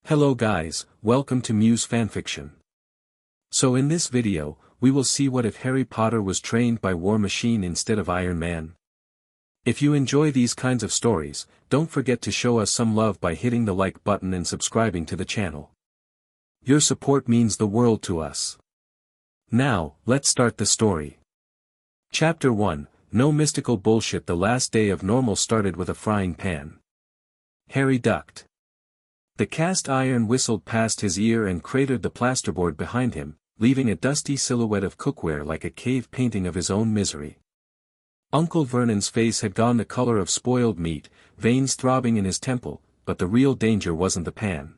Hello guys, welcome to Muse Fanfiction. So in this video, we will see what if Harry Potter was trained by War Machine instead of Iron Man. If you enjoy these kinds of stories, don't forget to show us some love by hitting the like button and subscribing to the channel. Your support means the world to us. Now, let's start the story. Chapter 1, No mystical bullshit. The last day of normal started with a frying pan. Harry ducked. The cast iron whistled past his ear and cratered the plasterboard behind him, leaving a dusty silhouette of cookware like a cave painting of his own misery. Uncle Vernon's face had gone the color of spoiled meat, veins throbbing in his temple, but the real danger wasn't the pan.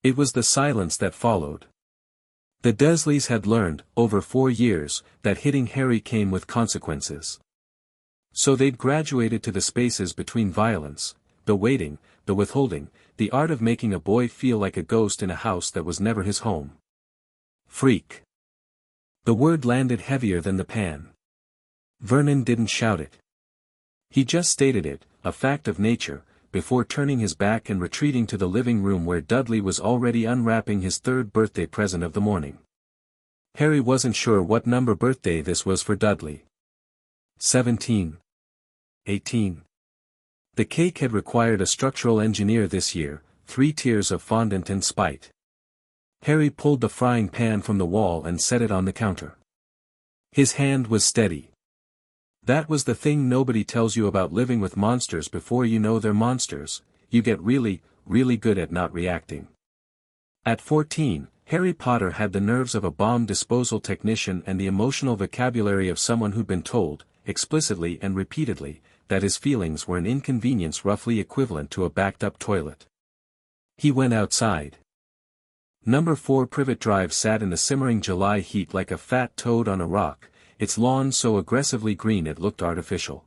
It was the silence that followed. The Dursleys had learned, over 4 years, that hitting Harry came with consequences. So they'd graduated to the spaces between violence, the waiting, the withholding, the art of making a boy feel like a ghost in a house that was never his home. Freak. The word landed heavier than the pan. Vernon didn't shout it. He just stated it, a fact of nature, before turning his back and retreating to the living room where Dudley was already unwrapping his 3rd birthday present of the morning. Harry wasn't sure what number birthday this was for Dudley. 17. 18. The cake had required a structural engineer this year, 3 tiers of fondant and spite. Harry pulled the frying pan from the wall and set it on the counter. His hand was steady. That was the thing nobody tells you about living with monsters before you know they're monsters, you get really, really good at not reacting. At 14, Harry Potter had the nerves of a bomb disposal technician and the emotional vocabulary of someone who'd been told, explicitly and repeatedly, that his feelings were an inconvenience roughly equivalent to a backed-up toilet. He went outside. Number 4 Privet Drive sat in the simmering July heat like a fat toad on a rock, its lawn so aggressively green it looked artificial.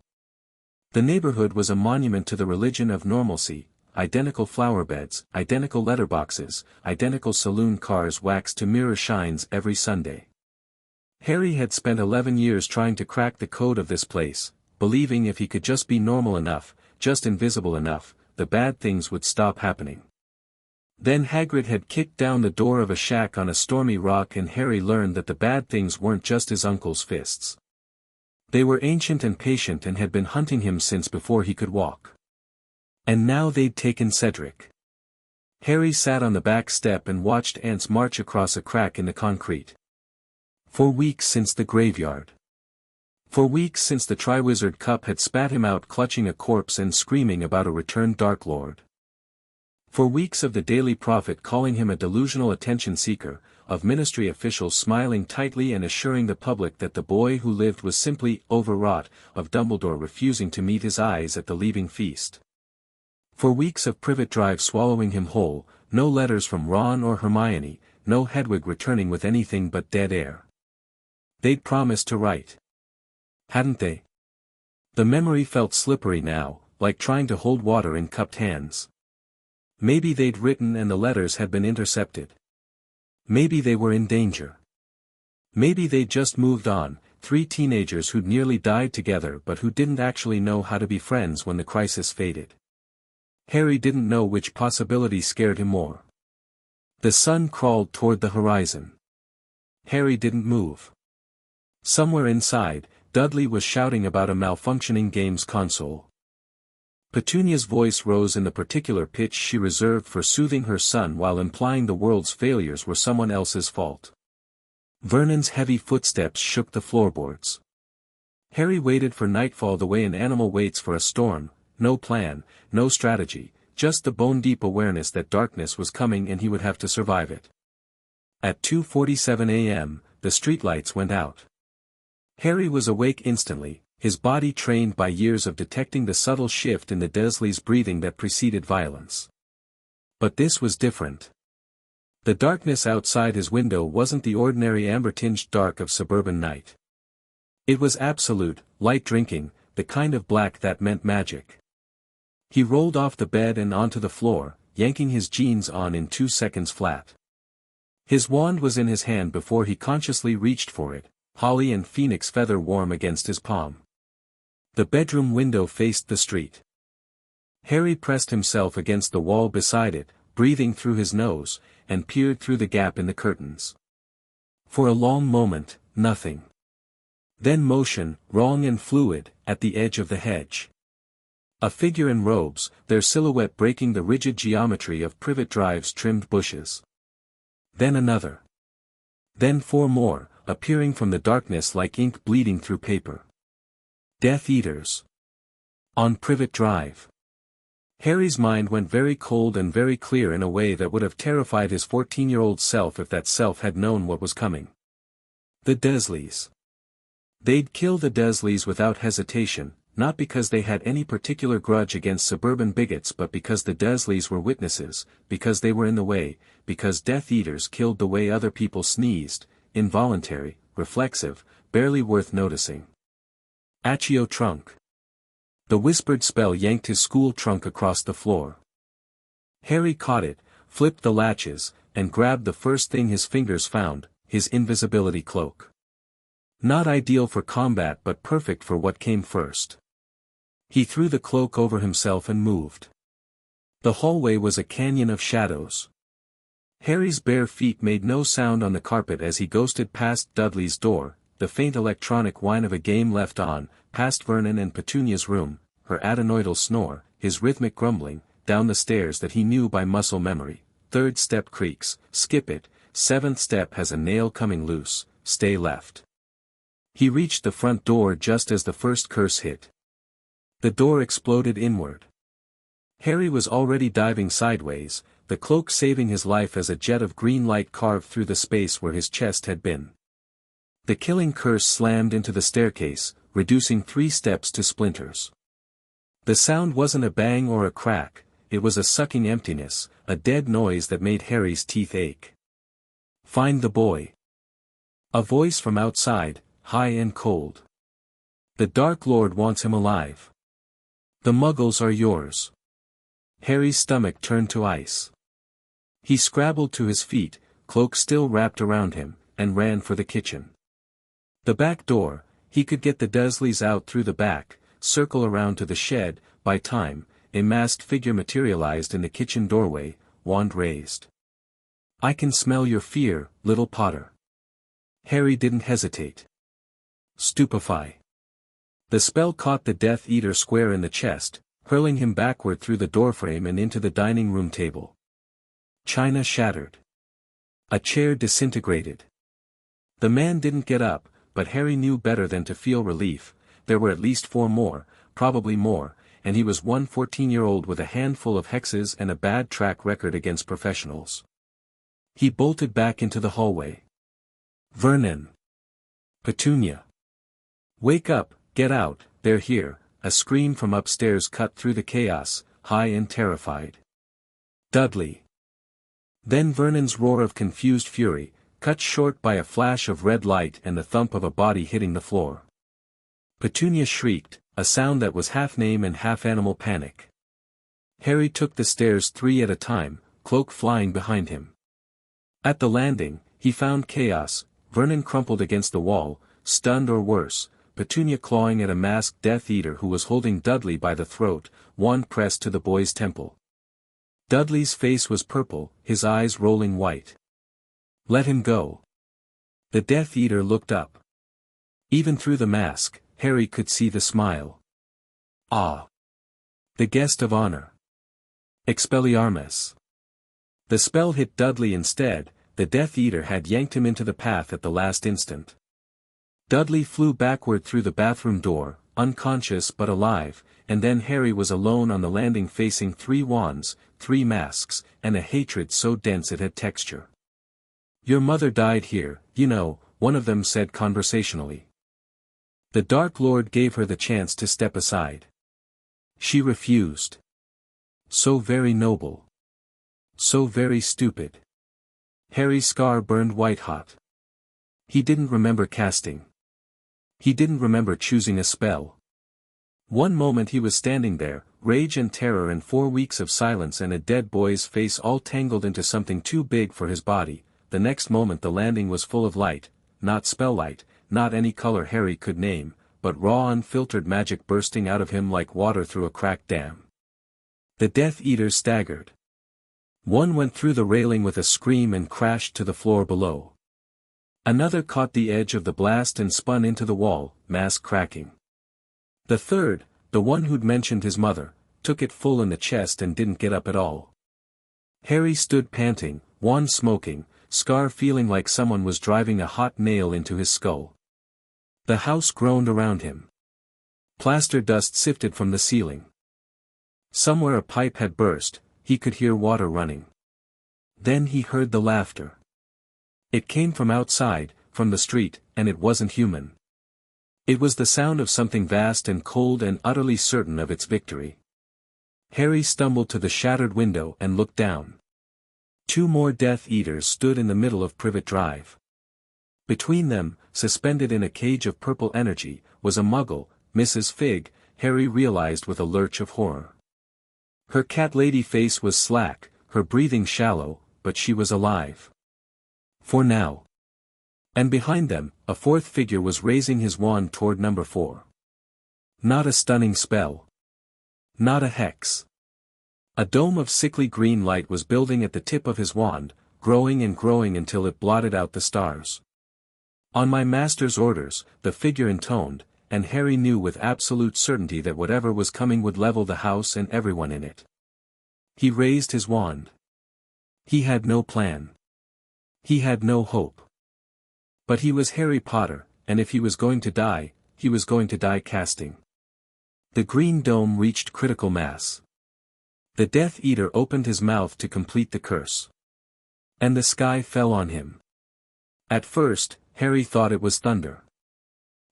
The neighborhood was a monument to the religion of normalcy, identical flower beds, identical letterboxes, identical saloon cars waxed to mirror shines every Sunday. Harry had spent 11 years trying to crack the code of this place, believing if he could just be normal enough, just invisible enough, the bad things would stop happening. Then Hagrid had kicked down the door of a shack on a stormy rock and Harry learned that the bad things weren't just his uncle's fists. They were ancient and patient and had been hunting him since before he could walk. And now they'd taken Cedric. Harry sat on the back step and watched ants march across a crack in the concrete. For weeks since the graveyard. For weeks since the Triwizard Cup had spat him out clutching a corpse and screaming about a returned Dark Lord. For weeks of the Daily Prophet calling him a delusional attention seeker, of ministry officials smiling tightly and assuring the public that the boy who lived was simply overwrought, of Dumbledore refusing to meet his eyes at the leaving feast. For weeks of Privet Drive swallowing him whole, no letters from Ron or Hermione, no Hedwig returning with anything but dead air. They'd promised to write. Hadn't they? The memory felt slippery now, like trying to hold water in cupped hands. Maybe they'd written and the letters had been intercepted. Maybe they were in danger. Maybe they'd just moved on, 3 teenagers who'd nearly died together but who didn't actually know how to be friends when the crisis faded. Harry didn't know which possibility scared him more. The sun crawled toward the horizon. Harry didn't move. Somewhere inside, Dudley was shouting about a malfunctioning games console. Petunia's voice rose in the particular pitch she reserved for soothing her son while implying the world's failures were someone else's fault. Vernon's heavy footsteps shook the floorboards. Harry waited for nightfall the way an animal waits for a storm, no plan, no strategy, just the bone-deep awareness that darkness was coming and he would have to survive it. At 2:47 a.m., the streetlights went out. Harry was awake instantly, his body trained by years of detecting the subtle shift in the Dursleys' breathing that preceded violence. But this was different. The darkness outside his window wasn't the ordinary amber-tinged dark of suburban night. It was absolute, light drinking, the kind of black that meant magic. He rolled off the bed and onto the floor, yanking his jeans on in 2 seconds flat. His wand was in his hand before he consciously reached for it, holly and phoenix feather warm against his palm. The bedroom window faced the street. Harry pressed himself against the wall beside it, breathing through his nose, and peered through the gap in the curtains. For a long moment, nothing. Then motion, wrong and fluid, at the edge of the hedge. A figure in robes, their silhouette breaking the rigid geometry of Privet Drive's trimmed bushes. Then another. Then four more, appearing from the darkness like ink bleeding through paper. Death Eaters. On Privet Drive. Harry's mind went very cold and very clear in a way that would have terrified his 14-year-old self if that self had known what was coming. The Dursleys. They'd kill the Dursleys without hesitation, not because they had any particular grudge against suburban bigots but because the Dursleys were witnesses, because they were in the way, because Death Eaters killed the way other people sneezed, involuntary, reflexive, barely worth noticing. Accio trunk. The whispered spell yanked his school trunk across the floor. Harry caught it, flipped the latches, and grabbed the first thing his fingers found, his invisibility cloak. Not ideal for combat but perfect for what came first. He threw the cloak over himself and moved. The hallway was a canyon of shadows. Harry's bare feet made no sound on the carpet as he ghosted past Dudley's door, the faint electronic whine of a game left on, past Vernon and Petunia's room, her adenoidal snore, his rhythmic grumbling, down the stairs that he knew by muscle memory. Third step creaks, skip it, seventh step has a nail coming loose, stay left. He reached the front door just as the first curse hit. The door exploded inward. Harry was already diving sideways, the cloak saving his life as a jet of green light carved through the space where his chest had been. The killing curse slammed into the staircase, reducing 3 steps to splinters. The sound wasn't a bang or a crack, it was a sucking emptiness, a dead noise that made Harry's teeth ache. Find the boy. A voice from outside, high and cold. The Dark Lord wants him alive. The Muggles are yours. Harry's stomach turned to ice. He scrabbled to his feet, cloak still wrapped around him, and ran for the kitchen. The back door, he could get the Dursleys out through the back, circle around to the shed, by time, a masked figure materialized in the kitchen doorway, wand raised. I can smell your fear, little Potter. Harry didn't hesitate. Stupefy. The spell caught the Death Eater square in the chest, hurling him backward through the doorframe and into the dining room table. China shattered. A chair disintegrated. The man didn't get up, but Harry knew better than to feel relief. There were at least 4 more, probably more, and he was one 14-year-old with a handful of hexes and a bad track record against professionals. He bolted back into the hallway. Vernon. Petunia. Wake up, get out, they're here, a scream from upstairs cut through the chaos, high and terrified. Dudley. Then Vernon's roar of confused fury, cut short by a flash of red light and the thump of a body hitting the floor. Petunia shrieked, a sound that was half name and half animal panic. Harry took the stairs 3 at a time, cloak flying behind him. At the landing, he found chaos, Vernon crumpled against the wall, stunned or worse, Petunia clawing at a masked Death Eater who was holding Dudley by the throat, wand pressed to the boy's temple. Dudley's face was purple, his eyes rolling white. Let him go. The Death Eater looked up. Even through the mask, Harry could see the smile. Ah! The guest of honor. Expelliarmus. The spell hit Dudley instead, the Death Eater had yanked him into the path at the last instant. Dudley flew backward through the bathroom door, unconscious but alive, and then Harry was alone on the landing facing 3 wands, 3 masks, and a hatred so dense it had texture. Your mother died here, you know, one of them said conversationally. The Dark Lord gave her the chance to step aside. She refused. So very noble. So very stupid. Harry's scar burned white-hot. He didn't remember casting. He didn't remember choosing a spell. One moment he was standing there, rage and terror and 4 weeks of silence and a dead boy's face all tangled into something too big for his body. The next moment the landing was full of light, not spell light, not any color Harry could name, but raw unfiltered magic bursting out of him like water through a cracked dam. The Death Eaters staggered. One went through the railing with a scream and crashed to the floor below. Another caught the edge of the blast and spun into the wall, mask cracking. The third, the one who'd mentioned his mother, took it full in the chest and didn't get up at all. Harry stood panting, wand smoking, scar feeling like someone was driving a hot nail into his skull. The house groaned around him. Plaster dust sifted from the ceiling. Somewhere a pipe had burst, he could hear water running. Then he heard the laughter. It came from outside, from the street, and it wasn't human. It was the sound of something vast and cold and utterly certain of its victory. Harry stumbled to the shattered window and looked down. 2 more Death Eaters stood in the middle of Privet Drive. Between them, suspended in a cage of purple energy, was a muggle, Mrs. Fig, Harry realized with a lurch of horror. Her cat-lady face was slack, her breathing shallow, but she was alive. For now. And behind them, a 4th figure was raising his wand toward number 4. Not a stunning spell. Not a hex. A dome of sickly green light was building at the tip of his wand, growing and growing until it blotted out the stars. On my master's orders, the figure intoned, and Harry knew with absolute certainty that whatever was coming would level the house and everyone in it. He raised his wand. He had no plan. He had no hope. But he was Harry Potter, and if he was going to die, he was going to die casting. The green dome reached critical mass. The Death Eater opened his mouth to complete the curse. And the sky fell on him. At first, Harry thought it was thunder.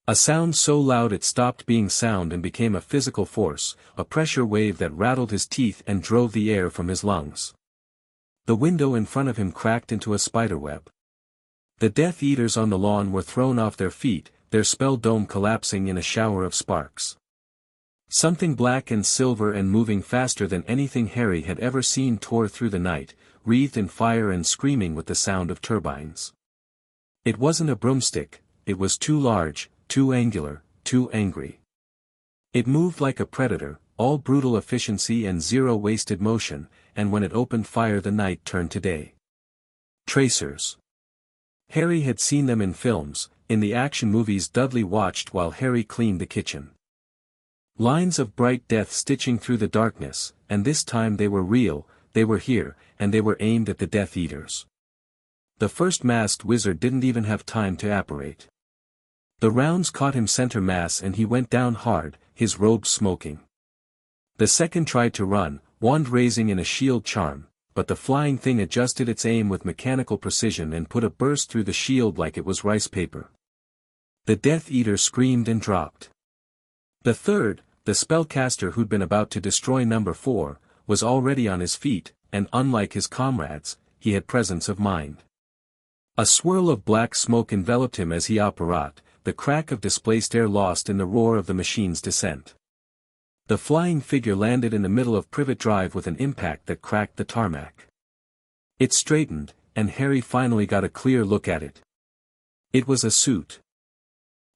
A sound so loud it stopped being sound and became a physical force, a pressure wave that rattled his teeth and drove the air from his lungs. The window in front of him cracked into a spiderweb. The Death Eaters on the lawn were thrown off their feet, their spell dome collapsing in a shower of sparks. Something black and silver and moving faster than anything Harry had ever seen tore through the night, wreathed in fire and screaming with the sound of turbines. It wasn't a broomstick, it was too large, too angular, too angry. It moved like a predator, all brutal efficiency and zero wasted motion, and when it opened fire the night turned to day. Tracers. Harry had seen them in films, in the action movies Dudley watched while Harry cleaned the kitchen. Lines of bright death stitching through the darkness, and this time they were real, they were here, and they were aimed at the Death Eaters. The first masked wizard didn't even have time to apparate. The rounds caught him center mass and he went down hard, his robe smoking. The second tried to run, wand raising in a shield charm, but the flying thing adjusted its aim with mechanical precision and put a burst through the shield like it was rice paper. The Death Eater screamed and dropped. The third, the spellcaster who'd been about to destroy number 4, was already on his feet, and unlike his comrades, he had presence of mind. A swirl of black smoke enveloped him as he apparat, the crack of displaced air lost in the roar of the machine's descent. The flying figure landed in the middle of Privet Drive with an impact that cracked the tarmac. It straightened, and Harry finally got a clear look at it. It was a suit.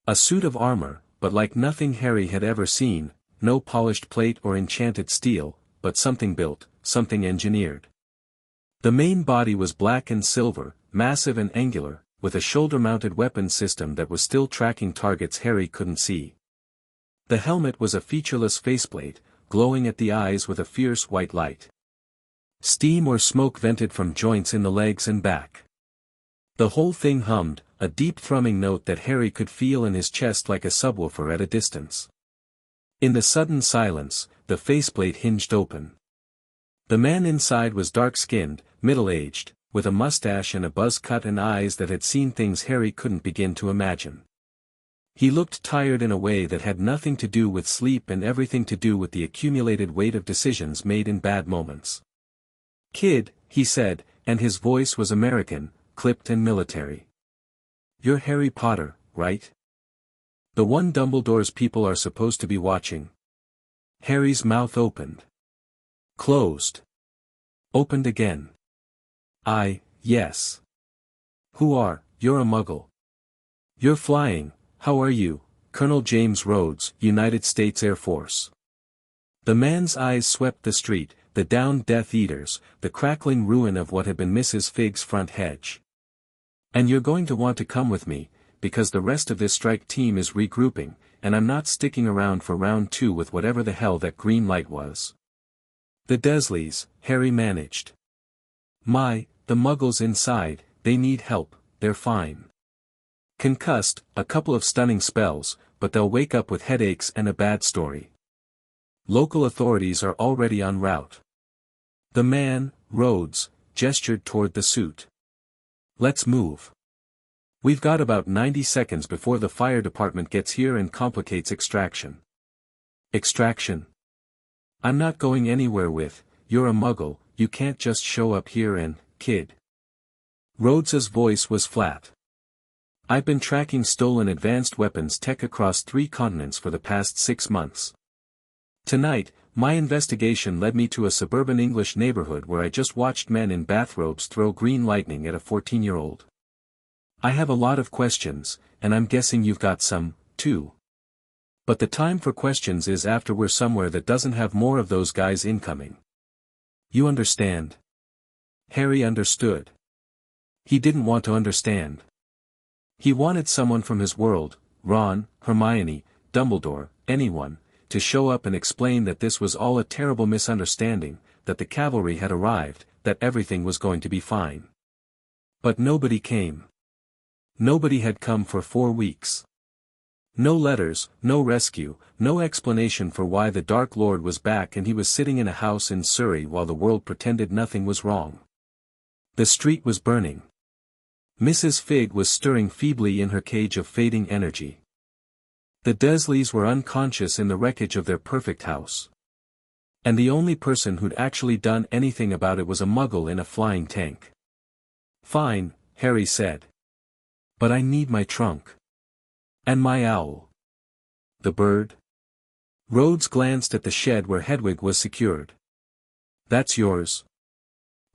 A suit of armor, but like nothing Harry had ever seen, no polished plate or enchanted steel, but something built, something engineered. The main body was black and silver, massive and angular, with a shoulder-mounted weapon system that was still tracking targets Harry couldn't see. The helmet was a featureless faceplate, glowing at the eyes with a fierce white light. Steam or smoke vented from joints in the legs and back. The whole thing hummed, a deep thrumming note that Harry could feel in his chest like a subwoofer at a distance. In the sudden silence, the faceplate hinged open. The man inside was dark-skinned, middle-aged, with a mustache and a buzz cut and eyes that had seen things Harry couldn't begin to imagine. He looked tired in a way that had nothing to do with sleep and everything to do with the accumulated weight of decisions made in bad moments. "Kid," he said, and his voice was American, clipped and military. "You're Harry Potter, right? The one Dumbledore's people are supposed to be watching." Harry's mouth opened. Closed. Opened again. Yes. "Who are, you're a muggle. You're flying, how are you, Colonel James Rhodes, United States Air Force." The man's eyes swept the street, the downed Death Eaters, the crackling ruin of what had been Mrs. Fig's front hedge. And you're going to want to come with me, because the rest of this strike team is regrouping, and I'm not sticking around for round 2 with whatever the hell that green light was. The Desleys, Harry managed. The muggles inside, they need help, they're fine. Concussed, a couple of stunning spells, but they'll wake up with headaches and a bad story. Local authorities are already en route. The man, Rhodes, gestured toward the suit. Let's move. We've got about 90 seconds before the fire department gets here and complicates extraction. Extraction? I'm not going anywhere with, you're a muggle, you can't just show up here and, kid. Rhodes's voice was flat. I've been tracking stolen advanced weapons tech across 3 continents for the past 6 months. Tonight, my investigation led me to a suburban English neighborhood where I just watched men in bathrobes throw green lightning at a 14-year-old. I have a lot of questions, and I'm guessing you've got some, too. But the time for questions is after we're somewhere that doesn't have more of those guys incoming. You understand? Harry understood. He didn't want to understand. He wanted someone from his world, Ron, Hermione, Dumbledore, anyone, to show up and explain that this was all a terrible misunderstanding, that the cavalry had arrived, that everything was going to be fine. But nobody came. Nobody had come for 4 weeks. No letters, no rescue, no explanation for why the Dark Lord was back and he was sitting in a house in Surrey while the world pretended nothing was wrong. The street was burning. Mrs. Fig was stirring feebly in her cage of fading energy. The Desleys were unconscious in the wreckage of their perfect house. And the only person who'd actually done anything about it was a muggle in a flying tank. Fine, Harry said. But I need my trunk. And my owl. The bird? Rhodes glanced at the shed where Hedwig was secured. That's yours.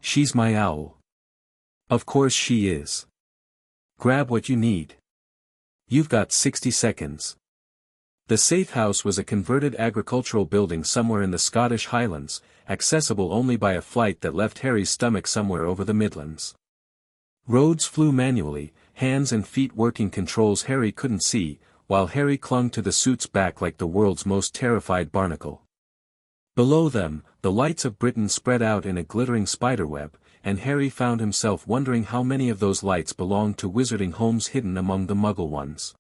She's my owl. Of course she is. Grab what you need. You've got 60 seconds. The safehouse was a converted agricultural building somewhere in the Scottish Highlands, accessible only by a flight that left Harry's stomach somewhere over the Midlands. Rhodes flew manually, hands and feet working controls Harry couldn't see, while Harry clung to the suit's back like the world's most terrified barnacle. Below them, the lights of Britain spread out in a glittering spiderweb, and Harry found himself wondering how many of those lights belonged to wizarding homes hidden among the muggle ones.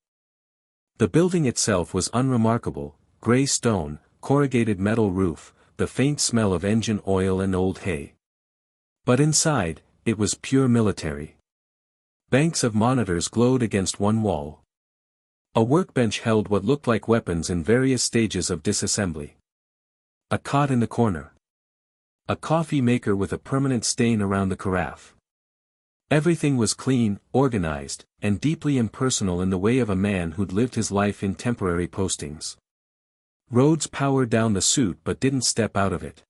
The building itself was unremarkable, grey stone, corrugated metal roof, the faint smell of engine oil and old hay. But inside, it was pure military. Banks of monitors glowed against one wall. A workbench held what looked like weapons in various stages of disassembly. A cot in the corner. A coffee maker with a permanent stain around the carafe. Everything was clean, organized, and deeply impersonal in the way of a man who'd lived his life in temporary postings. Rhodes powered down the suit but didn't step out of it.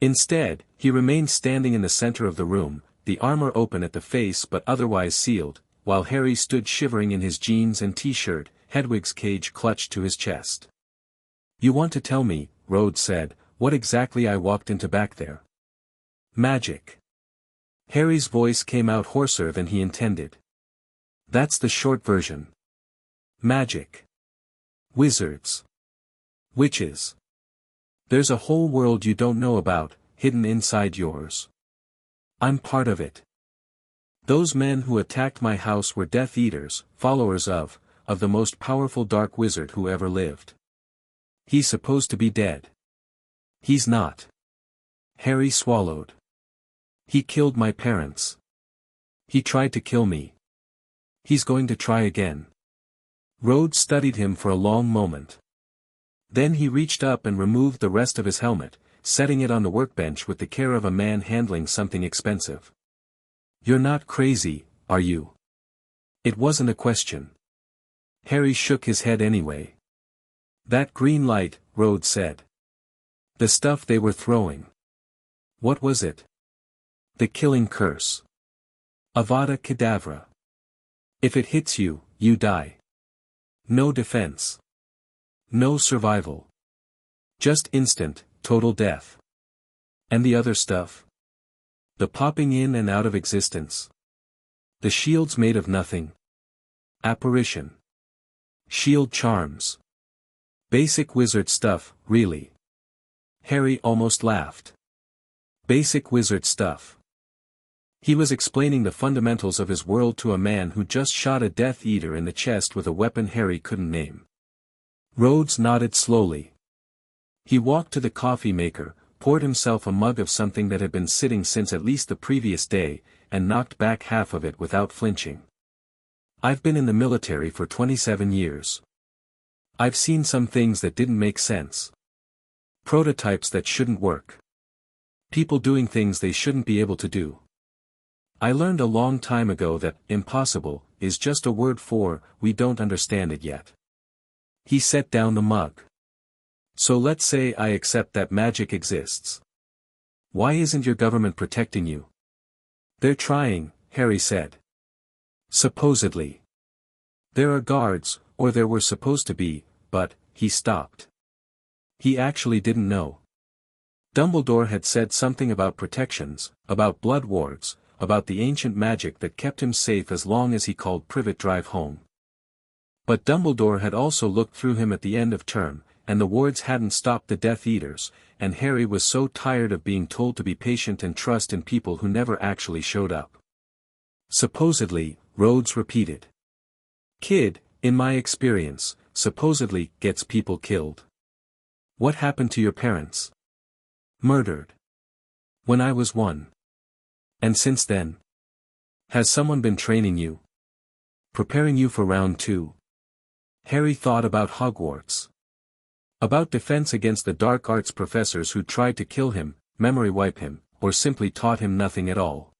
Instead, he remained standing in the center of the room, the armor open at the face but otherwise sealed, while Harry stood shivering in his jeans and t-shirt, Hedwig's cage clutched to his chest. You want to tell me, Rhodes said, what exactly I walked into back there? Magic. Harry's voice came out hoarser than he intended. That's the short version. Magic. Wizards. Witches. There's a whole world you don't know about, hidden inside yours. I'm part of it. Those men who attacked my house were Death Eaters, followers of the most powerful dark wizard who ever lived. He's supposed to be dead. He's not. Harry swallowed. He killed my parents. He tried to kill me. He's going to try again. Rhodes studied him for a long moment. Then he reached up and removed the rest of his helmet, setting it on the workbench with the care of a man handling something expensive. You're not crazy, are you? It wasn't a question. Harry shook his head anyway. That green light, Rhodes said. The stuff they were throwing. What was it? The killing curse. Avada Kedavra. If it hits you, you die. No defense. No survival. Just instant, total death. And the other stuff? The popping in and out of existence. The shields made of nothing. Apparition. Shield charms. Basic wizard stuff, really. Harry almost laughed. Basic wizard stuff. He was explaining the fundamentals of his world to a man who just shot a Death Eater in the chest with a weapon Harry couldn't name. Rhodes nodded slowly. He walked to the coffee maker, poured himself a mug of something that had been sitting since at least the previous day, and knocked back half of it without flinching. I've been in the military for 27 years. I've seen some things that didn't make sense. Prototypes that shouldn't work. People doing things they shouldn't be able to do. I learned a long time ago that impossible is just a word for we don't understand it yet. He set down the mug. So let's say I accept that magic exists. Why isn't your government protecting you? They're trying, Harry said. Supposedly. There are guards, or there were supposed to be, but, he stopped. He actually didn't know. Dumbledore had said something about protections, about blood wards, about the ancient magic that kept him safe as long as he called Privet Drive home. But Dumbledore had also looked through him at the end of term, and the wards hadn't stopped the Death Eaters, and Harry was so tired of being told to be patient and trust in people who never actually showed up. Supposedly, Rhodes repeated. Kid, in my experience, supposedly gets people killed. What happened to your parents? Murdered. When I was 1. And since then? Has someone been training you? Preparing you for round 2? Harry thought about Hogwarts. About defense against the dark arts professors who tried to kill him, memory wipe him, or simply taught him nothing at all.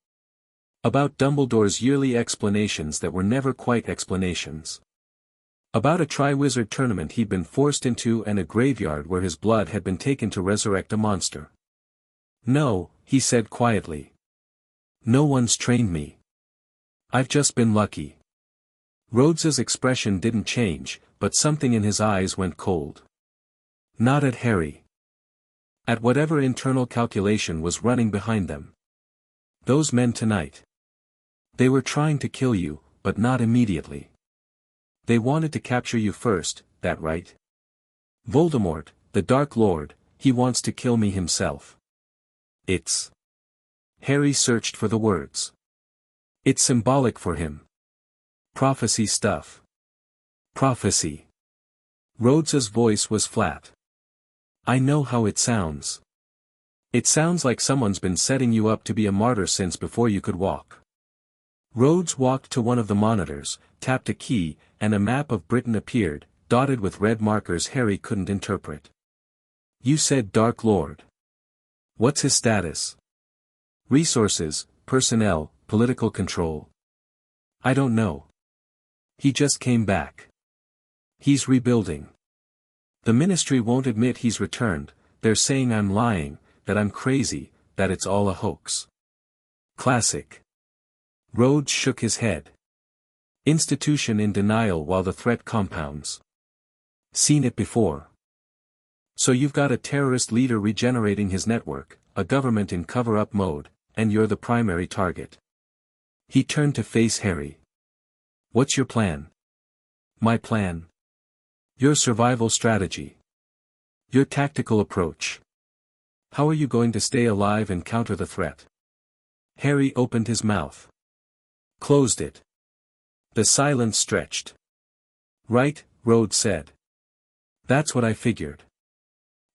About Dumbledore's yearly explanations that were never quite explanations. About a Triwizard Tournament he'd been forced into and a graveyard where his blood had been taken to resurrect a monster. No, he said quietly. No one's trained me. I've just been lucky. Rhodes's expression didn't change, but something in his eyes went cold. Not at Harry. At whatever internal calculation was running behind them. Those men tonight. They were trying to kill you, but not immediately. They wanted to capture you first, that right? Voldemort, the Dark Lord, he wants to kill me himself. It's... Harry searched for the words. It's symbolic for him. Prophecy stuff. Prophecy. Rhodes's voice was flat. I know how it sounds. It sounds like someone's been setting you up to be a martyr since before you could walk. Rhodes walked to one of the monitors, tapped a key, and a map of Britain appeared, dotted with red markers Harry couldn't interpret. You said Dark Lord. What's his status? Resources, personnel, political control. I don't know. He just came back. He's rebuilding. The ministry won't admit he's returned, they're saying I'm lying, that I'm crazy, that it's all a hoax. Classic. Rhodes shook his head. Institution in denial while the threat compounds. Seen it before. So you've got a terrorist leader regenerating his network, a government in cover-up mode, and you're the primary target. He turned to face Harry. What's your plan? My plan? Your survival strategy. Your tactical approach. How are you going to stay alive and counter the threat? Harry opened his mouth. Closed it. The silence stretched. Right, Rhodes said. That's what I figured.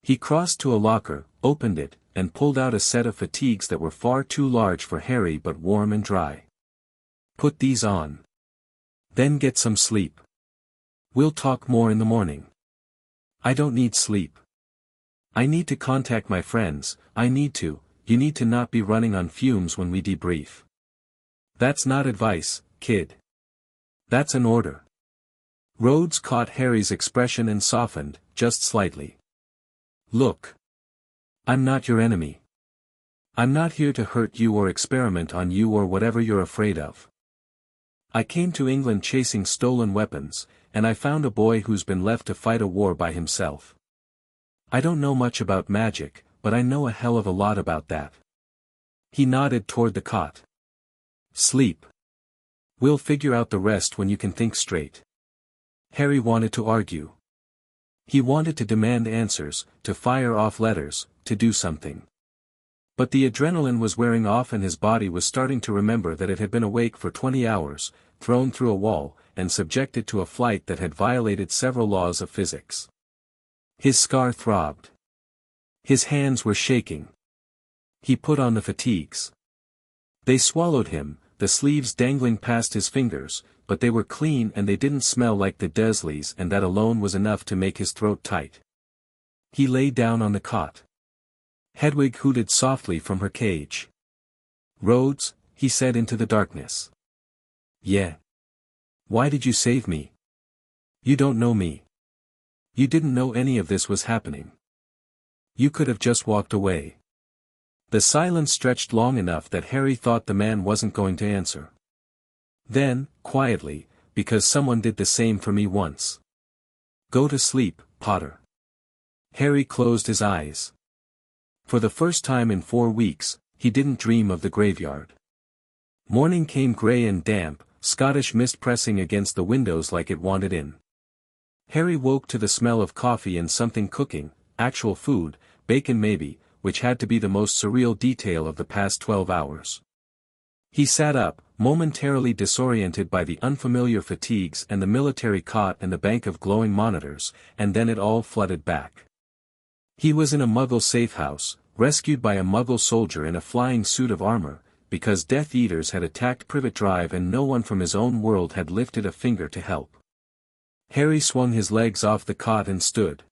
He crossed to a locker, opened it, and pulled out a set of fatigues that were far too large for Harry but warm and dry. Put these on. Then get some sleep. We'll talk more in the morning. I don't need sleep. I need to contact my friends, you need to not be running on fumes when we debrief. That's not advice, kid. That's an order. Rhodes caught Harry's expression and softened, just slightly. Look. I'm not your enemy. I'm not here to hurt you or experiment on you or whatever you're afraid of. I came to England chasing stolen weapons, and I found a boy who's been left to fight a war by himself. I don't know much about magic, but I know a hell of a lot about that. He nodded toward the cot. Sleep. We'll figure out the rest when you can think straight. Harry wanted to argue. He wanted to demand answers, to fire off letters, to do something. But the adrenaline was wearing off and his body was starting to remember that it had been awake for 20 hours, thrown through a wall, and subjected to a flight that had violated several laws of physics. His scar throbbed. His hands were shaking. He put on the fatigues. They swallowed him, the sleeves dangling past his fingers, but they were clean and they didn't smell like the Dursleys, and that alone was enough to make his throat tight. He lay down on the cot. Hedwig hooted softly from her cage. Rhodes, he said into the darkness. Yeah. Why did you save me? You don't know me. You didn't know any of this was happening. You could have just walked away. The silence stretched long enough that Harry thought the man wasn't going to answer. Then, quietly, because someone did the same for me once. Go to sleep, Potter. Harry closed his eyes. For the first time in 4 weeks, he didn't dream of the graveyard. Morning came grey and damp, Scottish mist pressing against the windows like it wanted in. Harry woke to the smell of coffee and something cooking, actual food, bacon maybe, which had to be the most surreal detail of the past 12 hours. He sat up, momentarily disoriented by the unfamiliar fatigues and the military cot and the bank of glowing monitors, and then it all flooded back. He was in a Muggle safehouse, rescued by a Muggle soldier in a flying suit of armor, because Death Eaters had attacked Privet Drive and no one from his own world had lifted a finger to help. Harry swung his legs off the cot and stood.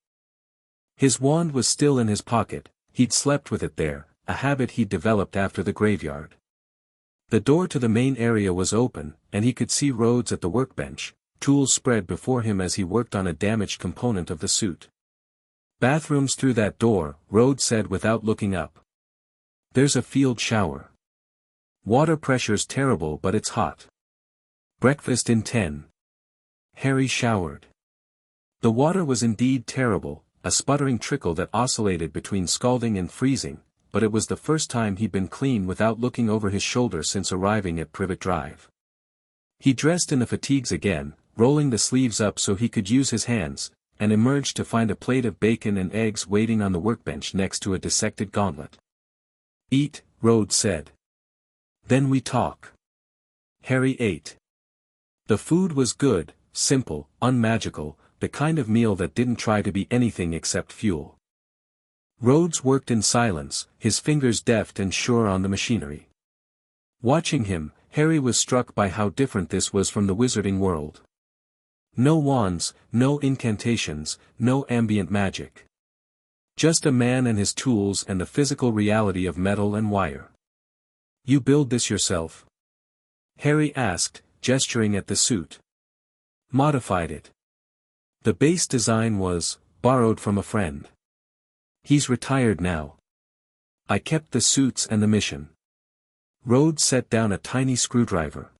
His wand was still in his pocket, he'd slept with it there, a habit he'd developed after the graveyard. The door to the main area was open, and he could see Rhodes at the workbench, tools spread before him as he worked on a damaged component of the suit. Bathrooms through that door, Rhodes said without looking up. There's a field shower. Water pressure's terrible but it's hot. Breakfast in 10. Harry showered. The water was indeed terrible, a sputtering trickle that oscillated between scalding and freezing, but it was the first time he'd been clean without looking over his shoulder since arriving at Privet Drive. He dressed in the fatigues again, rolling the sleeves up so he could use his hands, and emerged to find a plate of bacon and eggs waiting on the workbench next to a dissected gauntlet. Eat, Rhodes said. Then we talk. Harry ate. The food was good, simple, unmagical, the kind of meal that didn't try to be anything except fuel. Rhodes worked in silence, his fingers deft and sure on the machinery. Watching him, Harry was struck by how different this was from the wizarding world. No wands, no incantations, no ambient magic. Just a man and his tools and the physical reality of metal and wire. You build this yourself? Harry asked, gesturing at the suit. Modified it. The base design was borrowed from a friend. He's retired now. I kept the suits and the mission. Rhodes set down a tiny screwdriver.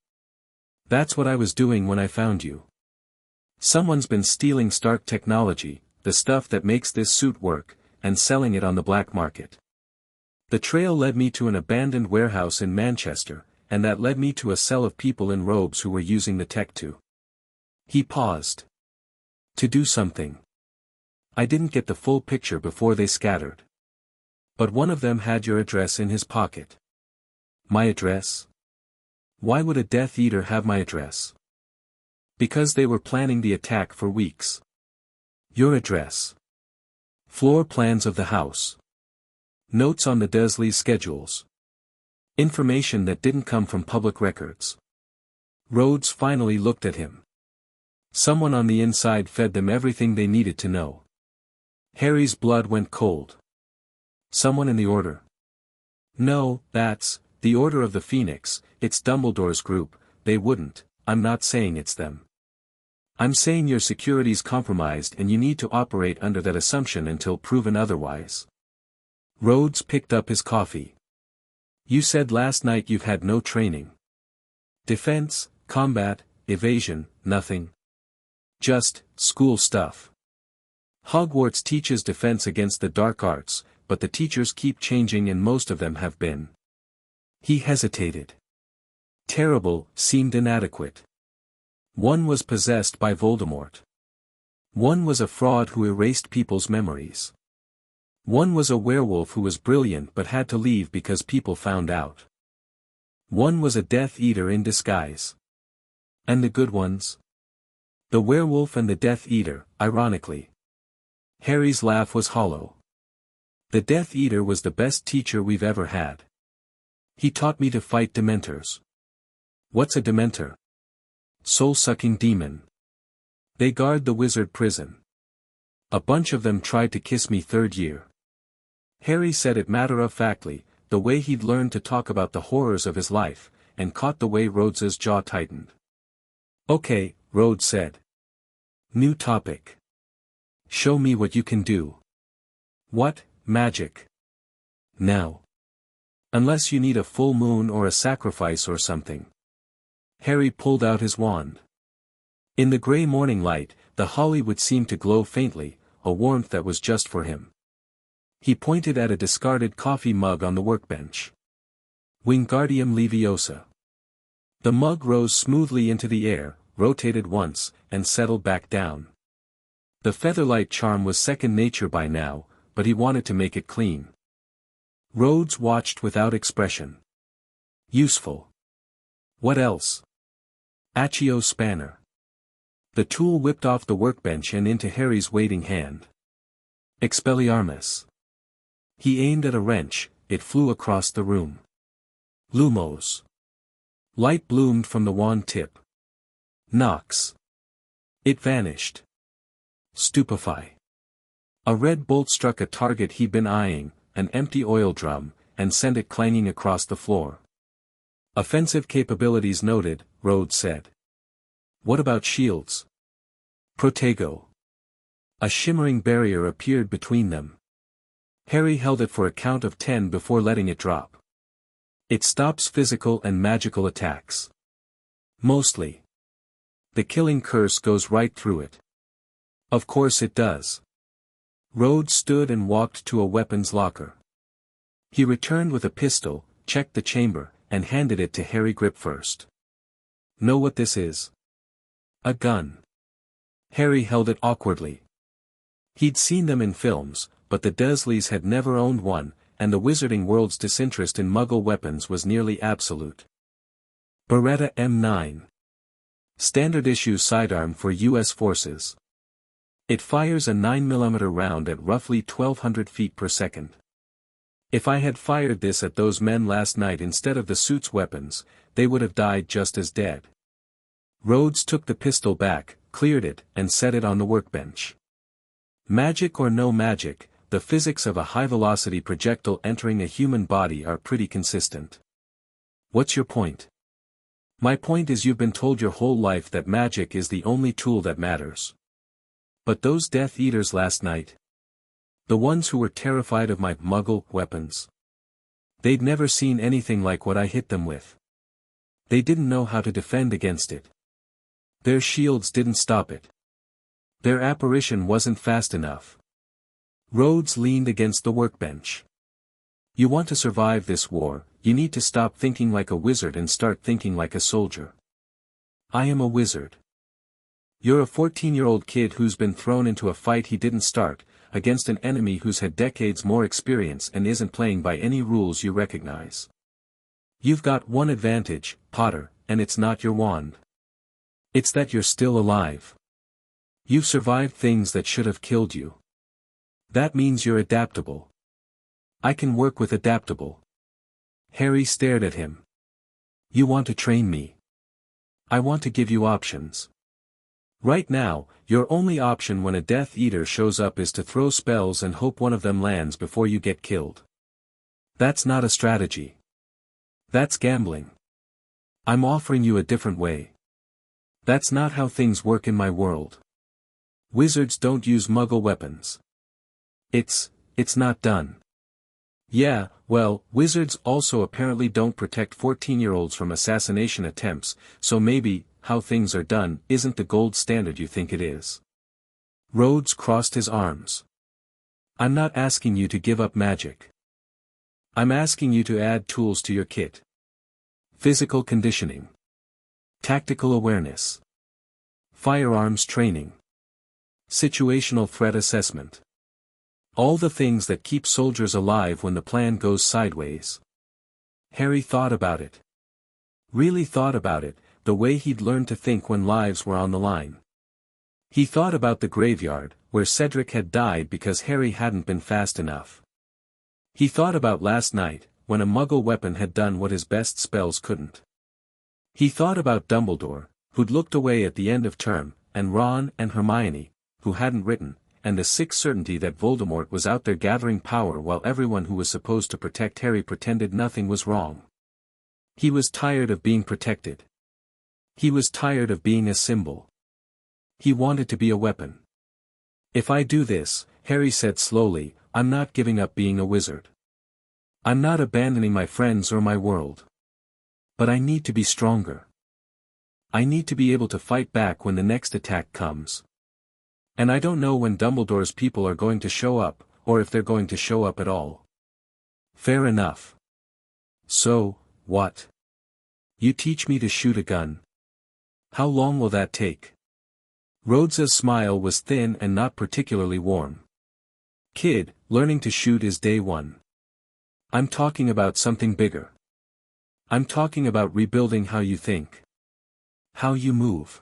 That's what I was doing when I found you. Someone's been stealing Stark technology, the stuff that makes this suit work, and selling it on the black market. The trail led me to an abandoned warehouse in Manchester, and that led me to a cell of people in robes who were using the tech to. He paused. To do something. I didn't get the full picture before they scattered. But one of them had your address in his pocket. My address? Why would a Death Eater have my address? Because they were planning the attack for weeks. Your address. Floor plans of the house. Notes on the Dursleys' schedules. Information that didn't come from public records. Rhodes finally looked at him. Someone on the inside fed them everything they needed to know. Harry's blood went cold. Someone in the Order? No, that's the Order of the Phoenix, it's Dumbledore's group, they wouldn't, I'm not saying it's them. I'm saying your security's compromised and you need to operate under that assumption until proven otherwise. Rhodes picked up his coffee. You said last night you've had no training. Defense, combat, evasion, nothing. Just school stuff. Hogwarts teaches defense against the dark arts, but the teachers keep changing and most of them have been. He hesitated. Terrible seemed inadequate. One was possessed by Voldemort. One was a fraud who erased people's memories. One was a werewolf who was brilliant but had to leave because people found out. One was a Death Eater in disguise. And the good ones? The werewolf and the Death Eater, ironically. Harry's laugh was hollow. The Death Eater was the best teacher we've ever had. He taught me to fight Dementors. What's a Dementor? Soul-sucking demon. They guard the wizard prison. A bunch of them tried to kiss me third year. Harry said it matter-of-factly, the way he'd learned to talk about the horrors of his life, and caught the way Rhodes's jaw tightened. Okay, Rhodes said. New topic. Show me what you can do. What, magic? Now. Unless you need a full moon or a sacrifice or something. Harry pulled out his wand. In the grey morning light, the holly would seem to glow faintly, a warmth that was just for him. He pointed at a discarded coffee mug on the workbench. Wingardium Leviosa. The mug rose smoothly into the air, rotated once, and settled back down. The featherlight charm was second nature by now, but he wanted to make it clean. Rhodes watched without expression. Useful. What else? Accio spanner. The tool whipped off the workbench and into Harry's waiting hand. Expelliarmus. He aimed at a wrench, it flew across the room. Lumos. Light bloomed from the wand tip. Nox. It vanished. Stupefy. A red bolt struck a target he'd been eyeing, an empty oil drum, and sent it clanging across the floor. Offensive capabilities noted, Rhodes said. What about shields? Protego. A shimmering barrier appeared between them. Harry held it for a count of 10 before letting it drop. It stops physical and magical attacks. Mostly. The killing curse goes right through it. Of course it does. Rhodes stood and walked to a weapons locker. He returned with a pistol, checked the chamber, and handed it to Harry. Grip first. Know what this is? A gun. Harry held it awkwardly. He'd seen them in films, but the Dursleys had never owned one, and the wizarding world's disinterest in Muggle weapons was nearly absolute. Beretta M9. Standard issue sidearm for U.S. forces. It fires a 9mm round at roughly 1,200 feet per second. If I had fired this at those men last night instead of the suit's weapons, they would have died just as dead. Rhodes took the pistol back, cleared it, and set it on the workbench. Magic or no magic, the physics of a high-velocity projectile entering a human body are pretty consistent. What's your point? My point is you've been told your whole life that magic is the only tool that matters. But those Death Eaters last night? The ones who were terrified of my Muggle weapons. They'd never seen anything like what I hit them with. They didn't know how to defend against it. Their shields didn't stop it. Their apparition wasn't fast enough. Rhodes leaned against the workbench. You want to survive this war, you need to stop thinking like a wizard and start thinking like a soldier. I am a wizard. You're a 14-year-old kid who's been thrown into a fight he didn't start, against an enemy who's had decades more experience and isn't playing by any rules you recognize. You've got one advantage, Potter, and it's not your wand. It's that you're still alive. You've survived things that should have killed you. That means you're adaptable. I can work with adaptable. Harry stared at him. You want to train me? I want to give you options. Right now, your only option when a Death Eater shows up is to throw spells and hope one of them lands before you get killed. That's not a strategy. That's gambling. I'm offering you a different way. That's not how things work in my world. Wizards don't use Muggle weapons. It's not done. Yeah, well, wizards also apparently don't protect 14-year-olds from assassination attempts, so maybe, how things are done isn't the gold standard you think it is. Rhodes crossed his arms. I'm not asking you to give up magic. I'm asking you to add tools to your kit. Physical conditioning. Tactical awareness. Firearms training. Situational threat assessment. All the things that keep soldiers alive when the plan goes sideways. Harry thought about it. Really thought about it, the way he'd learned to think when lives were on the line. He thought about the graveyard, where Cedric had died because Harry hadn't been fast enough. He thought about last night, when a Muggle weapon had done what his best spells couldn't. He thought about Dumbledore, who'd looked away at the end of term, and Ron and Hermione, who hadn't written, and the sick certainty that Voldemort was out there gathering power while everyone who was supposed to protect Harry pretended nothing was wrong. He was tired of being protected. He was tired of being a symbol. He wanted to be a weapon. If I do this, Harry said slowly, I'm not giving up being a wizard. I'm not abandoning my friends or my world. But I need to be stronger. I need to be able to fight back when the next attack comes. And I don't know when Dumbledore's people are going to show up, or if they're going to show up at all. Fair enough. So, what? You teach me to shoot a gun. How long will that take? Rhodes's smile was thin and not particularly warm. Kid, learning to shoot is day one. I'm talking about something bigger. I'm talking about rebuilding how you think. How you move.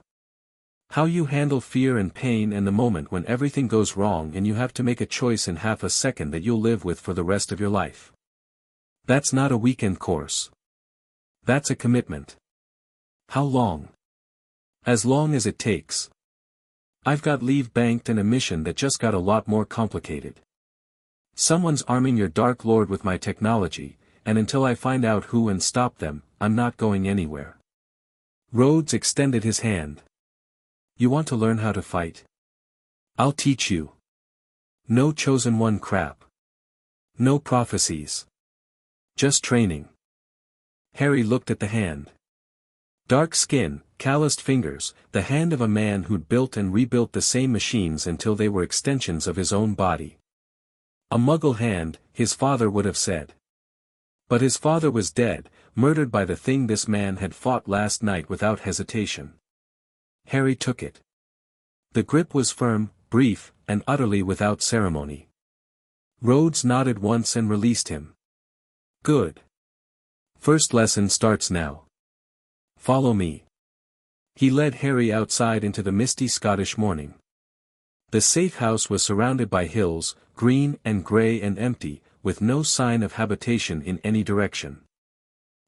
How you handle fear and pain and the moment when everything goes wrong and you have to make a choice in half a second that you'll live with for the rest of your life. That's not a weekend course. That's a commitment. How long? As long as it takes. I've got leave banked and a mission that just got a lot more complicated. Someone's arming your Dark Lord with my technology, and until I find out who and stop them, I'm not going anywhere. Rhodes extended his hand. You want to learn how to fight? I'll teach you. No chosen one crap. No prophecies. Just training. Harry looked at the hand. Dark skin, calloused fingers, the hand of a man who'd built and rebuilt the same machines until they were extensions of his own body. A Muggle hand, his father would have said. But his father was dead, murdered by the thing this man had fought last night without hesitation. Harry took it. The grip was firm, brief, and utterly without ceremony. Rhodes nodded once and released him. Good. First lesson starts now. Follow me. He led Harry outside into the misty Scottish morning. The safehouse was surrounded by hills, green and grey and empty, with no sign of habitation in any direction.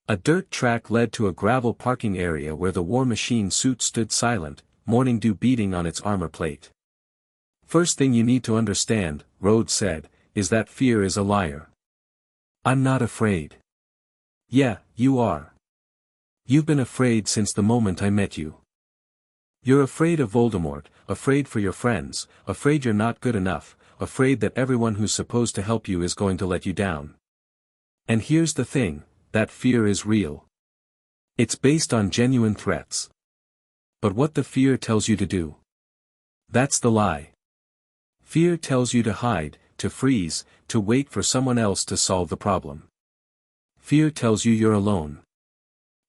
A dirt track led to a gravel parking area where the war machine suit stood silent, morning dew beating on its armor plate. First thing you need to understand, Rhodes said, is that fear is a liar. I'm not afraid. Yeah, you are. You've been afraid since the moment I met you. You're afraid of Voldemort, afraid for your friends, afraid you're not good enough, afraid that everyone who's supposed to help you is going to let you down. And here's the thing, that fear is real. It's based on genuine threats. But what the fear tells you to do? That's the lie. Fear tells you to hide, to freeze, to wait for someone else to solve the problem. Fear tells you you're alone.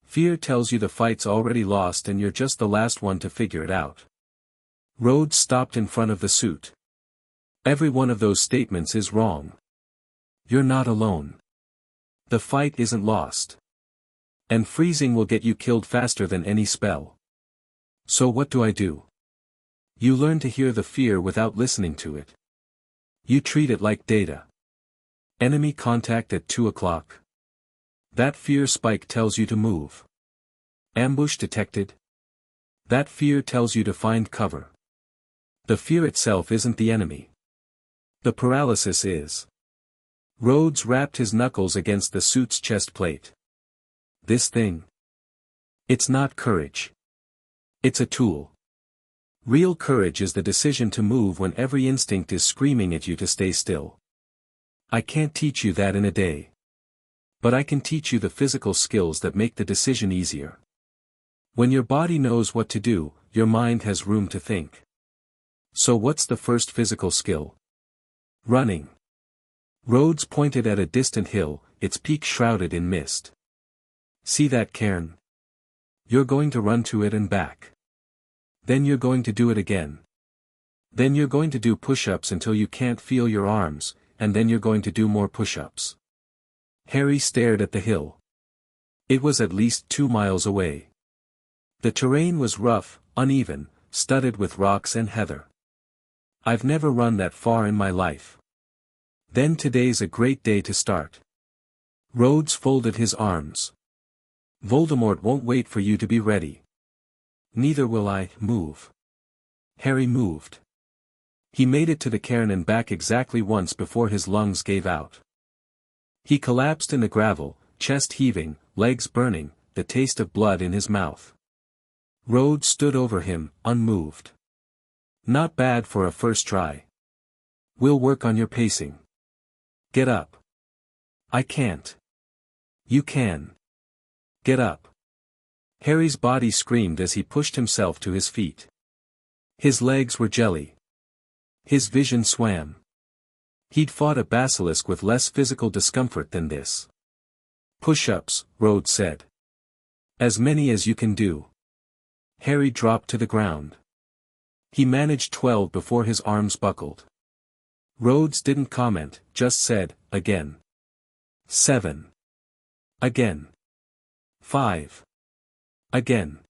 Fear tells you the fight's already lost and you're just the last one to figure it out. Rhodes stopped in front of the suit. Every one of those statements is wrong. You're not alone. The fight isn't lost. And freezing will get you killed faster than any spell. So what do I do? You learn to hear the fear without listening to it. You treat it like data. Enemy contact at 2 o'clock. That fear spike tells you to move. Ambush detected. That fear tells you to find cover. The fear itself isn't the enemy. The paralysis is. Rhodes rapped his knuckles against the suit's chest plate. This thing. It's not courage. It's a tool. Real courage is the decision to move when every instinct is screaming at you to stay still. I can't teach you that in a day. But I can teach you the physical skills that make the decision easier. When your body knows what to do, your mind has room to think. So what's the first physical skill? Running. Rhodes pointed at a distant hill, its peak shrouded in mist. See that cairn? You're going to run to it and back. Then you're going to do it again. Then you're going to do push-ups until you can't feel your arms, and then you're going to do more push-ups. Harry stared at the hill. It was at least 2 miles away. The terrain was rough, uneven, studded with rocks and heather. I've never run that far in my life. Then today's a great day to start. Rhodes folded his arms. Voldemort won't wait for you to be ready. Neither will I. Move. Harry moved. He made it to the cairn and back exactly once before his lungs gave out. He collapsed in the gravel, chest heaving, legs burning, the taste of blood in his mouth. Rhodes stood over him, unmoved. Not bad for a first try. We'll work on your pacing. Get up. I can't. You can. Get up. Harry's body screamed as he pushed himself to his feet. His legs were jelly. His vision swam. He'd fought a basilisk with less physical discomfort than this. Push-ups, Rhodes said. As many as you can do. Harry dropped to the ground. He managed 12 before his arms buckled. Rhodes didn't comment, just said, again. 7. Again. 5. Again.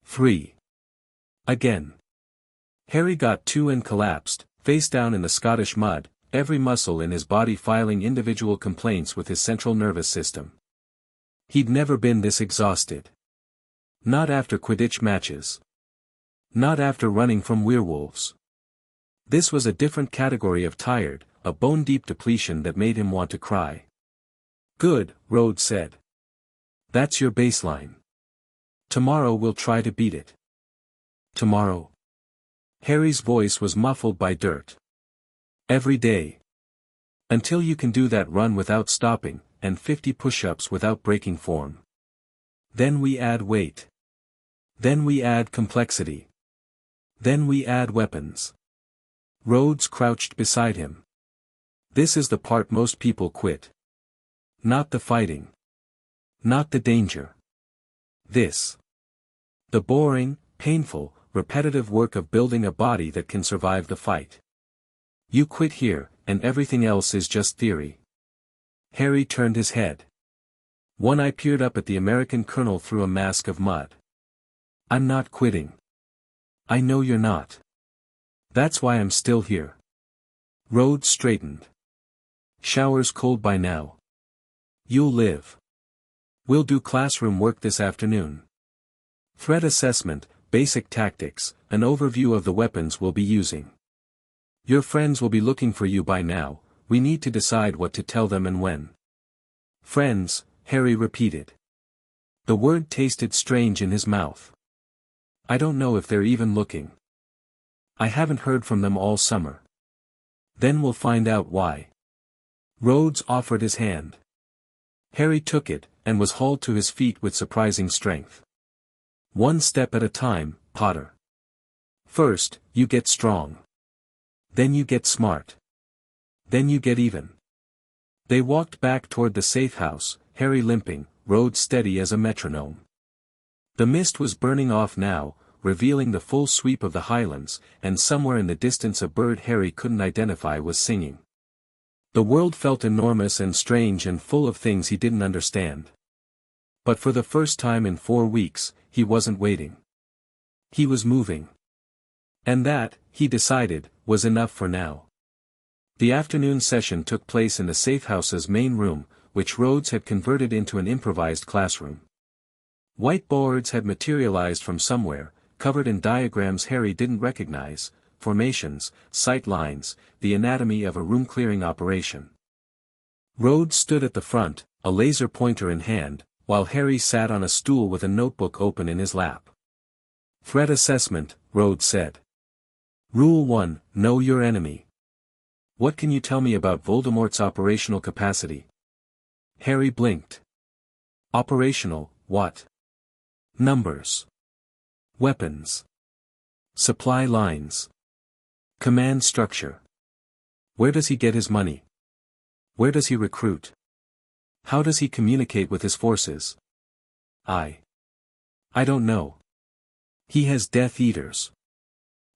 3. Again. Harry got 2 and collapsed, face down in the Scottish mud, every muscle in his body filing individual complaints with his central nervous system. He'd never been this exhausted. Not after Quidditch matches. Not after running from werewolves. This was a different category of tired, a bone-deep depletion that made him want to cry. Good, Rhodes said. That's your baseline. Tomorrow we'll try to beat it. Tomorrow? Harry's voice was muffled by dirt. Every day. Until you can do that run without stopping, and 50 push-ups without breaking form. Then we add weight. Then we add complexity. Then we add weapons. Rhodes crouched beside him. This is the part most people quit. Not the fighting. Not the danger. This. The boring, painful, repetitive work of building a body that can survive the fight. You quit here, and everything else is just theory. Harry turned his head. One eye peered up at the American colonel through a mask of mud. I'm not quitting. I know you're not. That's why I'm still here. Rhodes straightened. Shower's cold by now. You'll live. We'll do classroom work this afternoon. Threat assessment, basic tactics, an overview of the weapons we'll be using. Your friends will be looking for you by now, we need to decide what to tell them and when. Friends, Harry repeated. The word tasted strange in his mouth. I don't know if they're even looking. I haven't heard from them all summer. Then we'll find out why. Rhodes offered his hand. Harry took it, and was hauled to his feet with surprising strength. One step at a time, Potter. First, you get strong. Then you get smart. Then you get even. They walked back toward the safehouse, Harry limping, Rhodes steady as a metronome. The mist was burning off now, revealing the full sweep of the highlands, and somewhere in the distance a bird Harry couldn't identify was singing. The world felt enormous and strange and full of things he didn't understand. But for the first time in 4 weeks, he wasn't waiting. He was moving. And that, he decided, was enough for now. The afternoon session took place in the safehouse's main room, which Rhodes had converted into an improvised classroom. Whiteboards had materialized from somewhere, covered in diagrams Harry didn't recognize, formations, sight lines, the anatomy of a room-clearing operation. Rhodes stood at the front, a laser pointer in hand, while Harry sat on a stool with a notebook open in his lap. Threat assessment, Rhodes said. Rule 1, know your enemy. What can you tell me about Voldemort's operational capacity? Harry blinked. Operational, what? Numbers. Weapons. Supply lines. Command structure. Where does he get his money? Where does he recruit? How does he communicate with his forces? I don't know. He has Death Eaters.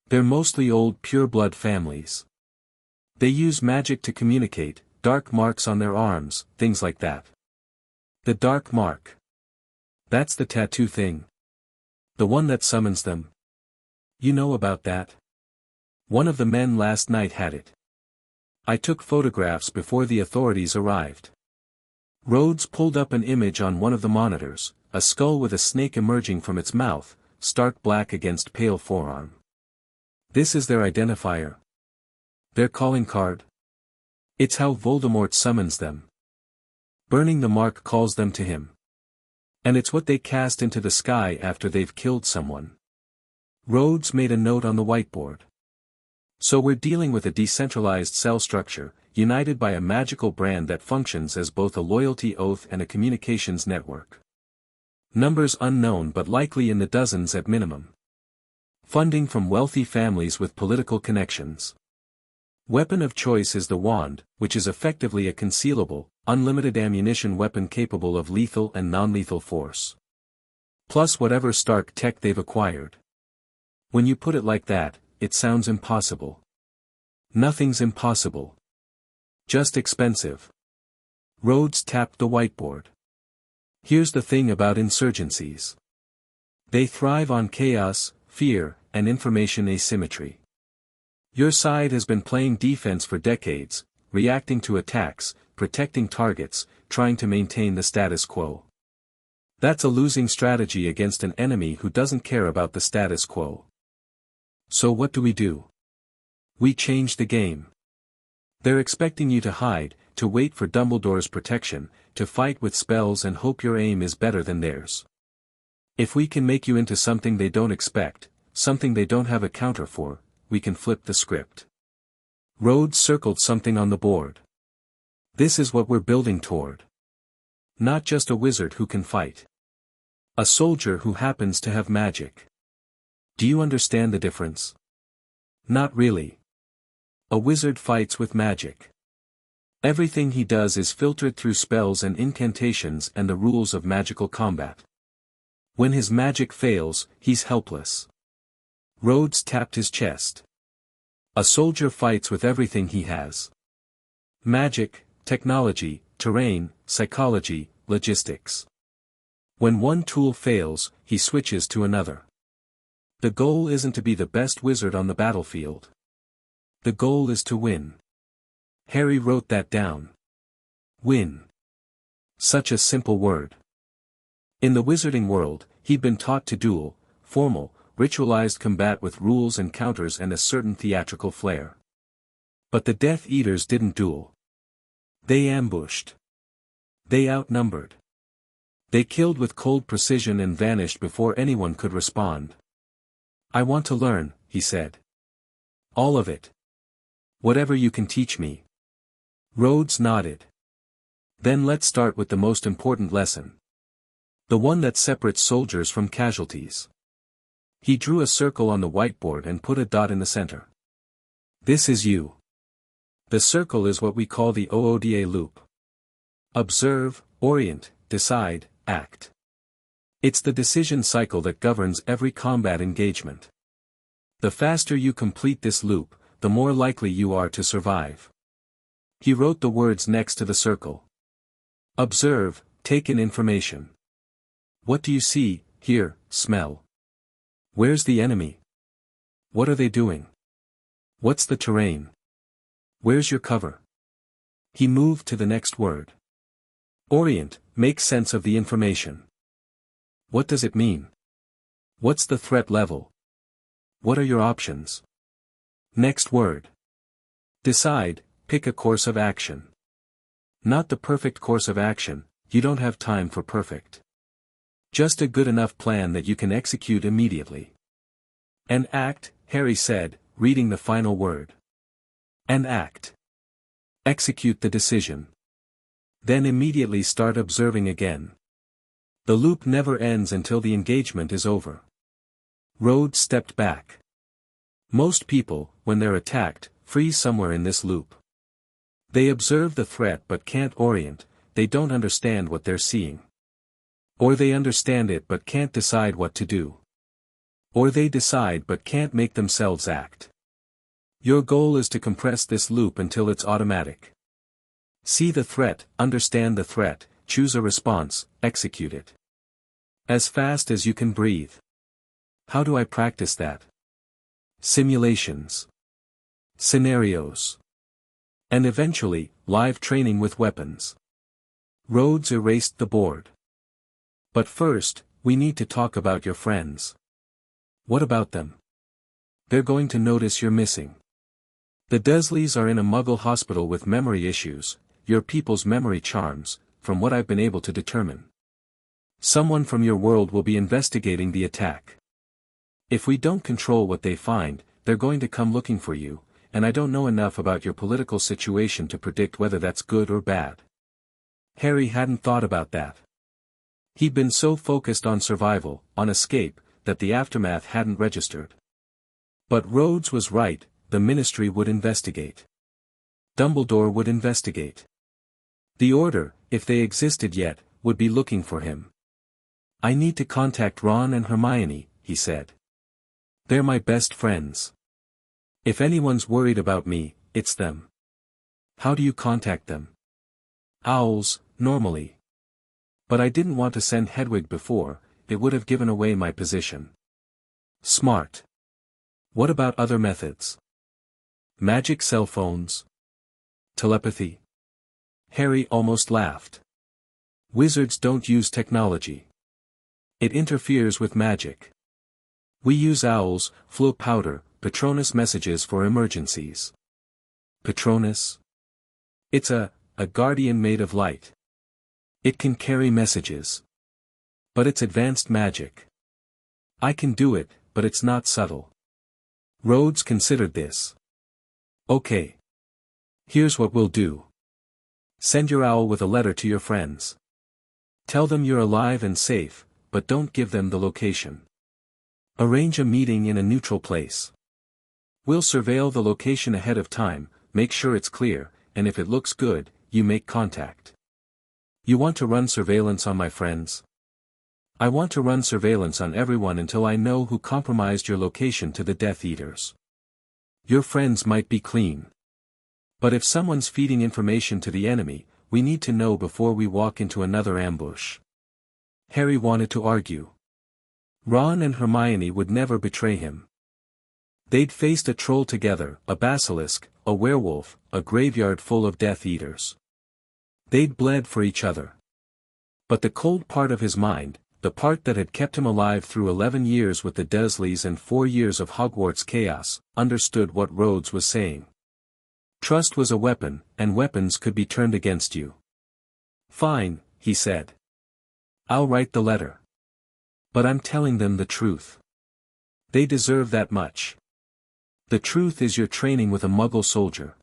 They're mostly old pure-blood families. They use magic to communicate, dark marks on their arms, things like that. The dark mark. That's the tattoo thing. The one that summons them. You know about that? One of the men last night had it. I took photographs before the authorities arrived. Rhodes pulled up an image on one of the monitors, a skull with a snake emerging from its mouth, stark black against pale forearm. This is their identifier. Their calling card. It's how Voldemort summons them. Burning the mark calls them to him. And it's what they cast into the sky after they've killed someone. Rhodes made a note on the whiteboard. So we're dealing with a decentralized cell structure, united by a magical brand that functions as both a loyalty oath and a communications network. Numbers unknown but likely in the dozens at minimum. Funding from wealthy families with political connections. Weapon of choice is the wand, which is effectively a concealable, unlimited ammunition weapon capable of lethal and non-lethal force. Plus whatever Stark tech they've acquired. When you put it like that, it sounds impossible. Nothing's impossible. Just expensive. Rhodes tapped the whiteboard. Here's the thing about insurgencies. They thrive on chaos, fear, and information asymmetry. Your side has been playing defense for decades, reacting to attacks, protecting targets, trying to maintain the status quo. That's a losing strategy against an enemy who doesn't care about the status quo. So what do? We change the game. They're expecting you to hide, to wait for Dumbledore's protection, to fight with spells and hope your aim is better than theirs. If we can make you into something they don't expect, something they don't have a counter for, we can flip the script. Rhodes circled something on the board. This is what we're building toward. Not just a wizard who can fight. A soldier who happens to have magic. Do you understand the difference? Not really. A wizard fights with magic. Everything he does is filtered through spells and incantations and the rules of magical combat. When his magic fails, he's helpless. Rhodes tapped his chest. A soldier fights with everything he has. Magic, technology, terrain, psychology, logistics. When one tool fails, he switches to another. The goal isn't to be the best wizard on the battlefield. The goal is to win. Harry wrote that down. Win. Such a simple word. In the wizarding world, he'd been taught to duel, formal, ritualized combat with rules and counters and a certain theatrical flair. But the Death Eaters didn't duel. They ambushed. They outnumbered. They killed with cold precision and vanished before anyone could respond. I want to learn, he said. All of it. Whatever you can teach me. Rhodes nodded. Then let's start with the most important lesson. The one that separates soldiers from casualties. He drew a circle on the whiteboard and put a dot in the center. This is you. The circle is what we call the OODA loop. Observe, orient, decide, act. It's the decision cycle that governs every combat engagement. The faster you complete this loop, the more likely you are to survive. He wrote the words next to the circle. Observe, take in information. What do you see, hear, smell? Where's the enemy? What are they doing? What's the terrain? Where's your cover? He moved to the next word. Orient, make sense of the information. What does it mean? What's the threat level? What are your options? Next word. Decide, pick a course of action. Not the perfect course of action, you don't have time for perfect. Just a good enough plan that you can execute immediately. And act, Harry said, reading the final word. And act. Execute the decision. Then immediately start observing again. The loop never ends until the engagement is over. Rhodes stepped back. Most people, when they're attacked, freeze somewhere in this loop. They observe the threat but can't orient, they don't understand what they're seeing. Or they understand it but can't decide what to do. Or they decide but can't make themselves act. Your goal is to compress this loop until it's automatic. See the threat, understand the threat, choose a response, execute it. As fast as you can breathe. How do I practice that? Simulations. Scenarios. And eventually, live training with weapons. Rhodes erased the board. But first, we need to talk about your friends. What about them? They're going to notice you're missing. The Dursleys are in a Muggle hospital with memory issues, your people's memory charms, from what I've been able to determine. Someone from your world will be investigating the attack. If we don't control what they find, they're going to come looking for you, and I don't know enough about your political situation to predict whether that's good or bad. Harry hadn't thought about that. He'd been so focused on survival, on escape, that the aftermath hadn't registered. But Rhodes was right, the Ministry would investigate. Dumbledore would investigate. The Order, if they existed yet, would be looking for him. I need to contact Ron and Hermione, he said. They're my best friends. If anyone's worried about me, it's them. How do you contact them? Owls, normally. But I didn't want to send Hedwig before, it would have given away my position. Smart. What about other methods? Magic cell phones? Telepathy? Harry almost laughed. Wizards don't use technology. It interferes with magic. We use owls, flow powder, Patronus messages for emergencies. Patronus? It's a guardian made of light. It can carry messages. But it's advanced magic. I can do it, but it's not subtle. Rhodes considered this. Okay. Here's what we'll do. Send your owl with a letter to your friends. Tell them you're alive and safe, but don't give them the location. Arrange a meeting in a neutral place. We'll surveil the location ahead of time, make sure it's clear, and if it looks good, you make contact. You want to run surveillance on my friends? I want to run surveillance on everyone until I know who compromised your location to the Death Eaters. Your friends might be clean. But if someone's feeding information to the enemy, we need to know before we walk into another ambush. Harry wanted to argue. Ron and Hermione would never betray him. They'd faced a troll together, a basilisk, a werewolf, a graveyard full of Death Eaters. They'd bled for each other. But the cold part of his mind, the part that had kept him alive through 11 years with the Dursleys and 4 years of Hogwarts chaos, understood what Rhodes was saying. Trust was a weapon, and weapons could be turned against you. Fine, he said. I'll write the letter. But I'm telling them the truth. They deserve that much. The truth is you're training with a Muggle soldier.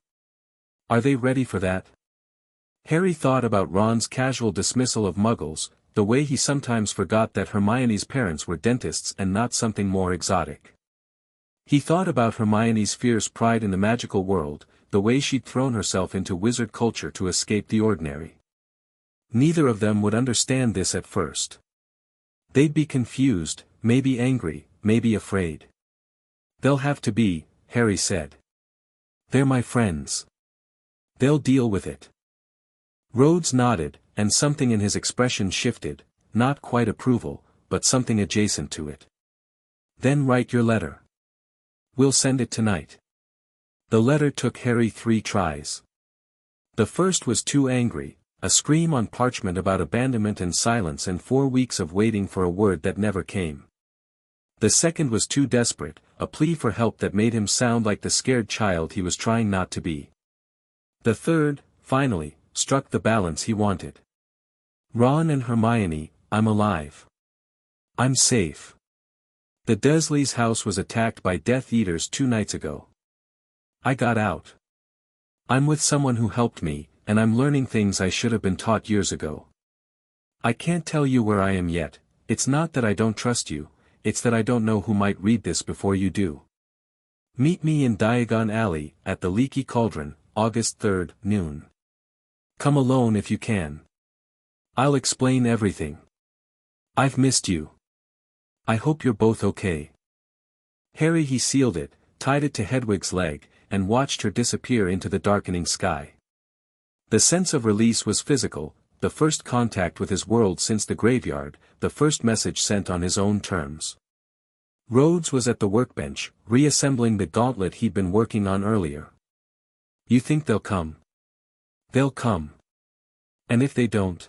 Are they ready for that? Harry thought about Ron's casual dismissal of Muggles, the way he sometimes forgot that Hermione's parents were dentists and not something more exotic. He thought about Hermione's fierce pride in the magical world, the way she'd thrown herself into wizard culture to escape the ordinary. Neither of them would understand this at first. They'd be confused, maybe angry, maybe afraid. They'll have to be, Harry said. They're my friends. They'll deal with it. Rhodes nodded, and something in his expression shifted, not quite approval, but something adjacent to it. Then write your letter. We'll send it tonight. The letter took Harry 3 tries. The first was too angry, a scream on parchment about abandonment and silence and 4 weeks of waiting for a word that never came. The second was too desperate, a plea for help that made him sound like the scared child he was trying not to be. The third, finally, struck the balance he wanted. Ron and Hermione, I'm alive. I'm safe. The Dursleys' house was attacked by Death Eaters 2 nights ago. I got out. I'm with someone who helped me, and I'm learning things I should have been taught years ago. I can't tell you where I am yet, it's not that I don't trust you, it's that I don't know who might read this before you do. Meet me in Diagon Alley, at the Leaky Cauldron, August 3, noon. Come alone if you can. I'll explain everything. I've missed you. I hope you're both okay. Harry he sealed it, tied it to Hedwig's leg, and watched her disappear into the darkening sky. The sense of release was physical, the first contact with his world since the graveyard, the first message sent on his own terms. Rhodes was at the workbench, reassembling the gauntlet he'd been working on earlier. You think they'll come? They'll come. And if they don't?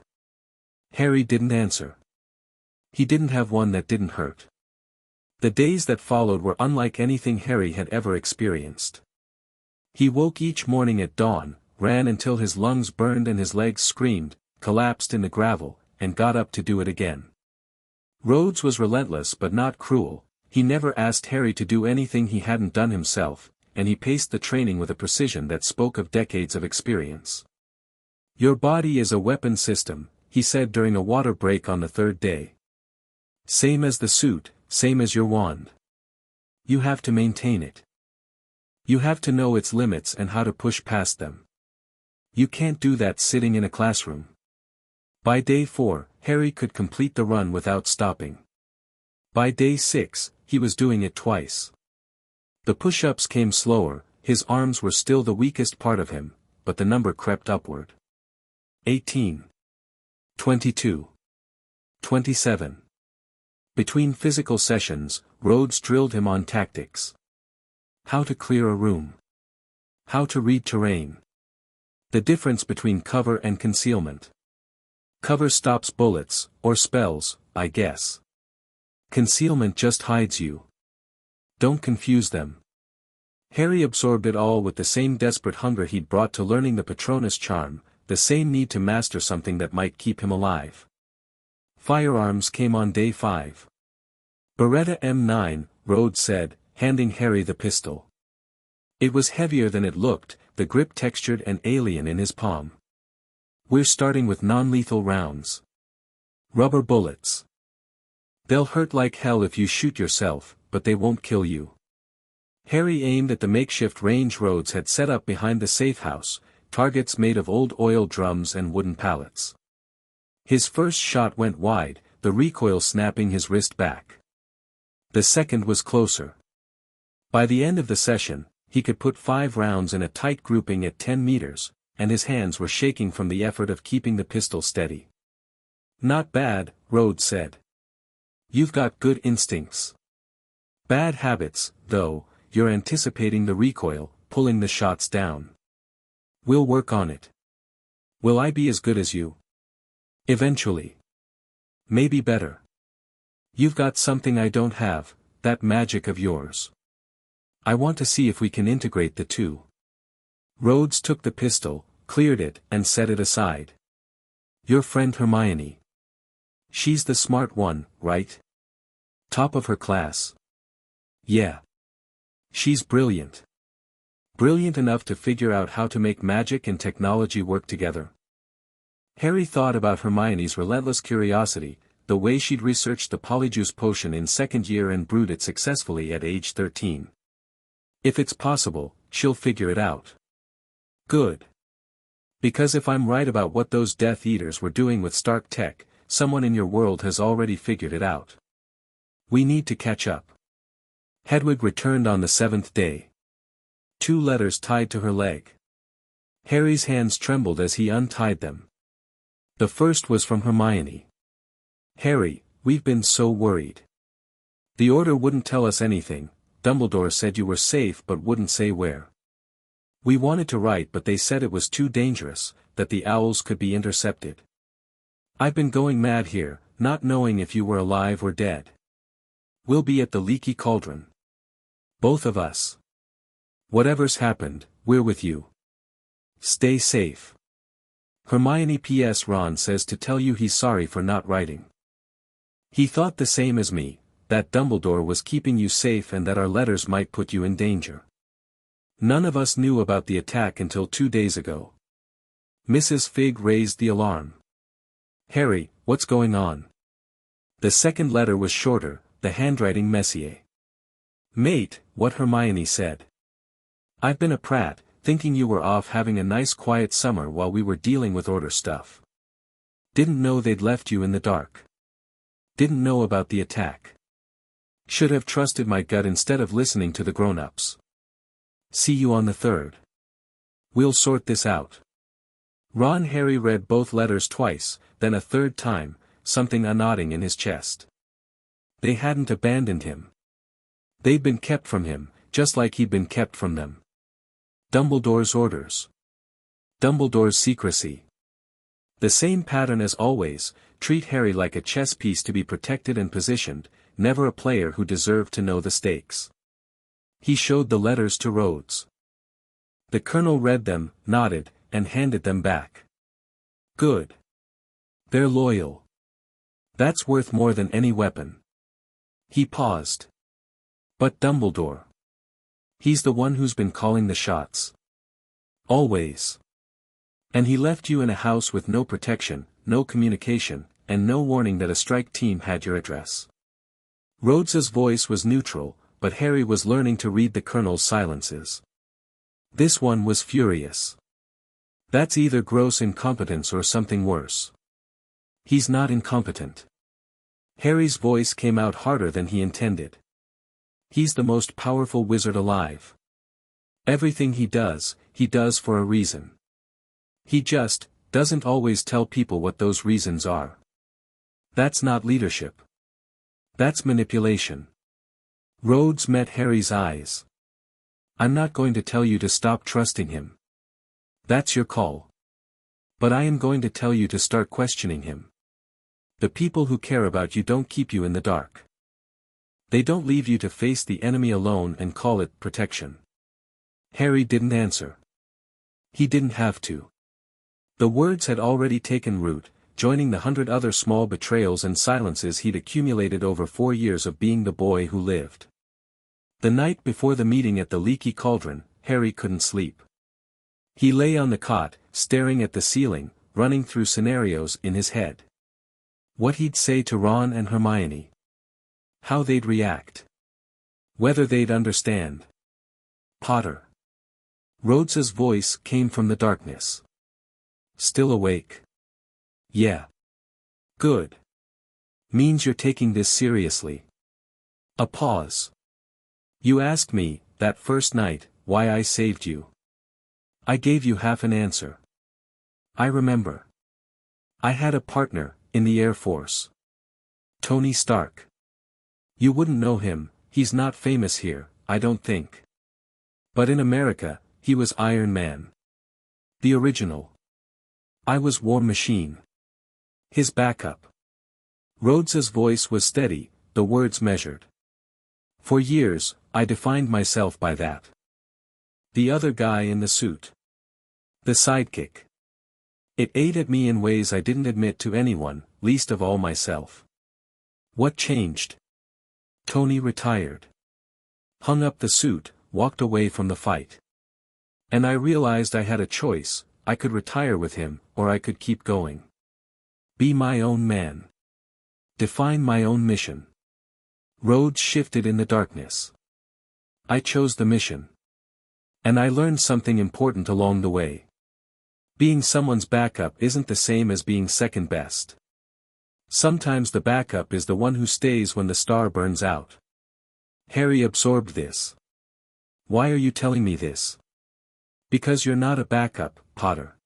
Harry didn't answer. He didn't have one that didn't hurt. The days that followed were unlike anything Harry had ever experienced. He woke each morning at dawn, ran until his lungs burned and his legs screamed, collapsed in the gravel, and got up to do it again. Rhodes was relentless but not cruel. He never asked Harry to do anything he hadn't done himself, and he paced the training with a precision that spoke of decades of experience. Your body is a weapon system, he said during a water break on the third day. Same as the suit, same as your wand. You have to maintain it. You have to know its limits and how to push past them. You can't do that sitting in a classroom. By day 4, Harry could complete the run without stopping. By day 6, he was doing it twice. The push-ups came slower, his arms were still the weakest part of him, but the number crept upward. 18. 22. 27. Between physical sessions, Rhodes drilled him on tactics. How to clear a room. How to read terrain. The difference between cover and concealment. Cover stops bullets, or spells, I guess. Concealment just hides you. Don't confuse them. Harry absorbed it all with the same desperate hunger he'd brought to learning the Patronus charm, the same need to master something that might keep him alive. Firearms came on day 5. Beretta M9, Rhodes said, handing Harry the pistol. It was heavier than it looked, the grip textured and alien in his palm. We're starting with non-lethal rounds. Rubber bullets. They'll hurt like hell if you shoot yourself, but they won't kill you. Harry aimed at the makeshift range Rhodes had set up behind the safehouse, targets made of old oil drums and wooden pallets. His first shot went wide, the recoil snapping his wrist back. The second was closer. By the end of the session, he could put 5 rounds in a tight grouping at 10 meters, and his hands were shaking from the effort of keeping the pistol steady. Not bad, Rhodes said. You've got good instincts. Bad habits, though, you're anticipating the recoil, pulling the shots down. We'll work on it. Will I be as good as you? Eventually. Maybe better. You've got something I don't have, that magic of yours. I want to see if we can integrate the two. Rhodes took the pistol, cleared it, and set it aside. Your friend Hermione. She's the smart one, right? Top of her class. Yeah. She's brilliant. Brilliant enough to figure out how to make magic and technology work together. Harry thought about Hermione's relentless curiosity, the way she'd researched the polyjuice potion in second year and brewed it successfully at age 13. If it's possible, she'll figure it out. Good. Because if I'm right about what those Death Eaters were doing with Stark Tech, someone in your world has already figured it out. We need to catch up. Hedwig returned on the 7th day. 2 letters tied to her leg. Harry's hands trembled as he untied them. The first was from Hermione. Harry, we've been so worried. The Order wouldn't tell us anything. Dumbledore said you were safe but wouldn't say where. We wanted to write but they said it was too dangerous, that the owls could be intercepted. I've been going mad here, not knowing if you were alive or dead. We'll be at the Leaky Cauldron. Both of us. Whatever's happened, we're with you. Stay safe. Hermione. P.S. Ron says to tell you he's sorry for not writing. He thought the same as me, that Dumbledore was keeping you safe and that our letters might put you in danger. None of us knew about the attack until 2 days ago. Mrs. Figg raised the alarm. Harry, what's going on? The second letter was shorter, the handwriting messier. Mate, what Hermione said. I've been a prat, thinking you were off having a nice quiet summer while we were dealing with order stuff. Didn't know they'd left you in the dark. Didn't know about the attack. Should have trusted my gut instead of listening to the grown-ups. See you on the 3rd. We'll sort this out. Harry read both letters twice, then a third time, something unknotting in his chest. They hadn't abandoned him. They'd been kept from him, just like he'd been kept from them. Dumbledore's orders. Dumbledore's secrecy. The same pattern as always, treat Harry like a chess piece to be protected and positioned, never a player who deserved to know the stakes. He showed the letters to Rhodes. The colonel read them, nodded, and handed them back. Good. They're loyal. That's worth more than any weapon. He paused. But Dumbledore. He's the one who's been calling the shots. Always. And he left you in a house with no protection, no communication, and no warning that a strike team had your address. Rhodes's voice was neutral, but Harry was learning to read the colonel's silences. This one was furious. That's either gross incompetence or something worse. He's not incompetent. Harry's voice came out harder than he intended. He's the most powerful wizard alive. Everything he does for a reason. He just doesn't always tell people what those reasons are. That's not leadership. That's manipulation. Rhodes met Harry's eyes. I'm not going to tell you to stop trusting him. That's your call. But I am going to tell you to start questioning him. The people who care about you don't keep you in the dark. They don't leave you to face the enemy alone and call it protection. Harry didn't answer. He didn't have to. The words had already taken root, joining the 100 other small betrayals and silences he'd accumulated over 4 years of being the boy who lived. The night before the meeting at the Leaky Cauldron, Harry couldn't sleep. He lay on the cot, staring at the ceiling, running through scenarios in his head. What he'd say to Ron and Hermione. How they'd react. Whether they'd understand. Potter. Rhodes's voice came from the darkness. Still awake? Yeah. Good. Means you're taking this seriously. A pause. You asked me, that first night, why I saved you. I gave you half an answer. I remember. I had a partner, in the Air Force. Tony Stark. You wouldn't know him, he's not famous here, I don't think. But in America, he was Iron Man. The original. I was War Machine. His backup. Rhodes's voice was steady, the words measured. For years, I defined myself by that. The other guy in the suit. The sidekick. It ate at me in ways I didn't admit to anyone, least of all myself. What changed? Tony retired. Hung up the suit, walked away from the fight. And I realized I had a choice, I could retire with him, or I could keep going. Be my own man. Define my own mission. Rhodes shifted in the darkness. I chose the mission. And I learned something important along the way. Being someone's backup isn't the same as being second best. Sometimes the backup is the one who stays when the star burns out. Harry absorbed this. Why are you telling me this? Because you're not a backup, Potter.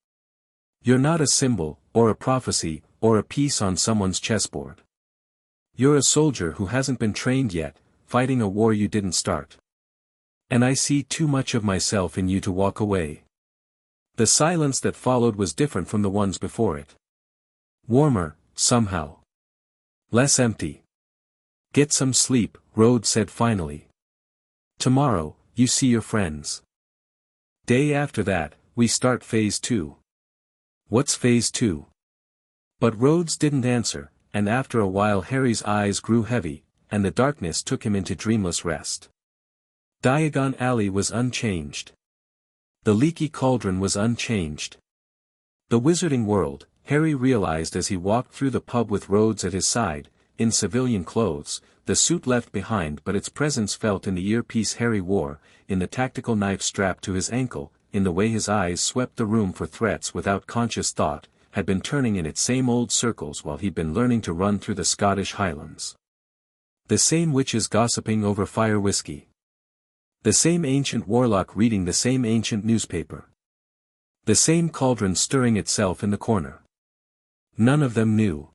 You're not a symbol, or a prophecy, or a piece on someone's chessboard. You're a soldier who hasn't been trained yet, fighting a war you didn't start. And I see too much of myself in you to walk away. The silence that followed was different from the ones before it. Warmer, somehow. Less empty. Get some sleep, Rhodes said finally. Tomorrow, you see your friends. Day after that, we start Phase 2. What's Phase 2? But Rhodes didn't answer, and after a while Harry's eyes grew heavy, and the darkness took him into dreamless rest. Diagon Alley was unchanged. The Leaky Cauldron was unchanged. The Wizarding World, Harry realized as he walked through the pub with Rhodes at his side, in civilian clothes, the suit left behind but its presence felt in the earpiece Harry wore, in the tactical knife strapped to his ankle, in the way his eyes swept the room for threats without conscious thought, had been turning in its same old circles while he'd been learning to run through the Scottish Highlands. The same witches gossiping over fire whiskey. The same ancient warlock reading the same ancient newspaper. The same cauldron stirring itself in the corner. None of them knew.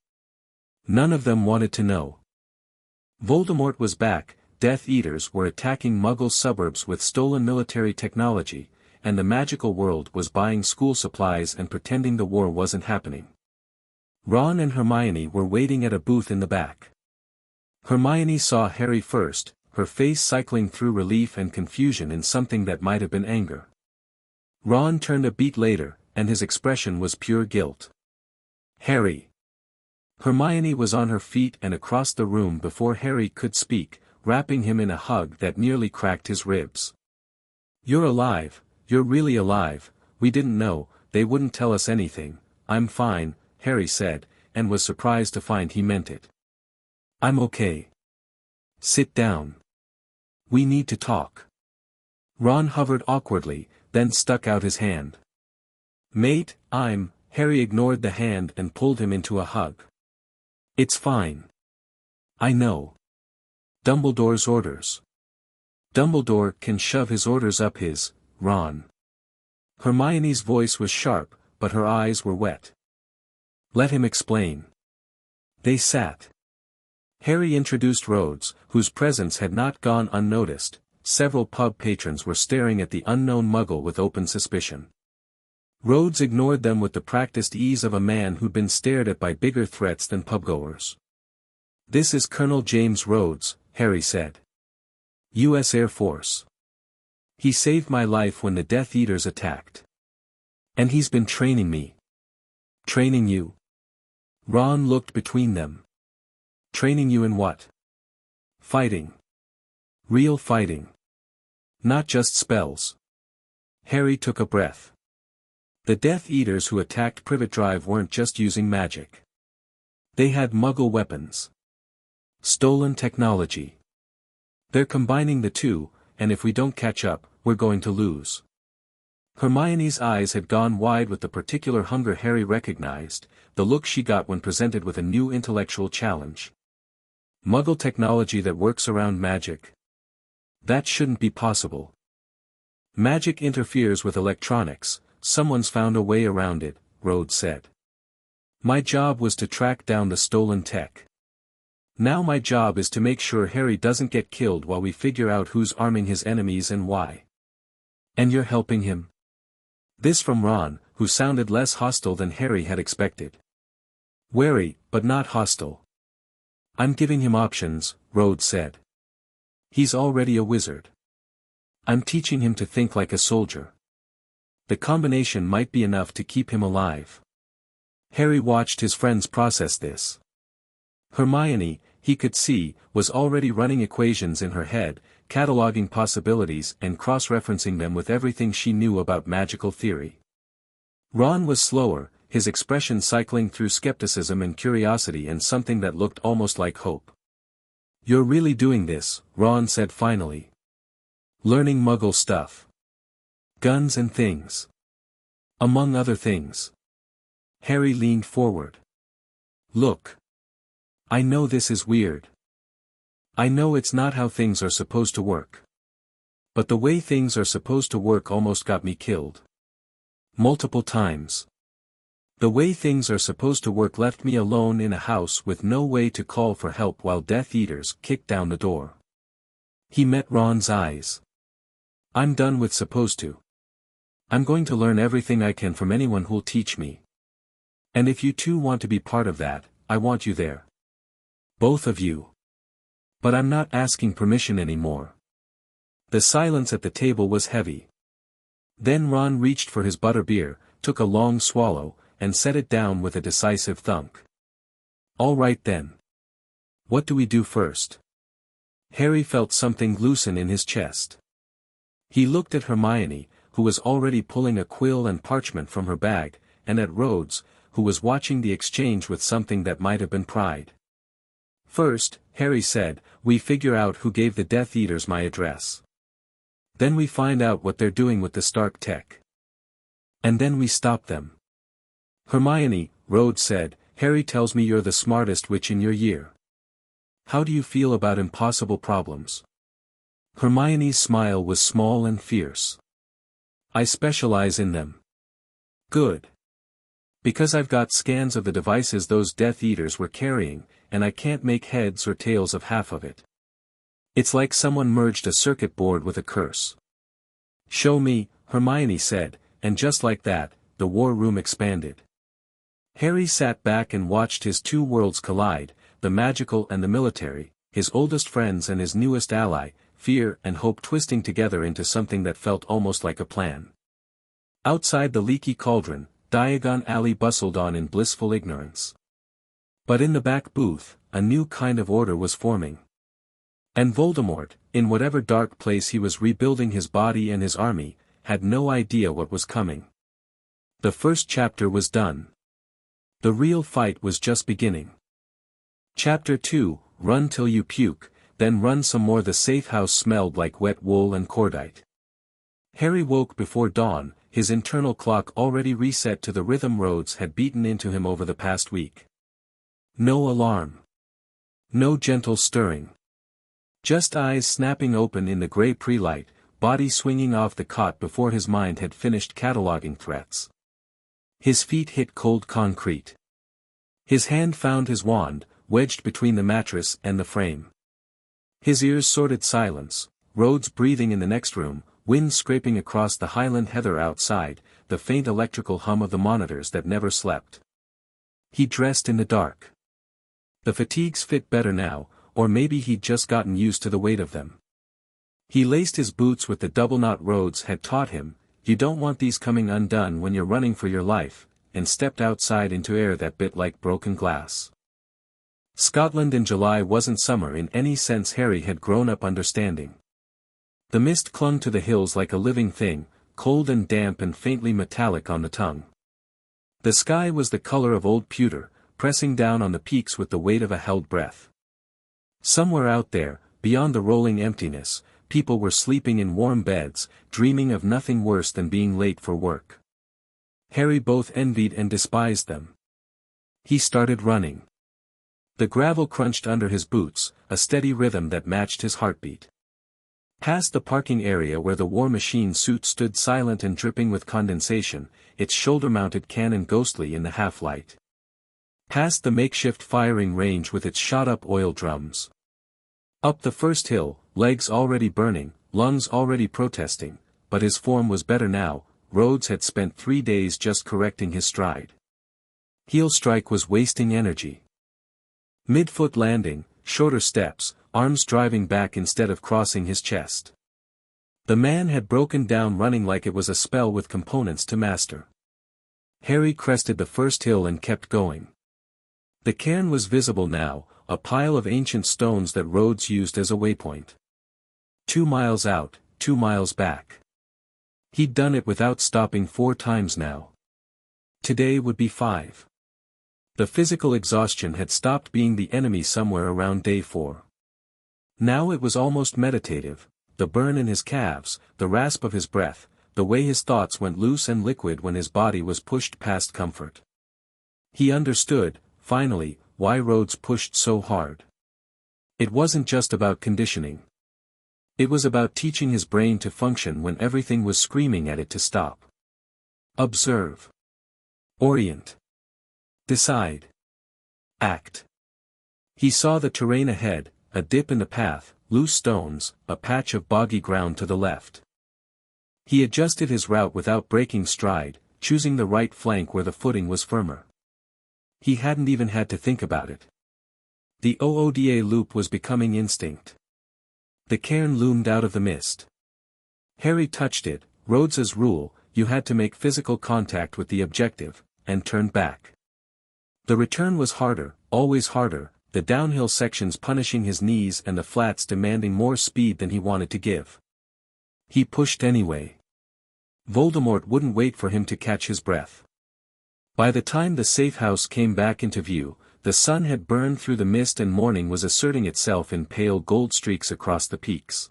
None of them wanted to know. Voldemort was back, Death Eaters were attacking Muggle suburbs with stolen military technology, and the magical world was buying school supplies and pretending the war wasn't happening. Ron and Hermione were waiting at a booth in the back. Hermione saw Harry first, her face cycling through relief and confusion in something that might have been anger. Ron turned a beat later, and his expression was pure guilt. Harry. Hermione was on her feet and across the room before Harry could speak, wrapping him in a hug that nearly cracked his ribs. You're alive, you're really alive, we didn't know, they wouldn't tell us anything. I'm fine, Harry said, and was surprised to find he meant it. I'm okay. Sit down. We need to talk. Ron hovered awkwardly, then stuck out his hand. Mate, Harry ignored the hand and pulled him into a hug. It's fine. I know. Dumbledore's orders. Dumbledore can shove his orders up his, Ron. Hermione's voice was sharp, but her eyes were wet. Let him explain. They sat. Harry introduced Rhodes, whose presence had not gone unnoticed. Several pub patrons were staring at the unknown Muggle with open suspicion. Rhodes ignored them with the practiced ease of a man who'd been stared at by bigger threats than pubgoers. This is Colonel James Rhodes, Harry said. U.S. Air Force. He saved my life when the Death Eaters attacked. And he's been training me. Training you? Ron looked between them. Training you in what? Fighting. Real fighting. Not just spells. Harry took a breath. The Death Eaters who attacked Privet Drive weren't just using magic. They had Muggle weapons. Stolen technology. They're combining the two, and if we don't catch up, we're going to lose. Hermione's eyes had gone wide with the particular hunger Harry recognized, the look she got when presented with a new intellectual challenge. Muggle technology that works around magic? That shouldn't be possible. Magic interferes with electronics, someone's found a way around it, Rhodes said. My job was to track down the stolen tech. Now my job is to make sure Harry doesn't get killed while we figure out who's arming his enemies and why. And you're helping him? This from Ron, who sounded less hostile than Harry had expected. Wary, but not hostile. I'm giving him options, Rhodes said. He's already a wizard. I'm teaching him to think like a soldier. The combination might be enough to keep him alive. Harry watched his friends process this. Hermione, he could see, was already running equations in her head, cataloging possibilities and cross-referencing them with everything she knew about magical theory. Ron was slower, his expression cycling through skepticism and curiosity and something that looked almost like hope. You're really doing this, Ron said finally. Learning Muggle stuff. Guns and things. Among other things. Harry leaned forward. Look. I know this is weird. I know it's not how things are supposed to work. But the way things are supposed to work almost got me killed. Multiple times. The way things are supposed to work left me alone in a house with no way to call for help while Death Eaters kicked down the door. He met Ron's eyes. I'm done with supposed to. I'm going to learn everything I can from anyone who'll teach me. And if you two want to be part of that, I want you there. Both of you. But I'm not asking permission anymore. The silence at the table was heavy. Then Ron reached for his butterbeer, took a long swallow, and set it down with a decisive thunk. All right then. What do we do first? Harry felt something loosen in his chest. He looked at Hermione, who was already pulling a quill and parchment from her bag, and at Rhodes, who was watching the exchange with something that might have been pride. First, Harry said, we figure out who gave the Death Eaters my address. Then we find out what they're doing with the Stark tech. And then we stop them. Hermione, Rhodes said, Harry tells me you're the smartest witch in your year. How do you feel about impossible problems? Hermione's smile was small and fierce. I specialize in them. Good. Because I've got scans of the devices those Death Eaters were carrying, and I can't make heads or tails of half of it. It's like someone merged a circuit board with a curse. Show me, Hermione said, and just like that, the war room expanded. Harry sat back and watched his two worlds collide, the magical and the military, his oldest friends and his newest ally, fear and hope twisting together into something that felt almost like a plan. Outside the leaky cauldron, Diagon Alley bustled on in blissful ignorance. But in the back booth, a new kind of order was forming. And Voldemort, in whatever dark place he was rebuilding his body and his army, had no idea what was coming. The first chapter was done. The real fight was just beginning. Chapter 2, Run till you puke, then run some more. The safe house smelled like wet wool and cordite. Harry woke before dawn, his internal clock already reset to the rhythm Rhodes had beaten into him over the past week. No alarm. No gentle stirring. Just eyes snapping open in the grey pre-light, body swinging off the cot before his mind had finished cataloguing threats. His feet hit cold concrete. His hand found his wand, wedged between the mattress and the frame. His ears sorted silence, Rhodes breathing in the next room, wind scraping across the highland heather outside, the faint electrical hum of the monitors that never slept. He dressed in the dark. The fatigues fit better now, or maybe he'd just gotten used to the weight of them. He laced his boots with the double knot Rhodes had taught him, you don't want these coming undone when you're running for your life, and stepped outside into air that bit like broken glass. Scotland in July wasn't summer in any sense Harry had grown up understanding. The mist clung to the hills like a living thing, cold and damp and faintly metallic on the tongue. The sky was the color of old pewter, pressing down on the peaks with the weight of a held breath. Somewhere out there, beyond the rolling emptiness, people were sleeping in warm beds, dreaming of nothing worse than being late for work. Harry both envied and despised them. He started running. The gravel crunched under his boots, a steady rhythm that matched his heartbeat. Past the parking area where the war machine suit stood silent and dripping with condensation, its shoulder-mounted cannon ghostly in the half-light. Past the makeshift firing range with its shot-up oil drums. Up the first hill, legs already burning, lungs already protesting, but his form was better now. Rhodes had spent 3 days just correcting his stride. Heel strike was wasting energy. Mid-foot landing, shorter steps, arms driving back instead of crossing his chest. The man had broken down running like it was a spell with components to master. Harry crested the first hill and kept going. The cairn was visible now, a pile of ancient stones that Rhodes used as a waypoint. 2 miles out, 2 miles back. He'd done it without stopping 4 times now. Today would be 5. The physical exhaustion had stopped being the enemy somewhere around day 4. Now it was almost meditative, the burn in his calves, the rasp of his breath, the way his thoughts went loose and liquid when his body was pushed past comfort. He understood, finally, why Rhodes pushed so hard. It wasn't just about conditioning. It was about teaching his brain to function when everything was screaming at it to stop. Observe. Orient. Decide. Act. He saw the terrain ahead, a dip in the path, loose stones, a patch of boggy ground to the left. He adjusted his route without breaking stride, choosing the right flank where the footing was firmer. He hadn't even had to think about it. The OODA loop was becoming instinct. The cairn loomed out of the mist. Harry touched it, Rhodes's rule, you had to make physical contact with the objective, and turned back. The return was harder, always harder, the downhill sections punishing his knees and the flats demanding more speed than he wanted to give. He pushed anyway. Voldemort wouldn't wait for him to catch his breath. By the time the safe house came back into view, the sun had burned through the mist and morning was asserting itself in pale gold streaks across the peaks.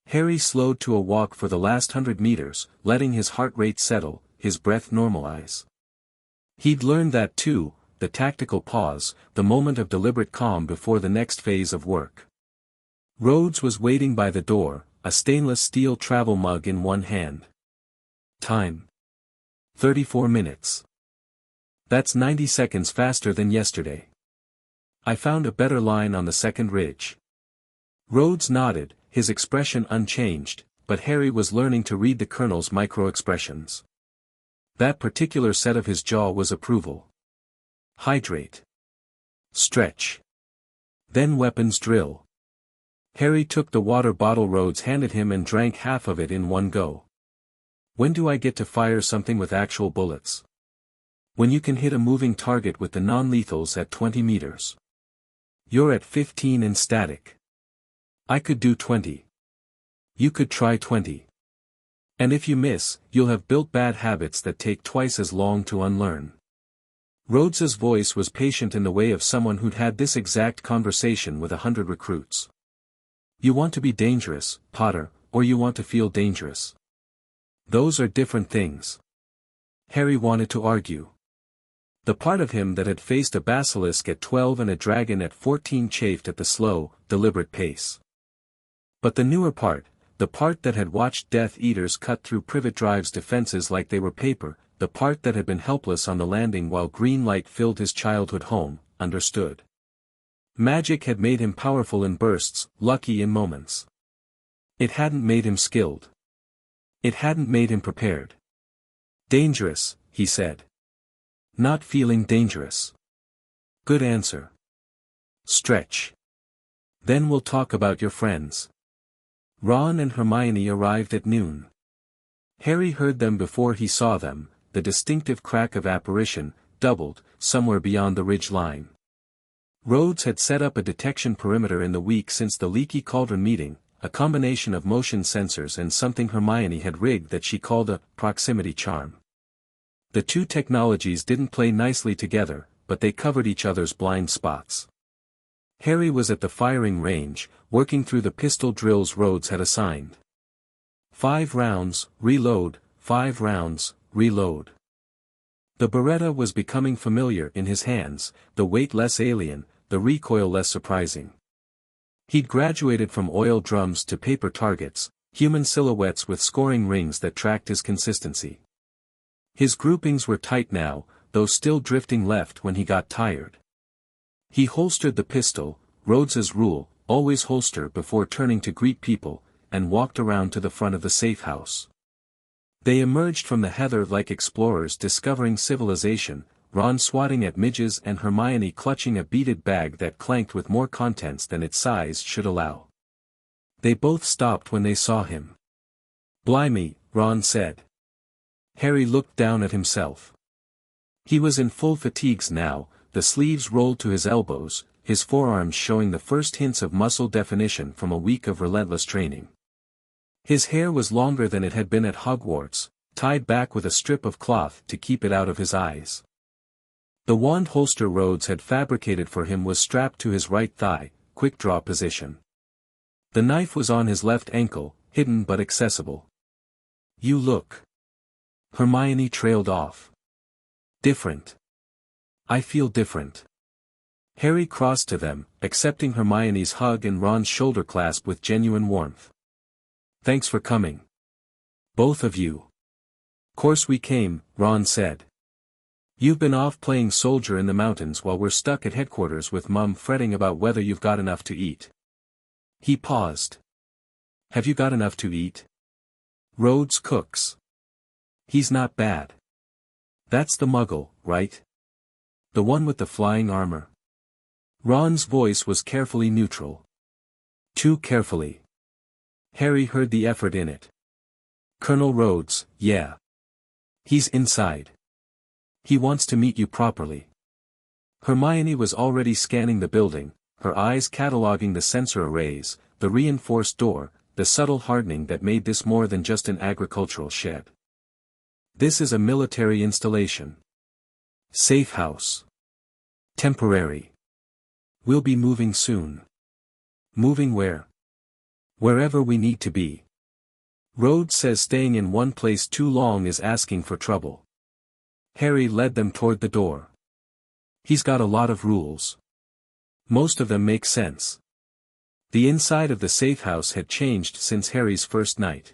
Harry slowed to a walk for the last 100 meters, letting his heart rate settle, his breath normalize. He'd learned that too, the tactical pause, the moment of deliberate calm before the next phase of work. Rhodes was waiting by the door, a stainless steel travel mug in one hand. Time: 34 minutes. That's 90 seconds faster than yesterday. I found a better line on the second ridge. Rhodes nodded, his expression unchanged, but Harry was learning to read the colonel's micro-expressions. That particular set of his jaw was approval. Hydrate. Stretch. Then weapons drill. Harry took the water bottle Rhodes handed him and drank half of it in one go. When do I get to fire something with actual bullets? When you can hit a moving target with the non-lethals at 20 meters. You're at 15 in static. I could do 20. You could try 20. And if you miss, you'll have built bad habits that take twice as long to unlearn. Rhodes's voice was patient in the way of someone who'd had this exact conversation with 100 recruits. You want to be dangerous, Potter, or you want to feel dangerous. Those are different things. Harry wanted to argue. The part of him that had faced a basilisk at 12 and a dragon at 14 chafed at the slow, deliberate pace. But the newer part, the part that had watched Death Eaters cut through Privet Drive's defenses like they were paper, the part that had been helpless on the landing while green light filled his childhood home, understood. Magic had made him powerful in bursts, lucky in moments. It hadn't made him skilled. It hadn't made him prepared. Dangerous, he said. Not feeling dangerous. Good answer. Stretch. Then we'll talk about your friends. Ron and Hermione arrived at noon. Harry heard them before he saw them, the distinctive crack of apparition, doubled, somewhere beyond the ridge line. Rhodes had set up a detection perimeter in the week since the Leaky Cauldron meeting, a combination of motion sensors and something Hermione had rigged that she called a proximity charm. The two technologies didn't play nicely together, but they covered each other's blind spots. Harry was at the firing range, working through the pistol drills Rhodes had assigned. 5 rounds, reload, 5 rounds, reload. The Beretta was becoming familiar in his hands, the weight less alien, the recoil less surprising. He'd graduated from oil drums to paper targets, human silhouettes with scoring rings that tracked his consistency. His groupings were tight now, though still drifting left when he got tired. He holstered the pistol, Rhodes's rule, always holster before turning to greet people, and walked around to the front of the safehouse. They emerged from the heather like explorers discovering civilization, Ron swatting at midges and Hermione clutching a beaded bag that clanked with more contents than its size should allow. They both stopped when they saw him. "Blimey," Ron said. Harry looked down at himself. He was in full fatigues now, the sleeves rolled to his elbows, his forearms showing the first hints of muscle definition from a week of relentless training. His hair was longer than it had been at Hogwarts, tied back with a strip of cloth to keep it out of his eyes. The wand holster Rhodes had fabricated for him was strapped to his right thigh, quick draw position. The knife was on his left ankle, hidden but accessible. "You look." Hermione trailed off. "Different. I feel different." Harry crossed to them, accepting Hermione's hug and Ron's shoulder clasp with genuine warmth. "Thanks for coming. Both of you." "Course we came," Ron said. "You've been off playing soldier in the mountains while we're stuck at headquarters with Mum fretting about whether you've got enough to eat." He paused. "Have you got enough to eat?" "Rhodes cooks. He's not bad. That's the Muggle, right? The one with the flying armor?" Ron's voice was carefully neutral. Too carefully. Harry heard the effort in it. "Colonel Rhodes, yeah. He's inside. He wants to meet you properly." Hermione was already scanning the building, her eyes cataloging the sensor arrays, the reinforced door, the subtle hardening that made this more than just an agricultural shed. "This is a military installation. Safehouse. Temporary. We'll be moving soon." "Moving where?" "Wherever we need to be." Rhodes says staying in one place too long is asking for trouble. Harry led them toward the door. He's got a lot of rules. Most of them make sense. The inside of the safehouse had changed since Harry's first night.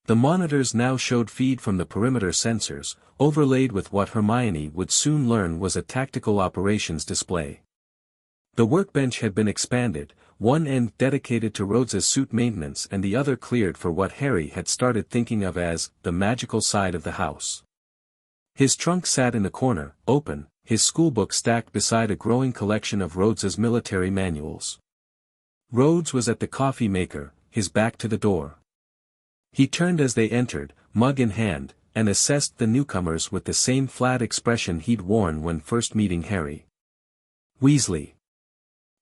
The monitors now showed feed from the perimeter sensors, overlaid with what Hermione would soon learn was a tactical operations display. The workbench had been expanded, one end dedicated to Rhodes's suit maintenance and the other cleared for what Harry had started thinking of as the magical side of the house. His trunk sat in the corner, open, his schoolbook stacked beside a growing collection of Rhodes's military manuals. Rhodes was at the coffee maker, his back to the door. He turned as they entered, mug in hand, and assessed the newcomers with the same flat expression he'd worn when first meeting Harry. Weasley.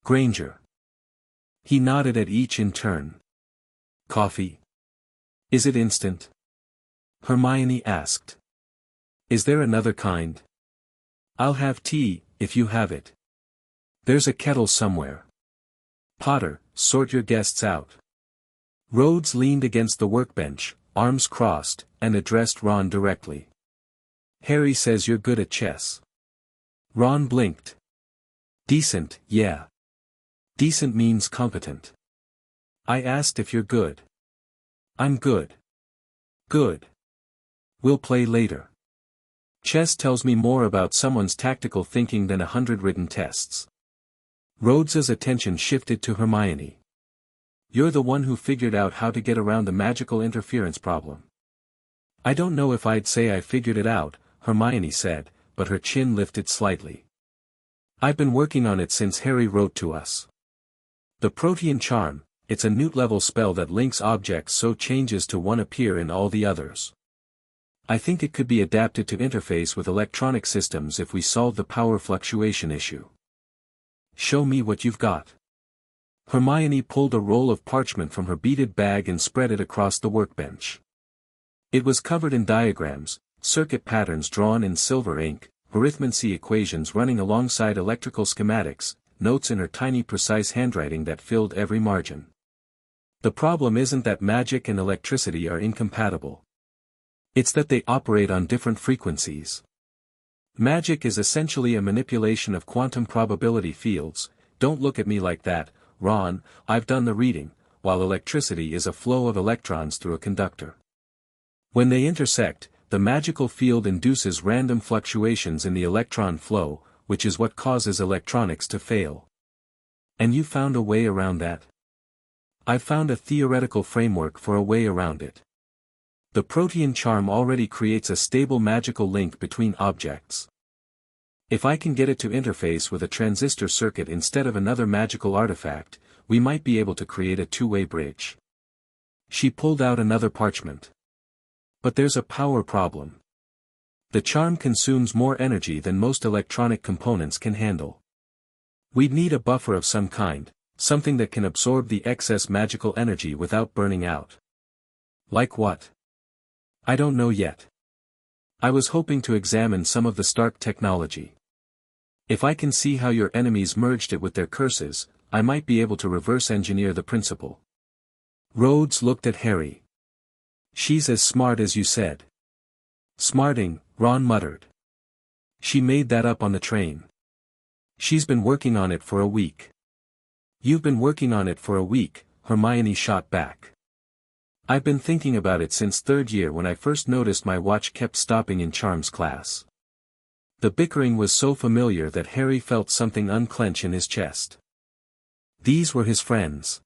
Granger. He nodded at each in turn. Coffee? Is it instant? Hermione asked. Is there another kind? I'll have tea, if you have it. There's a kettle somewhere. Potter, sort your guests out. Rhodes leaned against the workbench, arms crossed, and addressed Ron directly. Harry says you're good at chess. Ron blinked. Decent, yeah. Decent means competent. I asked if you're good. I'm good. Good. We'll play later. Chess tells me more about someone's tactical thinking than 100 written tests. Rhodes's attention shifted to Hermione. You're the one who figured out how to get around the magical interference problem. I don't know if I'd say I figured it out, Hermione said, but her chin lifted slightly. I've been working on it since Harry wrote to us. The Protean Charm, it's a Newt-level spell that links objects so changes to one appear in all the others. I think it could be adapted to interface with electronic systems if we solve the power fluctuation issue. Show me what you've got. Hermione pulled a roll of parchment from her beaded bag and spread it across the workbench. It was covered in diagrams, circuit patterns drawn in silver ink, arithmancy equations running alongside electrical schematics, notes in her tiny precise handwriting that filled every margin. The problem isn't that magic and electricity are incompatible. It's that they operate on different frequencies. Magic is essentially a manipulation of quantum probability fields. Don't look at me like that, Ron, I've done the reading, while electricity is a flow of electrons through a conductor. When they intersect, the magical field induces random fluctuations in the electron flow, which is what causes electronics to fail. And you found a way around that? I've found a theoretical framework for a way around it. The Protean Charm already creates a stable magical link between objects. If I can get it to interface with a transistor circuit instead of another magical artifact, we might be able to create a two-way bridge. She pulled out another parchment. But there's a power problem. The charm consumes more energy than most electronic components can handle. We'd need a buffer of some kind, something that can absorb the excess magical energy without burning out. Like what? I don't know yet. I was hoping to examine some of the Stark technology. If I can see how your enemies merged it with their curses, I might be able to reverse engineer the principle. Rhodes looked at Harry. She's as smart as you said. Smarting, Ron muttered. She made that up on the train. She's been working on it for a week. You've been working on it for a week, Hermione shot back. I've been thinking about it since third year when I first noticed my watch kept stopping in charms class. The bickering was so familiar that Harry felt something unclench in his chest. These were his friends.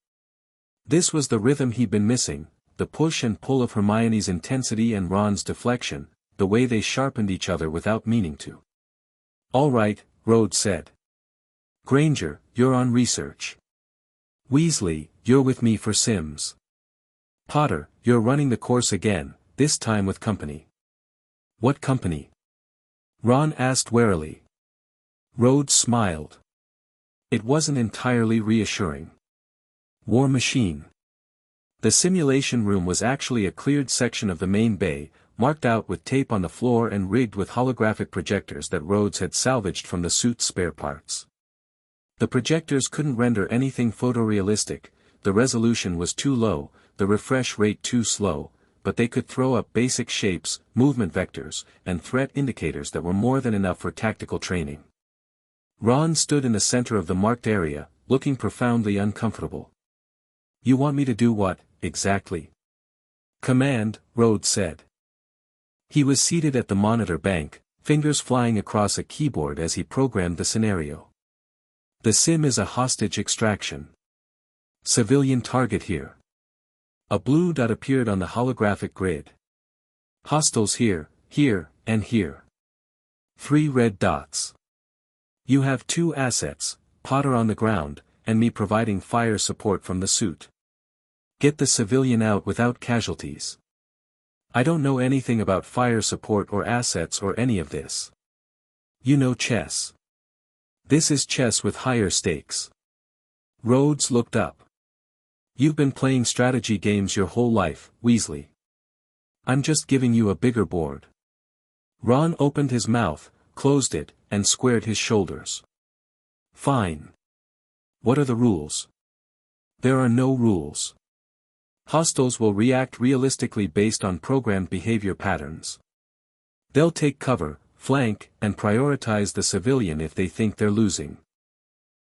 This was the rhythm he'd been missing, the push and pull of Hermione's intensity and Ron's deflection, the way they sharpened each other without meaning to. All right, Rhodes said. Granger, you're on research. Weasley, you're with me for Sims. Potter, you're running the course again, this time with company. What company? Ron asked warily. Rhodes smiled. It wasn't entirely reassuring. War Machine. The simulation room was actually a cleared section of the main bay, marked out with tape on the floor and rigged with holographic projectors that Rhodes had salvaged from the suit's spare parts. The projectors couldn't render anything photorealistic, the resolution was too low, the refresh rate too slow, but they could throw up basic shapes, movement vectors, and threat indicators that were more than enough for tactical training. Ron stood in the center of the marked area, looking profoundly uncomfortable. "You want me to do what, exactly?" "Command," Rhodes said. He was seated at the monitor bank, fingers flying across a keyboard as he programmed the scenario. "The sim is a hostage extraction. Civilian target here." A blue dot appeared on the holographic grid. "Hostiles here, here, and here." 3 red dots. "You have 2 assets, Potter on the ground, and me providing fire support from the suit. Get the civilian out without casualties." "I don't know anything about fire support or assets or any of this." "You know chess. This is chess with higher stakes." Rhodes looked up. "You've been playing strategy games your whole life, Weasley. I'm just giving you a bigger board." Ron opened his mouth, closed it, and squared his shoulders. "Fine. What are the rules?" "There are no rules. Hostiles will react realistically based on programmed behavior patterns. They'll take cover, flank, and prioritize the civilian if they think they're losing."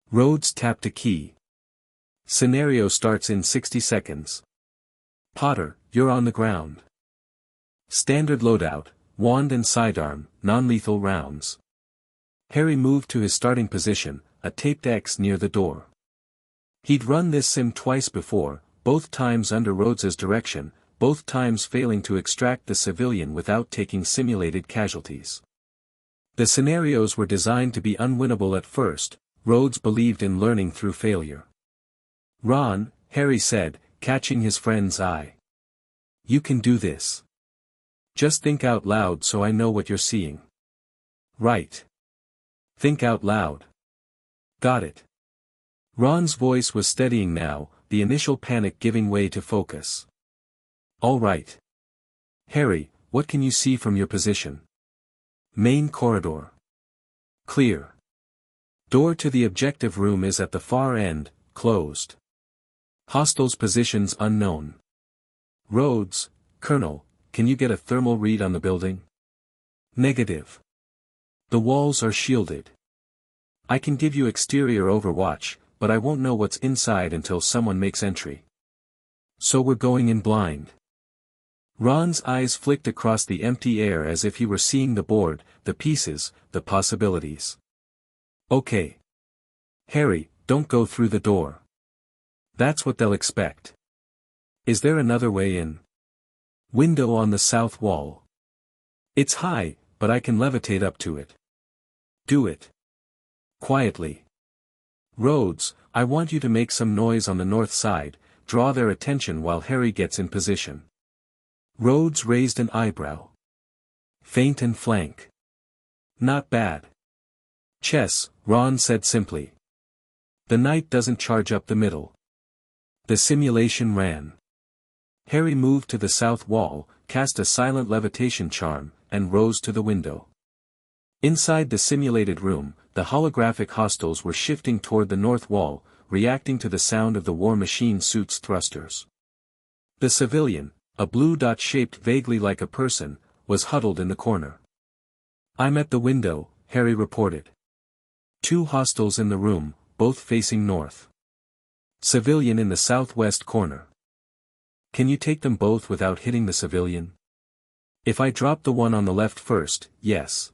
Rhodes tapped a key. "Scenario starts in 60 seconds. Potter, you're on the ground. Standard loadout, wand and sidearm, non-lethal rounds." Harry moved to his starting position, a taped X near the door. He'd run this sim twice before, both times under Rhodes's direction, both times failing to extract the civilian without taking simulated casualties. The scenarios were designed to be unwinnable at first. Rhodes believed in learning through failure. "Ron," Harry said, catching his friend's eye. "You can do this. Just think out loud so I know what you're seeing." "Right. Think out loud." "Got it." Ron's voice was steadying now, the initial panic giving way to focus. "All right. Harry, what can you see from your position?" "Main corridor. Clear. Door to the objective room is at the far end, closed. Hostiles' positions unknown." "Rhodes, Colonel, can you get a thermal read on the building?" "Negative. The walls are shielded. I can give you exterior overwatch, but I won't know what's inside until someone makes entry." "So we're going in blind." Ron's eyes flicked across the empty air as if he were seeing the board, the pieces, the possibilities. "Okay. Harry, don't go through the door. That's what they'll expect. Is there another way in?" "Window on the south wall. It's high, but I can levitate up to it." "Do it. Quietly. Rhodes, I want you to make some noise on the north side, draw their attention while Harry gets in position." Rhodes raised an eyebrow. "Feint and flank. Not bad." "Chess," Ron said simply. "The knight doesn't charge up the middle." The simulation ran. Harry moved to the south wall, cast a silent levitation charm, and rose to the window. Inside the simulated room, the holographic hostiles were shifting toward the north wall, reacting to the sound of the war machine suit's thrusters. The civilian, a blue dot shaped vaguely like a person, was huddled in the corner. "I'm at the window," Harry reported. 2 hostiles in the room, both facing north. Civilian in the southwest corner. "Can you take them both without hitting the civilian?" "If I drop the one on the left first, yes.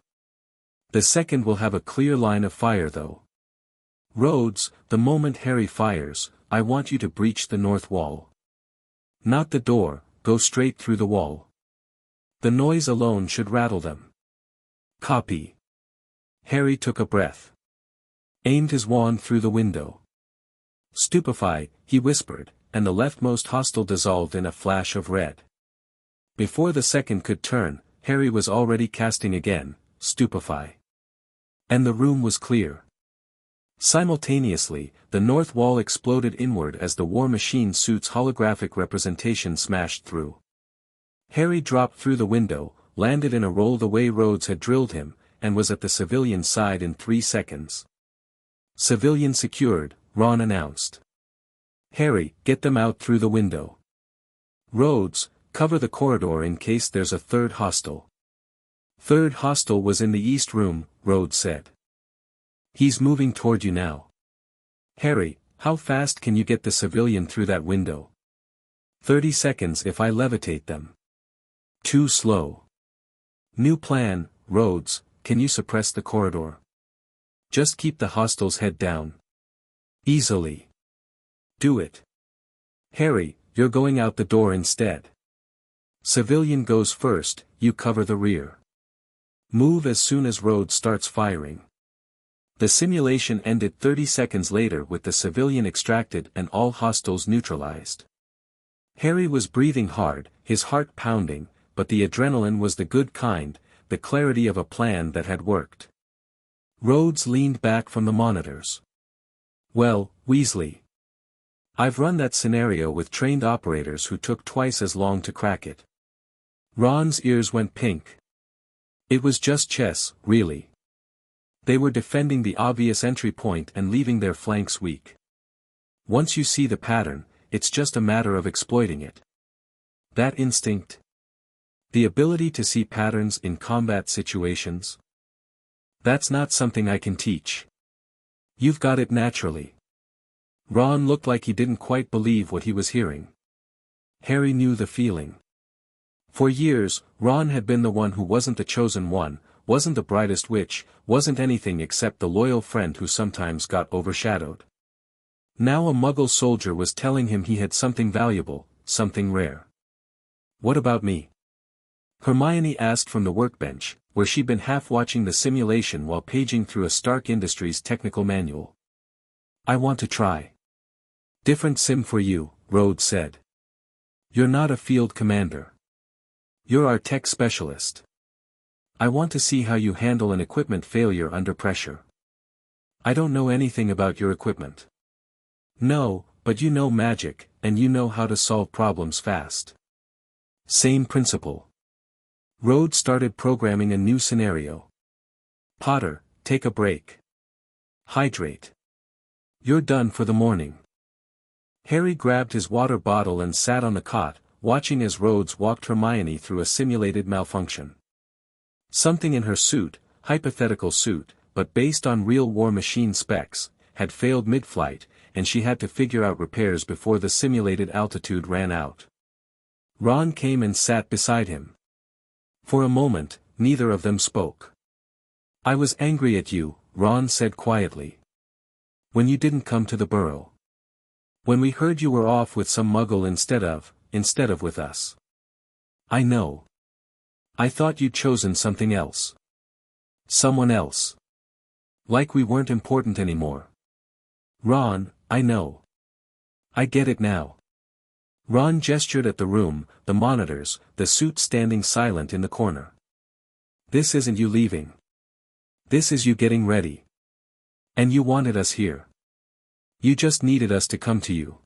The second will have a clear line of fire though." "Rhodes, the moment Harry fires, I want you to breach the north wall. Not the door, go straight through the wall. The noise alone should rattle them." "Copy." Harry took a breath. Aimed his wand through the window. "Stupefy," he whispered, and the leftmost hostile dissolved in a flash of red. Before the second could turn, Harry was already casting again, "Stupefy." And the room was clear. Simultaneously, the north wall exploded inward as the war machine suit's holographic representation smashed through. Harry dropped through the window, landed in a roll the way Rhodes had drilled him, and was at the civilian side in 3 seconds. "Civilian secured," Ron announced. Harry, get them out through the window. Rhodes, cover the corridor in case there's a third hostile. Third hostile was in the east room, Rhodes said. He's moving toward you now. Harry, how fast can you get the civilian through that window? 30 seconds if I levitate them. Too slow. New plan, Rhodes, can you suppress the corridor? Just keep the hostile's head down. Easily. Do it. Harry, you're going out the door instead. Civilian goes first, you cover the rear. Move as soon as Rhodes starts firing. The simulation ended 30 seconds later with the civilian extracted and all hostiles neutralized. Harry was breathing hard, his heart pounding, but the adrenaline was the good kind, the clarity of a plan that had worked. Rhodes leaned back from the monitors. Well, Weasley. I've run that scenario with trained operators who took twice as long to crack it. Ron's ears went pink. It was just chess, really. They were defending the obvious entry point and leaving their flanks weak. Once you see the pattern, it's just a matter of exploiting it. That instinct. The ability to see patterns in combat situations. That's not something I can teach. You've got it naturally. Ron looked like he didn't quite believe what he was hearing. Harry knew the feeling. For years, Ron had been the one who wasn't the chosen one, wasn't the brightest witch, wasn't anything except the loyal friend who sometimes got overshadowed. Now a Muggle soldier was telling him he had something valuable, something rare. What about me? Hermione asked from the workbench, where she'd been half watching the simulation while paging through a Stark Industries technical manual. I want to try. Different sim for you, Rhodes said. You're not a field commander. You're our tech specialist. I want to see how you handle an equipment failure under pressure. I don't know anything about your equipment. No, but you know magic, and you know how to solve problems fast. Same principle. Rhodes started programming a new scenario. Potter, take a break. Hydrate. You're done for the morning. Harry grabbed his water bottle and sat on the cot, watching as Rhodes walked Hermione through a simulated malfunction. Something in her suit, hypothetical suit, but based on real war machine specs, had failed mid-flight, and she had to figure out repairs before the simulated altitude ran out. Ron came and sat beside him. For a moment, neither of them spoke. I was angry at you, Ron said quietly. When you didn't come to the burrow. When we heard you were off with some Muggle instead of with us. I know. I thought you'd chosen something else. Someone else. Like we weren't important anymore. Ron, I know. I get it now. Ron gestured at the room, the monitors, the suit standing silent in the corner. This isn't you leaving. This is you getting ready. And you wanted us here. You just needed us to come to you.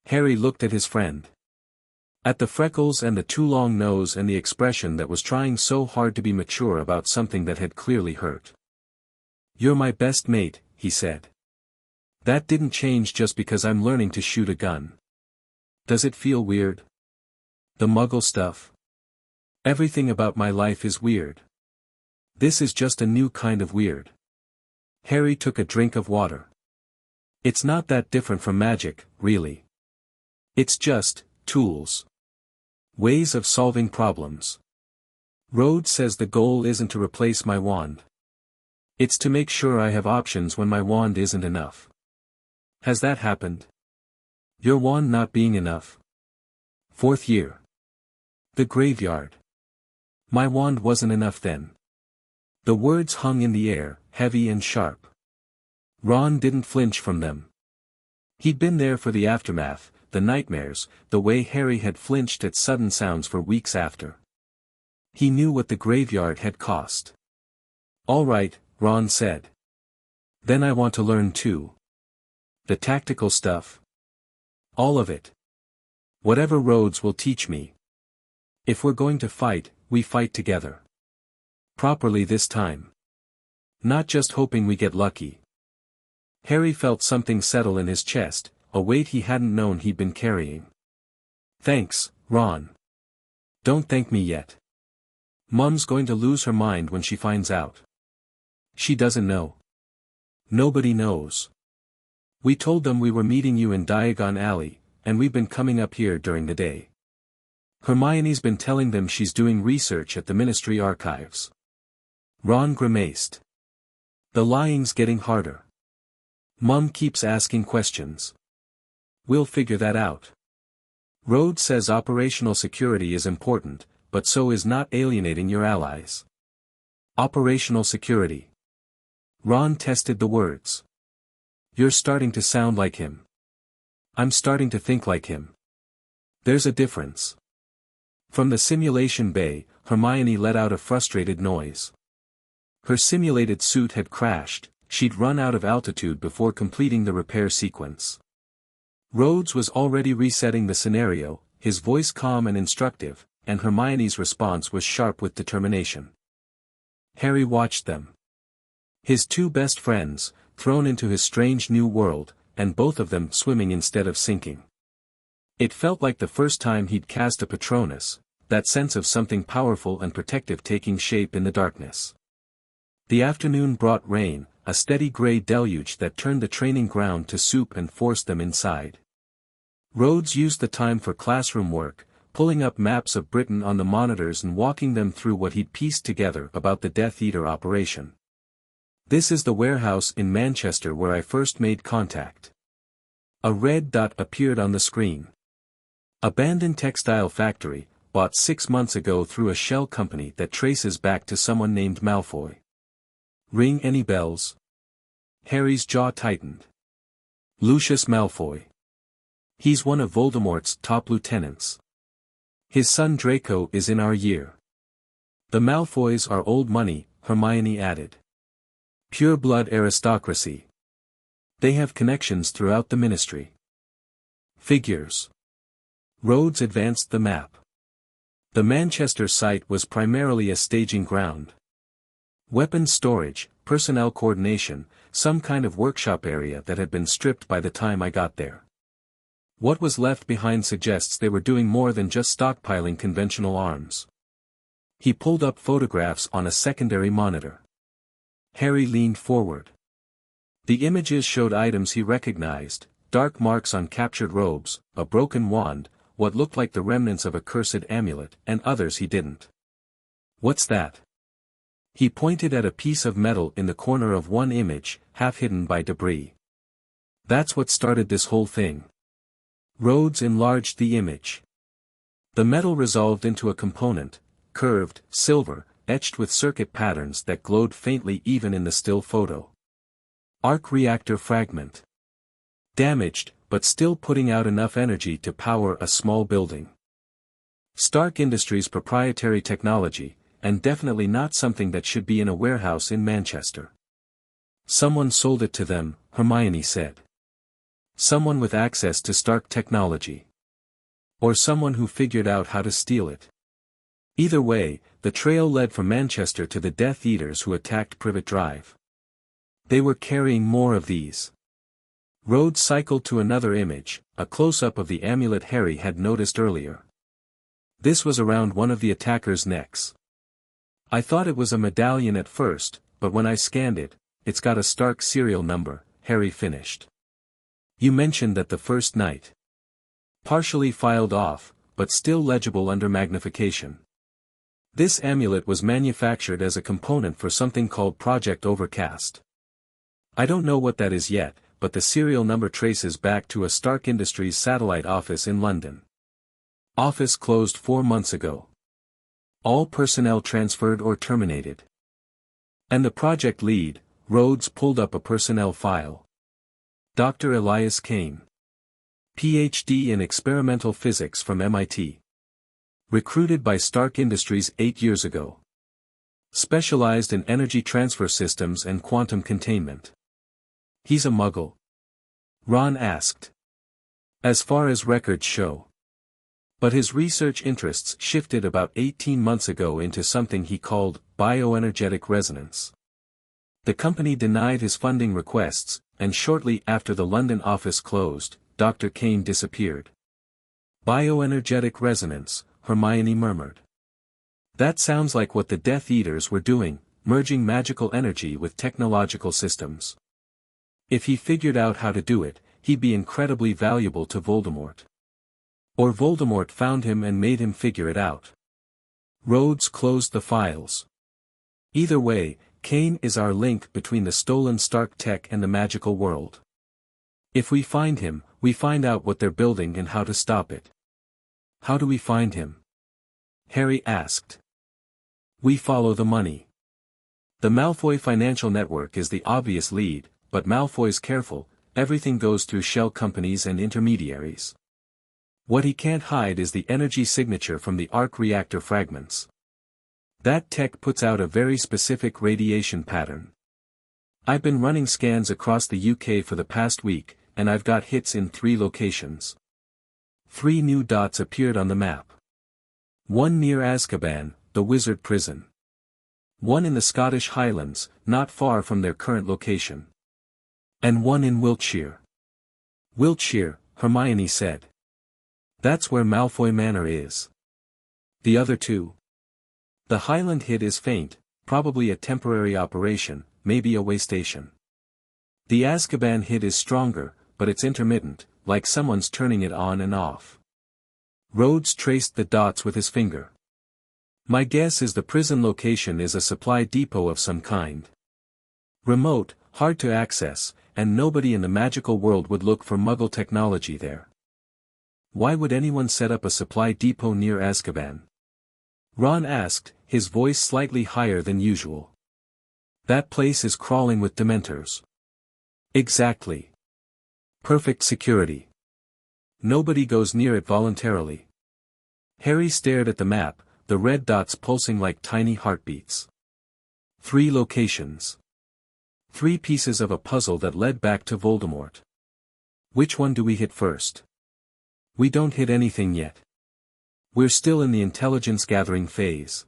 Harry looked at his friend. At the freckles and the too long nose and the expression that was trying so hard to be mature about something that had clearly hurt. You're my best mate, he said. That didn't change just because I'm learning to shoot a gun. Does it feel weird? The Muggle stuff? Everything about my life is weird. This is just a new kind of weird. Harry took a drink of water. It's not that different from magic, really. It's just tools. Ways of solving problems. Rhodes says the goal isn't to replace my wand. It's to make sure I have options when my wand isn't enough. Has that happened? Your wand not being enough? 4th year. The graveyard. My wand wasn't enough then. The words hung in the air, heavy and sharp. Ron didn't flinch from them. He'd been there for the aftermath, the nightmares, the way Harry had flinched at sudden sounds for weeks after. He knew what the graveyard had cost. All right, Ron said. Then I want to learn too. The tactical stuff. All of it. Whatever Rhodes will teach me. If we're going to fight, we fight together. Properly this time. Not just hoping we get lucky. Harry felt something settle in his chest, a weight he hadn't known he'd been carrying. Thanks, Ron. Don't thank me yet. Mum's going to lose her mind when she finds out. She doesn't know. Nobody knows. We told them we were meeting you in Diagon Alley, and we've been coming up here during the day. Hermione's been telling them she's doing research at the Ministry archives. Ron grimaced. The lying's getting harder. Mum keeps asking questions. We'll figure that out. Rhodes says operational security is important, but so is not alienating your allies. Operational security. Ron tested the words. You're starting to sound like him. I'm starting to think like him. There's a difference. From the simulation bay, Hermione let out a frustrated noise. Her simulated suit had crashed, she'd run out of altitude before completing the repair sequence. Rhodes was already resetting the scenario, his voice calm and instructive, and Hermione's response was sharp with determination. Harry watched them. His two best friends, thrown into his strange new world, and both of them swimming instead of sinking. It felt like the first time he'd cast a Patronus, that sense of something powerful and protective taking shape in the darkness. The afternoon brought rain, a steady grey deluge that turned the training ground to soup and forced them inside. Rhodes used the time for classroom work, pulling up maps of Britain on the monitors and walking them through what he'd pieced together about the Death Eater operation. This is the warehouse in Manchester where I first made contact. A red dot appeared on the screen. Abandoned textile factory, bought 6 months ago through a shell company that traces back to someone named Malfoy. Ring any bells? Harry's jaw tightened. Lucius Malfoy. He's one of Voldemort's top lieutenants. His son Draco is in our year. The Malfoys are old money, Hermione added. Pure blood aristocracy. They have connections throughout the Ministry. Figures. Rhodes advanced the map. The Manchester site was primarily a staging ground. Weapons storage, personnel coordination, some kind of workshop area that had been stripped by the time I got there. What was left behind suggests they were doing more than just stockpiling conventional arms. He pulled up photographs on a secondary monitor. Harry leaned forward. The images showed items he recognized, dark marks on captured robes, a broken wand, what looked like the remnants of a cursed amulet, and others he didn't. What's that? He pointed at a piece of metal in the corner of one image, half hidden by debris. That's what started this whole thing. Rhodes enlarged the image. The metal resolved into a component, curved, silver, etched with circuit patterns that glowed faintly even in the still photo. Arc reactor fragment. Damaged, but still putting out enough energy to power a small building. Stark Industries' proprietary technology, and definitely not something that should be in a warehouse in Manchester. Someone sold it to them, Hermione said. Someone with access to Stark technology. Or someone who figured out how to steal it. Either way, the trail led from Manchester to the Death Eaters who attacked Privet Drive. They were carrying more of these. Rhodes cycled to another image, a close-up of the amulet Harry had noticed earlier. This was around one of the attackers' necks. I thought it was a medallion at first, but when I scanned it, it's got a Stark serial number, Harry finished. You mentioned that the first night. Partially filed off, but still legible under magnification. This amulet was manufactured as a component for something called Project Overcast. I don't know what that is yet, but the serial number traces back to a Stark Industries satellite office in London. Office closed 4 months ago. All personnel transferred or terminated. And the project lead, Rhodes pulled up a personnel file. Dr. Elias Kane. Ph.D. in experimental physics from MIT. Recruited by Stark Industries 8 years ago. Specialized in energy transfer systems and quantum containment. He's a muggle? Ron asked. As far as records show. But his research interests shifted about 18 months ago into something he called bioenergetic resonance. The company denied his funding requests, and shortly after the London office closed, Dr. Kane disappeared. Bioenergetic resonance, Hermione murmured. That sounds like what the Death Eaters were doing, merging magical energy with technological systems. If he figured out how to do it, he'd be incredibly valuable to Voldemort. Or Voldemort found him and made him figure it out. Rhodes closed the files. Either way, Kane is our link between the stolen Stark tech and the magical world. If we find him, we find out what they're building and how to stop it. How do we find him? Harry asked. We follow the money. The Malfoy financial network is the obvious lead, but Malfoy's careful, everything goes through shell companies and intermediaries. What he can't hide is the energy signature from the arc reactor fragments. That tech puts out a very specific radiation pattern. I've been running scans across the UK for the past week, and I've got hits in 3 locations. 3 new dots appeared on the map. One near Azkaban, the wizard prison. One in the Scottish Highlands, not far from their current location. And one in Wiltshire. Wiltshire, Hermione said. That's where Malfoy Manor is. The other 2. The Highland hit is faint, probably a temporary operation, maybe a way station. The Azkaban hit is stronger, but it's intermittent, like someone's turning it on and off. Rhodes traced the dots with his finger. My guess is the prison location is a supply depot of some kind. Remote, hard to access, and nobody in the magical world would look for Muggle technology there. Why would anyone set up a supply depot near Azkaban? Ron asked, his voice slightly higher than usual. That place is crawling with Dementors. Exactly. Perfect security. Nobody goes near it voluntarily. Harry stared at the map, the red dots pulsing like tiny heartbeats. 3 locations. 3 pieces of a puzzle that led back to Voldemort. Which one do we hit first? We don't hit anything yet. We're still in the intelligence-gathering phase.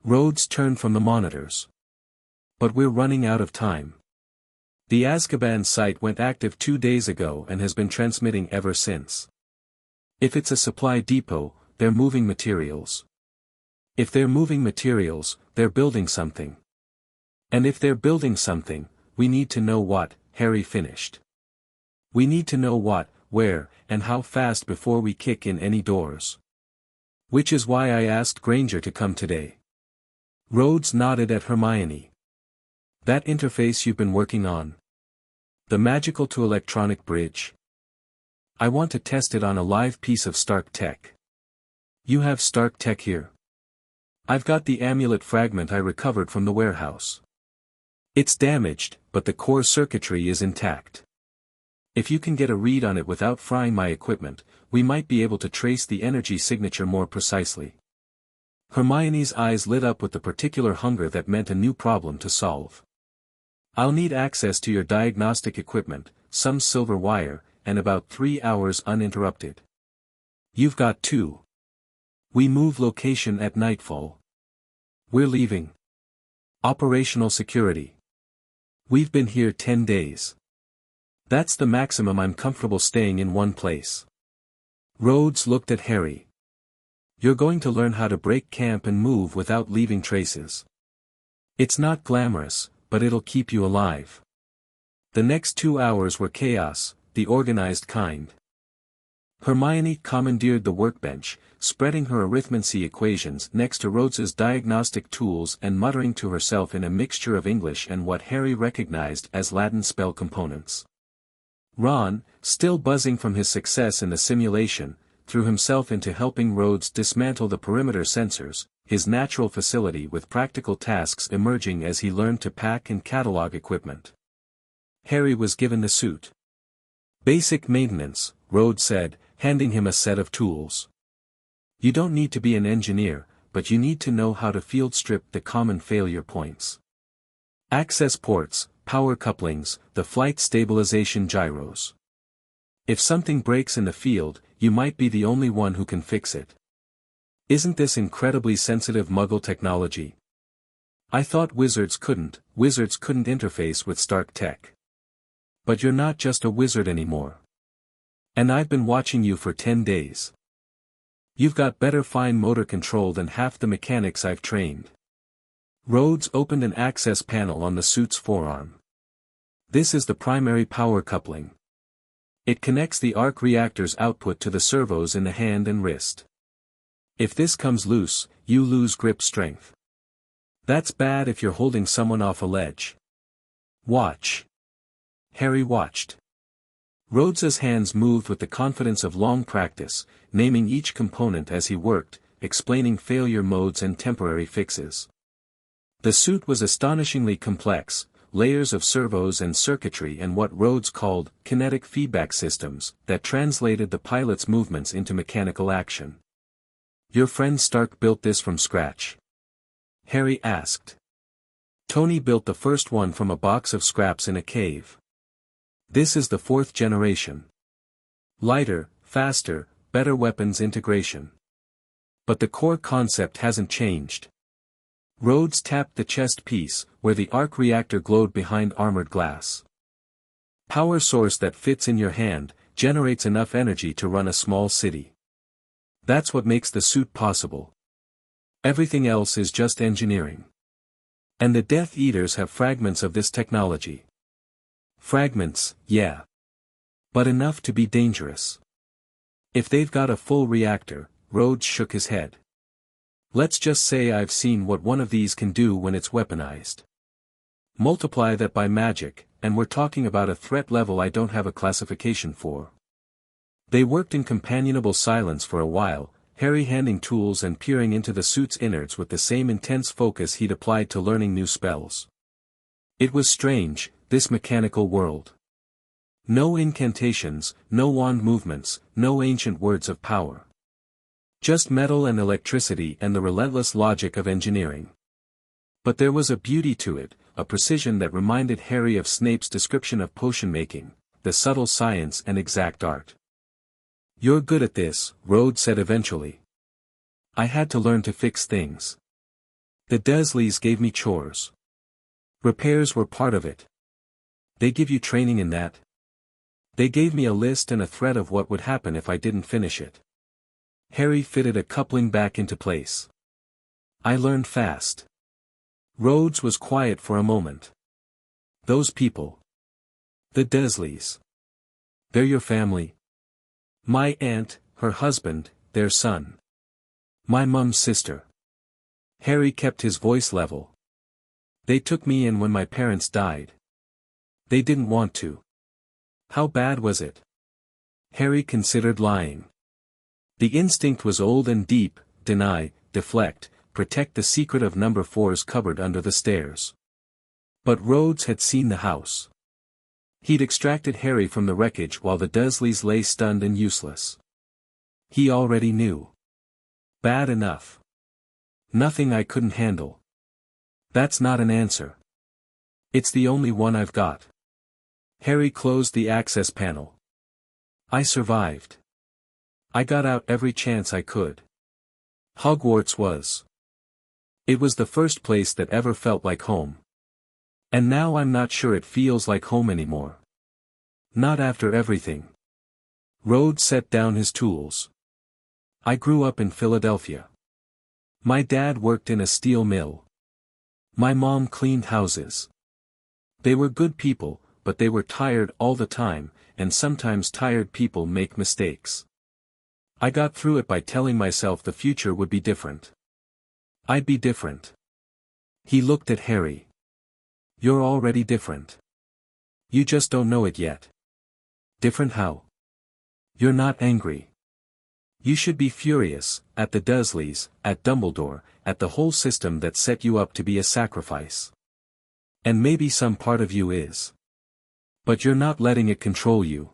Rhodes turned from the monitors. But we're running out of time. The Azkaban site went active 2 days ago and has been transmitting ever since. If it's a supply depot, they're moving materials. If they're moving materials, they're building something. And if they're building something, we need to know what, Harry finished. We need to know what, where, and how fast before we kick in any doors. Which is why I asked Granger to come today. Rhodes nodded at Hermione. That interface you've been working on. The magical-to-electronic bridge. I want to test it on a live piece of Stark tech. You have Stark tech here. I've got the amulet fragment I recovered from the warehouse. It's damaged, but the core circuitry is intact. If you can get a read on it without frying my equipment, we might be able to trace the energy signature more precisely. Hermione's eyes lit up with the particular hunger that meant a new problem to solve. I'll need access to your diagnostic equipment, some silver wire, and about 3 hours uninterrupted. You've got 2. We move location at nightfall. We're leaving. Operational security. We've been here 10 days. That's the maximum I'm comfortable staying in one place. Rhodes looked at Harry. You're going to learn how to break camp and move without leaving traces. It's not glamorous, but it'll keep you alive. The next 2 hours were chaos, the organized kind. Hermione commandeered the workbench, spreading her arithmancy equations next to Rhodes's diagnostic tools and muttering to herself in a mixture of English and what Harry recognized as Latin spell components. Ron, still buzzing from his success in the simulation, threw himself into helping Rhodes dismantle the perimeter sensors, his natural facility with practical tasks emerging as he learned to pack and catalog equipment. Harry was given the suit. Basic maintenance, Rhodes said, handing him a set of tools. You don't need to be an engineer, but you need to know how to field strip the common failure points. Access ports, power couplings, the flight stabilization gyros. If something breaks in the field, you might be the only one who can fix it. Isn't this incredibly sensitive Muggle technology? I thought wizards couldn't interface with Stark tech. But you're not just a wizard anymore. And I've been watching you for 10 days. You've got better fine motor control than half the mechanics I've trained. Rhodes opened an access panel on the suit's forearm. This is the primary power coupling. It connects the arc reactor's output to the servos in the hand and wrist. If this comes loose, you lose grip strength. That's bad if you're holding someone off a ledge. Watch. Harry watched. Rhodes's hands moved with the confidence of long practice, naming each component as he worked, explaining failure modes and temporary fixes. The suit was astonishingly complex, layers of servos and circuitry and what Rhodes called kinetic feedback systems that translated the pilot's movements into mechanical action. Your friend Stark built this from scratch? Harry asked. Tony built the first one from a box of scraps in a cave. This is the 4th generation. Lighter, faster, better weapons integration. But the core concept hasn't changed. Rhodes tapped the chest piece, where the arc reactor glowed behind armored glass. Power source that fits in your hand, generates enough energy to run a small city. That's what makes the suit possible. Everything else is just engineering. And the Death Eaters have fragments of this technology. Fragments, yeah. But enough to be dangerous. If they've got a full reactor, Rhodes shook his head. Let's just say I've seen what one of these can do when it's weaponized. Multiply that by magic, and we're talking about a threat level I don't have a classification for. They worked in companionable silence for a while, Harry handing tools and peering into the suit's innards with the same intense focus he'd applied to learning new spells. It was strange, this mechanical world. No incantations, no wand movements, no ancient words of power. Just metal and electricity and the relentless logic of engineering. But there was a beauty to it, a precision that reminded Harry of Snape's description of potion making, the subtle science and exact art. You're good at this, Rhodes said eventually. I had to learn to fix things. The Dursleys gave me chores. Repairs were part of it. They give you training in that? They gave me a list and a threat of what would happen if I didn't finish it. Harry fitted a coupling back into place. I learned fast. Rhodes was quiet for a moment. Those people. The Dursleys. They're your family. My aunt, her husband, their son. My mum's sister. Harry kept his voice level. They took me in when my parents died. They didn't want to. How bad was it? Harry considered lying. The instinct was old and deep: deny, deflect, protect the secret of number 4's cupboard under the stairs. But Rhodes had seen the house. He'd extracted Harry from the wreckage while the Dursleys lay stunned and useless. He already knew. Bad enough. Nothing I couldn't handle. That's not an answer. It's the only one I've got. Harry closed the access panel. I survived. I got out every chance I could. Hogwarts was. It was the first place that ever felt like home. And now I'm not sure it feels like home anymore. Not after everything. Rhodes set down his tools. I grew up in Philadelphia. My dad worked in a steel mill. My mom cleaned houses. They were good people, but they were tired all the time, and sometimes tired people make mistakes. I got through it by telling myself the future would be different. I'd be different. He looked at Harry. You're already different. You just don't know it yet. Different how? You're not angry. You should be furious, at the Dursleys, at Dumbledore, at the whole system that set you up to be a sacrifice. And maybe some part of you is. But you're not letting it control you.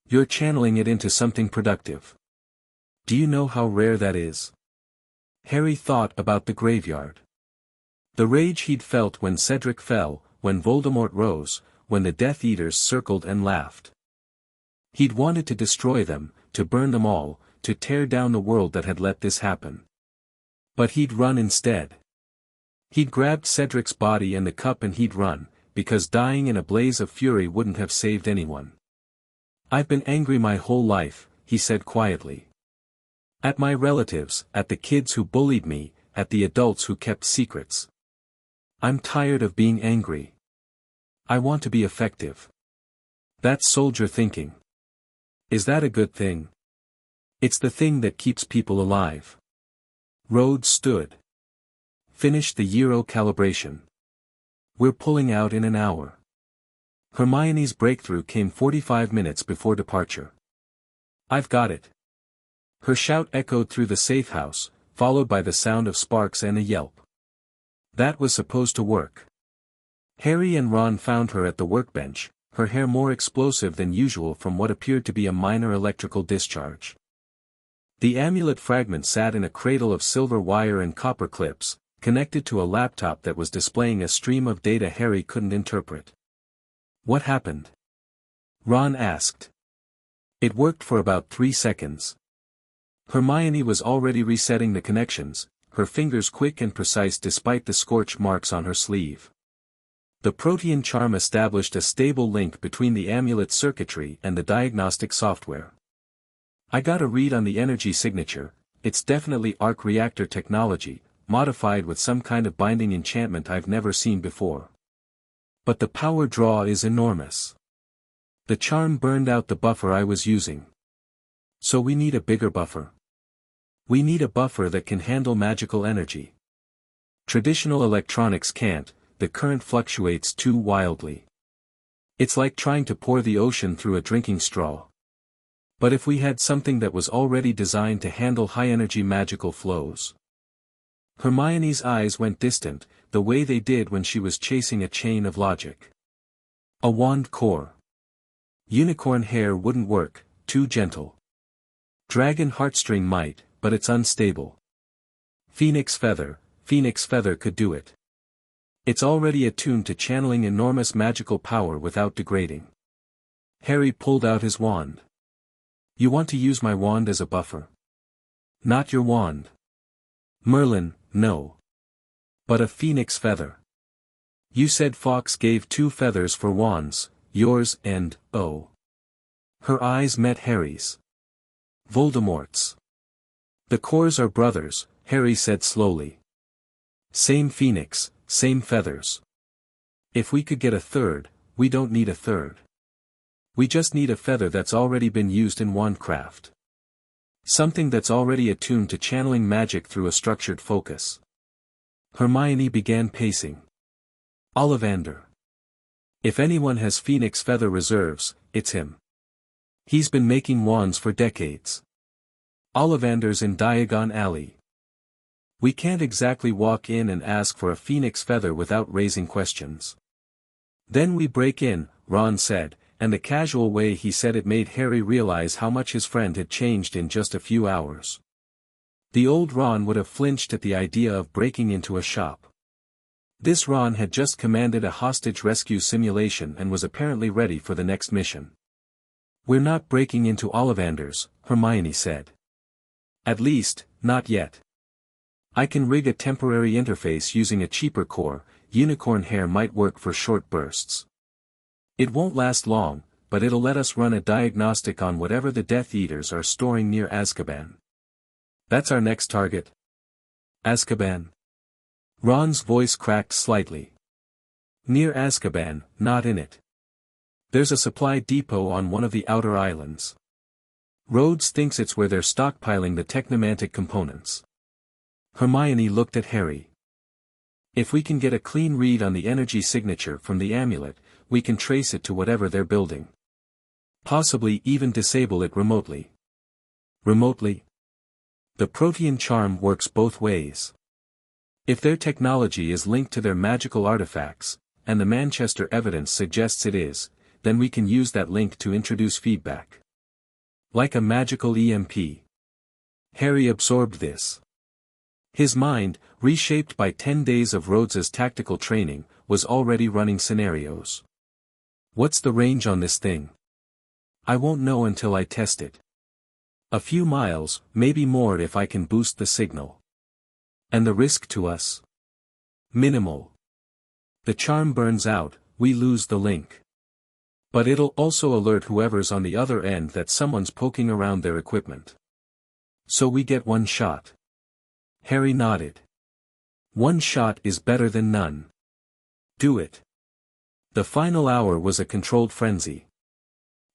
You're channeling it into something productive. Do you know how rare that is? Harry thought about the graveyard. The rage he'd felt when Cedric fell, when Voldemort rose, when the Death Eaters circled and laughed. He'd wanted to destroy them, to burn them all, to tear down the world that had let this happen. But he'd run instead. He'd grabbed Cedric's body and the cup and he'd run, because dying in a blaze of fury wouldn't have saved anyone. I've been angry my whole life, he said quietly. At my relatives, at the kids who bullied me, at the adults who kept secrets. I'm tired of being angry. I want to be effective. That's soldier thinking. Is that a good thing? It's the thing that keeps people alive. Rhodes stood. Finished the Euro calibration. We're pulling out in an hour. Hermione's breakthrough came 45 minutes before departure. I've got it. Her shout echoed through the safehouse, followed by the sound of sparks and a yelp. That was supposed to work. Harry and Ron found her at the workbench, her hair more explosive than usual from what appeared to be a minor electrical discharge. The amulet fragment sat in a cradle of silver wire and copper clips, connected to a laptop that was displaying a stream of data Harry couldn't interpret. What happened? Ron asked. It worked for about 3 seconds. Hermione was already resetting the connections, her fingers quick and precise despite the scorch marks on her sleeve. The protean charm established a stable link between the amulet circuitry and the diagnostic software. I got a read on the energy signature. It's definitely arc reactor technology, modified with some kind of binding enchantment I've never seen before. But the power draw is enormous. The charm burned out the buffer I was using. So we need a bigger buffer. We need a buffer that can handle magical energy. Traditional electronics can't, the current fluctuates too wildly. It's like trying to pour the ocean through a drinking straw. But if we had something that was already designed to handle high-energy magical flows. Hermione's eyes went distant, the way they did when she was chasing a chain of logic. A wand core. Unicorn hair wouldn't work, too gentle. Dragon heartstring might, but it's unstable. Phoenix feather could do it. It's already attuned to channeling enormous magical power without degrading. Harry pulled out his wand. You want to use my wand as a buffer? Not your wand. Merlin, no. But a phoenix feather. You said Fawkes gave 2 feathers for wands, yours and, oh. Her eyes met Harry's. Voldemort's. The cores are brothers, Harry said slowly. Same phoenix, same feathers. If we could get a third, we don't need a third. We just need a feather that's already been used in wandcraft. Something that's already attuned to channeling magic through a structured focus. Hermione began pacing. Ollivander. If anyone has phoenix feather reserves, it's him. He's been making wands for decades. Ollivander's in Diagon Alley. We can't exactly walk in and ask for a phoenix feather without raising questions. Then we break in, Ron said, and the casual way he said it made Harry realize how much his friend had changed in just a few hours. The old Ron would have flinched at the idea of breaking into a shop. This Ron had just commanded a hostage rescue simulation and was apparently ready for the next mission. We're not breaking into Ollivander's, Hermione said. At least, not yet. I can rig a temporary interface using a cheaper core. Unicorn hair might work for short bursts. It won't last long, but it'll let us run a diagnostic on whatever the Death Eaters are storing near Azkaban. That's our next target. Azkaban. Ron's voice cracked slightly. Near Azkaban, not in it. There's a supply depot on one of the outer islands. Rhodes thinks it's where they're stockpiling the technomantic components. Hermione looked at Harry. If we can get a clean read on the energy signature from the amulet, we can trace it to whatever they're building. Possibly even disable it remotely. Remotely? The protean charm works both ways. If their technology is linked to their magical artifacts, and the Manchester evidence suggests it is, then we can use that link to introduce feedback. Like a magical EMP. Harry absorbed this. His mind, reshaped by 10 days of Rhodes's tactical training, was already running scenarios. What's the range on this thing? I won't know until I test it. A few miles, maybe more if I can boost the signal. And the risk to us? Minimal. The charm burns out, we lose the link. But it'll also alert whoever's on the other end that someone's poking around their equipment. So we get one shot. Harry nodded. One shot is better than none. Do it. The final hour was a controlled frenzy.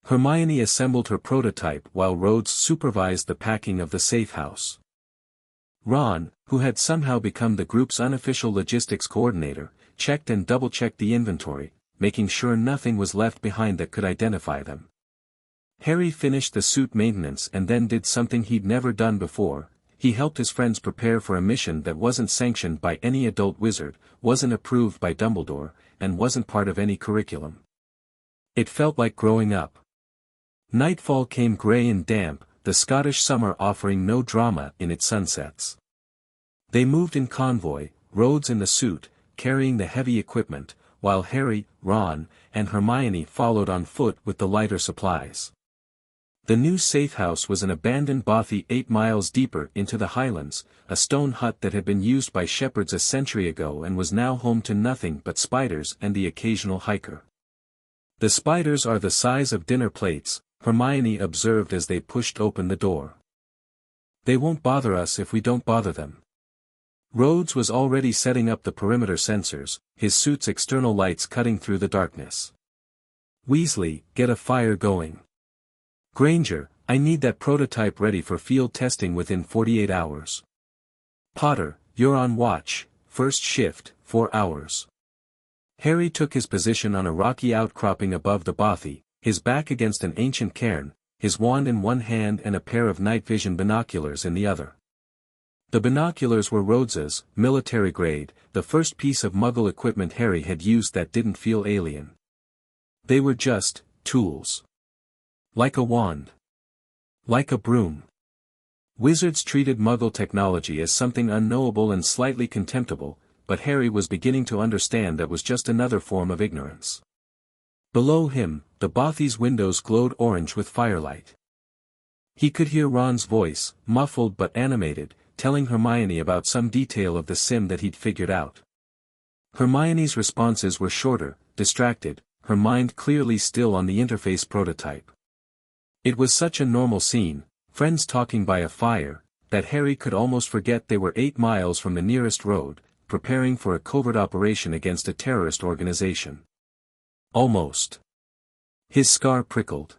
Hermione assembled her prototype while Rhodes supervised the packing of the safehouse. Ron, who had somehow become the group's unofficial logistics coordinator, checked and double-checked the inventory, making sure nothing was left behind that could identify them. Harry finished the suit maintenance and then did something he'd never done before. He helped his friends prepare for a mission that wasn't sanctioned by any adult wizard, wasn't approved by Dumbledore, and wasn't part of any curriculum. It felt like growing up. Nightfall came grey and damp, the Scottish summer offering no drama in its sunsets. They moved in convoy, Rhodes in the suit, carrying the heavy equipment, while Harry, Ron, and Hermione followed on foot with the lighter supplies. The new safehouse was an abandoned bothy 8 miles deeper into the Highlands, a stone hut that had been used by shepherds a century ago and was now home to nothing but spiders and the occasional hiker. The spiders are the size of dinner plates, Hermione observed as they pushed open the door. They won't bother us if we don't bother them. Rhodes was already setting up the perimeter sensors, his suit's external lights cutting through the darkness. Weasley, get a fire going. Granger, I need that prototype ready for field testing within 48 hours. Potter, you're on watch, first shift, 4 hours. Harry took his position on a rocky outcropping above the bothy, his back against an ancient cairn, his wand in one hand and a pair of night vision binoculars in the other. The binoculars were Rhodes's, military grade, the first piece of Muggle equipment Harry had used that didn't feel alien. They were just tools. Like a wand. Like a broom. Wizards treated Muggle technology as something unknowable and slightly contemptible, but Harry was beginning to understand that was just another form of ignorance. Below him, the bothy's windows glowed orange with firelight. He could hear Ron's voice, muffled but animated, telling Hermione about some detail of the sim that he'd figured out. Hermione's responses were shorter, distracted, her mind clearly still on the interface prototype. It was such a normal scene, friends talking by a fire, that Harry could almost forget they were 8 miles from the nearest road, preparing for a covert operation against a terrorist organization. Almost. His scar prickled.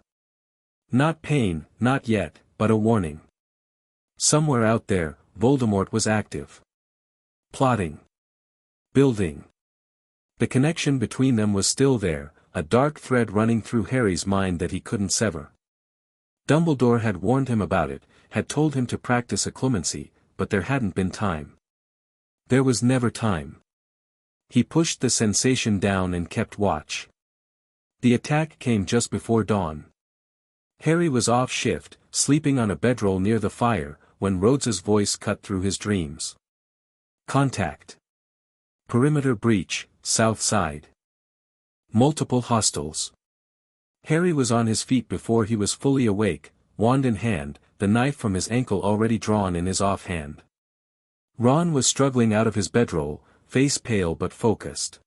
Not pain, not yet, but a warning. Somewhere out there, Voldemort was active. Plotting. Building. The connection between them was still there, a dark thread running through Harry's mind that he couldn't sever. Dumbledore had warned him about it, had told him to practice occlumency, but there hadn't been time. There was never time. He pushed the sensation down and kept watch. The attack came just before dawn. Harry was off shift, sleeping on a bedroll near the fire, when Rhodes's voice cut through his dreams. Contact. Perimeter breach, south side. Multiple hostiles. Harry was on his feet before he was fully awake, wand in hand, the knife from his ankle already drawn in his offhand. Ron was struggling out of his bedroll, face pale but focused.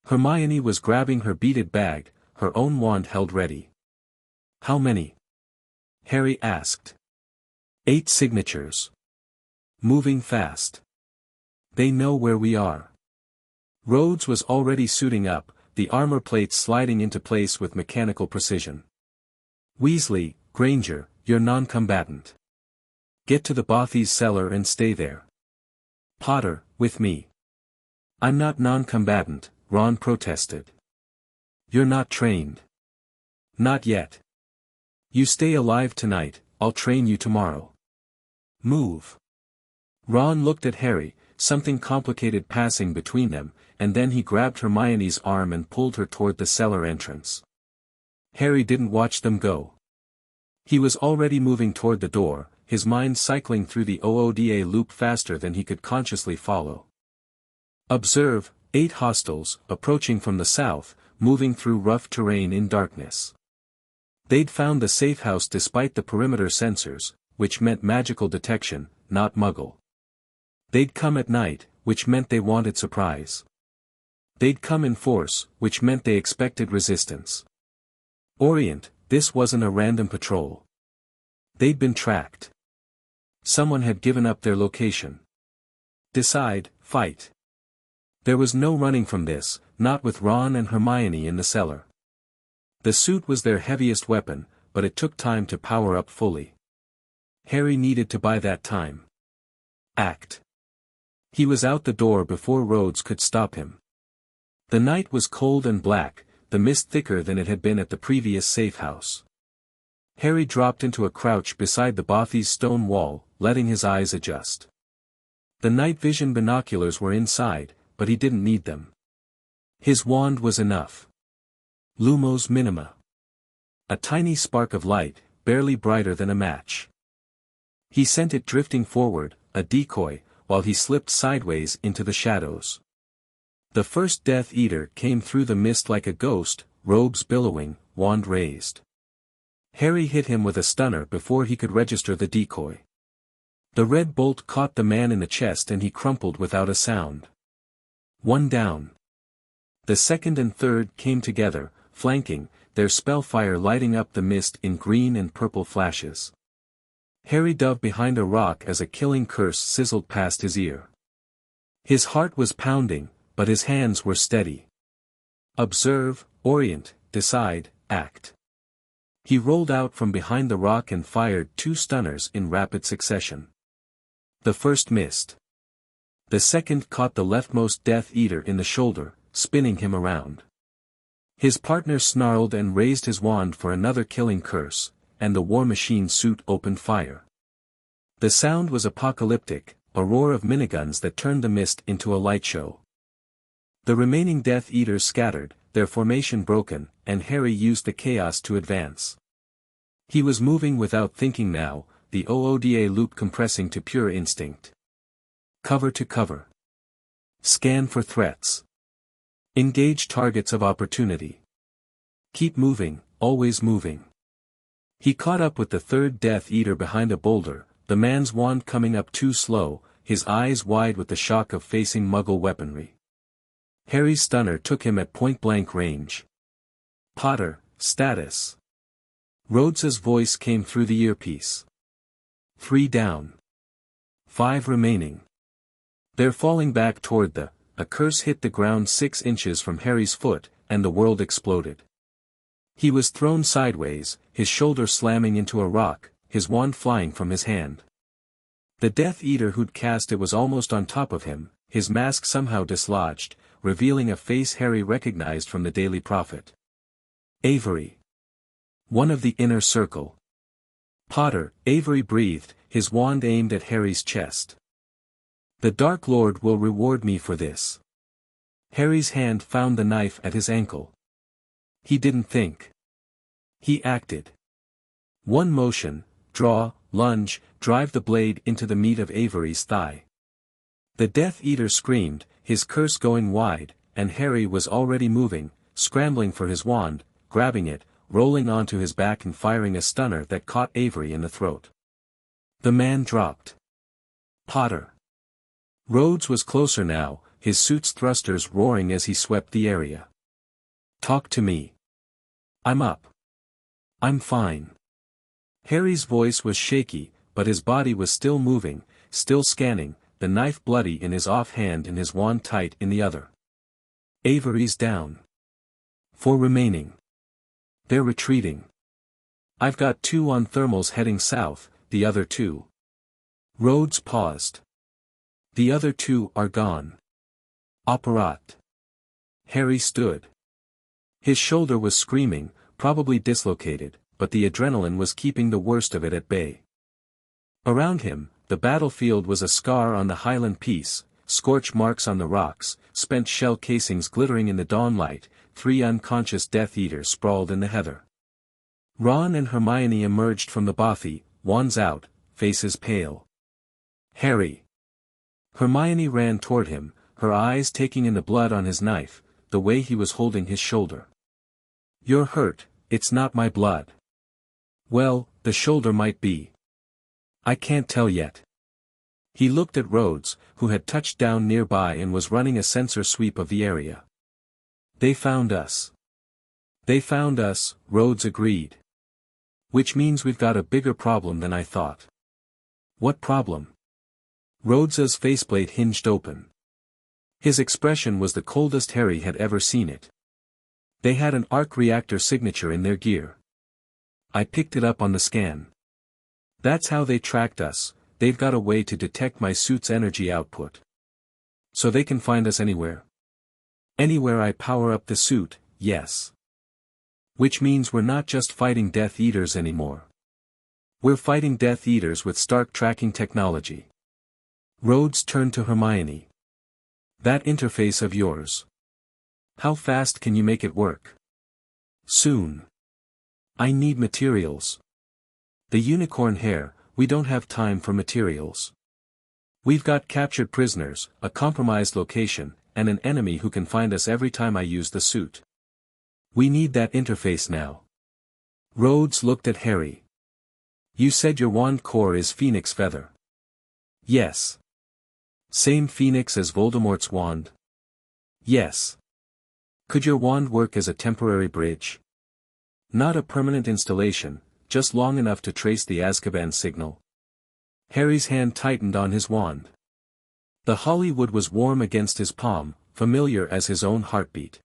Hermione was grabbing her beaded bag, her own wand held ready. How many? Harry asked. 8 signatures. Moving fast. They know where we are. Rhodes was already suiting up, the armor plates sliding into place with mechanical precision. Weasley, Granger, you're non-combatant. Get to the bothy's cellar and stay there. Potter, with me. I'm not non-combatant, Ron protested. You're not trained. Not yet. You stay alive tonight, I'll train you tomorrow. Move. Ron looked at Harry, something complicated passing between them, and then he grabbed Hermione's arm and pulled her toward the cellar entrance. Harry didn't watch them go. He was already moving toward the door, his mind cycling through the OODA loop faster than he could consciously follow. Observe, 8 hostiles, approaching from the south, moving through rough terrain in darkness. They'd found the safehouse despite the perimeter sensors, which meant magical detection, not Muggle. They'd come at night, which meant they wanted surprise. They'd come in force, which meant they expected resistance. Orient, this wasn't a random patrol. They'd been tracked. Someone had given up their location. Decide, fight. There was no running from this, not with Ron and Hermione in the cellar. The suit was their heaviest weapon, but it took time to power up fully. Harry needed to buy that time. Act. He was out the door before Rhodes could stop him. The night was cold and black, the mist thicker than it had been at the previous safehouse. Harry dropped into a crouch beside the bothy's stone wall, letting his eyes adjust. The night vision binoculars were inside, but he didn't need them. His wand was enough. Lumos Minima. A tiny spark of light, barely brighter than a match. He sent it drifting forward, a decoy, while he slipped sideways into the shadows. The first Death Eater came through the mist like a ghost, robes billowing, wand raised. Harry hit him with a stunner before he could register the decoy. The red bolt caught the man in the chest and he crumpled without a sound. One down. The second and third came together, flanking, their spellfire lighting up the mist in green and purple flashes. Harry dove behind a rock as a killing curse sizzled past his ear. His heart was pounding, but his hands were steady. Observe, orient, decide, act. He rolled out from behind the rock and fired 2 stunners in rapid succession. The first missed. The second caught the leftmost Death Eater in the shoulder, spinning him around. His partner snarled and raised his wand for another killing curse, and the war machine suit opened fire. The sound was apocalyptic, a roar of miniguns that turned the mist into a light show. The remaining Death Eaters scattered, their formation broken, and Harry used the chaos to advance. He was moving without thinking now, the OODA loop compressing to pure instinct. Cover to cover. Scan for threats. Engage targets of opportunity. Keep moving, always moving. He caught up with the third Death Eater behind a boulder, the man's wand coming up too slow, his eyes wide with the shock of facing Muggle weaponry. Harry's stunner took him at point-blank range. Potter, status. Rhodes's voice came through the earpiece. 3 down. 5 remaining. They're falling back toward a curse hit the ground 6 inches from Harry's foot, and the world exploded. He was thrown sideways, his shoulder slamming into a rock, his wand flying from his hand. The Death Eater who'd cast it was almost on top of him, his mask somehow dislodged, revealing a face Harry recognized from the Daily Prophet. Avery. One of the inner circle. Potter, Avery breathed, his wand aimed at Harry's chest. The Dark Lord will reward me for this. Harry's hand found the knife at his ankle. He didn't think. He acted. One motion, draw, lunge, drive the blade into the meat of Avery's thigh. The Death Eater screamed, his curse going wide, and Harry was already moving, scrambling for his wand, grabbing it, rolling onto his back and firing a stunner that caught Avery in the throat. The man dropped. Potter. Rhodes was closer now, his suit's thrusters roaring as he swept the area. Talk to me. I'm up. I'm fine. Harry's voice was shaky, but his body was still moving, still scanning, the knife bloody in his off hand and his wand tight in the other. Avery's down. 4 remaining. They're retreating. I've got 2 on thermals heading south, the other 2. Rhodes paused. The other 2 are gone. Apparat. Harry stood. His shoulder was screaming, probably dislocated, but the adrenaline was keeping the worst of it at bay. Around him, the battlefield was a scar on the Highland Peace, scorch marks on the rocks, spent shell casings glittering in the dawnlight, 3 unconscious Death Eaters sprawled in the heather. Ron and Hermione emerged from the bothy, wands out, faces pale. Harry. Hermione ran toward him, her eyes taking in the blood on his knife, the way he was holding his shoulder. You're hurt, it's not my blood. Well, the shoulder might be. I can't tell yet. He looked at Rhodes, who had touched down nearby and was running a sensor sweep of the area. They found us. They found us, Rhodes agreed. Which means we've got a bigger problem than I thought. What problem? Rhodes's faceplate hinged open. His expression was the coldest Harry had ever seen it. They had an arc reactor signature in their gear. I picked it up on the scan. That's how they tracked us. They've got a way to detect my suit's energy output. So they can find us anywhere. Anywhere I power up the suit, yes. Which means we're not just fighting Death Eaters anymore. We're fighting Death Eaters with Stark tracking technology. Rhodes turned to Hermione. That interface of yours. How fast can you make it work? Soon. I need materials. The unicorn hair, we don't have time for materials. We've got captured prisoners, a compromised location, and an enemy who can find us every time I use the suit. We need that interface now. Rhodes looked at Harry. You said your wand core is Phoenix Feather. Yes. Same Phoenix as Voldemort's wand? Yes. Could your wand work as a temporary bridge? Not a permanent installation, just long enough to trace the Azkaban signal. Harry's hand tightened on his wand. The Hollywood was warm against his palm, familiar as his own heartbeat.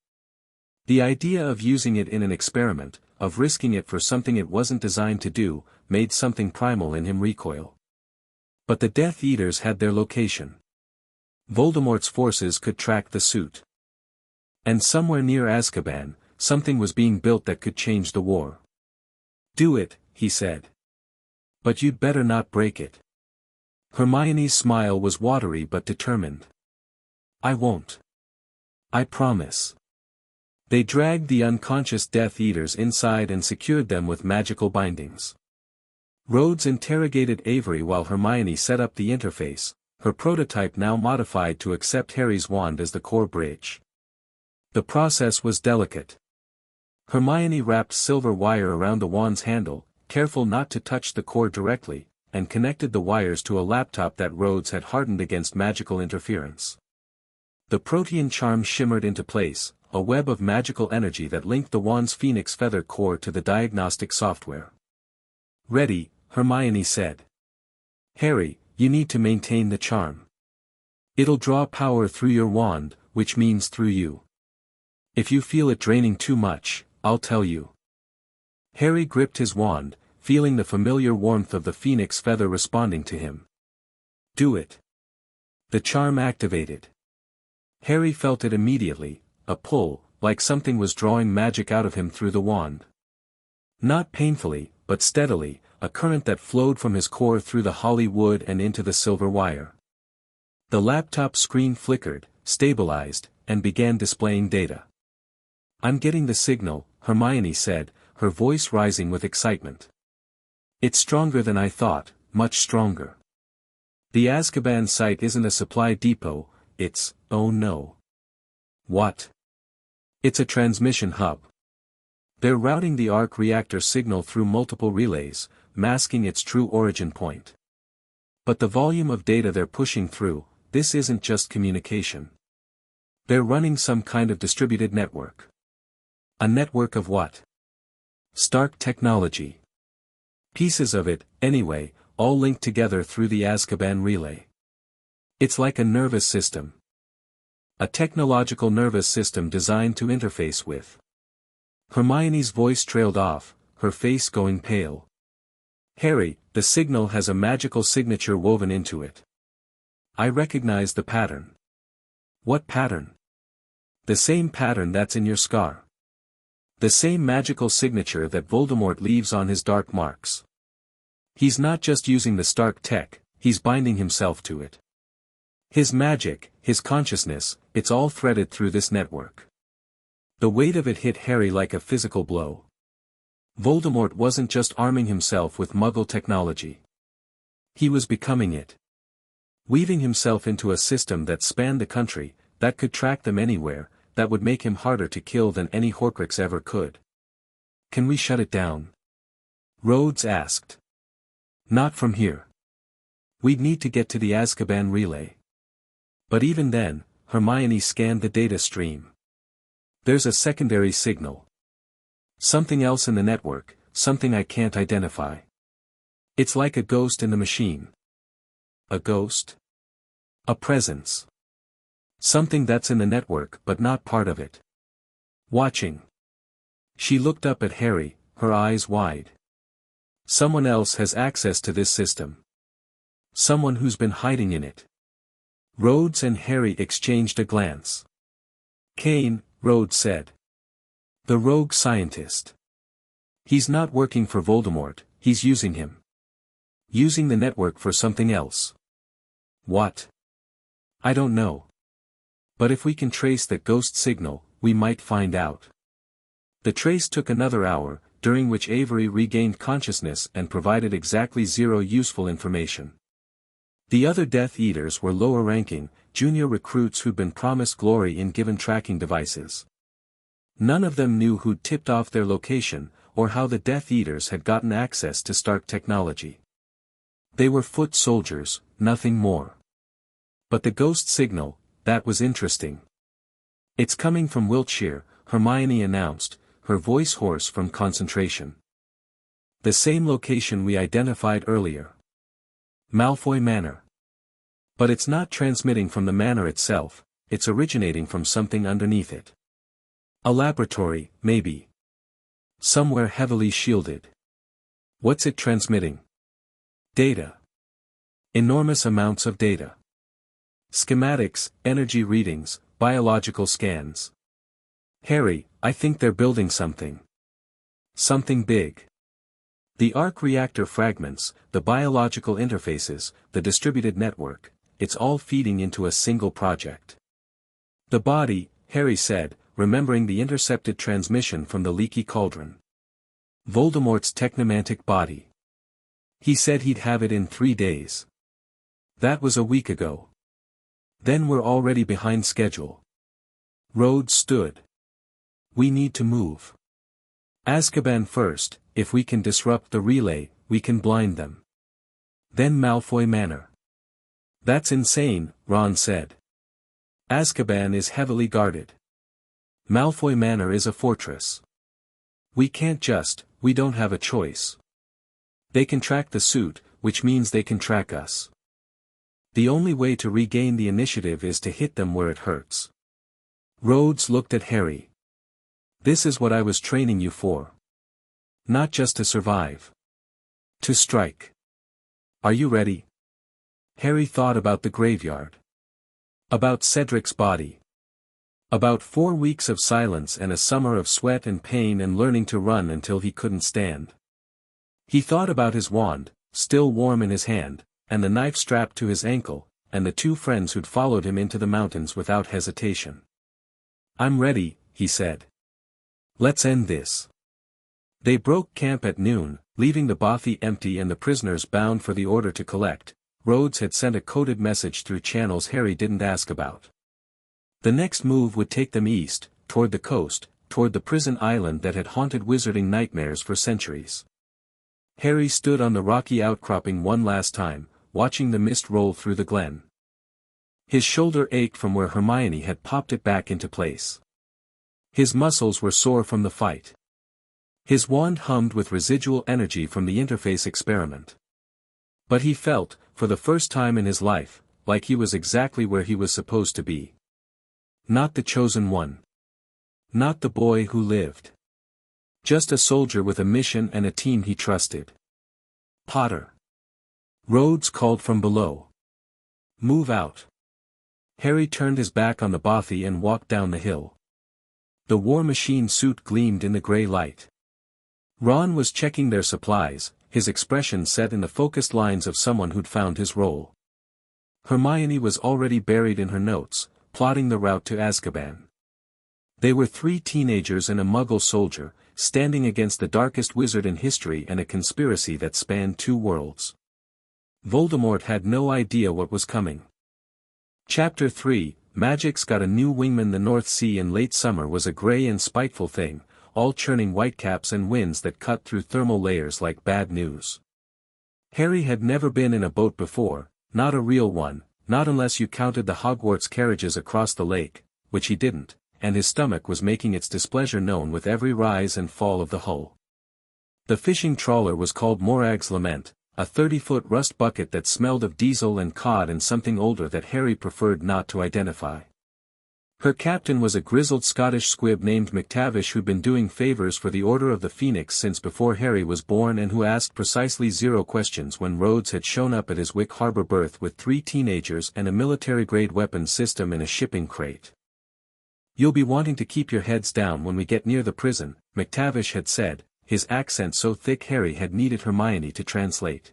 The idea of using it in an experiment, of risking it for something it wasn't designed to do, made something primal in him recoil. But the Death Eaters had their location. Voldemort's forces could track the suit. And somewhere near Azkaban, something was being built that could change the war. Do it, he said. But you'd better not break it. Hermione's smile was watery but determined. I won't. I promise. They dragged the unconscious Death Eaters inside and secured them with magical bindings. Rhodes interrogated Avery while Hermione set up the interface, her prototype now modified to accept Harry's wand as the core bridge. The process was delicate. Hermione wrapped silver wire around the wand's handle, careful not to touch the core directly, and connected the wires to a laptop that Rhodes had hardened against magical interference. The protean charm shimmered into place, a web of magical energy that linked the wand's Phoenix Feather core to the diagnostic software. Ready, Hermione said. Harry, you need to maintain the charm. It'll draw power through your wand, which means through you. If you feel it draining too much, I'll tell you. Harry gripped his wand, feeling the familiar warmth of the Phoenix Feather responding to him. Do it. The charm activated. Harry felt it immediately, a pull, like something was drawing magic out of him through the wand. Not painfully, but steadily, a current that flowed from his core through the holly wood and into the silver wire. The laptop screen flickered, stabilized, and began displaying data. I'm getting the signal, Hermione said, her voice rising with excitement. It's stronger than I thought, much stronger. The Azkaban site isn't a supply depot, it's, oh no. What? It's a transmission hub. They're routing the arc reactor signal through multiple relays, masking its true origin point. But the volume of data they're pushing through, this isn't just communication. They're running some kind of distributed network. A network of what? Stark technology. Pieces of it, anyway, all linked together through the Azkaban relay. It's like a nervous system. A technological nervous system designed to interface with. Hermione's voice trailed off, her face going pale. Harry, the signal has a magical signature woven into it. I recognize the pattern. What pattern? The same pattern that's in your scar. The same magical signature that Voldemort leaves on his dark marks. He's not just using the Stark tech, he's binding himself to it. His magic, his consciousness, it's all threaded through this network. The weight of it hit Harry like a physical blow. Voldemort wasn't just arming himself with Muggle technology. He was becoming it. Weaving himself into a system that spanned the country, that could track them anywhere, that would make him harder to kill than any Horcrux ever could. Can we shut it down? Rhodes asked. Not from here. We'd need to get to the Azkaban relay. But even then, Hermione scanned the data stream. There's a secondary signal. Something else in the network, something I can't identify. It's like a ghost in the machine. A ghost? A presence. Something that's in the network but not part of it. Watching. She looked up at Harry, her eyes wide. Someone else has access to this system. Someone who's been hiding in it. Rhodes and Harry exchanged a glance. Kane, Rhodes said. The rogue scientist. He's not working for Voldemort, he's using him. Using the network for something else. What? I don't know. But if we can trace that ghost signal, we might find out. The trace took another hour, during which Avery regained consciousness and provided exactly 0 useful information. The other Death Eaters were lower-ranking, junior recruits who'd been promised glory in given tracking devices. None of them knew who'd tipped off their location, or how the Death Eaters had gotten access to Stark technology. They were foot soldiers, nothing more. But the ghost signal, that was interesting. It's coming from Wiltshire, Hermione announced, her voice hoarse from concentration. The same location we identified earlier. Malfoy Manor. But it's not transmitting from the manor itself, it's originating from something underneath it. A laboratory, maybe. Somewhere heavily shielded. What's it transmitting? Data. Enormous amounts of data. Schematics, energy readings, biological scans. Harry, I think they're building something. Something big. The arc reactor fragments, the biological interfaces, the distributed network, it's all feeding into a single project. The body, Harry said, remembering the intercepted transmission from the leaky cauldron. Voldemort's technomantic body. He said he'd have it in 3 days. That was a week ago. Then we're already behind schedule. Rhodes stood. We need to move. Azkaban first, if we can disrupt the relay, we can blind them. Then Malfoy Manor. That's insane, Ron said. Azkaban is heavily guarded. Malfoy Manor is a fortress. We don't have a choice. They can track the suit, which means they can track us. The only way to regain the initiative is to hit them where it hurts. Rhodes looked at Harry. This is what I was training you for. Not just to survive. To strike. Are you ready? Harry thought about the graveyard. About Cedric's body. About 4 weeks of silence and a summer of sweat and pain and learning to run until he couldn't stand. He thought about his wand, still warm in his hand, and the knife strapped to his ankle, and the 2 friends who'd followed him into the mountains without hesitation. I'm ready, he said. Let's end this. They broke camp at noon, leaving the bothy empty and the prisoners bound for the order to collect. Rhodes had sent a coded message through channels Harry didn't ask about. The next move would take them east, toward the coast, toward the prison island that had haunted wizarding nightmares for centuries. Harry stood on the rocky outcropping one last time, watching the mist roll through the glen. His shoulder ached from where Hermione had popped it back into place. His muscles were sore from the fight. His wand hummed with residual energy from the interface experiment. But he felt, for the first time in his life, like he was exactly where he was supposed to be. Not the chosen one. Not the boy who lived. Just a soldier with a mission and a team he trusted. Potter. Rhodes called from below. Move out. Harry turned his back on the bothy and walked down the hill. The War Machine suit gleamed in the grey light. Ron was checking their supplies, his expression set in the focused lines of someone who'd found his role. Hermione was already buried in her notes, plotting the route to Azkaban. They were 3 teenagers and a Muggle soldier, standing against the darkest wizard in history and a conspiracy that spanned 2 worlds. Voldemort had no idea what was coming. Chapter 3, Magic's got a new wingman. The North Sea in late summer was a grey and spiteful thing, all churning whitecaps and winds that cut through thermal layers like bad news. Harry had never been in a boat before, not a real one, not unless you counted the Hogwarts carriages across the lake, which he didn't, and his stomach was making its displeasure known with every rise and fall of the hull. The fishing trawler was called Morag's Lament, a 30-foot rust bucket that smelled of diesel and cod and something older that Harry preferred not to identify. Her captain was a grizzled Scottish squib named McTavish who'd been doing favors for the Order of the Phoenix since before Harry was born and who asked precisely 0 questions when Rhodes had shown up at his Wick Harbor berth with 3 teenagers and a military-grade weapons system in a shipping crate. "You'll be wanting to keep your heads down when we get near the prison," McTavish had said, his accent so thick Harry had needed Hermione to translate.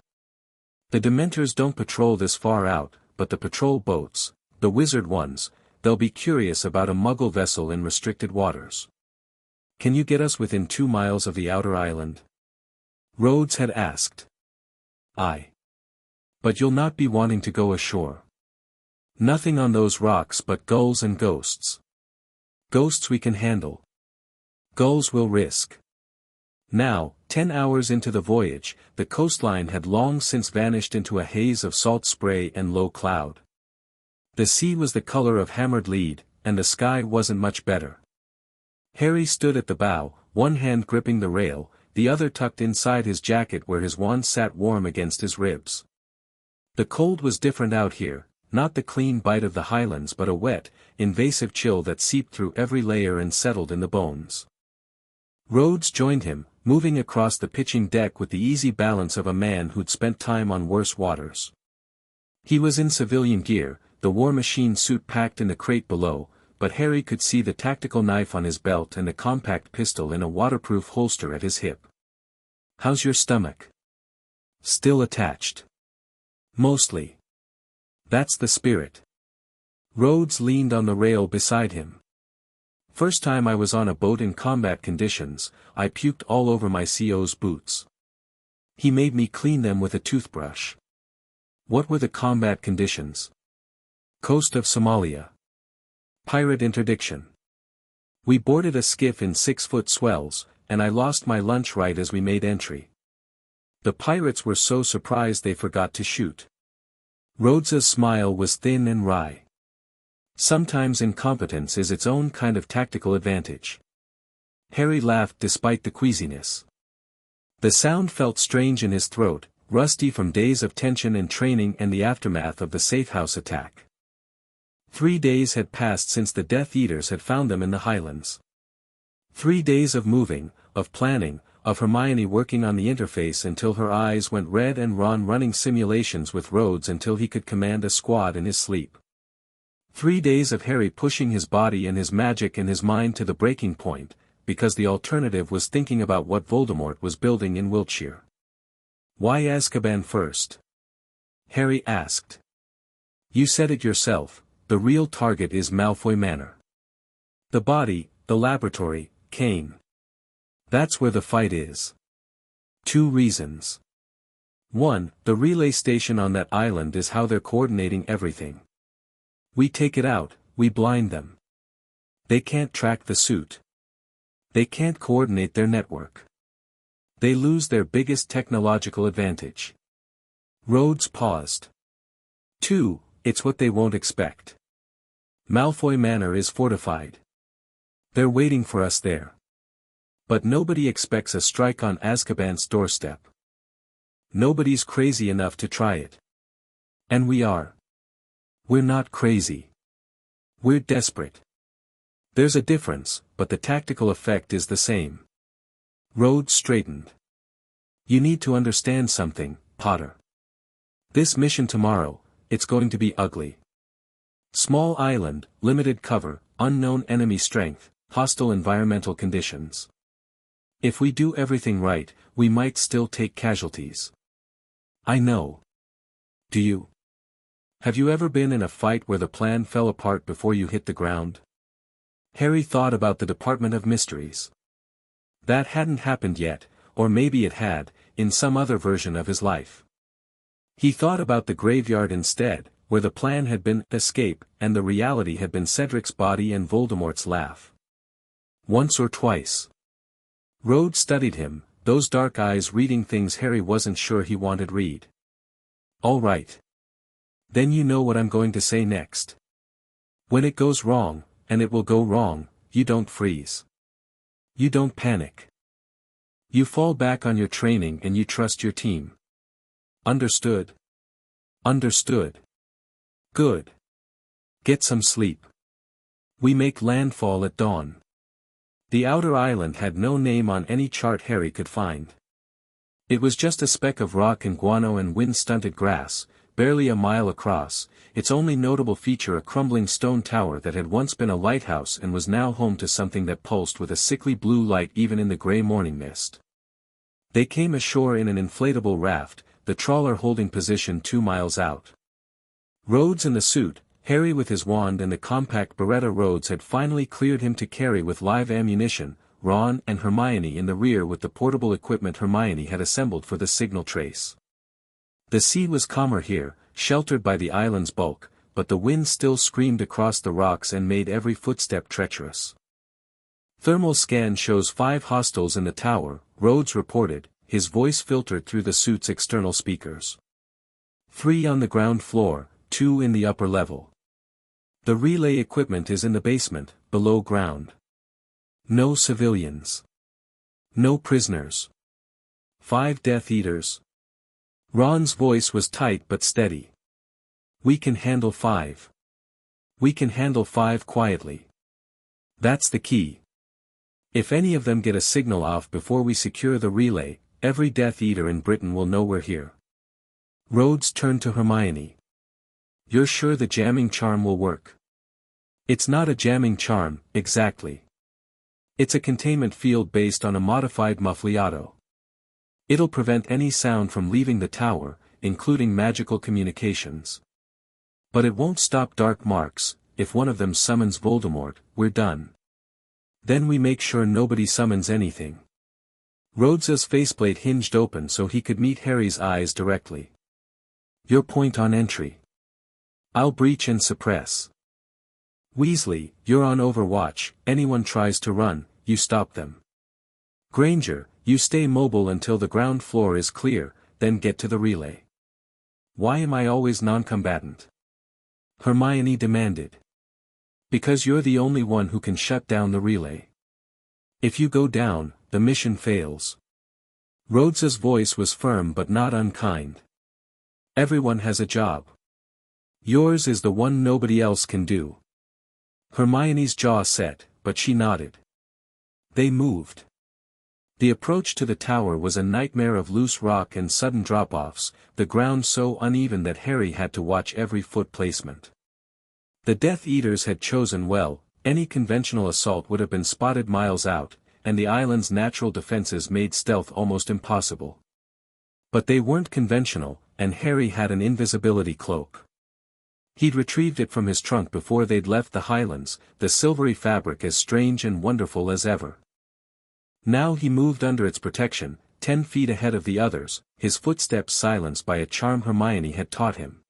"The Dementors don't patrol this far out, but the patrol boats, the wizard ones, they'll be curious about a Muggle vessel in restricted waters. Can you get us within 2 miles of the outer island?" Rhodes had asked. "Aye. But you'll not be wanting to go ashore. Nothing on those rocks but gulls and ghosts. Ghosts we can handle. Gulls we'll risk." Now, 10 hours into the voyage, the coastline had long since vanished into a haze of salt spray and low cloud. The sea was the color of hammered lead, and the sky wasn't much better. Harry stood at the bow, one hand gripping the rail, the other tucked inside his jacket where his wand sat warm against his ribs. The cold was different out here, not the clean bite of the Highlands but a wet, invasive chill that seeped through every layer and settled in the bones. Rhodes joined him, moving across the pitching deck with the easy balance of a man who'd spent time on worse waters. He was in civilian gear, the war machine suit packed in the crate below, but Harry could see the tactical knife on his belt and the compact pistol in a waterproof holster at his hip. "How's your stomach?" "Still attached." "Mostly." "That's the spirit." Rhodes leaned on the rail beside him. "First time I was on a boat in combat conditions, I puked all over my CO's boots. He made me clean them with a toothbrush." "What were the combat conditions?" "Coast of Somalia. Pirate interdiction. We boarded a skiff in 6-foot swells, and I lost my lunch right as we made entry. The pirates were so surprised they forgot to shoot." Rhodes's smile was thin and wry. Sometimes incompetence is its own kind of tactical advantage. Harry laughed despite the queasiness. The sound felt strange in his throat, rusty from days of tension and training and the aftermath of the safehouse attack. 3 days had passed since the Death Eaters had found them in the Highlands. 3 days of moving, of planning, of Hermione working on the interface until her eyes went red and Ron running simulations with Rhodes until he could command a squad in his sleep. 3 days of Harry pushing his body and his magic and his mind to the breaking point, because the alternative was thinking about what Voldemort was building in Wiltshire. "Why Azkaban first?" Harry asked. "You said it yourself. The real target is Malfoy Manor. The body, the laboratory, Kane. That's where the fight is. 2 reasons. 1, the relay station on that island is how they're coordinating everything. We take it out, we blind them. They can't track the suit. They can't coordinate their network. They lose their biggest technological advantage." Rhodes paused. 2, it's what they won't expect. Malfoy Manor is fortified. They're waiting for us there. But nobody expects a strike on Azkaban's doorstep. Nobody's crazy enough to try it. And we are. We're not crazy. We're desperate. There's a difference, but the tactical effect is the same. Rhodes straightened. "You need to understand something, Potter. This mission tomorrow, it's going to be ugly. Small island, limited cover, unknown enemy strength, hostile environmental conditions. If we do everything right, we might still take casualties." "I know. Do you? Have you ever been in a fight where the plan fell apart before you hit the ground?" Harry thought about the Department of Mysteries. That hadn't happened yet, or maybe it had, in some other version of his life. He thought about the graveyard instead, where the plan had been escape, and the reality had been Cedric's body and Voldemort's laugh. Once or twice. Rhodes studied him, those dark eyes reading things Harry wasn't sure he wanted read. "All right. Then you know what I'm going to say next. When it goes wrong, and it will go wrong, you don't freeze. You don't panic. You fall back on your training and you trust your team. Understood? Understood. Good. Get some sleep. We make landfall at dawn. The outer island had no name on any chart Harry could find. It was just a speck of rock and guano and wind-stunted grass, barely a mile across, its only notable feature a crumbling stone tower that had once been a lighthouse and was now home to something that pulsed with a sickly blue light even in the grey morning mist. They came ashore in an inflatable raft, the trawler holding position 2 miles out. Rhodes in the suit, Harry with his wand and the compact Beretta Rhodes had finally cleared him to carry with live ammunition, Ron and Hermione in the rear with the portable equipment Hermione had assembled for the signal trace. The sea was calmer here, sheltered by the island's bulk, but the wind still screamed across the rocks and made every footstep treacherous. Thermal scan shows 5 hostiles in the tower, Rhodes reported, his voice filtered through the suit's external speakers. 3 on the ground floor, 2 in the upper level. The relay equipment is in the basement, below ground. No civilians. No prisoners. 5 Death Eaters. Ron's voice was tight but steady. We can handle 5. We can handle 5 quietly. That's the key. If any of them get a signal off before we secure the relay, every Death Eater in Britain will know we're here. Rhodes turned to Hermione. You're sure the jamming charm will work? It's not a jamming charm, exactly. It's a containment field based on a modified muffliato. It'll prevent any sound from leaving the tower, including magical communications. But it won't stop dark marks. If one of them summons Voldemort, we're done. Then we make sure nobody summons anything. Rhodes's faceplate hinged open so he could meet Harry's eyes directly. Your point on entry. I'll breach and suppress. Weasley, you're on overwatch, anyone tries to run, you stop them. Granger, you stay mobile until the ground floor is clear, then get to the relay. Why am I always non-combatant? Hermione demanded. Because you're the only one who can shut down the relay. If you go down, the mission fails. Rhodes's voice was firm but not unkind. Everyone has a job. Yours is the one nobody else can do. Hermione's jaw set, but she nodded. They moved. The approach to the tower was a nightmare of loose rock and sudden drop-offs, the ground so uneven that Harry had to watch every foot placement. The Death Eaters had chosen well, any conventional assault would have been spotted miles out, and the island's natural defenses made stealth almost impossible. But they weren't conventional, and Harry had an invisibility cloak. He'd retrieved it from his trunk before they'd left the Highlands, the silvery fabric as strange and wonderful as ever. Now he moved under its protection, 10 feet ahead of the others, his footsteps silenced by a charm Hermione had taught him.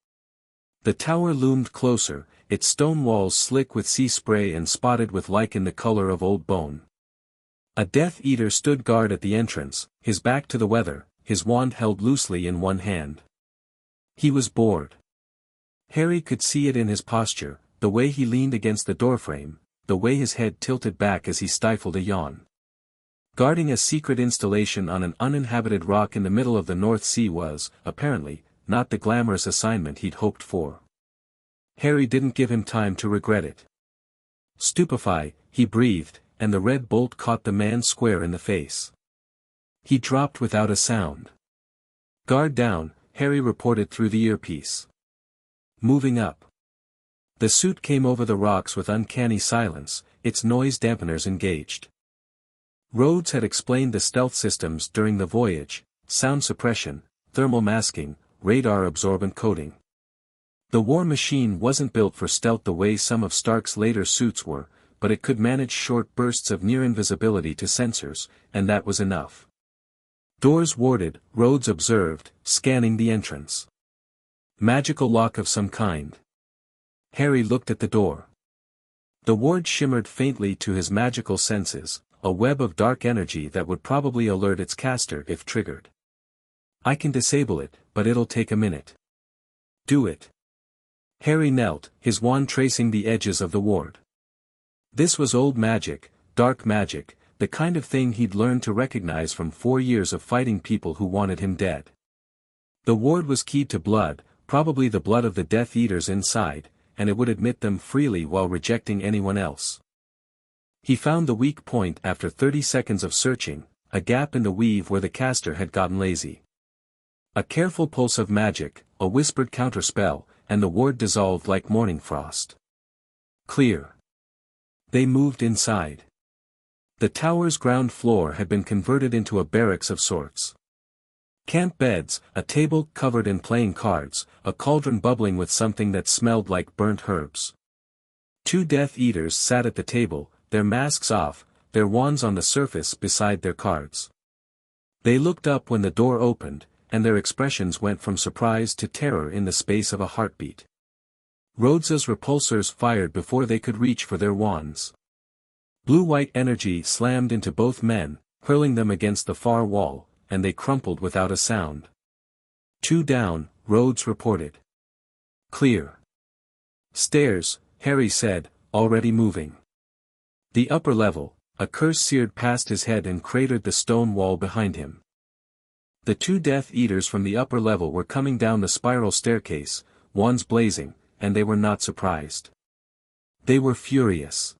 The tower loomed closer, its stone walls slick with sea spray and spotted with lichen the color of old bone. A Death Eater stood guard at the entrance, his back to the weather, his wand held loosely in one hand. He was bored. Harry could see it in his posture, the way he leaned against the doorframe, the way his head tilted back as he stifled a yawn. Guarding a secret installation on an uninhabited rock in the middle of the North Sea was, apparently, not the glamorous assignment he'd hoped for. Harry didn't give him time to regret it. Stupefy, he breathed, and the red bolt caught the man square in the face. He dropped without a sound. Guard down, Harry reported through the earpiece. Moving up. The suit came over the rocks with uncanny silence, its noise dampeners engaged. Rhodes had explained the stealth systems during the voyage: sound suppression, thermal masking, radar-absorbent coating. The war machine wasn't built for stealth the way some of Stark's later suits were, but it could manage short bursts of near invisibility to sensors, and that was enough. Doors warded, Rhodes observed, scanning the entrance. Magical lock of some kind. Harry looked at the door. The ward shimmered faintly to his magical senses, a web of dark energy that would probably alert its caster if triggered. I can disable it, but it'll take a minute. Do it. Harry knelt, his wand tracing the edges of the ward. This was old magic, dark magic, the kind of thing he'd learned to recognize from 4 years of fighting people who wanted him dead. The ward was keyed to blood, probably the blood of the Death Eaters inside, and it would admit them freely while rejecting anyone else. He found the weak point after 30 seconds of searching, a gap in the weave where the caster had gotten lazy. A careful pulse of magic, a whispered counterspell, and the ward dissolved like morning frost. Clear. They moved inside. The tower's ground floor had been converted into a barracks of sorts. Camp beds, a table covered in playing cards, a cauldron bubbling with something that smelled like burnt herbs. 2 Death Eaters sat at the table, their masks off, their wands on the surface beside their cards. They looked up when the door opened, and their expressions went from surprise to terror in the space of a heartbeat. Rhodes's repulsors fired before they could reach for their wands. Blue-white energy slammed into both men, hurling them against the far wall, and they crumpled without a sound. 2 down, Rhodes reported. Clear. Stairs, Harry said, already moving. The upper level, a curse seared past his head and cratered the stone wall behind him. The 2 Death Eaters from the upper level were coming down the spiral staircase, wands blazing, and they were not surprised. They were furious.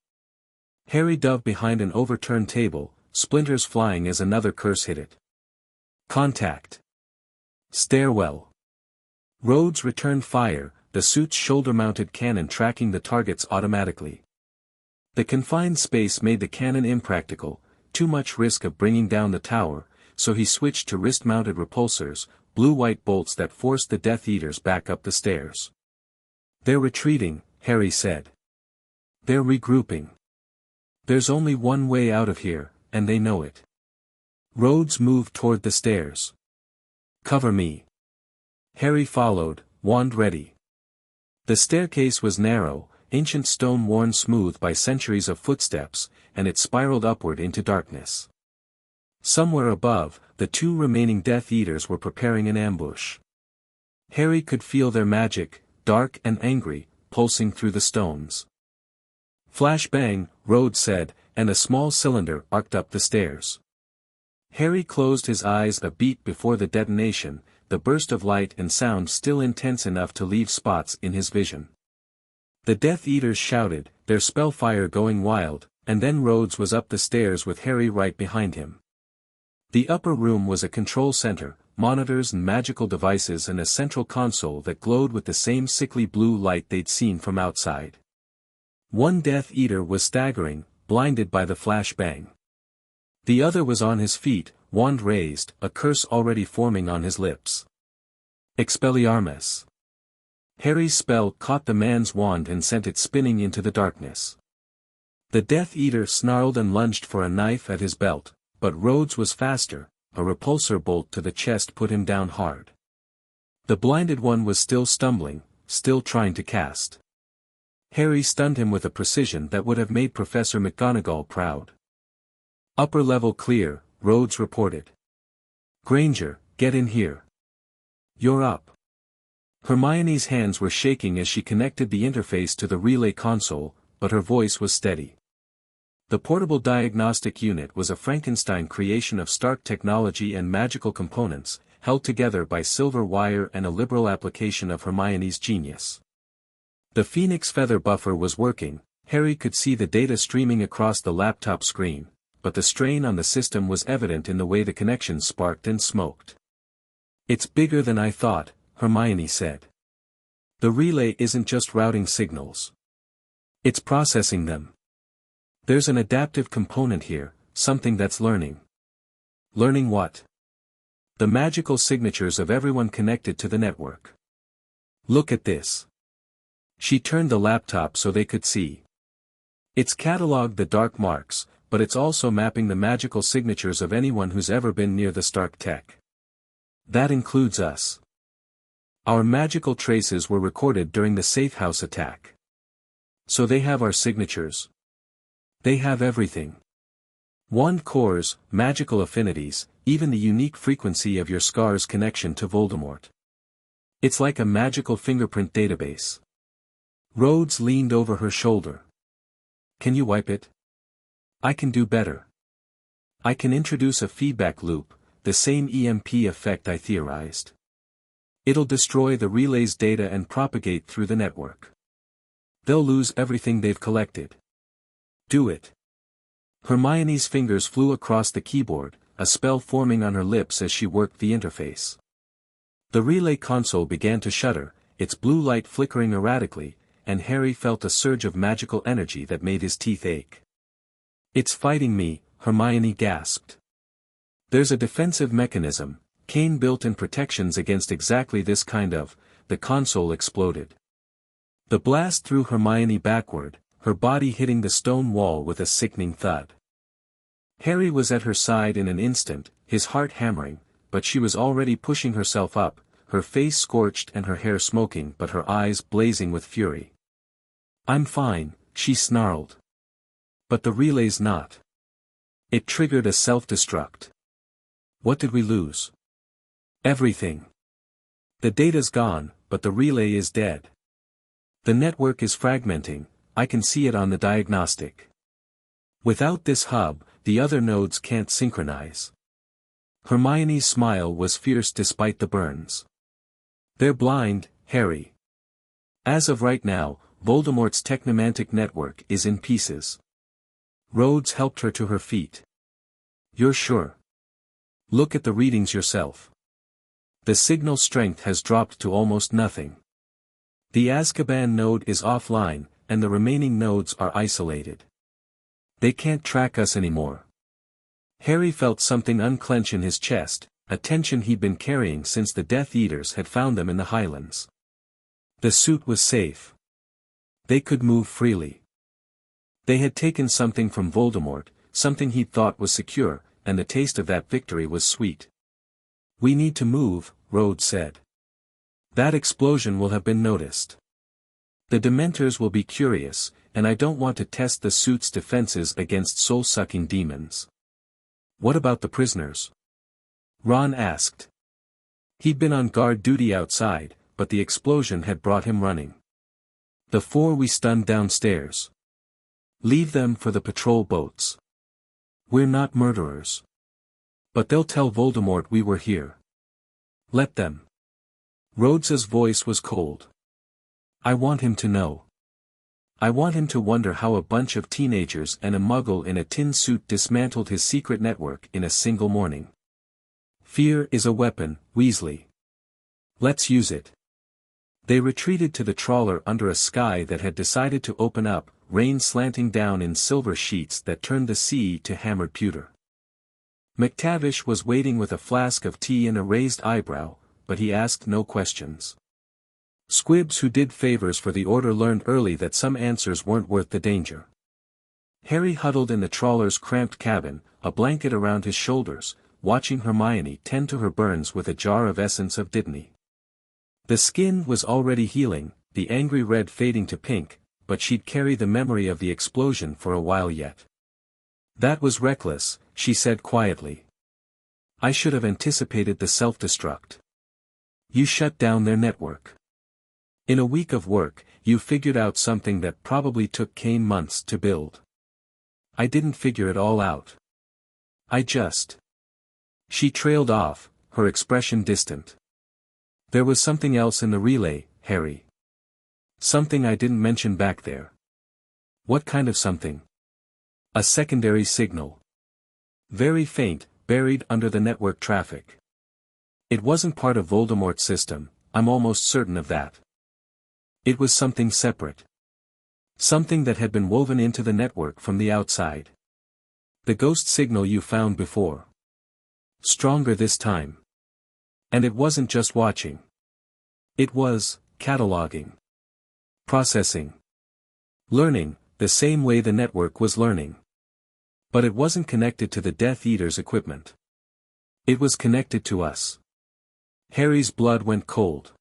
Harry dove behind an overturned table, splinters flying as another curse hit it. Contact. Stairwell. Rhodes returned fire, the suit's shoulder-mounted cannon tracking the targets automatically. The confined space made the cannon impractical, too much risk of bringing down the tower, so he switched to wrist-mounted repulsors, blue-white bolts that forced the Death Eaters back up the stairs. They're retreating, Harry said. They're regrouping. There's only one way out of here, and they know it. Rhodes moved toward the stairs. Cover me. Harry followed, wand ready. The staircase was narrow, ancient stone worn smooth by centuries of footsteps, and it spiraled upward into darkness. Somewhere above, the 2 remaining Death Eaters were preparing an ambush. Harry could feel their magic, dark and angry, pulsing through the stones. Flash bang, Rhodes said, and a small cylinder arced up the stairs. Harry closed his eyes a beat before the detonation, the burst of light and sound still intense enough to leave spots in his vision. The Death Eaters shouted, their spellfire going wild, and then Rhodes was up the stairs with Harry right behind him. The upper room was a control center, monitors and magical devices and a central console that glowed with the same sickly blue light they'd seen from outside. 1 Death Eater was staggering, blinded by the flashbang. The other was on his feet, wand raised, a curse already forming on his lips. Expelliarmus. Harry's spell caught the man's wand and sent it spinning into the darkness. The Death Eater snarled and lunged for a knife at his belt, but Rhodes was faster, a repulsor bolt to the chest put him down hard. The blinded one was still stumbling, still trying to cast. Harry stunned him with a precision that would have made Professor McGonagall proud. Upper level clear, Rhodes reported. Granger, get in here. You're up. Hermione's hands were shaking as she connected the interface to the relay console, but her voice was steady. The portable diagnostic unit was a Frankenstein creation of Stark technology and magical components, held together by silver wire and a liberal application of Hermione's genius. The Phoenix Feather buffer was working, Harry could see the data streaming across the laptop screen, but the strain on the system was evident in the way the connection sparked and smoked. It's bigger than I thought, Hermione said. The relay isn't just routing signals. It's processing them. There's an adaptive component here, something that's learning. Learning what? The magical signatures of everyone connected to the network. Look at this. She turned the laptop so they could see. It's cataloged the dark marks, but it's also mapping the magical signatures of anyone who's ever been near the Stark tech. That includes us. Our magical traces were recorded during the safehouse attack. So they have our signatures. They have everything. Wand cores, magical affinities, even the unique frequency of your scar's connection to Voldemort. It's like a magical fingerprint database. Rhodes leaned over her shoulder. Can you wipe it? I can do better. I can introduce a feedback loop, the same EMP effect I theorized. It'll destroy the relay's data and propagate through the network. They'll lose everything they've collected. Do it. Hermione's fingers flew across the keyboard, a spell forming on her lips as she worked the interface. The relay console began to shudder, its blue light flickering erratically, and Harry felt a surge of magical energy that made his teeth ache. It's fighting me, Hermione gasped. There's a defensive mechanism, Kane built-in protections against exactly this kind of. The console exploded. The blast threw Hermione backward, her body hitting the stone wall with a sickening thud. Harry was at her side in an instant, his heart hammering, but she was already pushing herself up, her face scorched and her hair smoking but her eyes blazing with fury. I'm fine, she snarled. But the relay's not. It triggered a self-destruct. What did we lose? Everything. The data's gone, but the relay is dead. The network is fragmenting, I can see it on the diagnostic. Without this hub, the other nodes can't synchronize. Hermione's smile was fierce despite the burns. They're blind, Harry. As of right now, Voldemort's technomantic network is in pieces. Rhodes helped her to her feet. You're sure? Look at the readings yourself. The signal strength has dropped to almost nothing. The Azkaban node is offline, and the remaining nodes are isolated. They can't track us anymore. Harry felt something unclench in his chest, a tension he'd been carrying since the Death Eaters had found them in the Highlands. The suit was safe. They could move freely. They had taken something from Voldemort, something he'd thought was secure, and the taste of that victory was sweet. We need to move, Rhodes said. That explosion will have been noticed. The Dementors will be curious, and I don't want to test the suit's defenses against soul-sucking demons. What about the prisoners? Ron asked. He'd been on guard duty outside, but the explosion had brought him running. The 4 we stunned downstairs. Leave them for the patrol boats. We're not murderers. But they'll tell Voldemort we were here. Let them. Rhodes's voice was cold. I want him to know. I want him to wonder how a bunch of teenagers and a muggle in a tin suit dismantled his secret network in a single morning. Fear is a weapon, Weasley. Let's use it. They retreated to the trawler under a sky that had decided to open up, rain slanting down in silver sheets that turned the sea to hammered pewter. McTavish was waiting with a flask of tea and a raised eyebrow, but he asked no questions. Squibs who did favors for the order learned early that some answers weren't worth the danger. Harry huddled in the trawler's cramped cabin, a blanket around his shoulders, watching Hermione tend to her burns with a jar of essence of Dittany. The skin was already healing, the angry red fading to pink, but she'd carry the memory of the explosion for a while yet. That was reckless, she said quietly. I should have anticipated the self-destruct. You shut down their network. In a week of work, you figured out something that probably took Kane months to build. I didn't figure it all out. I just... She trailed off, her expression distant. There was something else in the relay, Harry. Something I didn't mention back there. What kind of something? A secondary signal. Very faint, buried under the network traffic. It wasn't part of Voldemort's system, I'm almost certain of that. It was something separate. Something that had been woven into the network from the outside. The ghost signal you found before. Stronger this time. And it wasn't just watching. It was, cataloging. Processing. Learning, the same way the network was learning. But it wasn't connected to the Death Eater's equipment. It was connected to us. Harry's blood went cold.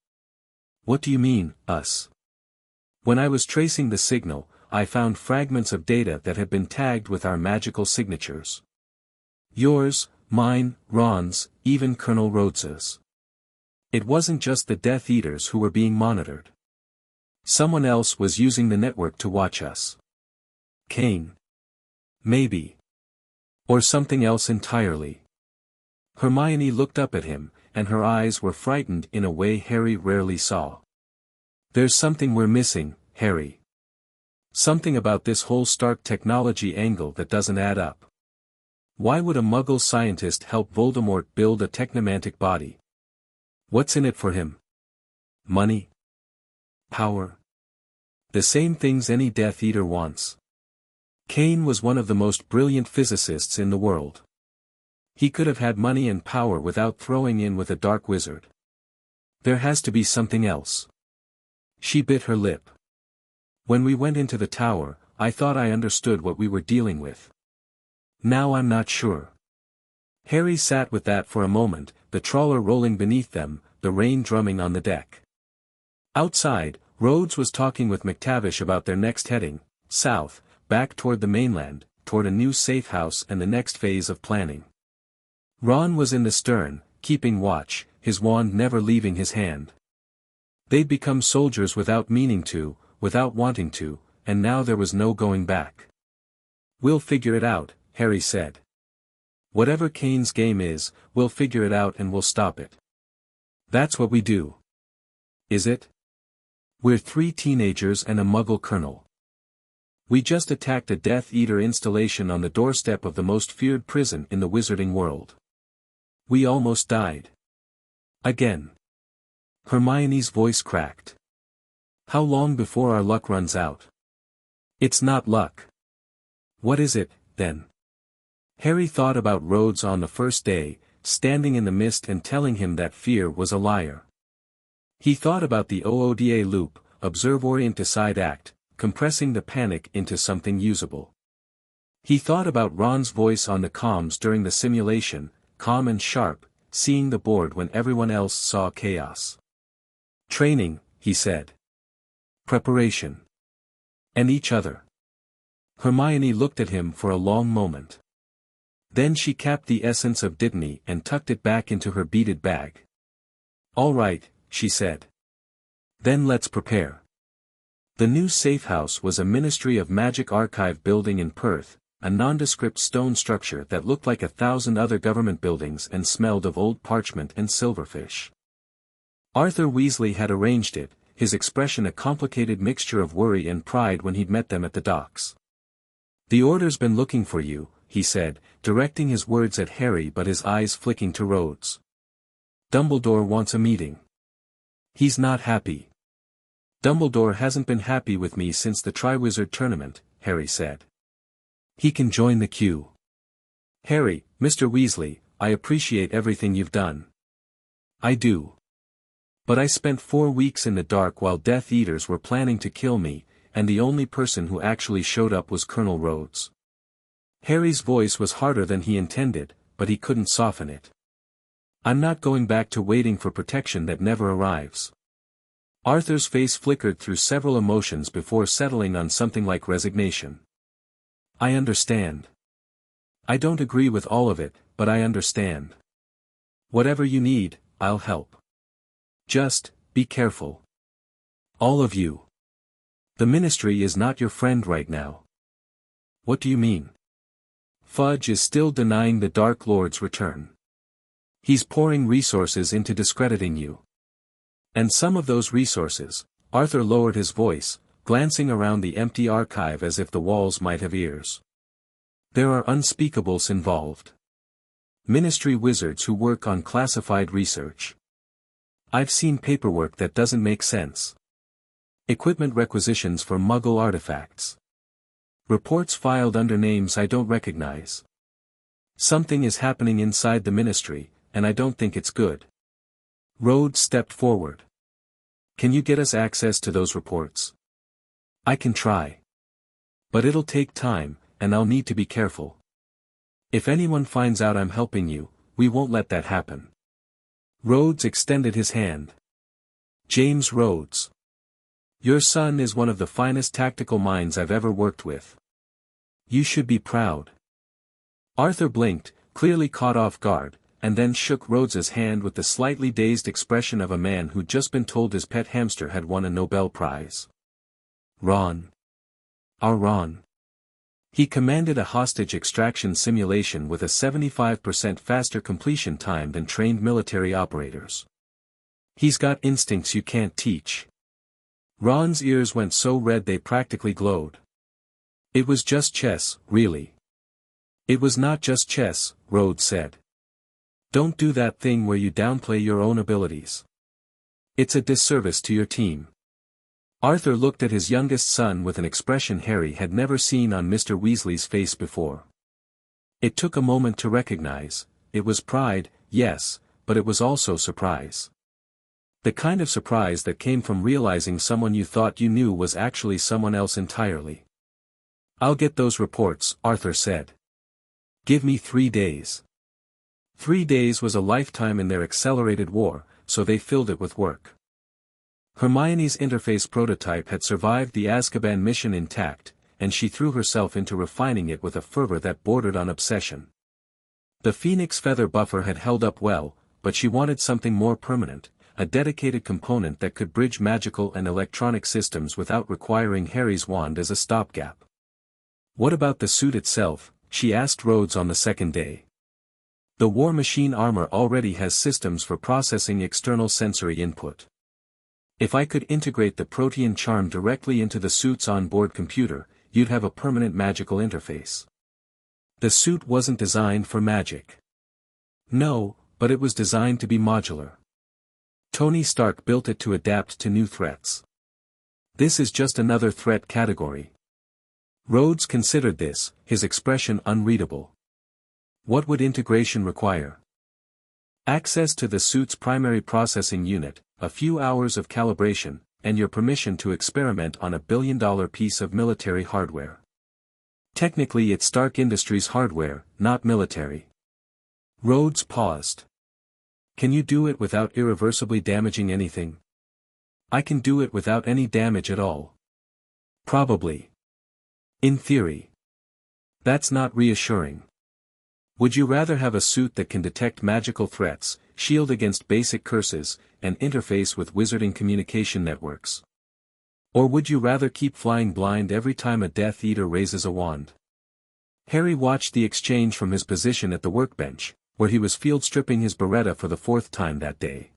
What do you mean, us? When I was tracing the signal, I found fragments of data that had been tagged with our magical signatures. Yours, mine, Ron's, even Colonel Rhodes's. It wasn't just the Death Eaters who were being monitored. Someone else was using the network to watch us. Kane. Maybe. Or something else entirely. Hermione looked up at him, and her eyes were frightened in a way Harry rarely saw. There's something we're missing, Harry. Something about this whole Stark technology angle that doesn't add up. Why would a Muggle scientist help Voldemort build a technomantic body? What's in it for him? Money? Power? The same things any Death Eater wants. Kane was one of the most brilliant physicists in the world. He could have had money and power without throwing in with a dark wizard. There has to be something else. She bit her lip. When we went into the tower, I thought I understood what we were dealing with. Now I'm not sure. Harry sat with that for a moment, the trawler rolling beneath them, the rain drumming on the deck. Outside, Rhodes was talking with McTavish about their next heading, south, back toward the mainland, toward a new safehouse and the next phase of planning. Ron was in the stern, keeping watch, his wand never leaving his hand. They'd become soldiers without meaning to, without wanting to, and now there was no going back. We'll figure it out, Harry said. Whatever Kane's game is, we'll figure it out and we'll stop it. That's what we do. Is it? We're 3 teenagers and a Muggle colonel. We just attacked a Death Eater installation on the doorstep of the most feared prison in the wizarding world. We almost died. Again. Hermione's voice cracked. How long before our luck runs out? It's not luck. What is it, then? Harry thought about Rhodes on the first day, standing in the mist and telling him that fear was a liar. He thought about the OODA loop, observe orient decide act, compressing the panic into something usable. He thought about Ron's voice on the comms during the simulation, calm and sharp, seeing the board when everyone else saw chaos. Training, he said. Preparation. And each other. Hermione looked at him for a long moment. Then she capped the essence of dittany and tucked it back into her beaded bag. All right, she said. Then let's prepare. The new safehouse was a Ministry of Magic archive building in Perth, a nondescript stone structure that looked like 1,000 other government buildings and smelled of old parchment and silverfish. Arthur Weasley had arranged it, his expression a complicated mixture of worry and pride when he'd met them at the docks. The Order's been looking for you, he said, directing his words at Harry but his eyes flicking to Rhodes. Dumbledore wants a meeting. He's not happy. Dumbledore hasn't been happy with me since the Triwizard Tournament, Harry said. He can join the queue. Harry, Mr. Weasley, I appreciate everything you've done. I do. But I spent 4 weeks in the dark while Death Eaters were planning to kill me, and the only person who actually showed up was Colonel Rhodes. Harry's voice was harder than he intended, but he couldn't soften it. I'm not going back to waiting for protection that never arrives. Arthur's face flickered through several emotions before settling on something like resignation. I understand. I don't agree with all of it, but I understand. Whatever you need, I'll help. Just, be careful. All of you. The Ministry is not your friend right now. What do you mean? Fudge is still denying the Dark Lord's return. He's pouring resources into discrediting you. And some of those resources, Arthur lowered his voice, glancing around the empty archive as if the walls might have ears. There are unspeakables involved. Ministry wizards who work on classified research. I've seen paperwork that doesn't make sense. Equipment requisitions for Muggle artifacts. Reports filed under names I don't recognize. Something is happening inside the Ministry, and I don't think it's good. Rhodes stepped forward. Can you get us access to those reports? I can try. But it'll take time, and I'll need to be careful. If anyone finds out I'm helping you, we won't let that happen. Rhodes extended his hand. James Rhodes. Your son is one of the finest tactical minds I've ever worked with. You should be proud. Arthur blinked, clearly caught off guard, and then shook Rhodes's hand with the slightly dazed expression of a man who'd just been told his pet hamster had won a Nobel Prize. Ron. Our Ron. He commanded a hostage extraction simulation with a 75% faster completion time than trained military operators. He's got instincts you can't teach. Ron's ears went so red they practically glowed. It was just chess, really. It was not just chess, Rhodes said. Don't do that thing where you downplay your own abilities. It's a disservice to your team. Arthur looked at his youngest son with an expression Harry had never seen on Mr. Weasley's face before. It took a moment to recognize. It was pride, yes, but it was also surprise. The kind of surprise that came from realizing someone you thought you knew was actually someone else entirely. I'll get those reports, Arthur said. Give me 3 days. 3 days was a lifetime in their accelerated war, so they filled it with work. Hermione's interface prototype had survived the Azkaban mission intact, and she threw herself into refining it with a fervor that bordered on obsession. The Phoenix Feather buffer had held up well, but she wanted something more permanent, a dedicated component that could bridge magical and electronic systems without requiring Harry's wand as a stopgap. What about the suit itself? She asked Rhodes on the second day. The War Machine armor already has systems for processing external sensory input. If I could integrate the protean charm directly into the suit's onboard computer, you'd have a permanent magical interface. The suit wasn't designed for magic. No, but it was designed to be modular. Tony Stark built it to adapt to new threats. This is just another threat category. Rhodes considered this, his expression unreadable. What would integration require? Access to the suit's primary processing unit, a few hours of calibration, and your permission to experiment on a billion-dollar piece of military hardware. Technically it's Stark Industries hardware, not military. Rhodes paused. Can you do it without irreversibly damaging anything? I can do it without any damage at all. Probably. In theory. That's not reassuring. Would you rather have a suit that can detect magical threats, shield against basic curses, and interface with wizarding communication networks? Or would you rather keep flying blind every time a Death Eater raises a wand? Harry watched the exchange from his position at the workbench, where he was field stripping his Beretta for the 4th time that day.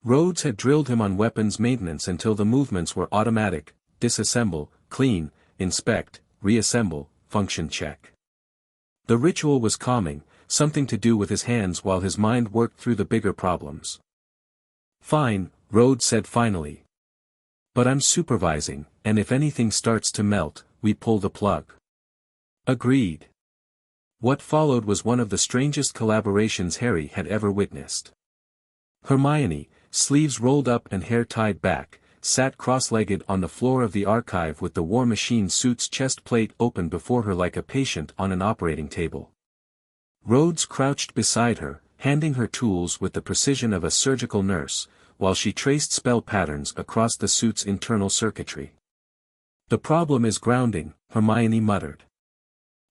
Rhodes had drilled him on weapons maintenance until the movements were automatic: disassemble, clean, inspect, reassemble, function check. The ritual was calming, something to do with his hands while his mind worked through the bigger problems. Fine, Rhodes said finally. But I'm supervising, and if anything starts to melt, we pull the plug. Agreed. What followed was one of the strangest collaborations Harry had ever witnessed. Hermione, sleeves rolled up and hair tied back, sat cross-legged on the floor of the archive with the War Machine suit's chest plate open before her like a patient on an operating table. Rhodes crouched beside her, handing her tools with the precision of a surgical nurse, while she traced spell patterns across the suit's internal circuitry. The problem is grounding, Hermione muttered.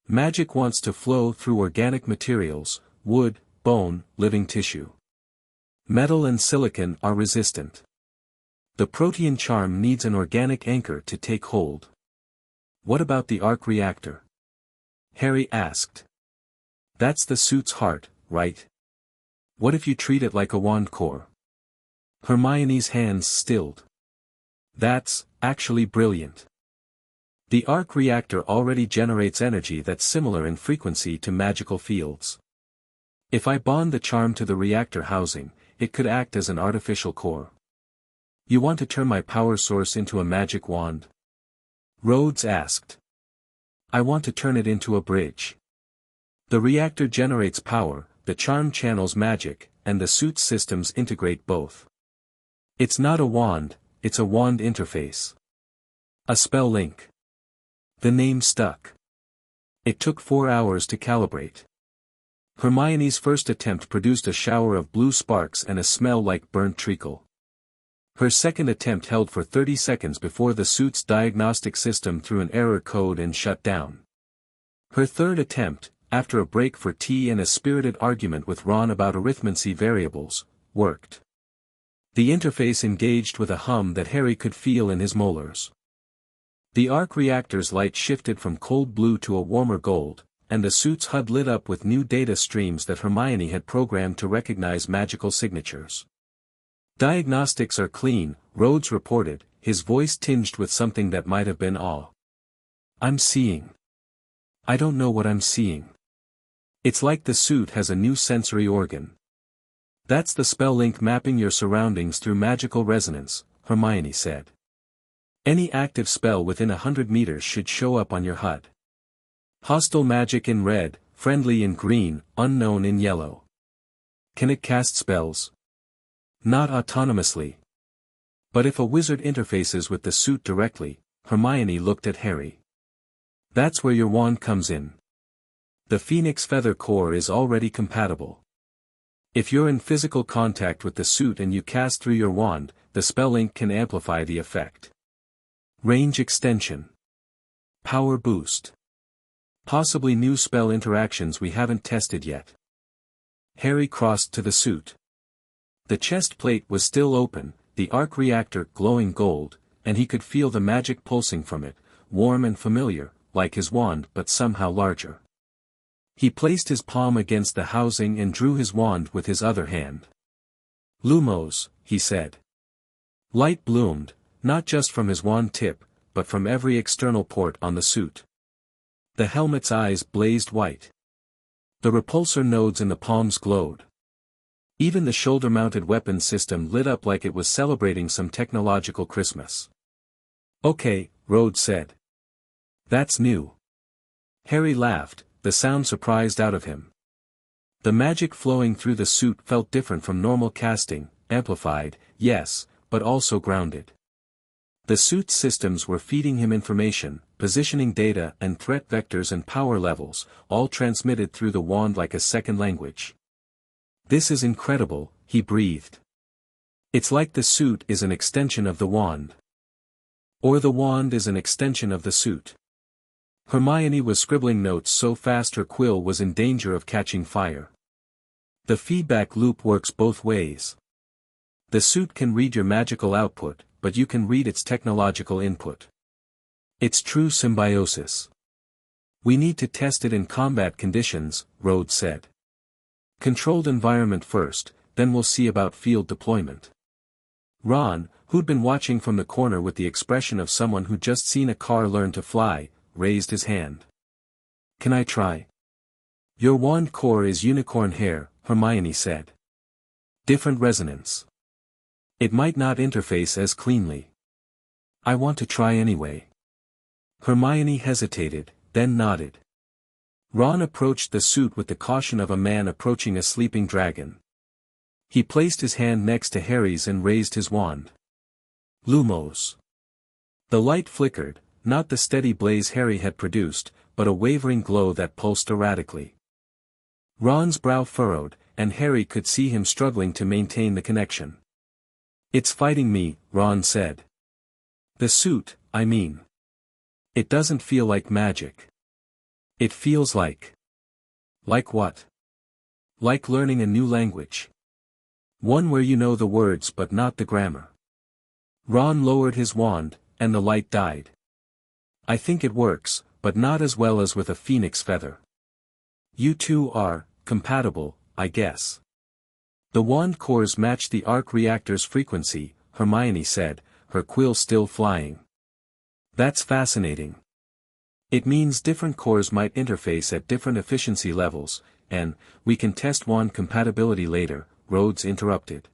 Magic wants to flow through organic materials, wood, bone, living tissue. Metal and silicon are resistant. The protean charm needs an organic anchor to take hold. What about the arc reactor? Harry asked. That's the suit's heart, right? What if you treat it like a wand core? Hermione's hands stilled. That's actually brilliant. The arc reactor already generates energy that's similar in frequency to magical fields. If I bond the charm to the reactor housing, it could act as an artificial core. You want to turn my power source into a magic wand? Rhodes asked. I want to turn it into a bridge. The reactor generates power, the charm channels magic, and the suit's systems integrate both. It's not a wand, it's a wand interface. A spell link. The name stuck. It took 4 hours to calibrate. Hermione's first attempt produced a shower of blue sparks and a smell like burnt treacle. Her second attempt held for 30 seconds before the suit's diagnostic system threw an error code and shut down. Her third attempt, after a break for tea and a spirited argument with Ron about arithmancy variables, worked. The interface engaged with a hum that Harry could feel in his molars. The arc reactor's light shifted from cold blue to a warmer gold, and the suit's HUD lit up with new data streams that Hermione had programmed to recognize magical signatures. "Diagnostics are clean," Rhodes reported, his voice tinged with something that might have been awe. "I'm seeing. I don't know what I'm seeing. It's like the suit has a new sensory organ." "That's the spell link mapping your surroundings through magical resonance," Hermione said. "Any active spell within 100 meters should show up on your HUD. Hostile magic in red, friendly in green, unknown in yellow." "Can it cast spells?" "Not autonomously. But if a wizard interfaces with the suit directly," Hermione looked at Harry. "That's where your wand comes in. The Phoenix Feather core is already compatible. If you're in physical contact with the suit and you cast through your wand, the spell link can amplify the effect. Range extension. Power boost. Possibly new spell interactions we haven't tested yet." Harry crossed to the suit. The chest plate was still open, the arc reactor glowing gold, and he could feel the magic pulsing from it, warm and familiar, like his wand but somehow larger. He placed his palm against the housing and drew his wand with his other hand. "Lumos," he said. Light bloomed, not just from his wand tip, but from every external port on the suit. The helmet's eyes blazed white. The repulsor nodes in the palms glowed. Even the shoulder-mounted weapon system lit up like it was celebrating some technological Christmas. "Okay," Rhodes said. "That's new." Harry laughed, the sound surprised out of him. The magic flowing through the suit felt different from normal casting, amplified, yes, but also grounded. The suit's systems were feeding him information, positioning data and threat vectors and power levels, all transmitted through the wand like a second language. "This is incredible," he breathed. "It's like the suit is an extension of the wand. Or the wand is an extension of the suit." Hermione was scribbling notes so fast her quill was in danger of catching fire. "The feedback loop works both ways. The suit can read your magical output, but you can read its technological input. It's true symbiosis. We need to test it in combat conditions," Rhodes said. "Controlled environment first, then we'll see about field deployment." Ron, who'd been watching from the corner with the expression of someone who'd just seen a car learn to fly, raised his hand. "Can I try?" "Your wand core is unicorn hair," Hermione said. "Different resonance. It might not interface as cleanly." "I want to try anyway." Hermione hesitated, then nodded. Ron approached the suit with the caution of a man approaching a sleeping dragon. He placed his hand next to Harry's and raised his wand. "Lumos." The light flickered, not the steady blaze Harry had produced, but a wavering glow that pulsed erratically. Ron's brow furrowed, and Harry could see him struggling to maintain the connection. "It's fighting me," Ron said. "The suit, I mean. It doesn't feel like magic. It feels like..." "Like what?" "Like learning a new language. One where you know the words but not the grammar." Ron lowered his wand, and the light died. "I think it works, but not as well as with a phoenix feather. You two are compatible, I guess." "The wand cores match the arc reactor's frequency," Hermione said, her quill still flying. "That's fascinating. It means different cores might interface at different efficiency levels, and we can test wand compatibility later," Rhodes interrupted.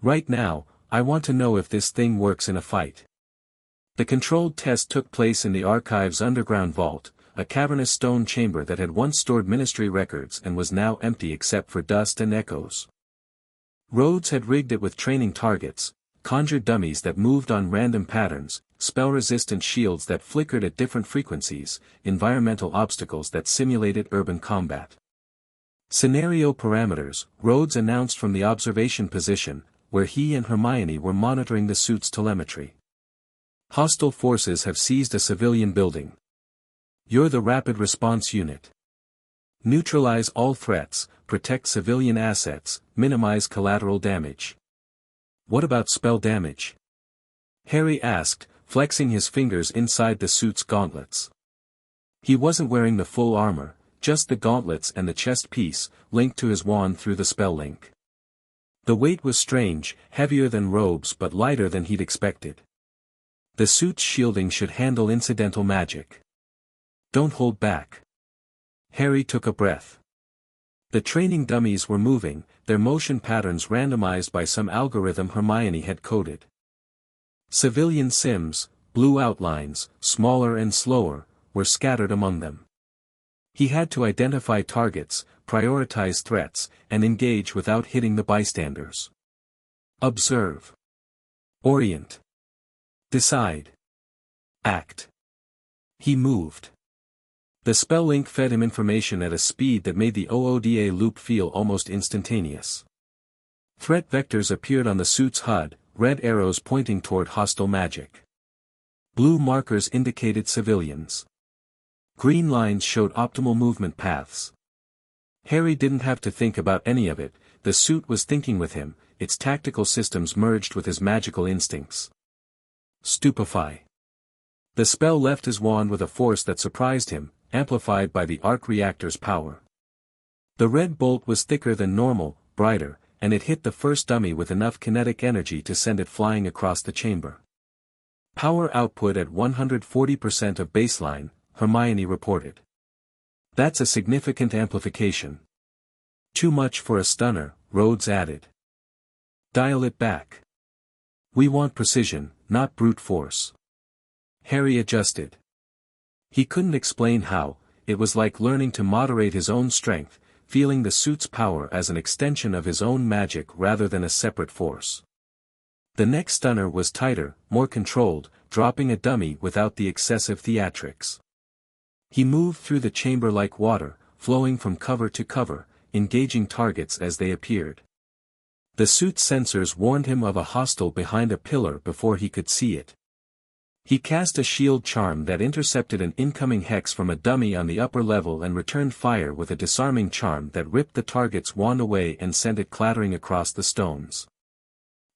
"Right now, I want to know if this thing works in a fight." The controlled test took place in the Archive's underground vault, a cavernous stone chamber that had once stored ministry records and was now empty except for dust and echoes. Rhodes had rigged it with training targets, conjured dummies that moved on random patterns, spell-resistant shields that flickered at different frequencies, environmental obstacles that simulated urban combat. Scenario parameters, Rhodes announced from the observation position, where he and Hermione were monitoring the suit's telemetry. "Hostile forces have seized a civilian building. You're the rapid response unit. Neutralize all threats, protect civilian assets, minimize collateral damage." "What about spell damage?" Harry asked, flexing his fingers inside the suit's gauntlets. He wasn't wearing the full armor, just the gauntlets and the chest piece, linked to his wand through the spell link. The weight was strange, heavier than robes but lighter than he'd expected. The suit's shielding should handle incidental magic. Don't hold back. Harry took a breath. The training dummies were moving, their motion patterns randomized by some algorithm Hermione had coded. Civilian sims, blue outlines, smaller and slower, were scattered among them. He had to identify targets, prioritize threats, and engage without hitting the bystanders. Observe. Orient. Decide. Act. He moved. The spell link fed him information at a speed that made the OODA loop feel almost instantaneous. Threat vectors appeared on the suit's HUD, red arrows pointing toward hostile magic. Blue markers indicated civilians. Green lines showed optimal movement paths. Harry didn't have to think about any of it, the suit was thinking with him, its tactical systems merged with his magical instincts. Stupefy. The spell left his wand with a force that surprised him, amplified by the arc reactor's power. The red bolt was thicker than normal, brighter, and it hit the first dummy with enough kinetic energy to send it flying across the chamber. Power output at 140% of baseline, Hermione reported. That's a significant amplification. Too much for a stunner, Rhodes added. Dial it back. We want precision, not brute force. Harry adjusted. He couldn't explain how, it was like learning to moderate his own strength, feeling the suit's power as an extension of his own magic rather than a separate force. The next stunner was tighter, more controlled, dropping a dummy without the excessive theatrics. He moved through the chamber like water, flowing from cover to cover, engaging targets as they appeared. The suit's sensors warned him of a hostile behind a pillar before he could see it. He cast a shield charm that intercepted an incoming hex from a dummy on the upper level and returned fire with a disarming charm that ripped the target's wand away and sent it clattering across the stones.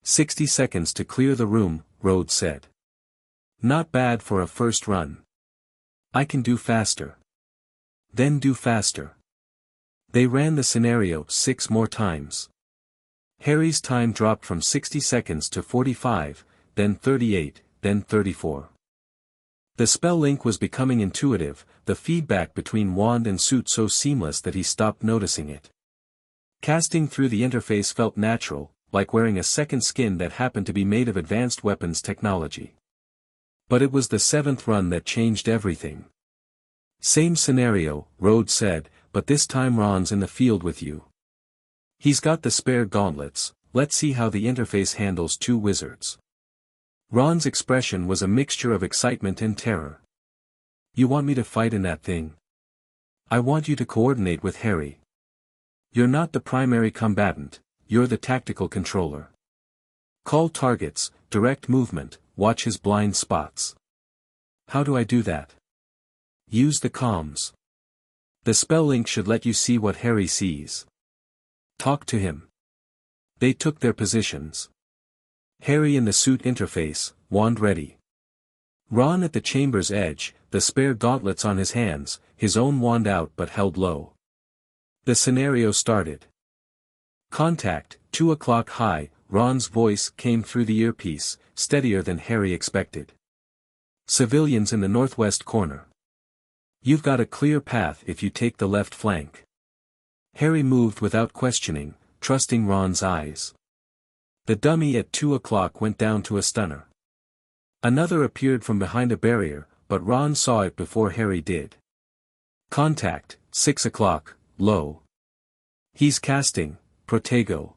60 seconds to clear the room, Rhodes said. Not bad for a first run. I can do faster. Then do faster. They ran the scenario 6 more times. Harry's time dropped from 60 seconds to 45, then 38, then 34. The spell link was becoming intuitive, the feedback between wand and suit so seamless that he stopped noticing it. Casting through the interface felt natural, like wearing a second skin that happened to be made of advanced weapons technology. But it was the 7th run that changed everything. Same scenario, Rhodes said, but this time Ron's in the field with you. He's got the spare gauntlets, let's see how the interface handles 2 wizards. Ron's expression was a mixture of excitement and terror. You want me to fight in that thing? I want you to coordinate with Harry. You're not the primary combatant, you're the tactical controller. Call targets, direct movement, watch his blind spots. How do I do that? Use the comms. The spell link should let you see what Harry sees. Talk to him. They took their positions. Harry in the suit interface, wand ready. Ron at the chamber's edge, the spare gauntlets on his hands, his own wand out but held low. The scenario started. Contact, 2 o'clock high, Ron's voice came through the earpiece, steadier than Harry expected. Civilians in the northwest corner. You've got a clear path if you take the left flank. Harry moved without questioning, trusting Ron's eyes. The dummy at 2 o'clock went down to a stunner. Another appeared from behind a barrier, but Ron saw it before Harry did. Contact, 6 o'clock, low. He's casting, Protego.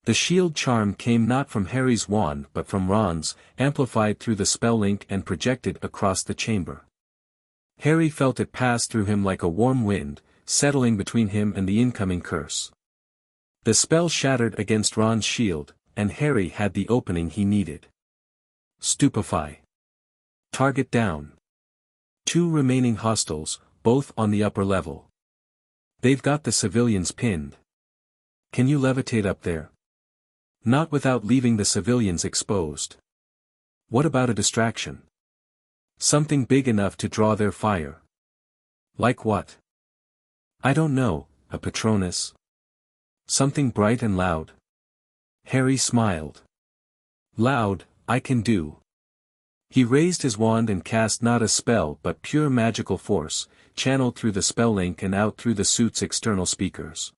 The shield charm came not from Harry's wand but from Ron's, amplified through the spell link and projected across the chamber. Harry felt it pass through him like a warm wind, settling between him and the incoming curse. The spell shattered against Ron's shield, and Harry had the opening he needed. Stupefy. Target down. 2 remaining hostiles, both on the upper level. They've got the civilians pinned. Can you levitate up there? Not without leaving the civilians exposed. What about a distraction? Something big enough to draw their fire. Like what? I don't know, a Patronus? Something bright and loud? Harry smiled. Loud, I can do. He raised his wand and cast not a spell but pure magical force, channeled through the spell link and out through the suit's external speakers.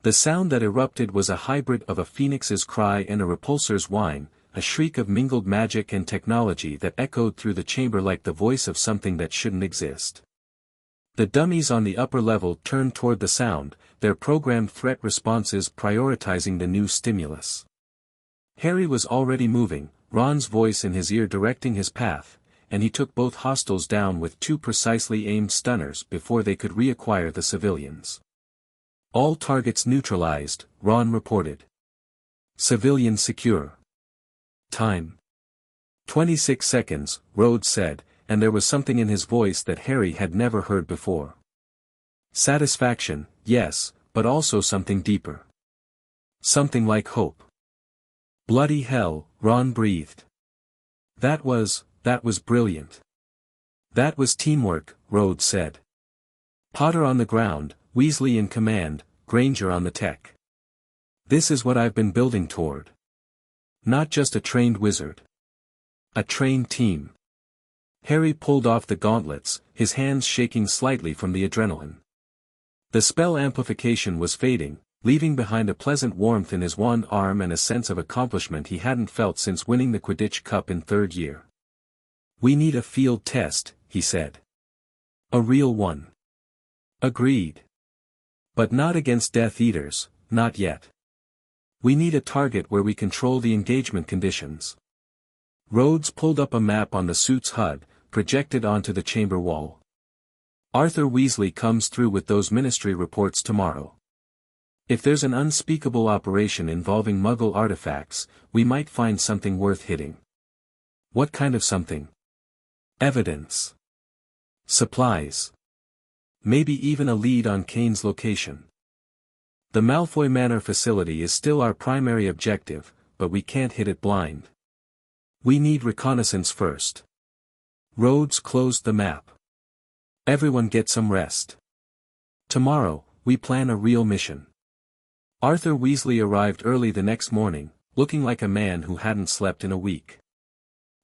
The sound that erupted was a hybrid of a phoenix's cry and a repulsor's whine, a shriek of mingled magic and technology that echoed through the chamber like the voice of something that shouldn't exist. The dummies on the upper level turned toward the sound, their programmed threat responses prioritizing the new stimulus. Harry was already moving, Ron's voice in his ear directing his path, and he took both hostiles down with 2 precisely aimed stunners before they could reacquire the civilians. All targets neutralized, Ron reported. Civilians secure. Time. 26 seconds, Rhodes said, and there was something in his voice that Harry had never heard before. Satisfaction, yes, but also something deeper. Something like hope. Bloody hell, Ron breathed. That was brilliant. That was teamwork, Rhodes said. Potter on the ground, Weasley in command, Granger on the tech. This is what I've been building toward. Not just a trained wizard. A trained team. Harry pulled off the gauntlets, his hands shaking slightly from the adrenaline. The spell amplification was fading, leaving behind a pleasant warmth in his one arm and a sense of accomplishment he hadn't felt since winning the Quidditch Cup in 3rd year. We need a field test, he said. A real one. Agreed. But not against Death Eaters, not yet. We need a target where we control the engagement conditions. Rhodes pulled up a map on the suit's HUD, projected onto the chamber wall. Arthur Weasley comes through with those ministry reports tomorrow. If there's an unspeakable operation involving Muggle artifacts, we might find something worth hitting. What kind of something? Evidence. Supplies. Maybe even a lead on Kane's location. The Malfoy Manor facility is still our primary objective, but we can't hit it blind. We need reconnaissance first. Rhodes closed the map. Everyone get some rest. Tomorrow, we plan a real mission. Arthur Weasley arrived early the next morning, looking like a man who hadn't slept in a week.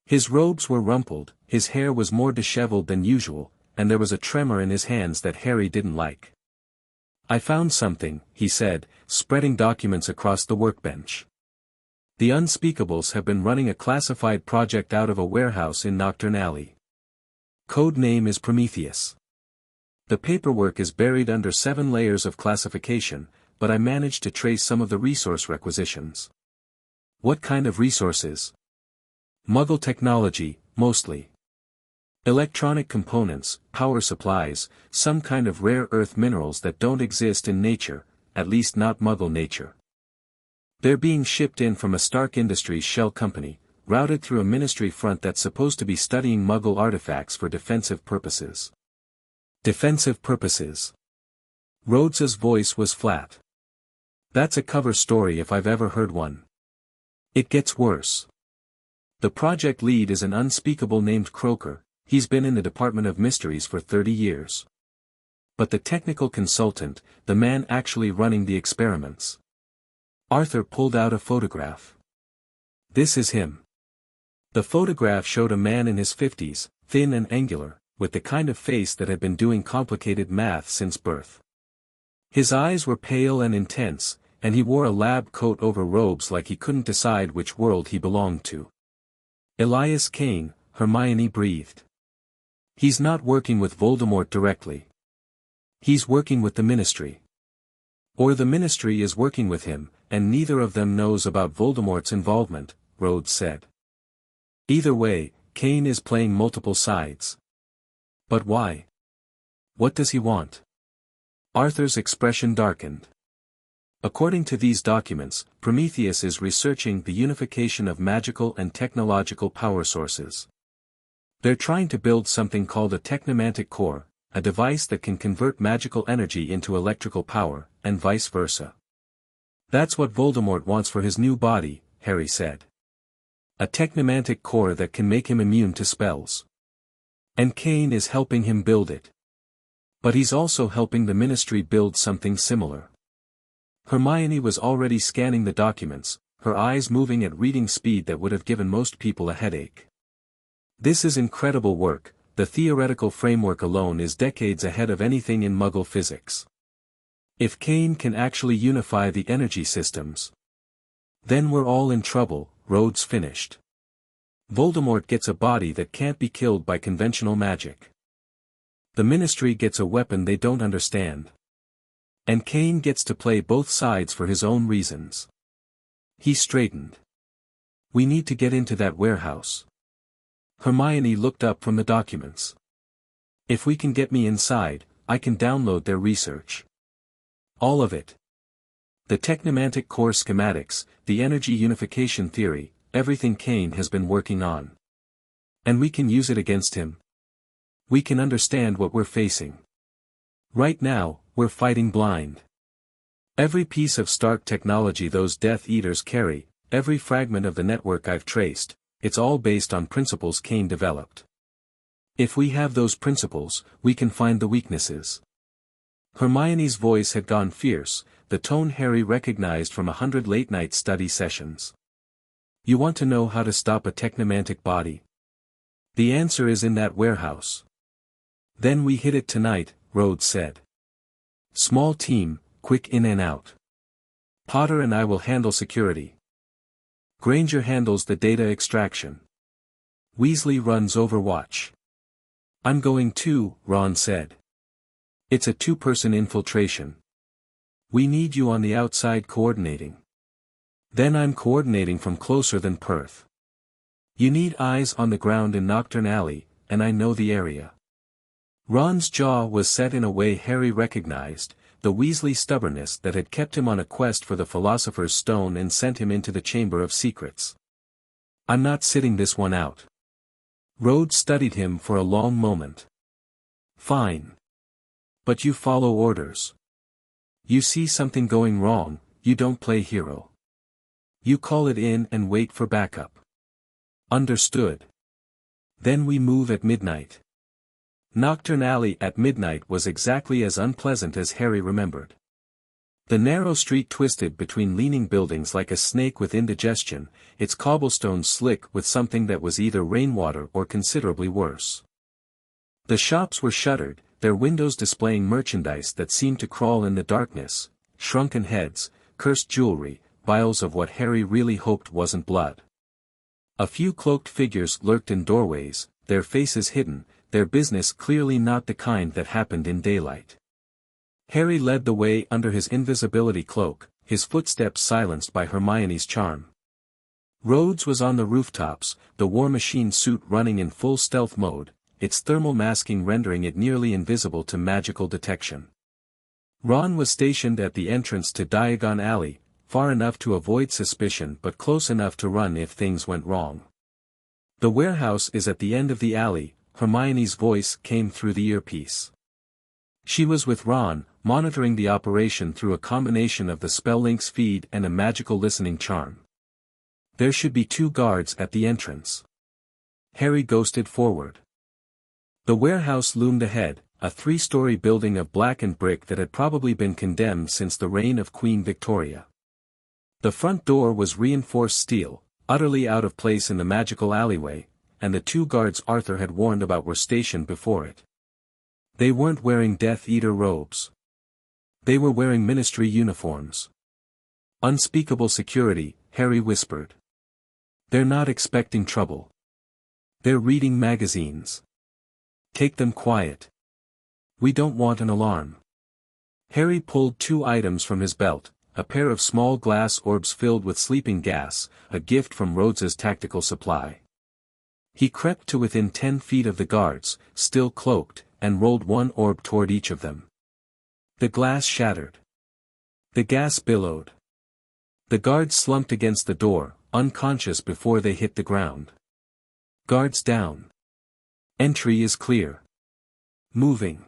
His robes were rumpled, his hair was more disheveled than usual, and there was a tremor in his hands that Harry didn't like. I found something, he said, spreading documents across the workbench. The Unspeakables have been running a classified project out of a warehouse in Nocturne Alley. Code name is Prometheus. The paperwork is buried under 7 layers of classification, but I managed to trace some of the resource requisitions. What kind of resources? Muggle technology, mostly. Electronic components, power supplies, some kind of rare earth minerals that don't exist in nature, at least not Muggle nature. They're being shipped in from a Stark Industries shell company, routed through a ministry front that's supposed to be studying Muggle artifacts for defensive purposes. Defensive purposes. Rhodes's voice was flat. That's a cover story if I've ever heard one. It gets worse. The project lead is an unspeakable named Croaker. He's been in the Department of Mysteries for 30 years. But the technical consultant, the man actually running the experiments. Arthur pulled out a photograph. This is him. The photograph showed a man in his 50s, thin and angular, with the kind of face that had been doing complicated math since birth. His eyes were pale and intense, and he wore a lab coat over robes like he couldn't decide which world he belonged to. Elias Kane, Hermione breathed. He's not working with Voldemort directly. He's working with the Ministry. Or the Ministry is working with him, and neither of them knows about Voldemort's involvement, Rhodes said. Either way, Kane is playing multiple sides. But why? What does he want? Arthur's expression darkened. According to these documents, Prometheus is researching the unification of magical and technological power sources. They're trying to build something called a technomantic core, a device that can convert magical energy into electrical power, and vice versa. That's what Voldemort wants for his new body, Harry said. A technomantic core that can make him immune to spells. And Kane is helping him build it. But he's also helping the Ministry build something similar. Hermione was already scanning the documents, her eyes moving at reading speed that would have given most people a headache. This is incredible work. The theoretical framework alone is decades ahead of anything in Muggle physics. If Kane can actually unify the energy systems, then we're all in trouble. Rhodes finished. Voldemort gets a body that can't be killed by conventional magic. The Ministry gets a weapon they don't understand. And Kane gets to play both sides for his own reasons. He straightened. We need to get into that warehouse. Hermione looked up from the documents. If we can get me inside, I can download their research. All of it. The technomantic core schematics, the energy unification theory, everything Kane has been working on. And we can use it against him. We can understand what we're facing. Right now, we're fighting blind. Every piece of Stark technology those Death Eaters carry, every fragment of the network I've traced, it's all based on principles Kane developed. If we have those principles, we can find the weaknesses. Hermione's voice had gone fierce, the tone Harry recognized from 100 late-night study sessions. You want to know how to stop a technomantic body? The answer is in that warehouse. Then we hit it tonight, Rhodes said. Small team, quick in and out. Potter and I will handle security. Granger handles the data extraction. Weasley runs Overwatch. I'm going too, Ron said. It's a two-person infiltration. We need you on the outside coordinating. Then I'm coordinating from closer than Perth. You need eyes on the ground in Nocturne Alley, and I know the area. Ron's jaw was set in a way Harry recognized, the Weasley stubbornness that had kept him on a quest for the Philosopher's Stone and sent him into the Chamber of Secrets. I'm not sitting this one out. Rhodes studied him for a long moment. Fine. But you follow orders. You see something going wrong, you don't play hero. You call it in and wait for backup. Understood. Then we move at midnight. Nocturne Alley at midnight was exactly as unpleasant as Harry remembered. The narrow street twisted between leaning buildings like a snake with indigestion, its cobblestones slick with something that was either rainwater or considerably worse. The shops were shuttered, their windows displaying merchandise that seemed to crawl in the darkness, shrunken heads, cursed jewelry, vials of what Harry really hoped wasn't blood. A few cloaked figures lurked in doorways, their faces hidden, their business clearly not the kind that happened in daylight. Harry led the way under his invisibility cloak, his footsteps silenced by Hermione's charm. Rhodes was on the rooftops, the War Machine suit running in full stealth mode, its thermal masking rendering it nearly invisible to magical detection. Ron was stationed at the entrance to Diagon Alley, far enough to avoid suspicion but close enough to run if things went wrong. The warehouse is at the end of the alley, Hermione's voice came through the earpiece. She was with Ron, monitoring the operation through a combination of the Spelllink's feed and a magical listening charm. There should be 2 guards at the entrance. Harry ghosted forward. The warehouse loomed ahead, a 3-story building of blackened brick that had probably been condemned since the reign of Queen Victoria. The front door was reinforced steel, utterly out of place in the magical alleyway, and the 2 guards Arthur had warned about were stationed before it. They weren't wearing Death Eater robes. They were wearing Ministry uniforms. Unspeakable security, Harry whispered. They're not expecting trouble. They're reading magazines. Take them quiet. We don't want an alarm. Harry pulled 2 items from his belt, a pair of small glass orbs filled with sleeping gas, a gift from Rhodes's tactical supply. He crept to within 10 feet of the guards, still cloaked, and rolled 1 orb toward each of them. The glass shattered. The gas billowed. The guards slumped against the door, unconscious before they hit the ground. Guards down. Entry is clear. Moving.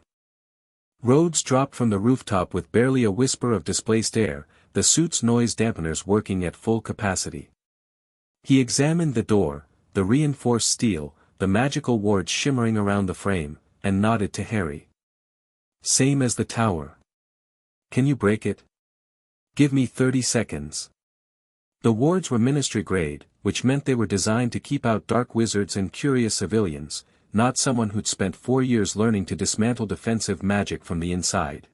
Rhodes dropped from the rooftop with barely a whisper of displaced air, the suit's noise dampeners working at full capacity. He examined the door, the reinforced steel, the magical wards shimmering around the frame, and nodded to Harry. Same as the tower. Can you break it? Give me 30 seconds. The wards were ministry grade, which meant they were designed to keep out dark wizards and curious civilians, not someone who'd spent 4 years learning to dismantle defensive magic from the inside.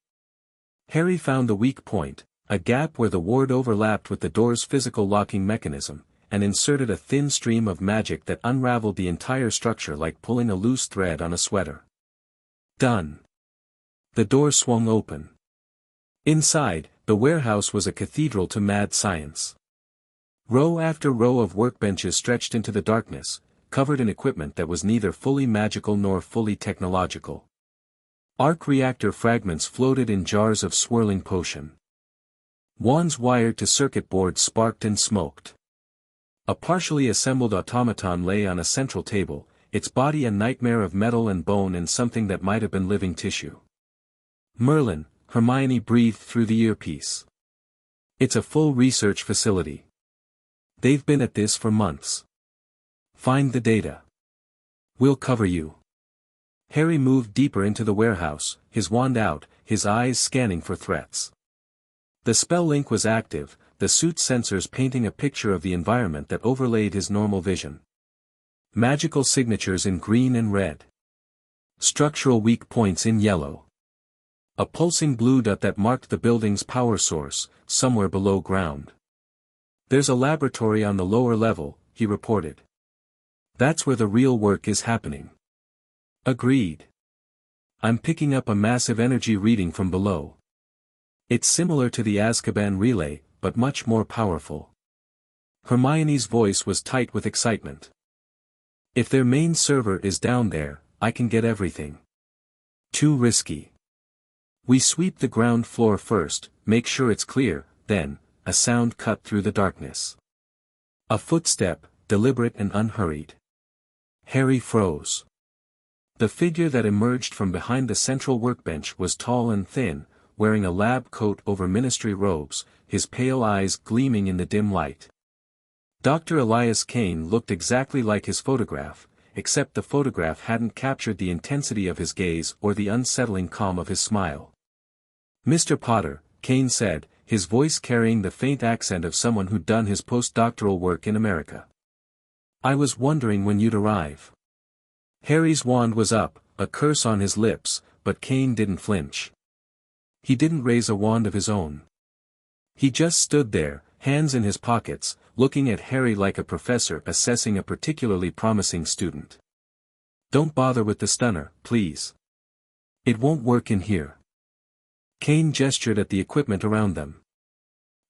Harry found the weak point, a gap where the ward overlapped with the door's physical locking mechanism, and inserted a thin stream of magic that unraveled the entire structure like pulling a loose thread on a sweater. Done. The door swung open. Inside, the warehouse was a cathedral to mad science. Row after row of workbenches stretched into the darkness, covered in equipment that was neither fully magical nor fully technological. Arc reactor fragments floated in jars of swirling potion. Wands wired to circuit boards sparked and smoked. A partially assembled automaton lay on a central table, its body a nightmare of metal and bone and something that might have been living tissue. Merlin, Hermione breathed through the earpiece. It's a full research facility. They've been at this for months. Find the data. We'll cover you. Harry moved deeper into the warehouse, his wand out, his eyes scanning for threats. The spell link was active, the suit's sensors painting a picture of the environment that overlaid his normal vision. Magical signatures in green and red. Structural weak points in yellow. A pulsing blue dot that marked the building's power source, somewhere below ground. There's a laboratory on the lower level, he reported. That's where the real work is happening. Agreed. I'm picking up a massive energy reading from below. It's similar to the Azkaban relay, but much more powerful. Hermione's voice was tight with excitement. If their main server is down there, I can get everything. Too risky. We sweep the ground floor first, make sure it's clear, then, a sound cut through the darkness. A footstep, deliberate and unhurried. Harry froze. The figure that emerged from behind the central workbench was tall and thin, wearing a lab coat over ministry robes, his pale eyes gleaming in the dim light. Dr. Elias Kane looked exactly like his photograph, except the photograph hadn't captured the intensity of his gaze or the unsettling calm of his smile. Mr. Potter, Kane said, his voice carrying the faint accent of someone who'd done his postdoctoral work in America. I was wondering when you'd arrive. Harry's wand was up, a curse on his lips, but Kane didn't flinch. He didn't raise a wand of his own. He just stood there, hands in his pockets, looking at Harry like a professor assessing a particularly promising student. Don't bother with the stunner, please. It won't work in here. Kane gestured at the equipment around them.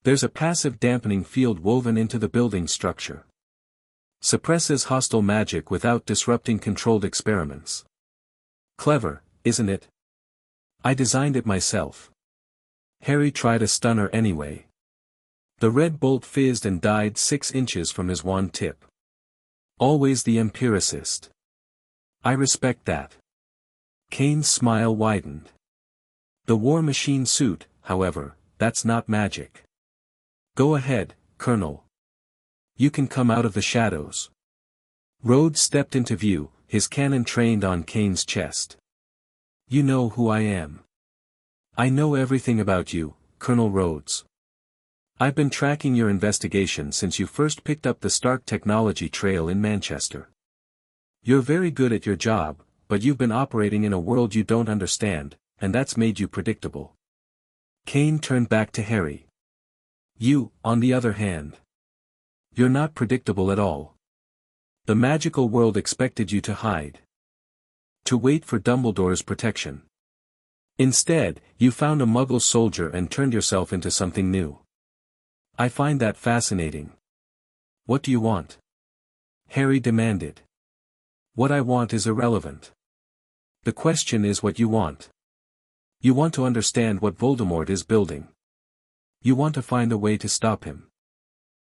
There's a passive dampening field woven into the building structure. Suppresses hostile magic without disrupting controlled experiments. Clever, isn't it? I designed it myself. Harry tried a stunner anyway. The red bolt fizzed and died 6 inches from his wand tip. Always the empiricist. I respect that. Kane's smile widened. The War Machine suit, however, that's not magic. Go ahead, Colonel. You can come out of the shadows. Rhodes stepped into view, his cannon trained on Kane's chest. You know who I am. I know everything about you, Colonel Rhodes. I've been tracking your investigation since you first picked up the Stark technology trail in Manchester. You're very good at your job, but you've been operating in a world you don't understand, and that's made you predictable. Kane turned back to Harry. You, on the other hand. You're not predictable at all. The magical world expected you to hide. To wait for Dumbledore's protection. Instead, you found a Muggle soldier and turned yourself into something new. I find that fascinating. What do you want? Harry demanded. What I want is irrelevant. The question is what you want. You want to understand what Voldemort is building. You want to find a way to stop him.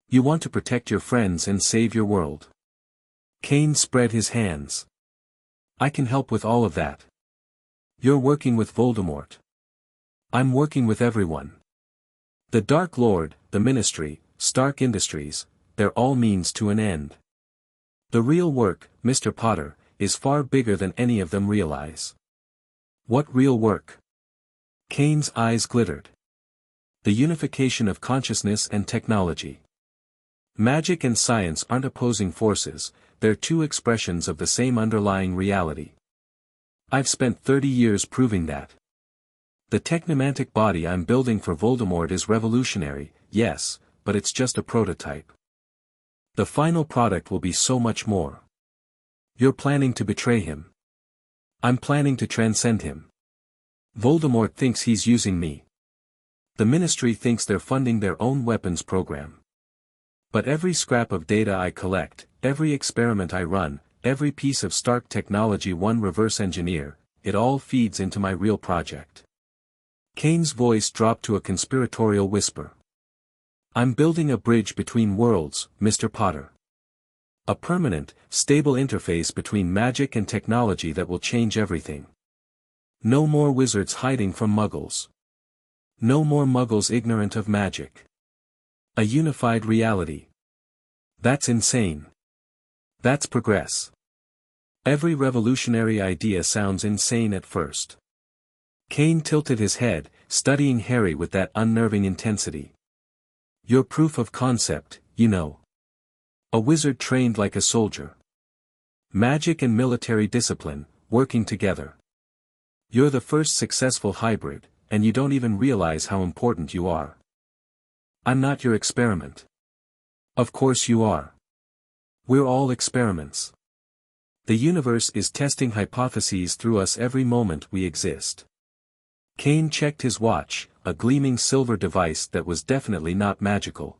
You want to protect your friends and save your world. Kane spread his hands. I can help with all of that. You're working with Voldemort. I'm working with everyone. The Dark Lord, the Ministry, Stark Industries, they're all means to an end. The real work, Mr. Potter, is far bigger than any of them realize. What real work? Kane's eyes glittered. The unification of consciousness and technology. Magic and science aren't opposing forces, they're two expressions of the same underlying reality. I've spent 30 years proving that. The technomantic body I'm building for Voldemort is revolutionary, yes, but it's just a prototype. The final product will be so much more. You're planning to betray him. I'm planning to transcend him. Voldemort thinks he's using me. The Ministry thinks they're funding their own weapons program. But every scrap of data I collect, every experiment I run, every piece of Stark technology one reverse engineer, it all feeds into my real project. Kane's voice dropped to a conspiratorial whisper. I'm building a bridge between worlds, Mr. Potter. A permanent, stable interface between magic and technology that will change everything. No more wizards hiding from muggles. No more muggles ignorant of magic. A unified reality. That's insane. That's progress. Every revolutionary idea sounds insane at first. Kane tilted his head, studying Harry with that unnerving intensity. Your proof of concept, you know. A wizard trained like a soldier. Magic and military discipline, working together. You're the first successful hybrid, and you don't even realize how important you are. I'm not your experiment. Of course you are. We're all experiments. The universe is testing hypotheses through us every moment we exist. Kane checked his watch, a gleaming silver device that was definitely not magical.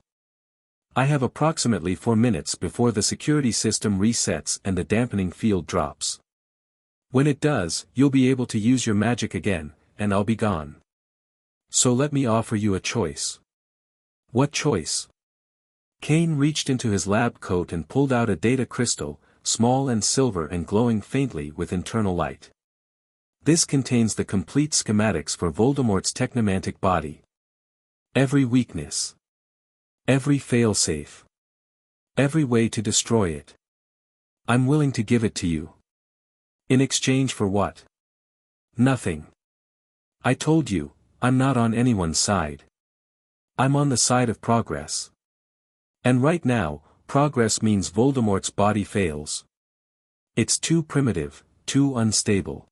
I have approximately 4 minutes before the security system resets and the dampening field drops. When it does, you'll be able to use your magic again, and I'll be gone. So let me offer you a choice. What choice? Kane reached into his lab coat and pulled out a data crystal, small and silver and glowing faintly with internal light. This contains the complete schematics for Voldemort's technomantic body. Every weakness. Every failsafe. Every way to destroy it. I'm willing to give it to you. In exchange for what? Nothing. I told you, I'm not on anyone's side. I'm on the side of progress. And right now, progress means Voldemort's body fails. It's too primitive, too unstable.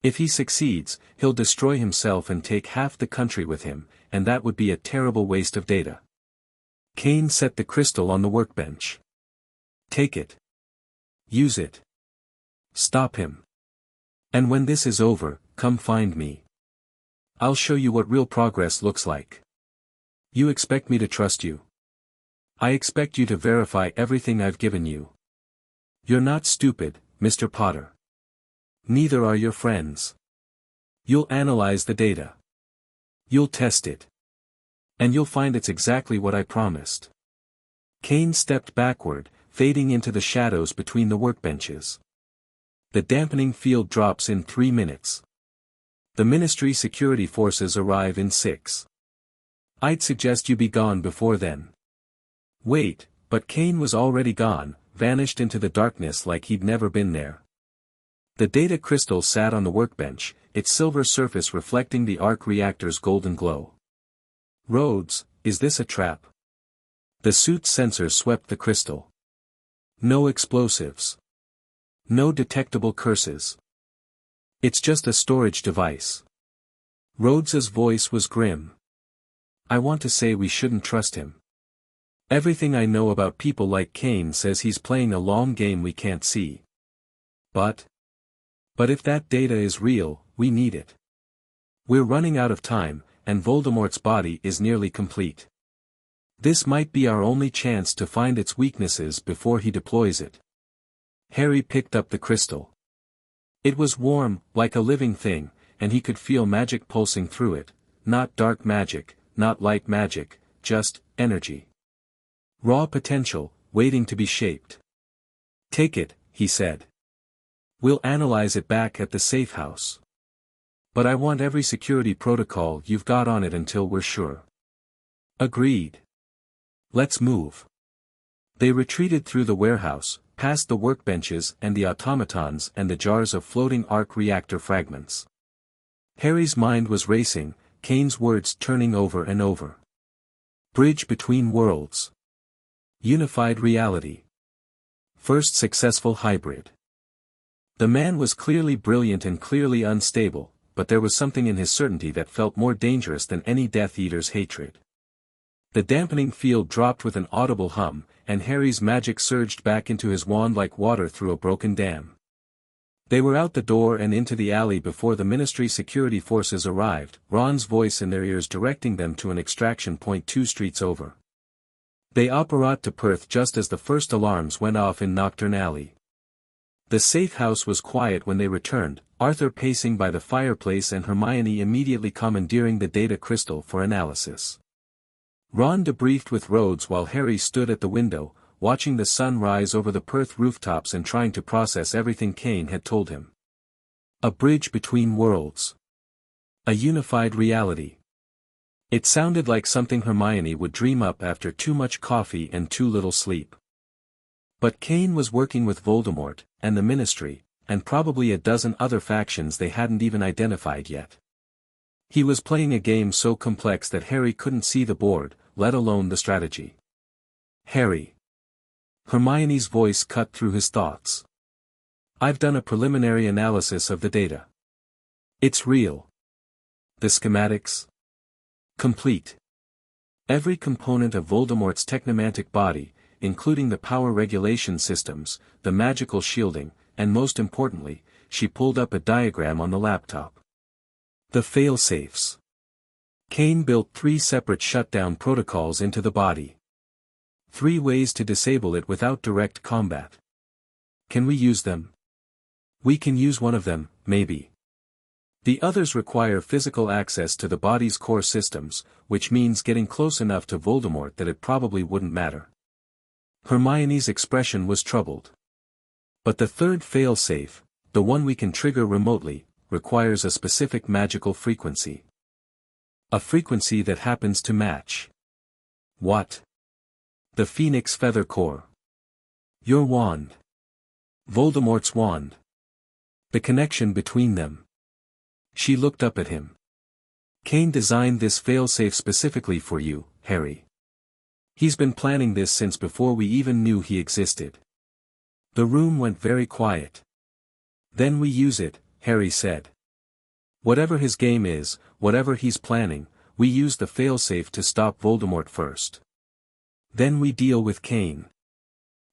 If he succeeds, he'll destroy himself and take half the country with him, and that would be a terrible waste of data. Kane set the crystal on the workbench. Take it. Use it. Stop him. And when this is over, come find me. I'll show you what real progress looks like. You expect me to trust you. I expect you to verify everything I've given you. You're not stupid, Mr. Potter. Neither are your friends. You'll analyze the data. You'll test it. And you'll find it's exactly what I promised. Kane stepped backward, fading into the shadows between the workbenches. The dampening field drops in 3 minutes. The Ministry security forces arrive in 6. I'd suggest you be gone before then. Wait, but Kane was already gone, vanished into the darkness like he'd never been there. The data crystal sat on the workbench, its silver surface reflecting the arc reactor's golden glow. Rhodes, is this a trap? The suit's sensor swept the crystal. No explosives. No detectable curses. It's just a storage device. Rhodes's voice was grim. I want to say we shouldn't trust him. Everything I know about people like Kane says he's playing a long game we can't see. But if that data is real, we need it. We're running out of time, and Voldemort's body is nearly complete. This might be our only chance to find its weaknesses before he deploys it. Harry picked up the crystal. It was warm, like a living thing, and he could feel magic pulsing through it, not dark magic, not light magic, just energy. Raw potential, waiting to be shaped. Take it, he said. We'll analyze it back at the safehouse. But I want every security protocol you've got on it until we're sure. Agreed. Let's move. They retreated through the warehouse, past the workbenches and the automatons and the jars of floating arc reactor fragments. Harry's mind was racing, Kane's words turning over and over. Bridge between worlds. Unified reality. First successful hybrid. The man was clearly brilliant and clearly unstable, but there was something in his certainty that felt more dangerous than any Death Eater's hatred. The dampening field dropped with an audible hum, and Harry's magic surged back into his wand like water through a broken dam. They were out the door and into the alley before the Ministry security forces arrived, Ron's voice in their ears directing them to an extraction point 2 streets over. They apparat to Perth just as the first alarms went off in Nocturne Alley. The safe house was quiet when they returned, Arthur pacing by the fireplace and Hermione immediately commandeering the data crystal for analysis. Ron debriefed with Rhodes while Harry stood at the window, watching the sun rise over the Perth rooftops and trying to process everything Kane had told him. A bridge between worlds. A unified reality. It sounded like something Hermione would dream up after too much coffee and too little sleep. But Kane was working with Voldemort, and the Ministry, and probably a dozen other factions they hadn't even identified yet. He was playing a game so complex that Harry couldn't see the board, let alone the strategy. Harry. Hermione's voice cut through his thoughts. I've done a preliminary analysis of the data. It's real. The schematics? Complete. Every component of Voldemort's technomantic body, including the power regulation systems, the magical shielding, and most importantly, she pulled up a diagram on the laptop. The fail-safes. Kane built 3 separate shutdown protocols into the body. 3 ways to disable it without direct combat. Can we use them? We can use one of them, maybe. The others require physical access to the body's core systems, which means getting close enough to Voldemort that it probably wouldn't matter. Hermione's expression was troubled. But the third fail-safe, the one we can trigger remotely, requires a specific magical frequency. A frequency that happens to match. What? The Phoenix Feather Core. Your wand. Voldemort's wand. The connection between them. She looked up at him. Kane designed this failsafe specifically for you, Harry. He's been planning this since before we even knew he existed. The room went very quiet. Then we use it, Harry said. Whatever his game is, whatever he's planning, we use the failsafe to stop Voldemort first. Then we deal with Kane.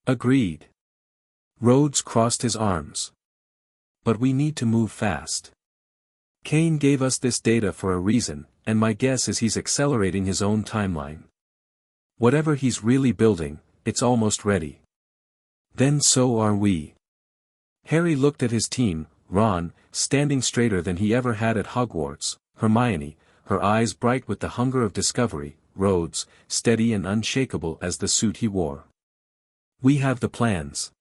Agreed. Rhodes crossed his arms. But we need to move fast. Kane gave us this data for a reason, and my guess is he's accelerating his own timeline. Whatever he's really building, it's almost ready. Then so are we. Harry looked at his team, Ron, standing straighter than he ever had at Hogwarts, Hermione, her eyes bright with the hunger of discovery, Rhodes, steady and unshakable as the suit he wore. We have the plans.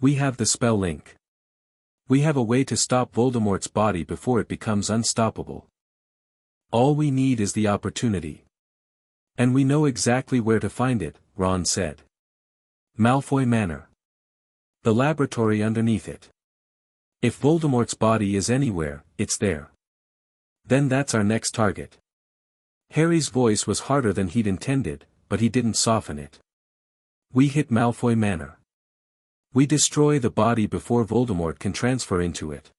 We have the spell link. We have a way to stop Voldemort's body before it becomes unstoppable. All we need is the opportunity. And we know exactly where to find it, Ron said. Malfoy Manor. The laboratory underneath it. If Voldemort's body is anywhere, it's there. Then that's our next target. Harry's voice was harder than he'd intended, but he didn't soften it. We hit Malfoy Manor. We destroy the body before Voldemort can transfer into it.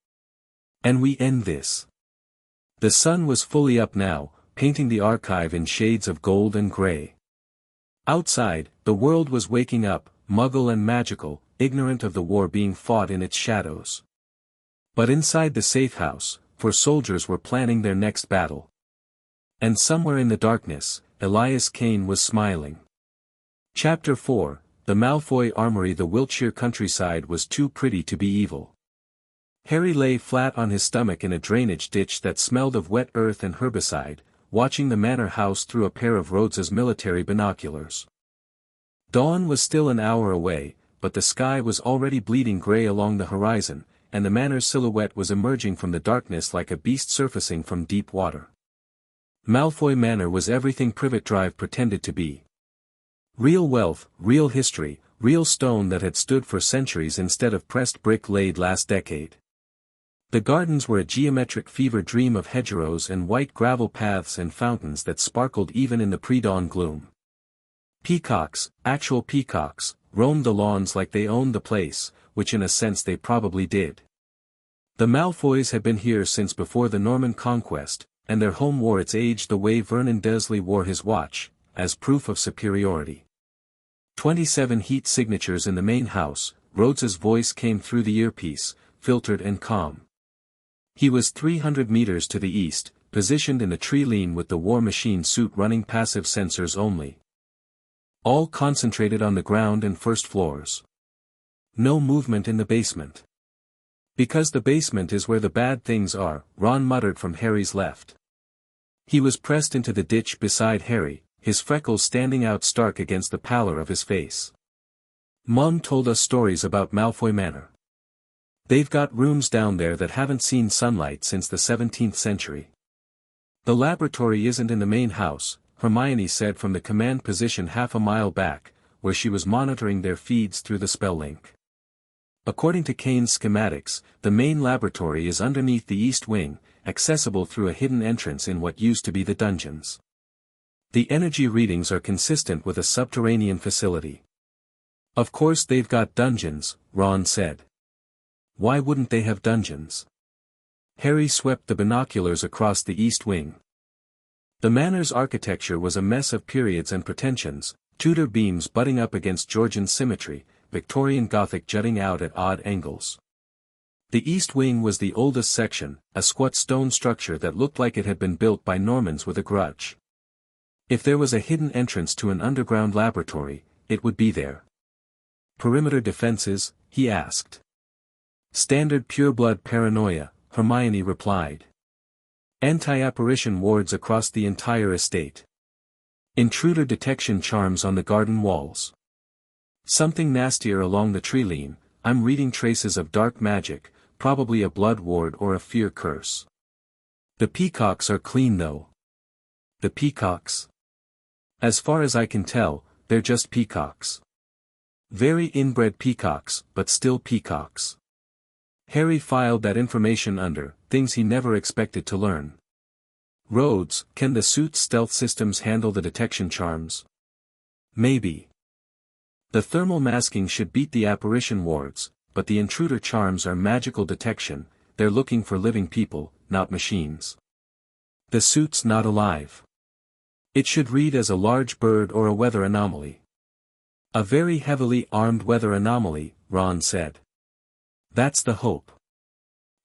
And we end this. The sun was fully up now, painting the archive in shades of gold and grey. Outside, the world was waking up, muggle and magical, ignorant of the war being fought in its shadows. But inside the safe house, for soldiers were planning their next battle. And somewhere in the darkness, Elias Kane was smiling. Chapter 4, The Malfoy Armory. The Wiltshire countryside was too pretty to be evil. Harry lay flat on his stomach in a drainage ditch that smelled of wet earth and herbicide, watching the manor house through a pair of Rhodes's military binoculars. Dawn was still an hour away, but the sky was already bleeding grey along the horizon, and the manor's silhouette was emerging from the darkness like a beast surfacing from deep water. Malfoy Manor was everything Privet Drive pretended to be. Real wealth, real history, real stone that had stood for centuries instead of pressed brick laid last decade. The gardens were a geometric fever dream of hedgerows and white gravel paths and fountains that sparkled even in the pre-dawn gloom. Peacocks, actual peacocks, roamed the lawns like they owned the place, which in a sense they probably did. The Malfoys had been here since before the Norman conquest, and their home wore its age the way Vernon Dursley wore his watch, as proof of superiority. 27 heat signatures in the main house. Rhodes's voice came through the earpiece, filtered and calm. He was 300 meters to the east, positioned in a tree lean with the war machine suit running passive sensors only. All concentrated on the ground and first floors. No movement in the basement. Because the basement is where the bad things are, Ron muttered from Harry's left. He was pressed into the ditch beside Harry, his freckles standing out stark against the pallor of his face. Mum told us stories about Malfoy Manor. They've got rooms down there that haven't seen sunlight since the 17th century. The laboratory isn't in the main house, Hermione said from the command position half a mile back, where she was monitoring their feeds through the spell link. According to Kane's schematics, the main laboratory is underneath the east wing, accessible through a hidden entrance in what used to be the dungeons. The energy readings are consistent with a subterranean facility. Of course they've got dungeons, Ron said. Why wouldn't they have dungeons? Harry swept the binoculars across the east wing. The manor's architecture was a mess of periods and pretensions, Tudor beams butting up against Georgian symmetry, Victorian Gothic jutting out at odd angles. The east wing was the oldest section, a squat stone structure that looked like it had been built by Normans with a grudge. If there was a hidden entrance to an underground laboratory, it would be there. Perimeter defenses, he asked. Standard pureblood paranoia, Hermione replied. Anti-apparition wards across the entire estate. Intruder detection charms on the garden walls. Something nastier along the tree lean. I'm reading traces of dark magic, probably a blood ward or a fear curse. The peacocks are clean though. The peacocks? As far as I can tell, they're just peacocks. Very inbred peacocks, but still peacocks. Harry filed that information under things he never expected to learn. Rhodes, can the suit's stealth systems handle the detection charms? Maybe. The thermal masking should beat the apparition wards, but the intruder charms are magical detection. They're looking for living people, not machines. The suit's not alive. It should read as a large bird or a weather anomaly. A very heavily armed weather anomaly, Ron said. That's the hope.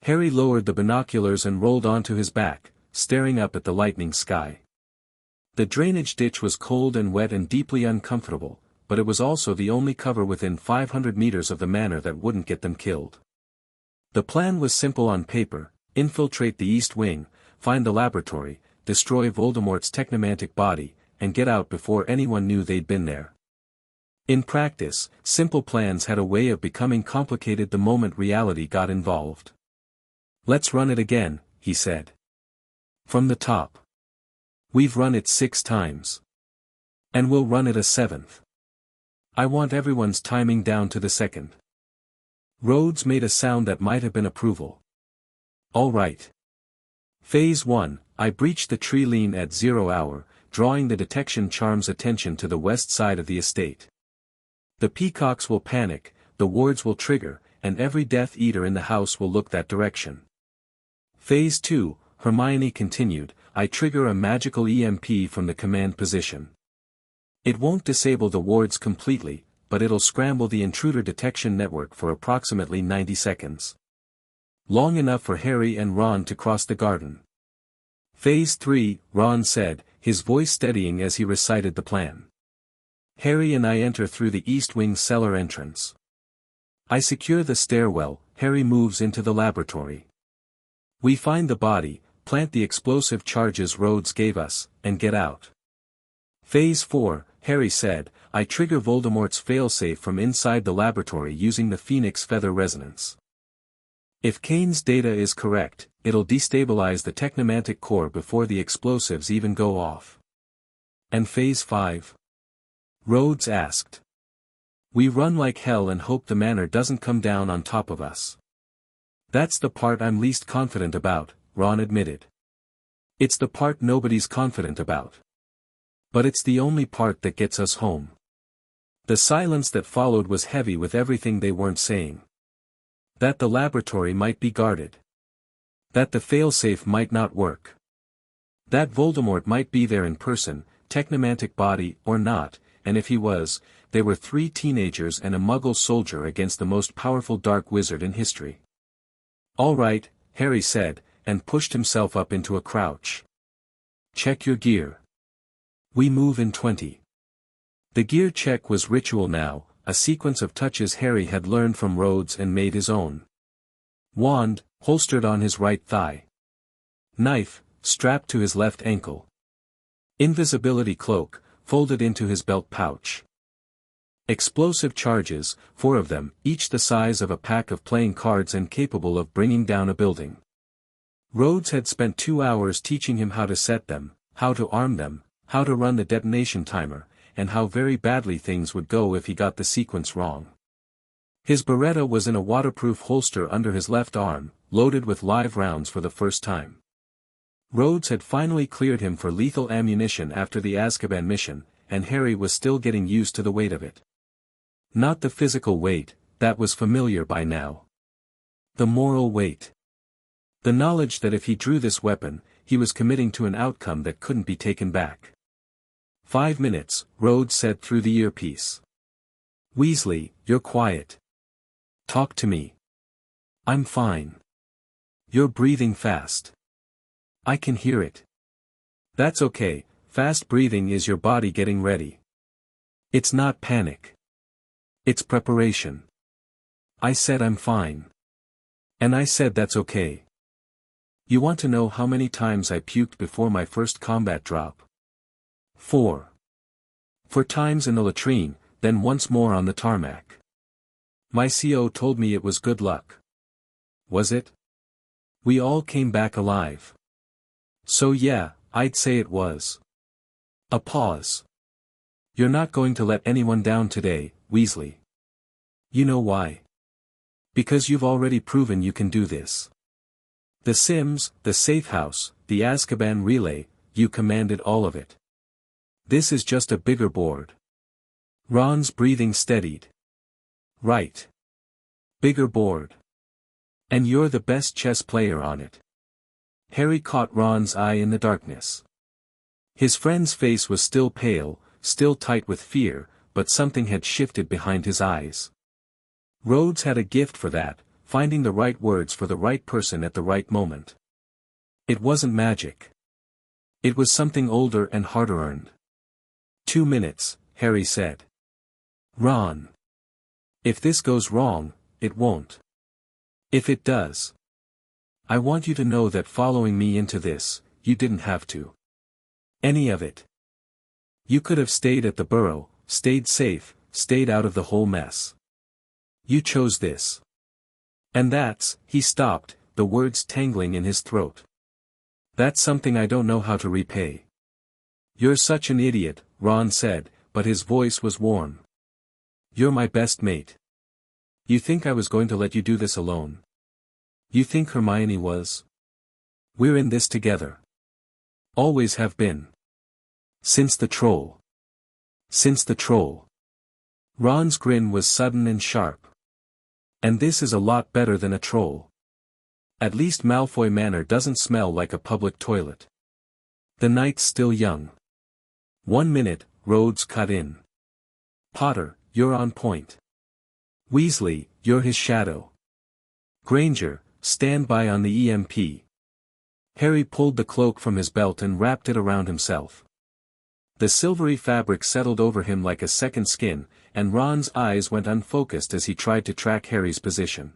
Harry lowered the binoculars and rolled onto his back, staring up at the lightning sky. The drainage ditch was cold and wet and deeply uncomfortable, but it was also the only cover within 500 meters of the manor that wouldn't get them killed. The plan was simple on paper: infiltrate the east wing, find the laboratory, destroy Voldemort's technomantic body, and get out before anyone knew they'd been there. In practice, simple plans had a way of becoming complicated the moment reality got involved. Let's run it again, he said. From the top. We've run it 6 times. And we'll run it a 7th. I want everyone's timing down to the second. Rhodes made a sound that might have been approval. All right. Phase 1, I breached the tree lean at 0 hour, drawing the detection charm's attention to the west side of the estate. The peacocks will panic, the wards will trigger, and every Death Eater in the house will look that direction. Phase 2, Hermione continued, I trigger a magical EMP from the command position. It won't disable the wards completely, but it'll scramble the intruder detection network for approximately 90 seconds. Long enough for Harry and Ron to cross the garden. Phase 3, Ron said, his voice steadying as he recited the plan. Harry and I enter through the east wing cellar entrance. I secure the stairwell. Harry moves into the laboratory. We find the body, plant the explosive charges Rhodes gave us, and get out. Phase 4, Harry said, I trigger Voldemort's failsafe from inside the laboratory using the Phoenix Feather Resonance. If Kane's data is correct, it'll destabilize the technomantic core before the explosives even go off. And Phase 5? Rhodes asked. We run like hell and hope the manor doesn't come down on top of us. That's the part I'm least confident about, Ron admitted. It's the part nobody's confident about. But it's the only part that gets us home. The silence that followed was heavy with everything they weren't saying. That the laboratory might be guarded. That the failsafe might not work. That Voldemort might be there in person, technomantic body or not, and if he was, they were 3 teenagers and a Muggle soldier against the most powerful dark wizard in history. All right, Harry said, and pushed himself up into a crouch. Check your gear. We move in 20. The gear check was ritual now, a sequence of touches Harry had learned from Rhodes and made his own. Wand, holstered on his right thigh. Knife, strapped to his left ankle. Invisibility cloak, folded into his belt pouch. Explosive charges, 4 of them, each the size of a pack of playing cards and capable of bringing down a building. Rhodes had spent 2 hours teaching him how to set them, how to arm them, how to run the detonation timer, and how very badly things would go if he got the sequence wrong. His Beretta was in a waterproof holster under his left arm, loaded with live rounds for the first time. Rhodes had finally cleared him for lethal ammunition after the Azkaban mission, and Harry was still getting used to the weight of it. Not the physical weight, that was familiar by now. The moral weight. The knowledge that if he drew this weapon, he was committing to an outcome that couldn't be taken back. 5 minutes, Rhodes said through the earpiece. Weasley, you're quiet. Talk to me. I'm fine. You're breathing fast. I can hear it. That's okay, fast breathing is your body getting ready. It's not panic. It's preparation. I said I'm fine. And I said that's okay. You want to know how many times I puked before my first combat drop? 4. 4 times in the latrine, then once more on the tarmac. My CO told me it was good luck. Was it? We all came back alive. So yeah, I'd say it was. A pause. You're not going to let anyone down today, Weasley. You know why? Because you've already proven you can do this. The Sims, the safehouse, the Azkaban relay, you commanded all of it. This is just a bigger board. Ron's breathing steadied. Right. Bigger board. And you're the best chess player on it. Harry caught Ron's eye in the darkness. His friend's face was still pale, still tight with fear, but something had shifted behind his eyes. Rhodes had a gift for that, finding the right words for the right person at the right moment. It wasn't magic. It was something older and harder earned. 2 minutes, Harry said. Ron. If this goes wrong, it won't. If it does. I want you to know that following me into this, you didn't have to. Any of it. You could have stayed at the Burrow, stayed safe, stayed out of the whole mess. You chose this. And that's, he stopped, the words tangling in his throat. That's something I don't know how to repay. You're such an idiot, Ron said, but his voice was warm. You're my best mate. You think I was going to let you do this alone? You think Hermione was? We're in this together. Always have been. Since the troll. Since the troll. Ron's grin was sudden and sharp. And this is a lot better than a troll. At least Malfoy Manor doesn't smell like a public toilet. The night's still young. 1 minute, Rhodes cut in. Potter, you're on point. Weasley, you're his shadow. Granger, stand by on the EMP. Harry pulled the cloak from his belt and wrapped it around himself. The silvery fabric settled over him like a second skin, and Ron's eyes went unfocused as he tried to track Harry's position.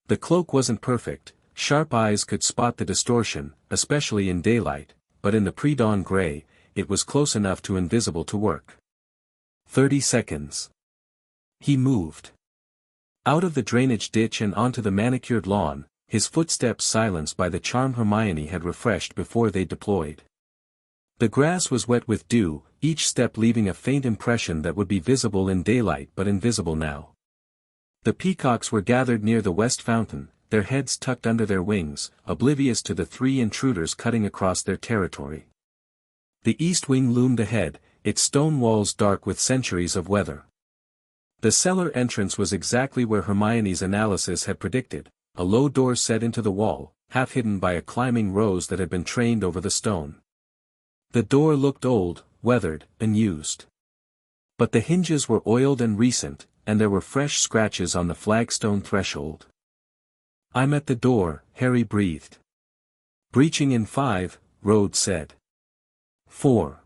The cloak wasn't perfect, sharp eyes could spot the distortion, especially in daylight, but in the pre-dawn gray, it was close enough to invisible to work. 30 seconds. He moved. Out of the drainage ditch and onto the manicured lawn, his footsteps silenced by the charm Hermione had refreshed before they deployed. The grass was wet with dew, each step leaving a faint impression that would be visible in daylight but invisible now. The peacocks were gathered near the west fountain, their heads tucked under their wings, oblivious to the three intruders cutting across their territory. The east wing loomed ahead, its stone walls dark with centuries of weather. The cellar entrance was exactly where Hermione's analysis had predicted, a low door set into the wall, half hidden by a climbing rose that had been trained over the stone. The door looked old, weathered, and used. But the hinges were oiled and recent, and there were fresh scratches on the flagstone threshold. "I'm at the door," Harry breathed. "Breaching in 5, Rhodes said. 4.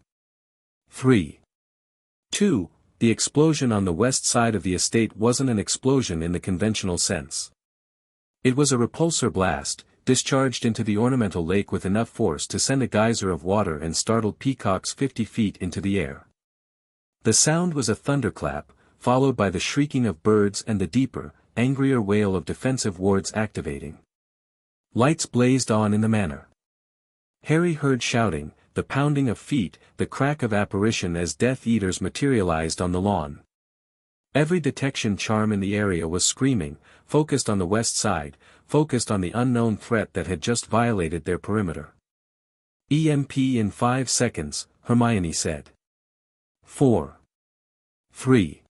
3. 2. The explosion on the west side of the estate wasn't an explosion in the conventional sense. It was a repulsor blast, discharged into the ornamental lake with enough force to send a geyser of water and startled peacocks 50 feet into the air. The sound was a thunderclap, followed by the shrieking of birds and the deeper, angrier wail of defensive wards activating. Lights blazed on in the manor. Harry heard shouting, the pounding of feet, the crack of apparition as Death Eaters materialized on the lawn. Every detection charm in the area was screaming, focused on the west side, focused on the unknown threat that had just violated their perimeter. "EMP in 5 seconds, Hermione said. 4. 3.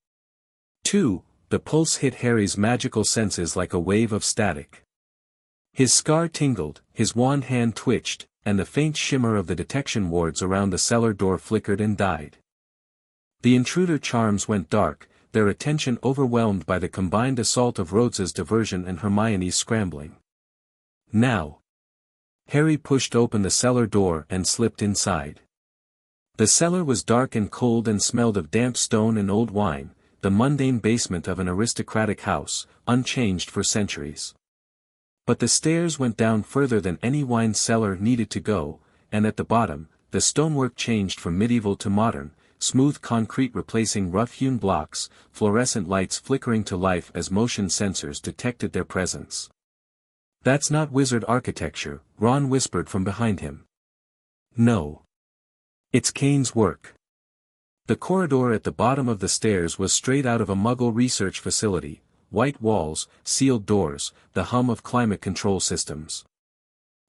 2. The pulse hit Harry's magical senses like a wave of static. His scar tingled, his wand hand twitched, and the faint shimmer of the detection wards around the cellar door flickered and died. The intruder charms went dark, their attention overwhelmed by the combined assault of Rhodes's diversion and Hermione's scrambling. Now. Harry pushed open the cellar door and slipped inside. The cellar was dark and cold and smelled of damp stone and old wine, the mundane basement of an aristocratic house, unchanged for centuries. But the stairs went down further than any wine cellar needed to go, and at the bottom, the stonework changed from medieval to modern, smooth concrete replacing rough-hewn blocks, fluorescent lights flickering to life as motion sensors detected their presence. "That's not wizard architecture," Ron whispered from behind him. "No. It's Kane's work." The corridor at the bottom of the stairs was straight out of a Muggle research facility, white walls, sealed doors, the hum of climate control systems.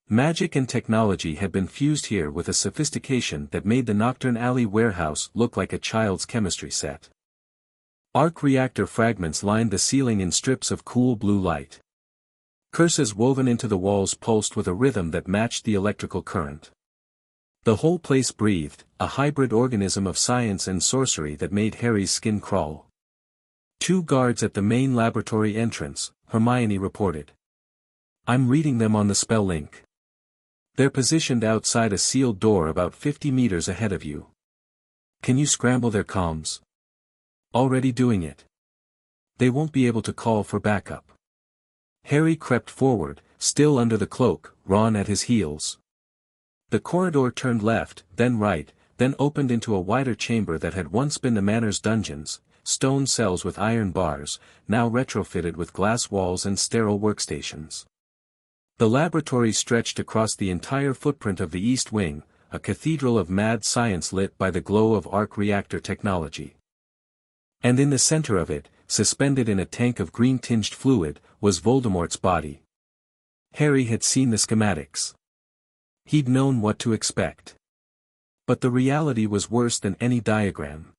Magic and technology had been fused here with a sophistication that made the Nocturne Alley warehouse look like a child's chemistry set. Arc reactor fragments lined the ceiling in strips of cool blue light. Curses woven into the walls pulsed with a rhythm that matched the electrical current. The whole place breathed, a hybrid organism of science and sorcery that made Harry's skin crawl. 2 guards at the main laboratory entrance, Hermione reported. "I'm reading them on the spell link. They're positioned outside a sealed door about 50 meters ahead of you. Can you scramble their comms?" "Already doing it. They won't be able to call for backup." Harry crept forward, still under the cloak, Ron at his heels. The corridor turned left, then right, then opened into a wider chamber that had once been the manor's dungeons, stone cells with iron bars, now retrofitted with glass walls and sterile workstations. The laboratory stretched across the entire footprint of the East Wing, a cathedral of mad science lit by the glow of arc reactor technology. And in the center of it, suspended in a tank of green-tinged fluid, was Voldemort's body. Harry had seen the schematics. He'd known what to expect. But the reality was worse than any diagram.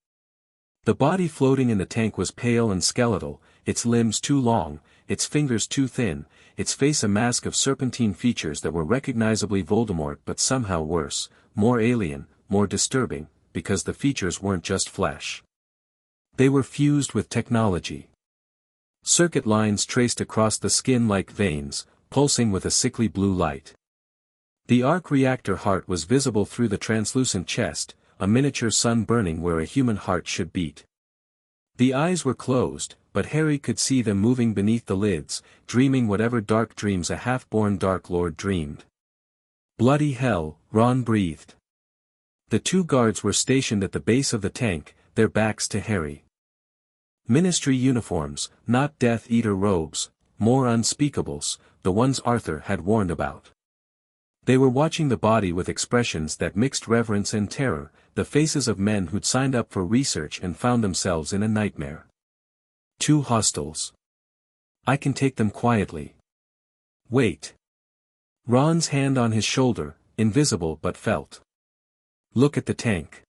The body floating in the tank was pale and skeletal, its limbs too long, its fingers too thin, its face a mask of serpentine features that were recognizably Voldemort but somehow worse, more alien, more disturbing, because the features weren't just flesh. They were fused with technology. Circuit lines traced across the skin like veins, pulsing with a sickly blue light. The arc reactor heart was visible through the translucent chest, a miniature sun burning where a human heart should beat. The eyes were closed, but Harry could see them moving beneath the lids, dreaming whatever dark dreams a half-born Dark Lord dreamed. "Bloody hell," Ron breathed. The 2 guards were stationed at the base of the tank, their backs to Harry. Ministry uniforms, not Death Eater robes, more unspeakables, the ones Arthur had warned about. They were watching the body with expressions that mixed reverence and terror, the faces of men who'd signed up for research and found themselves in a nightmare. Two hostiles. I can take them quietly. Wait. Ron's hand on his shoulder, invisible but felt. Look at the tank.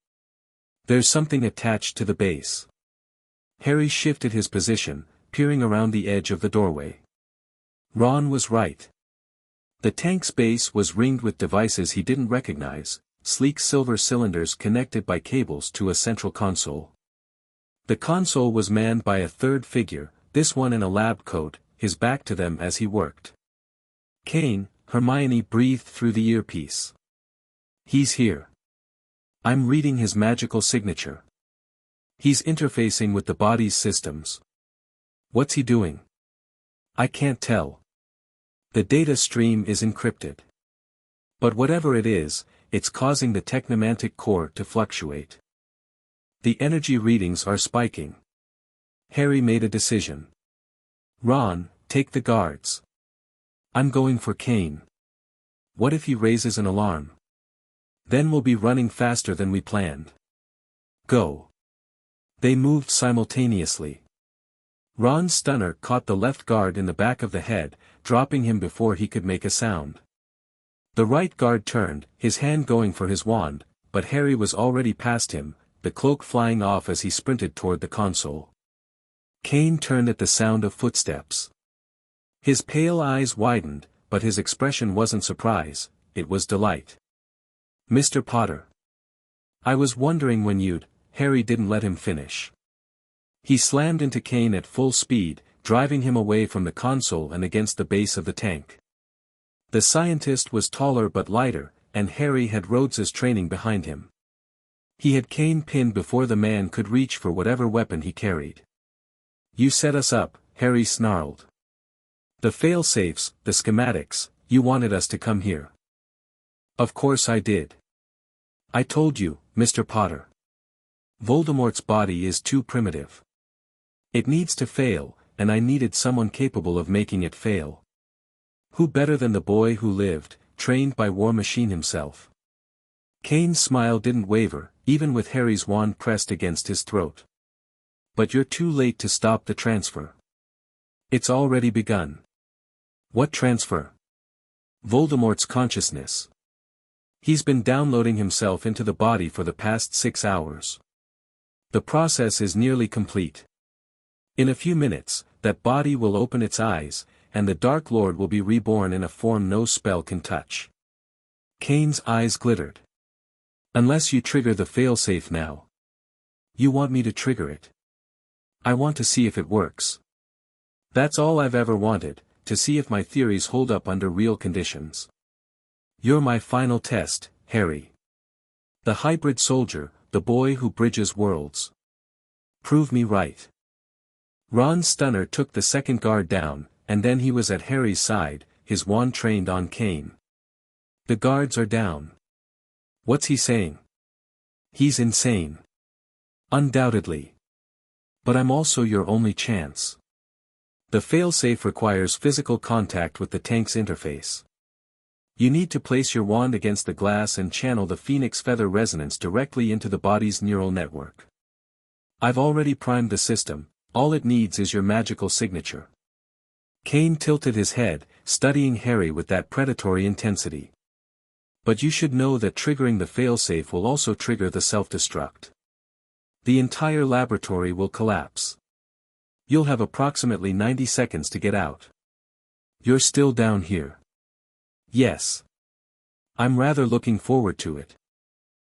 There's something attached to the base. Harry shifted his position, peering around the edge of the doorway. Ron was right. The tank's base was ringed with devices he didn't recognize, sleek silver cylinders connected by cables to a central console. The console was manned by a third figure, this one in a lab coat, his back to them as he worked. Kane, Hermione breathed through the earpiece. He's here. I'm reading his magical signature. He's interfacing with the body's systems. What's he doing? I can't tell. The data stream is encrypted. But whatever it is, it's causing the technomantic core to fluctuate. The energy readings are spiking. Harry made a decision. Ron, take the guards. I'm going for Kane. What if he raises an alarm? Then we'll be running faster than we planned. Go. They moved simultaneously. Ron's stunner caught the left guard in the back of the head, dropping him before he could make a sound. The right guard turned, his hand going for his wand, but Harry was already past him, the cloak flying off as he sprinted toward the console. Kane turned at the sound of footsteps. His pale eyes widened, but his expression wasn't surprise, it was delight. Mr. Potter. I was wondering when you'd. Harry didn't let him finish. He slammed into Kane at full speed, driving him away from the console and against the base of the tank. The scientist was taller but lighter, and Harry had Rhodes's training behind him. He had Kane pinned before the man could reach for whatever weapon he carried. You set us up, Harry snarled. The fail-safes, the schematics, you wanted us to come here. Of course I did. I told you, Mr. Potter. Voldemort's body is too primitive. It needs to fail, and I needed someone capable of making it fail. Who better than the boy who lived, trained by War Machine himself? Kane's smile didn't waver, even with Harry's wand pressed against his throat. But you're too late to stop the transfer. It's already begun. What transfer? Voldemort's consciousness. He's been downloading himself into the body for the past 6 hours. The process is nearly complete. In a few minutes, that body will open its eyes, and the Dark Lord will be reborn in a form no spell can touch. Kane's eyes glittered. Unless you trigger the failsafe now. You want me to trigger it. I want to see if it works. That's all I've ever wanted, to see if my theories hold up under real conditions. You're my final test, Harry. The hybrid soldier, the boy who bridges worlds. Prove me right. Ron's stunner took the second guard down, and then he was at Harry's side, his wand trained on Kane. The guards are down. What's he saying? He's insane. Undoubtedly. But I'm also your only chance. The failsafe requires physical contact with the tank's interface. You need to place your wand against the glass and channel the phoenix feather resonance directly into the body's neural network. I've already primed the system, all it needs is your magical signature. Kane tilted his head, studying Harry with that predatory intensity. But you should know that triggering the failsafe will also trigger the self-destruct. The entire laboratory will collapse. You'll have approximately 90 seconds to get out. You're still down here. Yes. I'm rather looking forward to it.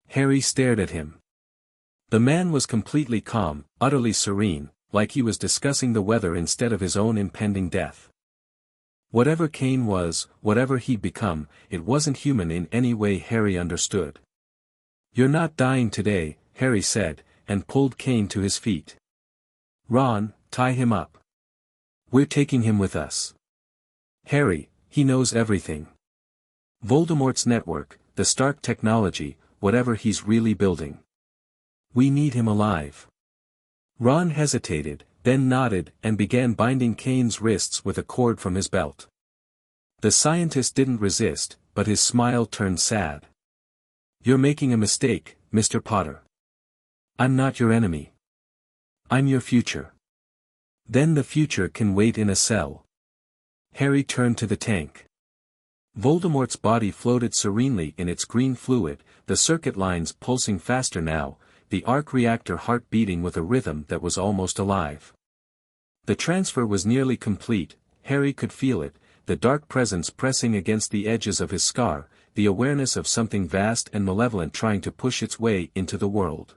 Harry stared at him. The man was completely calm, utterly serene, like he was discussing the weather instead of his own impending death. Whatever Kane was, whatever he'd become, it wasn't human in any way Harry understood. You're not dying today, Harry said, and pulled Kane to his feet. Ron, tie him up. We're taking him with us. Harry, he knows everything. Voldemort's network, the Stark technology, whatever he's really building. We need him alive. Ron hesitated, then nodded and began binding Kane's wrists with a cord from his belt. The scientist didn't resist, but his smile turned sad. "You're making a mistake, Mr. Potter. I'm not your enemy. I'm your future. Then the future can wait in a cell." Harry turned to the tank. Voldemort's body floated serenely in its green fluid, the circuit lines pulsing faster now, the arc reactor heart beating with a rhythm that was almost alive. The transfer was nearly complete. Harry could feel it, the dark presence pressing against the edges of his scar, the awareness of something vast and malevolent trying to push its way into the world.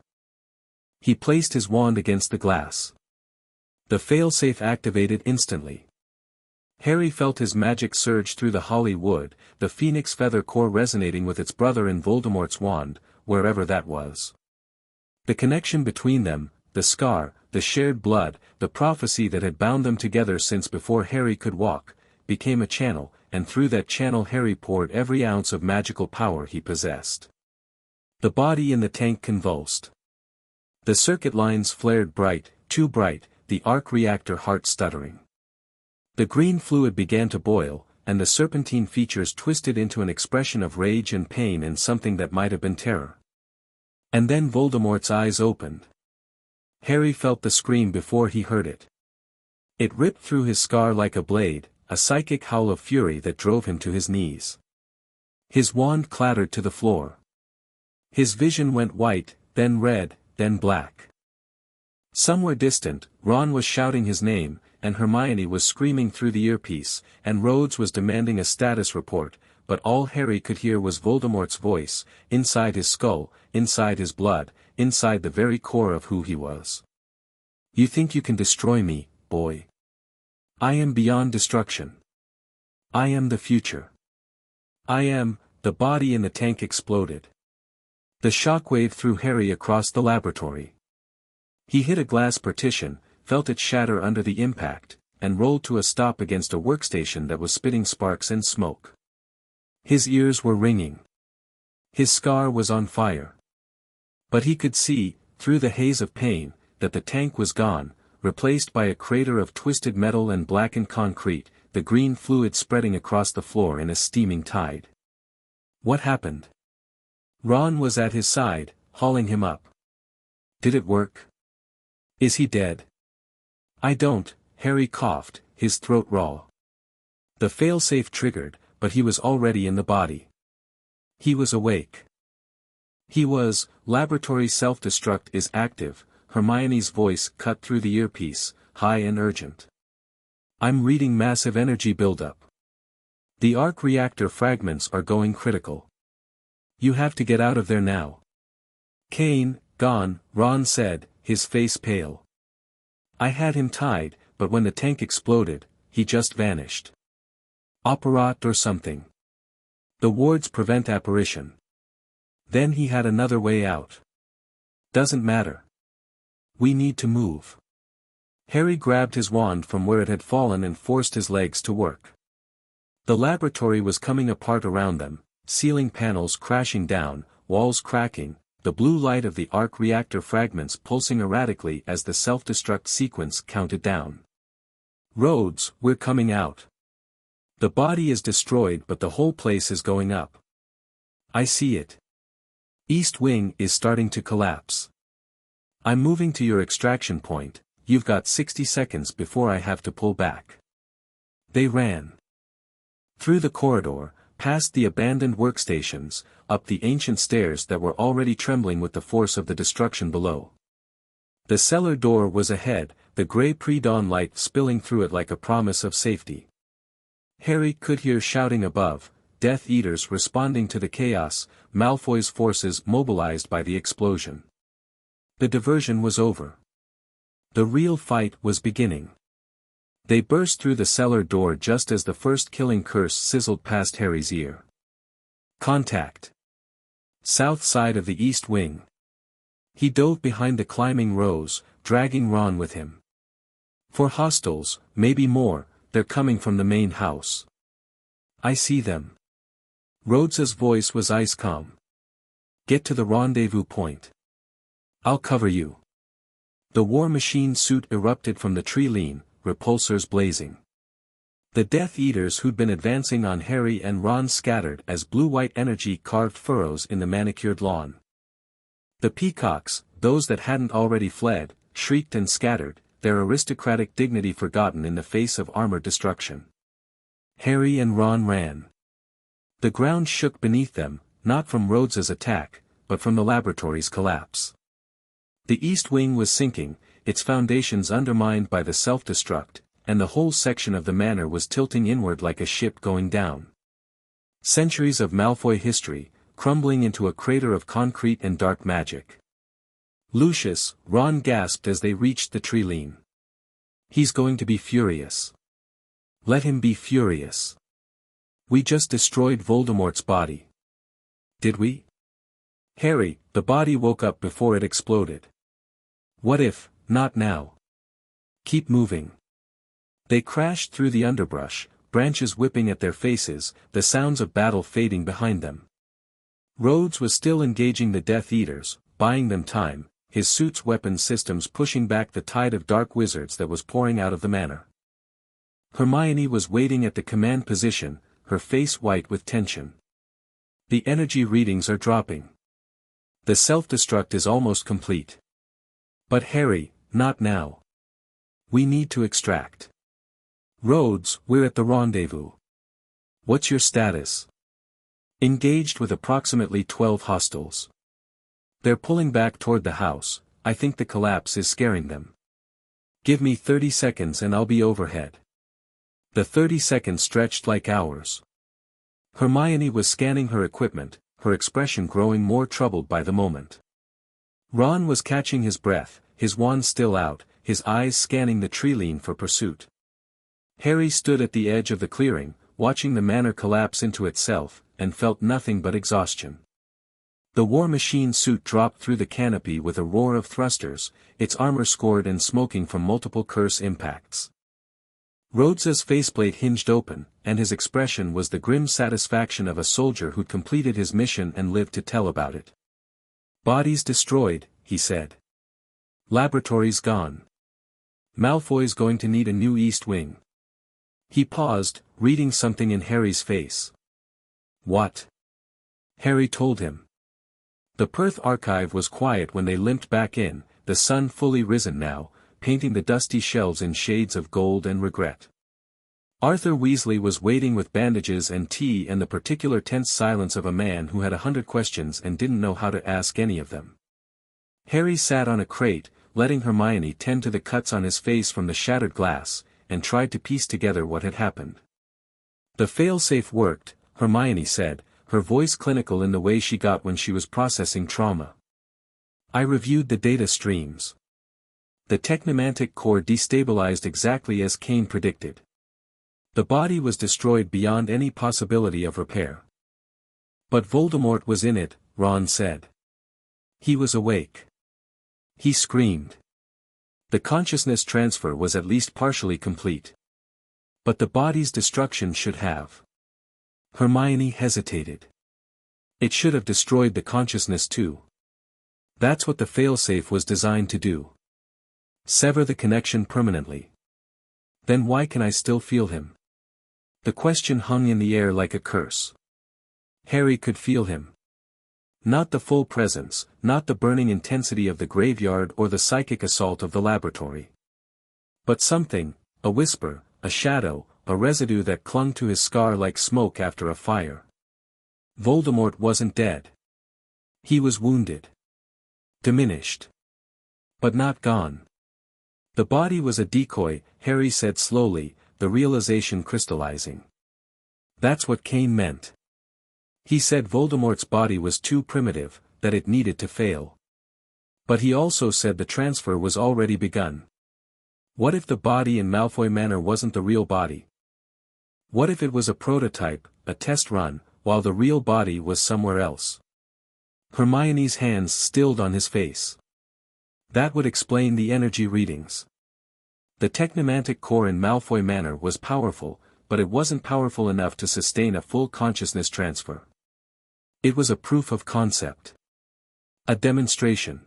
He placed his wand against the glass. The failsafe activated instantly. Harry felt his magic surge through the holly wood, the phoenix feather core resonating with its brother in Voldemort's wand, wherever that was. The connection between them, the scar, the shared blood, the prophecy that had bound them together since before Harry could walk, became a channel, and through that channel Harry poured every ounce of magical power he possessed. The body in the tank convulsed. The circuit lines flared bright, too bright, the arc reactor heart stuttering. The green fluid began to boil, and the serpentine features twisted into an expression of rage and pain and something that might have been terror. And then Voldemort's eyes opened. Harry felt the scream before he heard it. It ripped through his scar like a blade, a psychic howl of fury that drove him to his knees. His wand clattered to the floor. His vision went white, then red, then black. Somewhere distant, Ron was shouting his name, and Hermione was screaming through the earpiece, and Rhodes was demanding a status report, but all Harry could hear was Voldemort's voice, inside his skull, inside his blood, inside the very core of who he was. "You think you can destroy me, boy? I am beyond destruction. I am the future. I am." The body in the tank exploded. The shockwave threw Harry across the laboratory. He hit a glass partition, felt it shatter under the impact, and rolled to a stop against a workstation that was spitting sparks and smoke. His ears were ringing. His scar was on fire. But he could see, through the haze of pain, that the tank was gone, replaced by a crater of twisted metal and blackened concrete, the green fluid spreading across the floor in a steaming tide. What happened? Ron was at his side, hauling him up. Did it work? Is he dead? I don't, Harry coughed, his throat raw. The failsafe triggered, but he was already in the body. He was awake. He was, laboratory self-destruct is active, Hermione's voice cut through the earpiece, high and urgent. I'm reading massive energy buildup. The arc reactor fragments are going critical. You have to get out of there now. Kane, gone, Ron said, his face pale. I had him tied, but when the tank exploded, he just vanished. Operat or something. The wards prevent apparition. Then he had another way out. Doesn't matter. We need to move. Harry grabbed his wand from where it had fallen and forced his legs to work. The laboratory was coming apart around them, ceiling panels crashing down, walls cracking, the blue light of the arc reactor fragments pulsing erratically as the self-destruct sequence counted down. Rhodes, we're coming out. The body is destroyed but the whole place is going up. I see it. East Wing is starting to collapse. I'm moving to your extraction point, you've got 60 seconds before I have to pull back. They ran. Through the corridor, past the abandoned workstations, up the ancient stairs that were already trembling with the force of the destruction below. The cellar door was ahead, the grey pre-dawn light spilling through it like a promise of safety. Harry could hear shouting above, Death Eaters responding to the chaos, Malfoy's forces mobilized by the explosion. The diversion was over. The real fight was beginning. They burst through the cellar door just as the first killing curse sizzled past Harry's ear. Contact. South side of the East Wing. He dove behind the climbing rows, dragging Ron with him. For hostiles, maybe more, they're coming from the main house. I see them. Rhodes's voice was ice calm. Get to the rendezvous point. I'll cover you. The war machine suit erupted from the tree lean, repulsors blazing. The Death Eaters who'd been advancing on Harry and Ron scattered as blue-white energy carved furrows in the manicured lawn. The peacocks, those that hadn't already fled, shrieked and scattered, their aristocratic dignity forgotten in the face of armored destruction. Harry and Ron ran. The ground shook beneath them, not from Rhodes's attack, but from the laboratory's collapse. The east wing was sinking, its foundations undermined by the self-destruct, and the whole section of the manor was tilting inward like a ship going down. Centuries of Malfoy history, crumbling into a crater of concrete and dark magic. Lucius, Ron gasped as they reached the tree-line. He's going to be furious. Let him be furious. We just destroyed Voldemort's body. Did we? Harry, the body woke up before it exploded. What if, not now? Keep moving. They crashed through the underbrush, branches whipping at their faces, the sounds of battle fading behind them. Rhodes was still engaging the Death Eaters, buying them time, his suit's weapon systems pushing back the tide of dark wizards that was pouring out of the manor. Hermione was waiting at the command position, her face white with tension. The energy readings are dropping. The self-destruct is almost complete. But Harry, not now. We need to extract. Rhodes, we're at the rendezvous. What's your status? Engaged with approximately 12 hostiles. They're pulling back toward the house, I think the collapse is scaring them. Give me 30 seconds and I'll be overhead. The 30 seconds stretched like hours. Hermione was scanning her equipment, her expression growing more troubled by the moment. Ron was catching his breath, his wand still out, his eyes scanning the tree-line for pursuit. Harry stood at the edge of the clearing, watching the manor collapse into itself, and felt nothing but exhaustion. The War Machine suit dropped through the canopy with a roar of thrusters, its armor scored and smoking from multiple curse impacts. Rhodes's faceplate hinged open, and his expression was the grim satisfaction of a soldier who'd completed his mission and lived to tell about it. Bodies destroyed, he said. Laboratories gone. Malfoy's going to need a new East Wing. He paused, reading something in Harry's face. What? Harry told him. The Perth archive was quiet when they limped back in, the sun fully risen now, painting the dusty shelves in shades of gold and regret. Arthur Weasley was waiting with bandages and tea and the particular tense silence of a man who had 100 questions and didn't know how to ask any of them. Harry sat on a crate, letting Hermione tend to the cuts on his face from the shattered glass, and tried to piece together what had happened. The failsafe worked, Hermione said, her voice clinical in the way she got when she was processing trauma. I reviewed the data streams. The technomantic core destabilized exactly as Kane predicted. The body was destroyed beyond any possibility of repair. But Voldemort was in it, Ron said. He was awake. He screamed. The consciousness transfer was at least partially complete. But the body's destruction should have. Hermione hesitated. It should have destroyed the consciousness too. That's what the failsafe was designed to do. Sever the connection permanently. Then why can I still feel him? The question hung in the air like a curse. Harry could feel him. Not the full presence, not the burning intensity of the graveyard or the psychic assault of the laboratory. But something, a whisper, a shadow, a residue that clung to his scar like smoke after a fire. Voldemort wasn't dead. He was wounded. Diminished. But not gone. The body was a decoy, Harry said slowly, the realization crystallizing. That's what Kane meant. He said Voldemort's body was too primitive, that it needed to fail. But he also said the transfer was already begun. What if the body in Malfoy Manor wasn't the real body? What if it was a prototype, a test run, while the real body was somewhere else? Hermione's hands stilled on his face. That would explain the energy readings. The technomantic core in Malfoy Manor was powerful, but it wasn't powerful enough to sustain a full consciousness transfer. It was a proof of concept. A demonstration.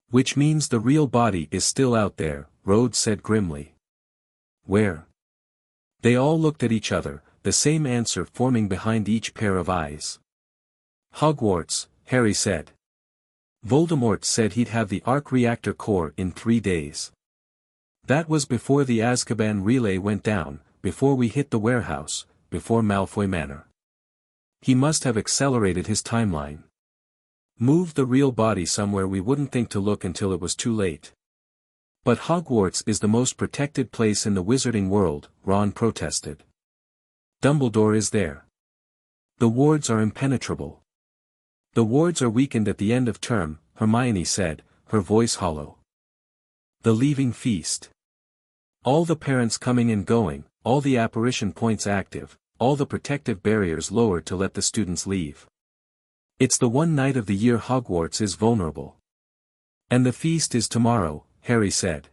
Which means the real body is still out there, Rhodes said grimly. Where? They all looked at each other, the same answer forming behind each pair of eyes. Hogwarts, Harry said. Voldemort said he'd have the arc reactor core in 3 days. That was before the Azkaban relay went down, before we hit the warehouse, before Malfoy Manor. He must have accelerated his timeline. Moved the real body somewhere we wouldn't think to look until it was too late. But Hogwarts is the most protected place in the wizarding world, Ron protested. Dumbledore is there. The wards are impenetrable. The wards are weakened at the end of term, Hermione said, her voice hollow. The leaving feast. All the parents coming and going, all the apparition points active, all the protective barriers lowered to let the students leave. It's the one night of the year Hogwarts is vulnerable. And the feast is tomorrow, Harry said.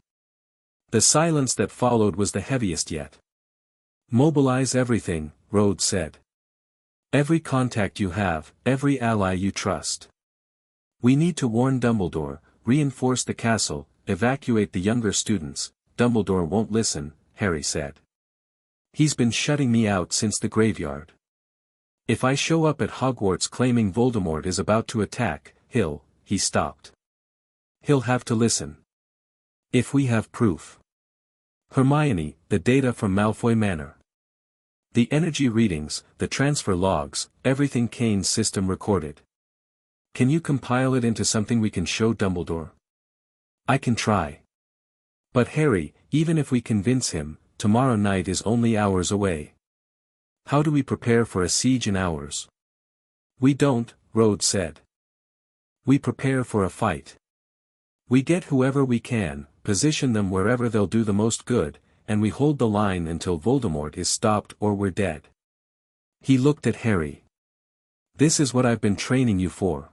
The silence that followed was the heaviest yet. Mobilize everything, Rhodes said. Every contact you have, every ally you trust. We need to warn Dumbledore, reinforce the castle, evacuate the younger students. Dumbledore won't listen, Harry said. He's been shutting me out since the graveyard. If I show up at Hogwarts claiming Voldemort is about to attack, he stopped. He'll have to listen. If we have proof. Hermione, the data from Malfoy Manor. The energy readings, the transfer logs, everything Kane's system recorded. Can you compile it into something we can show Dumbledore? I can try. But Harry, even if we convince him, tomorrow night is only hours away. How do we prepare for a siege in hours? We don't, Rhodes said. We prepare for a fight. We get whoever we can, position them wherever they'll do the most good, and we hold the line until Voldemort is stopped or we're dead. He looked at Harry. This is what I've been training you for.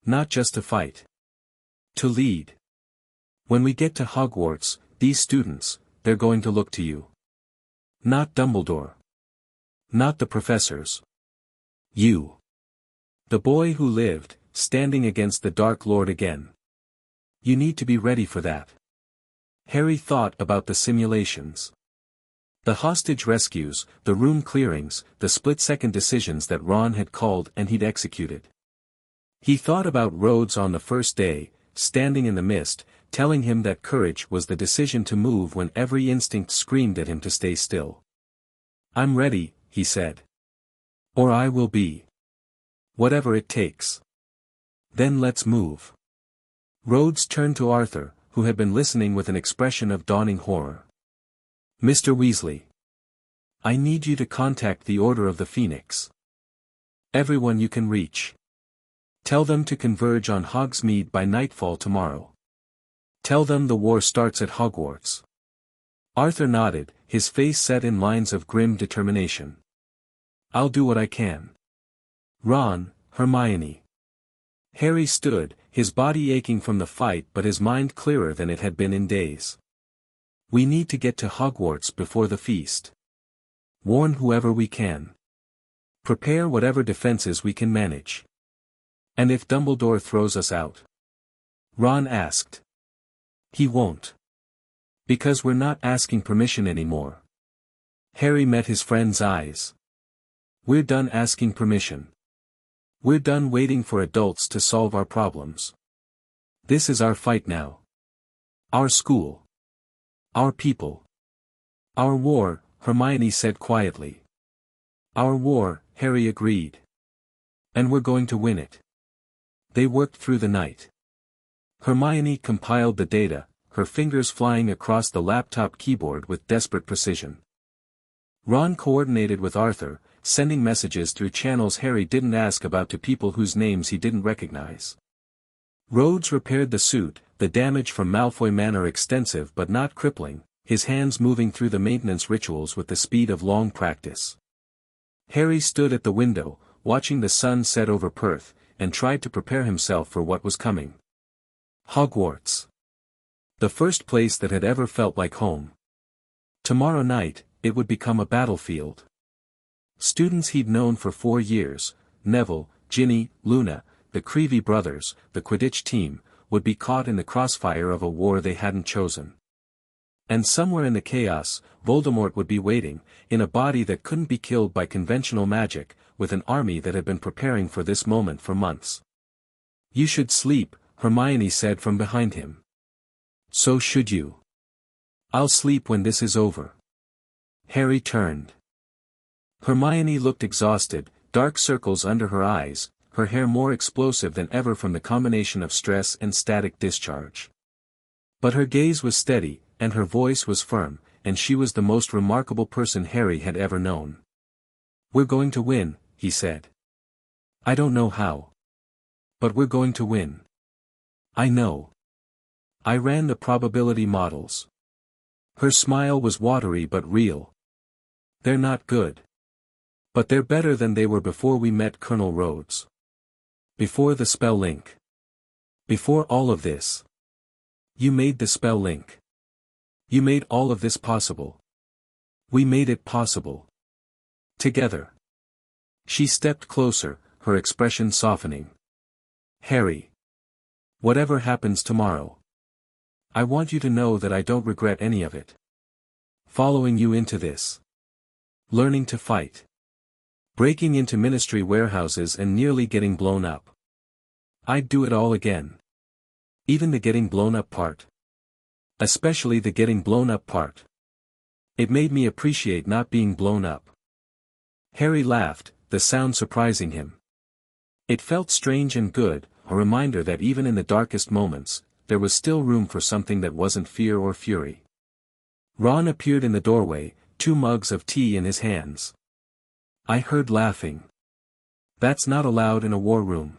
Not just to fight. To lead. When we get to Hogwarts, these students, they're going to look to you. Not Dumbledore. Not the professors. You. The boy who lived, standing against the Dark Lord again. You need to be ready for that. Harry thought about the simulations. The hostage rescues, the room clearings, the split-second decisions that Ron had called and he'd executed. He thought about Rhodes on the first day, standing in the mist, telling him that courage was the decision to move when every instinct screamed at him to stay still. I'm ready, he said. Or I will be. Whatever it takes. Then let's move. Rhodes turned to Arthur, who had been listening with an expression of dawning horror. Mr. Weasley. I need you to contact the Order of the Phoenix. Everyone you can reach. Tell them to converge on Hogsmeade by nightfall tomorrow. Tell them the war starts at Hogwarts. Arthur nodded, his face set in lines of grim determination. I'll do what I can. Ron, Hermione. Harry stood, his body aching from the fight but his mind clearer than it had been in days. We need to get to Hogwarts before the feast. Warn whoever we can. Prepare whatever defenses we can manage. And if Dumbledore throws us out? Ron asked. He won't. Because we're not asking permission anymore. Harry met his friend's eyes. We're done asking permission. We're done waiting for adults to solve our problems. This is our fight now. Our school. Our people. Our war, Hermione said quietly. Our war, Harry agreed. And we're going to win it. They worked through the night. Hermione compiled the data, her fingers flying across the laptop keyboard with desperate precision. Ron coordinated with Arthur, sending messages through channels Harry didn't ask about to people whose names he didn't recognize. Rhodes repaired the suit, the damage from Malfoy Manor extensive but not crippling, his hands moving through the maintenance rituals with the speed of long practice. Harry stood at the window, watching the sun set over Perth, and tried to prepare himself for what was coming. Hogwarts. The first place that had ever felt like home. Tomorrow night, it would become a battlefield. Students he'd known for 4 years, Neville, Ginny, Luna, the Creevy brothers, the Quidditch team, would be caught in the crossfire of a war they hadn't chosen. And somewhere in the chaos, Voldemort would be waiting, in a body that couldn't be killed by conventional magic, with an army that had been preparing for this moment for months. "You should sleep," Hermione said from behind him. "So should you. I'll sleep when this is over." Harry turned. Hermione looked exhausted, dark circles under her eyes, her hair more explosive than ever from the combination of stress and static discharge. But her gaze was steady, and her voice was firm, and she was the most remarkable person Harry had ever known. "We're going to win," he said. "I don't know how. But we're going to win. I know. I ran the probability models." Her smile was watery but real. "They're not good. But they're better than they were before we met Colonel Rhodes. Before the spell link. Before all of this. You made the spell link. You made all of this possible. We made it possible. Together." She stepped closer, her expression softening. "Harry. Whatever happens tomorrow. I want you to know that I don't regret any of it. Following you into this. Learning to fight. Breaking into ministry warehouses and nearly getting blown up. I'd do it all again. Even the getting blown up part. Especially the getting blown up part. It made me appreciate not being blown up." Harry laughed, the sound surprising him. It felt strange and good, a reminder that even in the darkest moments, there was still room for something that wasn't fear or fury. Ron appeared in the doorway, 2 mugs of tea in his hands. "I heard laughing. That's not allowed in a war room.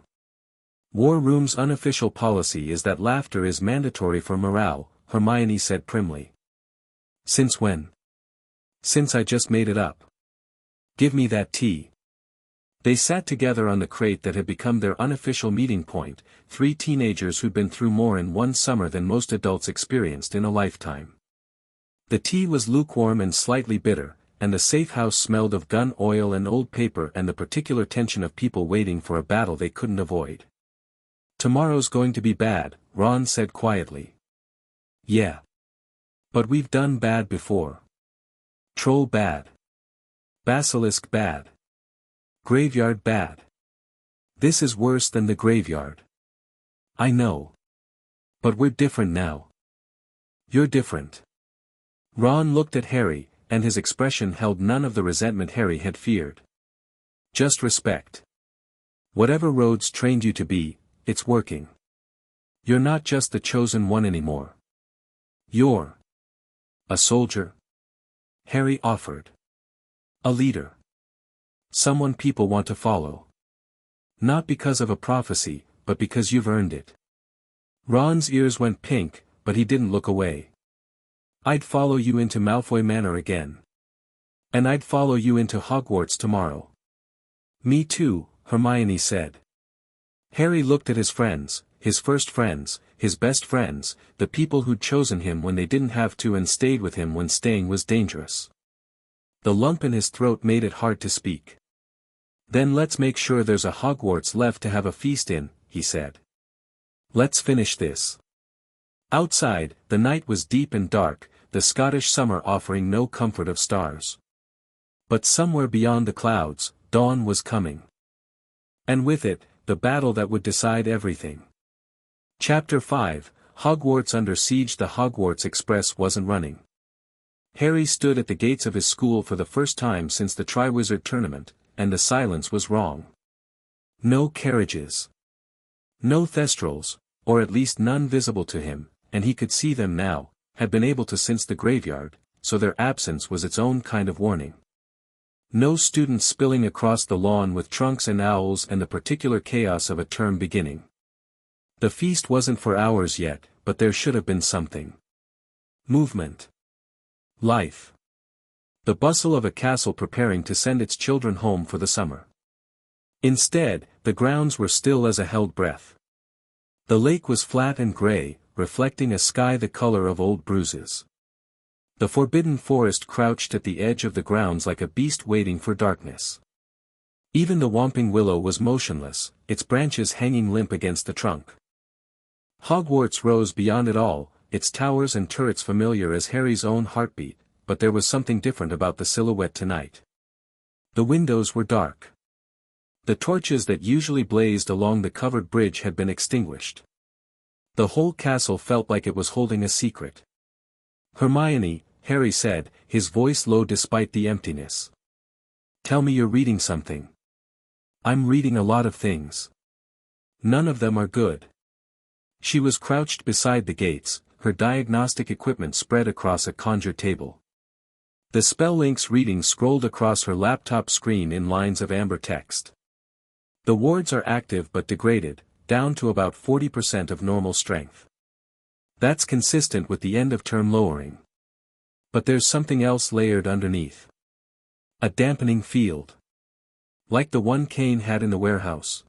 War room's unofficial policy is that laughter is mandatory for morale," Hermione said primly. "Since when?" "Since I just made it up. Give me that tea." They sat together on the crate that had become their unofficial meeting point, 3 teenagers who'd been through more in one summer than most adults experienced in a lifetime. The tea was lukewarm and slightly bitter, and the safehouse smelled of gun oil and old paper and the particular tension of people waiting for a battle they couldn't avoid. "Tomorrow's going to be bad," Ron said quietly. "Yeah. But we've done bad before. Troll bad. Basilisk bad. Graveyard bad. This is worse than the graveyard. I know. But we're different now. You're different." Ron looked at Harry, and his expression held none of the resentment Harry had feared. "Just respect. Whatever Rhodes trained you to be, it's working. You're not just the chosen one anymore. You're a soldier," Harry offered. "A leader. Someone people want to follow. Not because of a prophecy, but because you've earned it." Ron's ears went pink, but he didn't look away. "I'd follow you into Malfoy Manor again. And I'd follow you into Hogwarts tomorrow." "Me too," Hermione said. Harry looked at his friends, his first friends, his best friends, the people who'd chosen him when they didn't have to and stayed with him when staying was dangerous. The lump in his throat made it hard to speak. "Then let's make sure there's a Hogwarts left to have a feast in," he said. "Let's finish this." Outside, the night was deep and dark, the Scottish summer offering no comfort of stars. But somewhere beyond the clouds, dawn was coming. And with it, the battle that would decide everything. Chapter 5, Hogwarts Under Siege. The Hogwarts Express wasn't running. Harry stood at the gates of his school for the first time since the Triwizard Tournament, and the silence was wrong. No carriages. No thestrals, or at least none visible to him, and he could see them now, had been able to since the graveyard, so their absence was its own kind of warning. No students spilling across the lawn with trunks and owls and the particular chaos of a term beginning. The feast wasn't for hours yet, but there should have been something. Movement. Life. The bustle of a castle preparing to send its children home for the summer. Instead, the grounds were still as a held breath. The lake was flat and gray, reflecting a sky the color of old bruises. The forbidden forest crouched at the edge of the grounds like a beast waiting for darkness. Even the whomping willow was motionless, its branches hanging limp against the trunk. Hogwarts rose beyond it all, its towers and turrets familiar as Harry's own heartbeat, but there was something different about the silhouette tonight. The windows were dark. The torches that usually blazed along the covered bridge had been extinguished. The whole castle felt like it was holding a secret. "Hermione," Harry said, his voice low despite the emptiness. "Tell me you're reading something." "I'm reading a lot of things. None of them are good." She was crouched beside the gates, her diagnostic equipment spread across a conjure table. The spell link's reading scrolled across her laptop screen in lines of amber text. "The wards are active but degraded, down to about 40% of normal strength. That's consistent with the end-of-term lowering. But there's something else layered underneath. A dampening field. Like the one Kane had in the warehouse.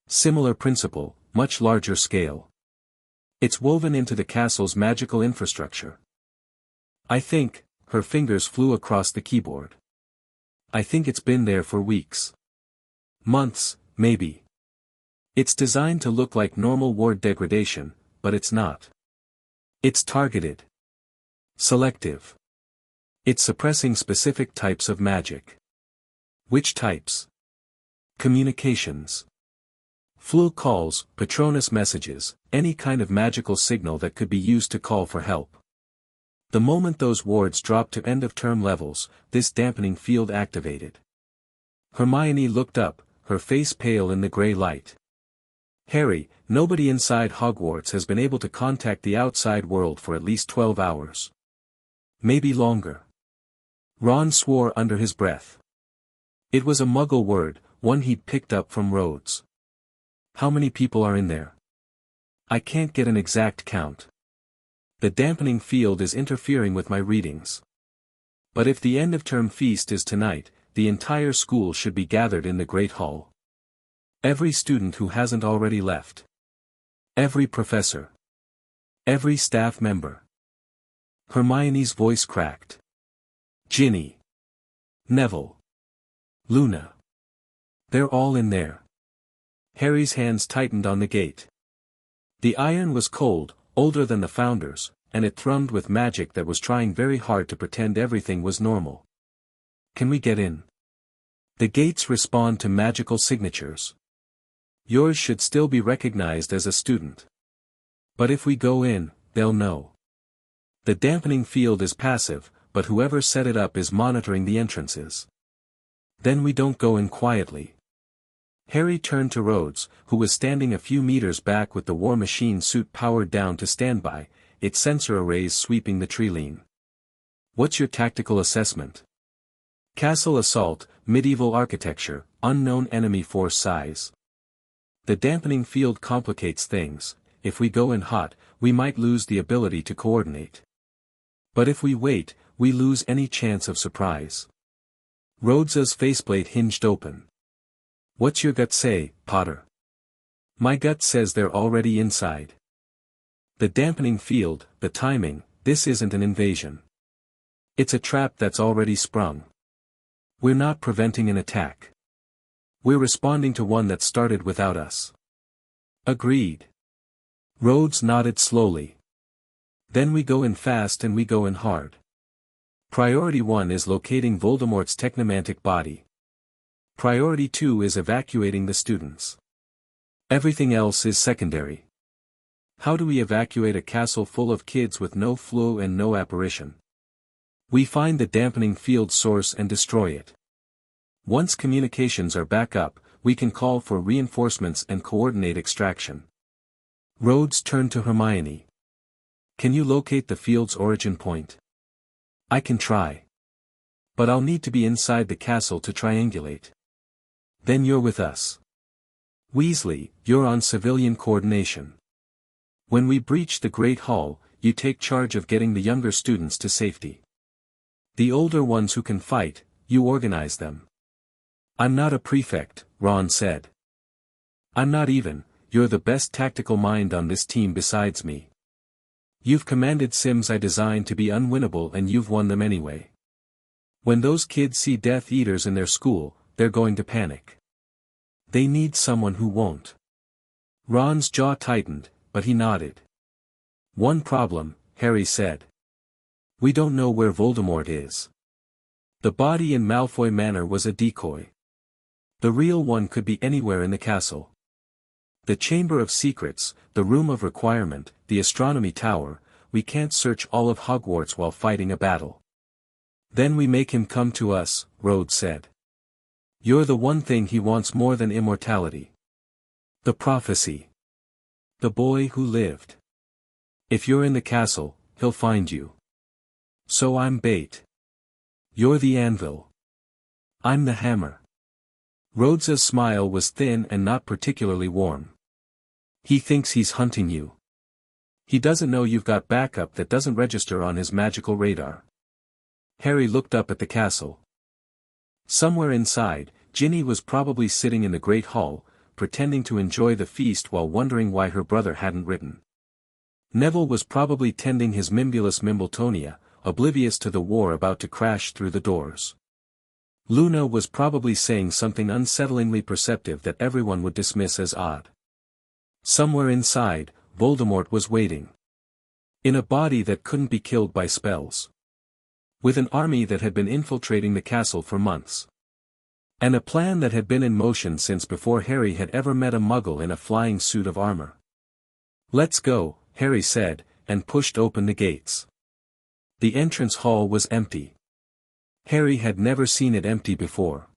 Similar principle, much larger scale. It's woven into the castle's magical infrastructure. I think," her fingers flew across the keyboard. "I think it's been there for weeks. Months, maybe. It's designed to look like normal ward degradation, but it's not. It's targeted. Selective. It's suppressing specific types of magic." "Which types?" "Communications. Flul calls, Patronus messages, any kind of magical signal that could be used to call for help. The moment those wards dropped to end-of-term levels, this dampening field activated." Hermione looked up, her face pale in the grey light. "Harry, nobody inside Hogwarts has been able to contact the outside world for at least 12 hours. Maybe longer." Ron swore under his breath. It was a Muggle word, one he'd picked up from Rhodes. "How many people are in there?" "I can't get an exact count. The dampening field is interfering with my readings. But if the end-of-term feast is tonight, the entire school should be gathered in the Great Hall. Every student who hasn't already left. Every professor. Every staff member." Hermione's voice cracked. "Ginny. Neville. Luna. They're all in there." Harry's hands tightened on the gate. The iron was cold, older than the Founders, and it thrummed with magic that was trying very hard to pretend everything was normal. "Can we get in?" "The gates respond to magical signatures. Yours should still be recognized as a student. But if we go in, they'll know. The dampening field is passive, but whoever set it up is monitoring the entrances. Then we don't go in quietly." Harry turned to Rhodes, who was standing a few meters back with the war machine suit powered down to standby, its sensor arrays sweeping the treeline. "What's your tactical assessment?" "Castle assault, medieval architecture, unknown enemy force size. The dampening field complicates things. If we go in hot, we might lose the ability to coordinate. But if we wait, we lose any chance of surprise." Rhodes's faceplate hinged open. "What's your gut say, Potter?" "My gut says they're already inside. The dampening field, the timing, this isn't an invasion. It's a trap that's already sprung. We're not preventing an attack. We're responding to one that started without us." "Agreed." Rhodes nodded slowly. "Then we go in fast and we go in hard. Priority 1 is locating Voldemort's technomantic body. Priority 2 is evacuating the students. Everything else is secondary." "How do we evacuate a castle full of kids with no flu and no apparition?" "We find the dampening field source and destroy it. Once communications are back up, we can call for reinforcements and coordinate extraction." Rhodes turned to Hermione. "Can you locate the field's origin point?" "I can try. But I'll need to be inside the castle to triangulate." "Then you're with us. Weasley, you're on civilian coordination. When we breach the Great Hall, you take charge of getting the younger students to safety. The older ones who can fight, you organize them." "I'm not a prefect," Ron said. "I'm not even, you're the best tactical mind on this team besides me. You've commanded Sims I designed to be unwinnable and you've won them anyway. When those kids see Death Eaters in their school, they're going to panic. They need someone who won't." Ron's jaw tightened, but he nodded. One problem, Harry said. We don't know where Voldemort is. The body in Malfoy Manor was a decoy. The real one could be anywhere in the castle. The Chamber of Secrets, the Room of Requirement, the Astronomy Tower, we can't search all of Hogwarts while fighting a battle. Then we make him come to us, Rhodes said. You're the one thing he wants more than immortality. The prophecy. The boy who lived. If you're in the castle, he'll find you. So I'm bait. You're the anvil. I'm the hammer. Rhodes's smile was thin and not particularly warm. He thinks he's hunting you. He doesn't know you've got backup that doesn't register on his magical radar. Harry looked up at the castle. Somewhere inside, Ginny was probably sitting in the Great Hall, pretending to enjoy the feast while wondering why her brother hadn't written. Neville was probably tending his Mimbulus Mimbletonia, oblivious to the war about to crash through the doors. Luna was probably saying something unsettlingly perceptive that everyone would dismiss as odd. Somewhere inside, Voldemort was waiting. In a body that couldn't be killed by spells. With an army that had been infiltrating the castle for months. And a plan that had been in motion since before Harry had ever met a muggle in a flying suit of armor. Let's go, Harry said, and pushed open the gates. The entrance hall was empty. Harry had never seen it empty before.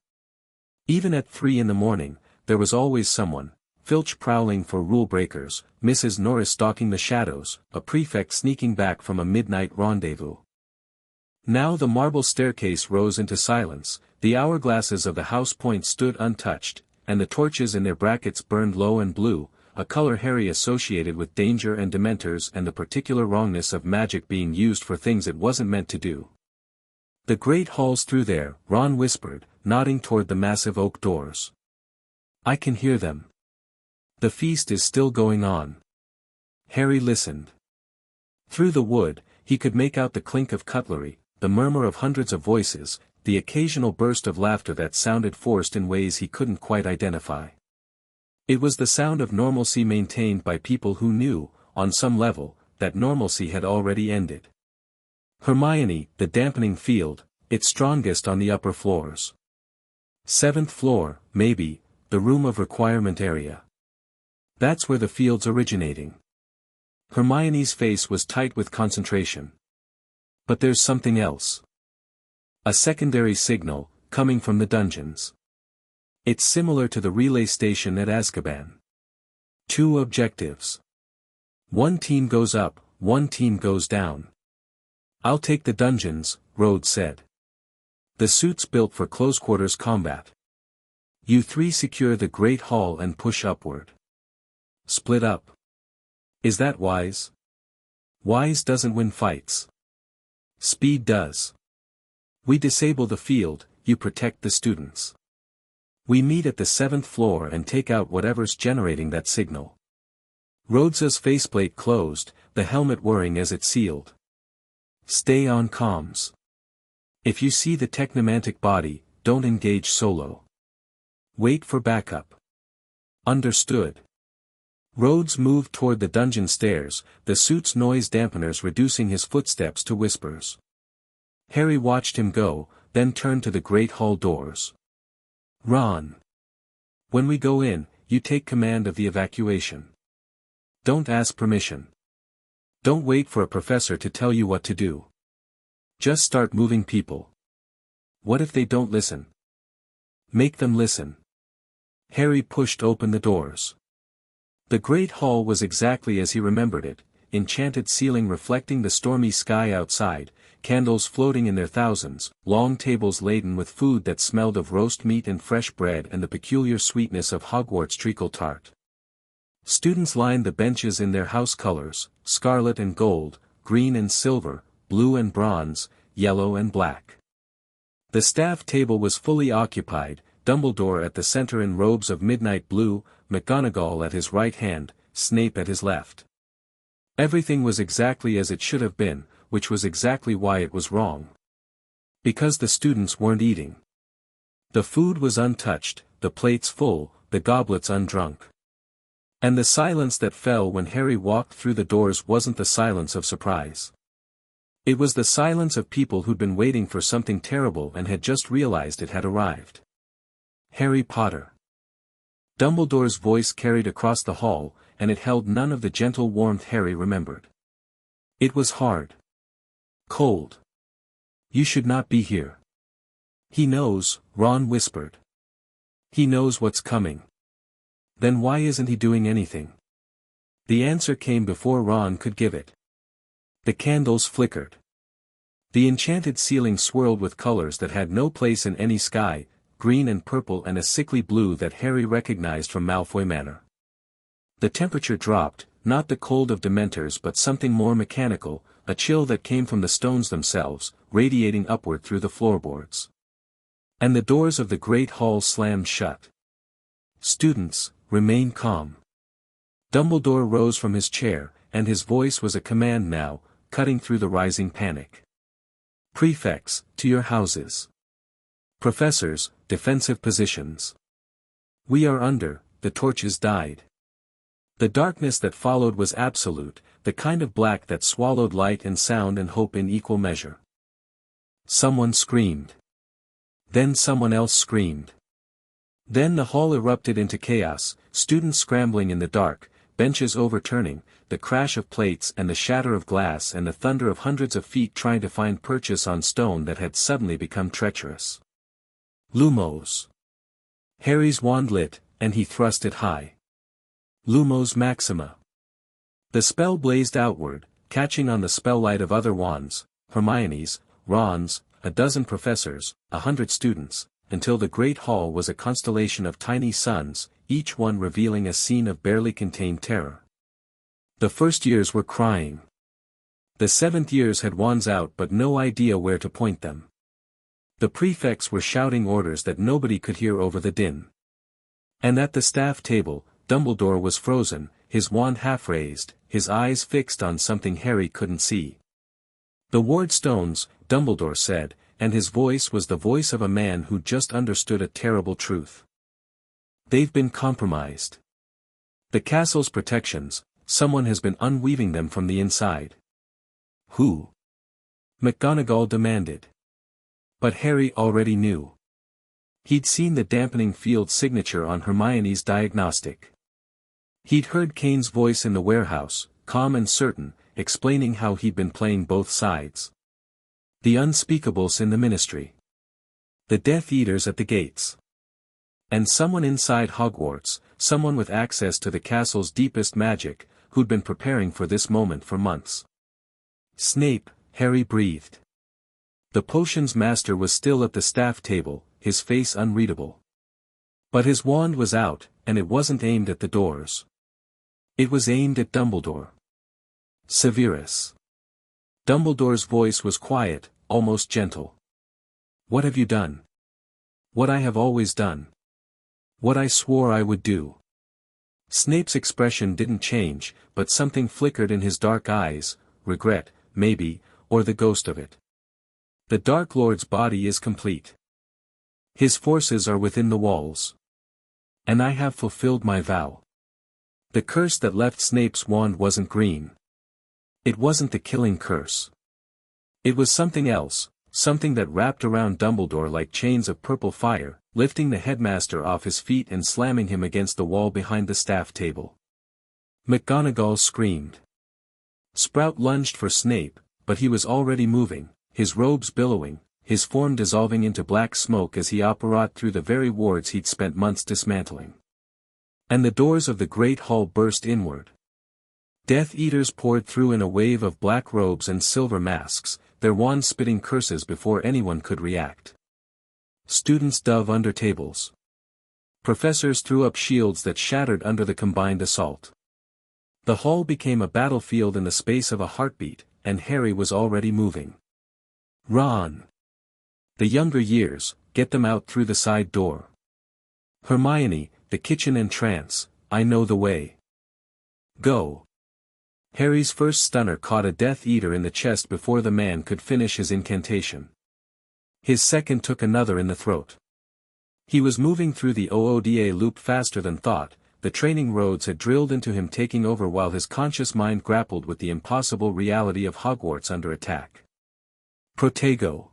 Even at 3 a.m, there was always someone, Filch prowling for rule breakers, Mrs. Norris stalking the shadows, a prefect sneaking back from a midnight rendezvous. Now the marble staircase rose into silence, the hourglasses of the house points stood untouched, and the torches in their brackets burned low and blue, a color Harry associated with danger and dementors and the particular wrongness of magic being used for things it wasn't meant to do. The great hall's through there, Ron whispered, nodding toward the massive oak doors. I can hear them. The feast is still going on. Harry listened. Through the wood, he could make out the clink of cutlery, the murmur of hundreds of voices, the occasional burst of laughter that sounded forced in ways he couldn't quite identify. It was the sound of normalcy maintained by people who knew, on some level, that normalcy had already ended. Hermione, the dampening field, its strongest on the upper floors. 7th floor, maybe, the Room of Requirement area. That's where the field's originating. Hermione's face was tight with concentration. But there's something else. A secondary signal, coming from the dungeons. It's similar to the relay station at Azkaban. 2 objectives. One team goes up, one team goes down. I'll take the dungeons, Rhodes said. The suit's built for close-quarters combat. You 3 secure the Great Hall and push upward. Split up. Is that wise? Wise doesn't win fights. Speed does. We disable the field, you protect the students. We meet at the 7th floor and take out whatever's generating that signal. Rhodes's faceplate closed, the helmet whirring as it sealed. Stay on comms. If you see the technomantic body, don't engage solo. Wait for backup. Understood. Rhodes moved toward the dungeon stairs, the suit's noise dampeners reducing his footsteps to whispers. Harry watched him go, then turned to the Great Hall doors. Ron. When we go in, you take command of the evacuation. Don't ask permission. Don't wait for a professor to tell you what to do. Just start moving people. What if they don't listen? Make them listen. Harry pushed open the doors. The Great Hall was exactly as he remembered it, enchanted ceiling reflecting the stormy sky outside, candles floating in their thousands, long tables laden with food that smelled of roast meat and fresh bread and the peculiar sweetness of Hogwarts treacle tart. Students lined the benches in their house colors, scarlet and gold, green and silver, blue and bronze, yellow and black. The staff table was fully occupied, Dumbledore at the center in robes of midnight blue, McGonagall at his right hand, Snape at his left. Everything was exactly as it should have been, which was exactly why it was wrong. Because the students weren't eating. The food was untouched, the plates full, the goblets undrunk. And the silence that fell when Harry walked through the doors wasn't the silence of surprise. It was the silence of people who'd been waiting for something terrible and had just realized it had arrived. Harry Potter. Dumbledore's voice carried across the hall, and it held none of the gentle warmth Harry remembered. It was hard. Cold. You should not be here. He knows, Ron whispered. He knows what's coming. Then why isn't he doing anything? The answer came before Ron could give it. The candles flickered. The enchanted ceiling swirled with colors that had no place in any sky, green and purple and a sickly blue that Harry recognized from Malfoy Manor. The temperature dropped, not the cold of Dementors but something more mechanical, a chill that came from the stones themselves, radiating upward through the floorboards. And the doors of the great hall slammed shut. Students, remain calm. Dumbledore rose from his chair, and his voice was a command now, cutting through the rising panic. Prefects, to your houses. Professors, defensive positions. We are under, the torches died. The darkness that followed was absolute, the kind of black that swallowed light and sound and hope in equal measure. Someone screamed. Then someone else screamed. Then the hall erupted into chaos, students scrambling in the dark, benches overturning, the crash of plates and the shatter of glass and the thunder of hundreds of feet trying to find purchase on stone that had suddenly become treacherous. Lumos. Harry's wand lit, and he thrust it high. Lumos Maxima. The spell blazed outward, catching on the spell-light of other wands, Hermione's, Ron's, a dozen professors, 100 students, until the great hall was a constellation of tiny suns, each one revealing a scene of barely contained terror. The first years were crying. The seventh years had wands out but no idea where to point them. The prefects were shouting orders that nobody could hear over the din. And at the staff table, Dumbledore was frozen, his wand half raised, his eyes fixed on something Harry couldn't see. The ward stones, Dumbledore said, and his voice was the voice of a man who just understood a terrible truth. They've been compromised. The castle's protections, someone has been unweaving them from the inside. Who? McGonagall demanded. But Harry already knew. He'd seen the dampening field signature on Hermione's diagnostic. He'd heard Kane's voice in the warehouse, calm and certain, explaining how he'd been playing both sides. The unspeakables in the ministry. The Death Eaters at the gates. And someone inside Hogwarts, someone with access to the castle's deepest magic, who'd been preparing for this moment for months. Snape, Harry breathed. The potions master was still at the staff table, his face unreadable. But his wand was out, and it wasn't aimed at the doors. It was aimed at Dumbledore. Severus. Dumbledore's voice was quiet, almost gentle. What have you done? What I have always done. What I swore I would do. Snape's expression didn't change, but something flickered in his dark eyes, regret, maybe, or the ghost of it. The Dark Lord's body is complete. His forces are within the walls. And I have fulfilled my vow. The curse that left Snape's wand wasn't green. It wasn't the killing curse. It was something else, something that wrapped around Dumbledore like chains of purple fire, lifting the headmaster off his feet and slamming him against the wall behind the staff table. McGonagall screamed. Sprout lunged for Snape, but he was already moving, his robes billowing, his form dissolving into black smoke as he operated through the very wards he'd spent months dismantling. And the doors of the great hall burst inward. Death Eaters poured through in a wave of black robes and silver masks, their wands spitting curses before anyone could react. Students dove under tables. Professors threw up shields that shattered under the combined assault. The hall became a battlefield in the space of a heartbeat, and Harry was already moving. Ron. The younger years, get them out through the side door. Hermione, the kitchen entrance, I know the way. Go. Harry's first stunner caught a Death Eater in the chest before the man could finish his incantation. His second took another in the throat. He was moving through the OODA loop faster than thought, the training Rhodes had drilled into him taking over while his conscious mind grappled with the impossible reality of Hogwarts under attack. Protego.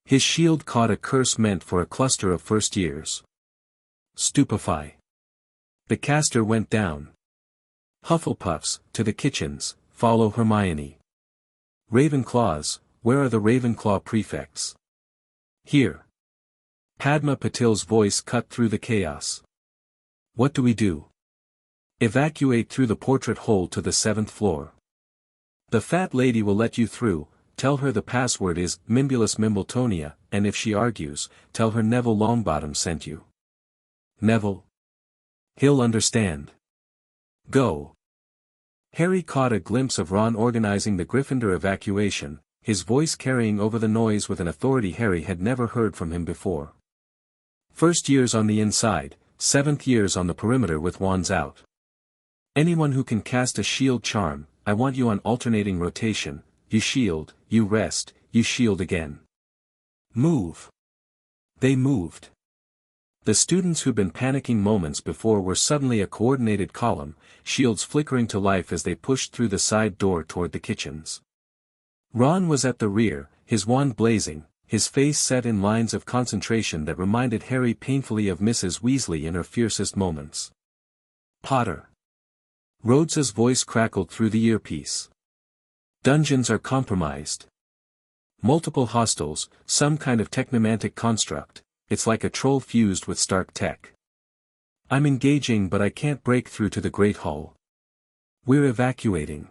His shield caught a curse meant for a cluster of first years. Stupefy. The caster went down. Hufflepuffs, to the kitchens, follow Hermione. Ravenclaws, where are the Ravenclaw prefects? Here. Padma Patil's voice cut through the chaos. What do we do? Evacuate through the portrait hole to the 7th floor. The fat lady will let you through. Tell her the password is Mimbulus Mimbletonia, and if she argues, tell her Neville Longbottom sent you. Neville? He'll understand. Go. Harry caught a glimpse of Ron organizing the Gryffindor evacuation, his voice carrying over the noise with an authority Harry had never heard from him before. First years on the inside, 7th years on the perimeter with wands out. Anyone who can cast a shield charm, I want you on alternating rotation. You shield, you rest, you shield again. Move. They moved. The students who'd been panicking moments before were suddenly a coordinated column, shields flickering to life as they pushed through the side door toward the kitchens. Ron was at the rear, his wand blazing, his face set in lines of concentration that reminded Harry painfully of Mrs. Weasley in her fiercest moments. Potter. Rhodes's voice crackled through the earpiece. Dungeons are compromised. Multiple hostiles, some kind of technomantic construct, it's like a troll fused with Stark tech. I'm engaging but I can't break through to the Great Hall. We're evacuating.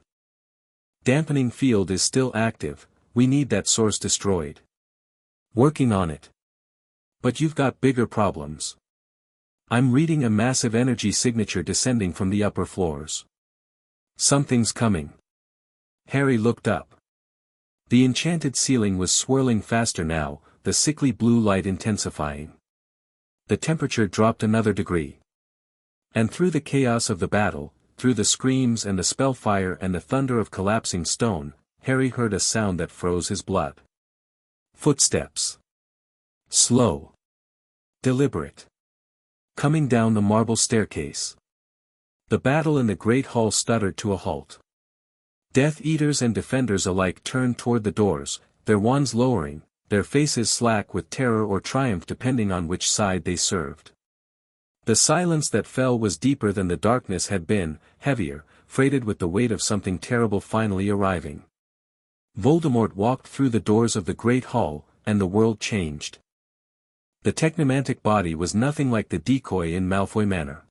Dampening field is still active, we need that source destroyed. Working on it. But you've got bigger problems. I'm reading a massive energy signature descending from the upper floors. Something's coming. Harry looked up. The enchanted ceiling was swirling faster now, the sickly blue light intensifying. The temperature dropped another degree. And through the chaos of the battle, through the screams and the spellfire and the thunder of collapsing stone, Harry heard a sound that froze his blood. Footsteps. Slow. Deliberate. Coming down the marble staircase. The battle in the Great Hall stuttered to a halt. Death Eaters and Defenders alike turned toward the doors, their wands lowering, their faces slack with terror or triumph depending on which side they served. The silence that fell was deeper than the darkness had been, heavier, freighted with the weight of something terrible finally arriving. Voldemort walked through the doors of the Great Hall, and the world changed. The technomantic body was nothing like the decoy in Malfoy Manor.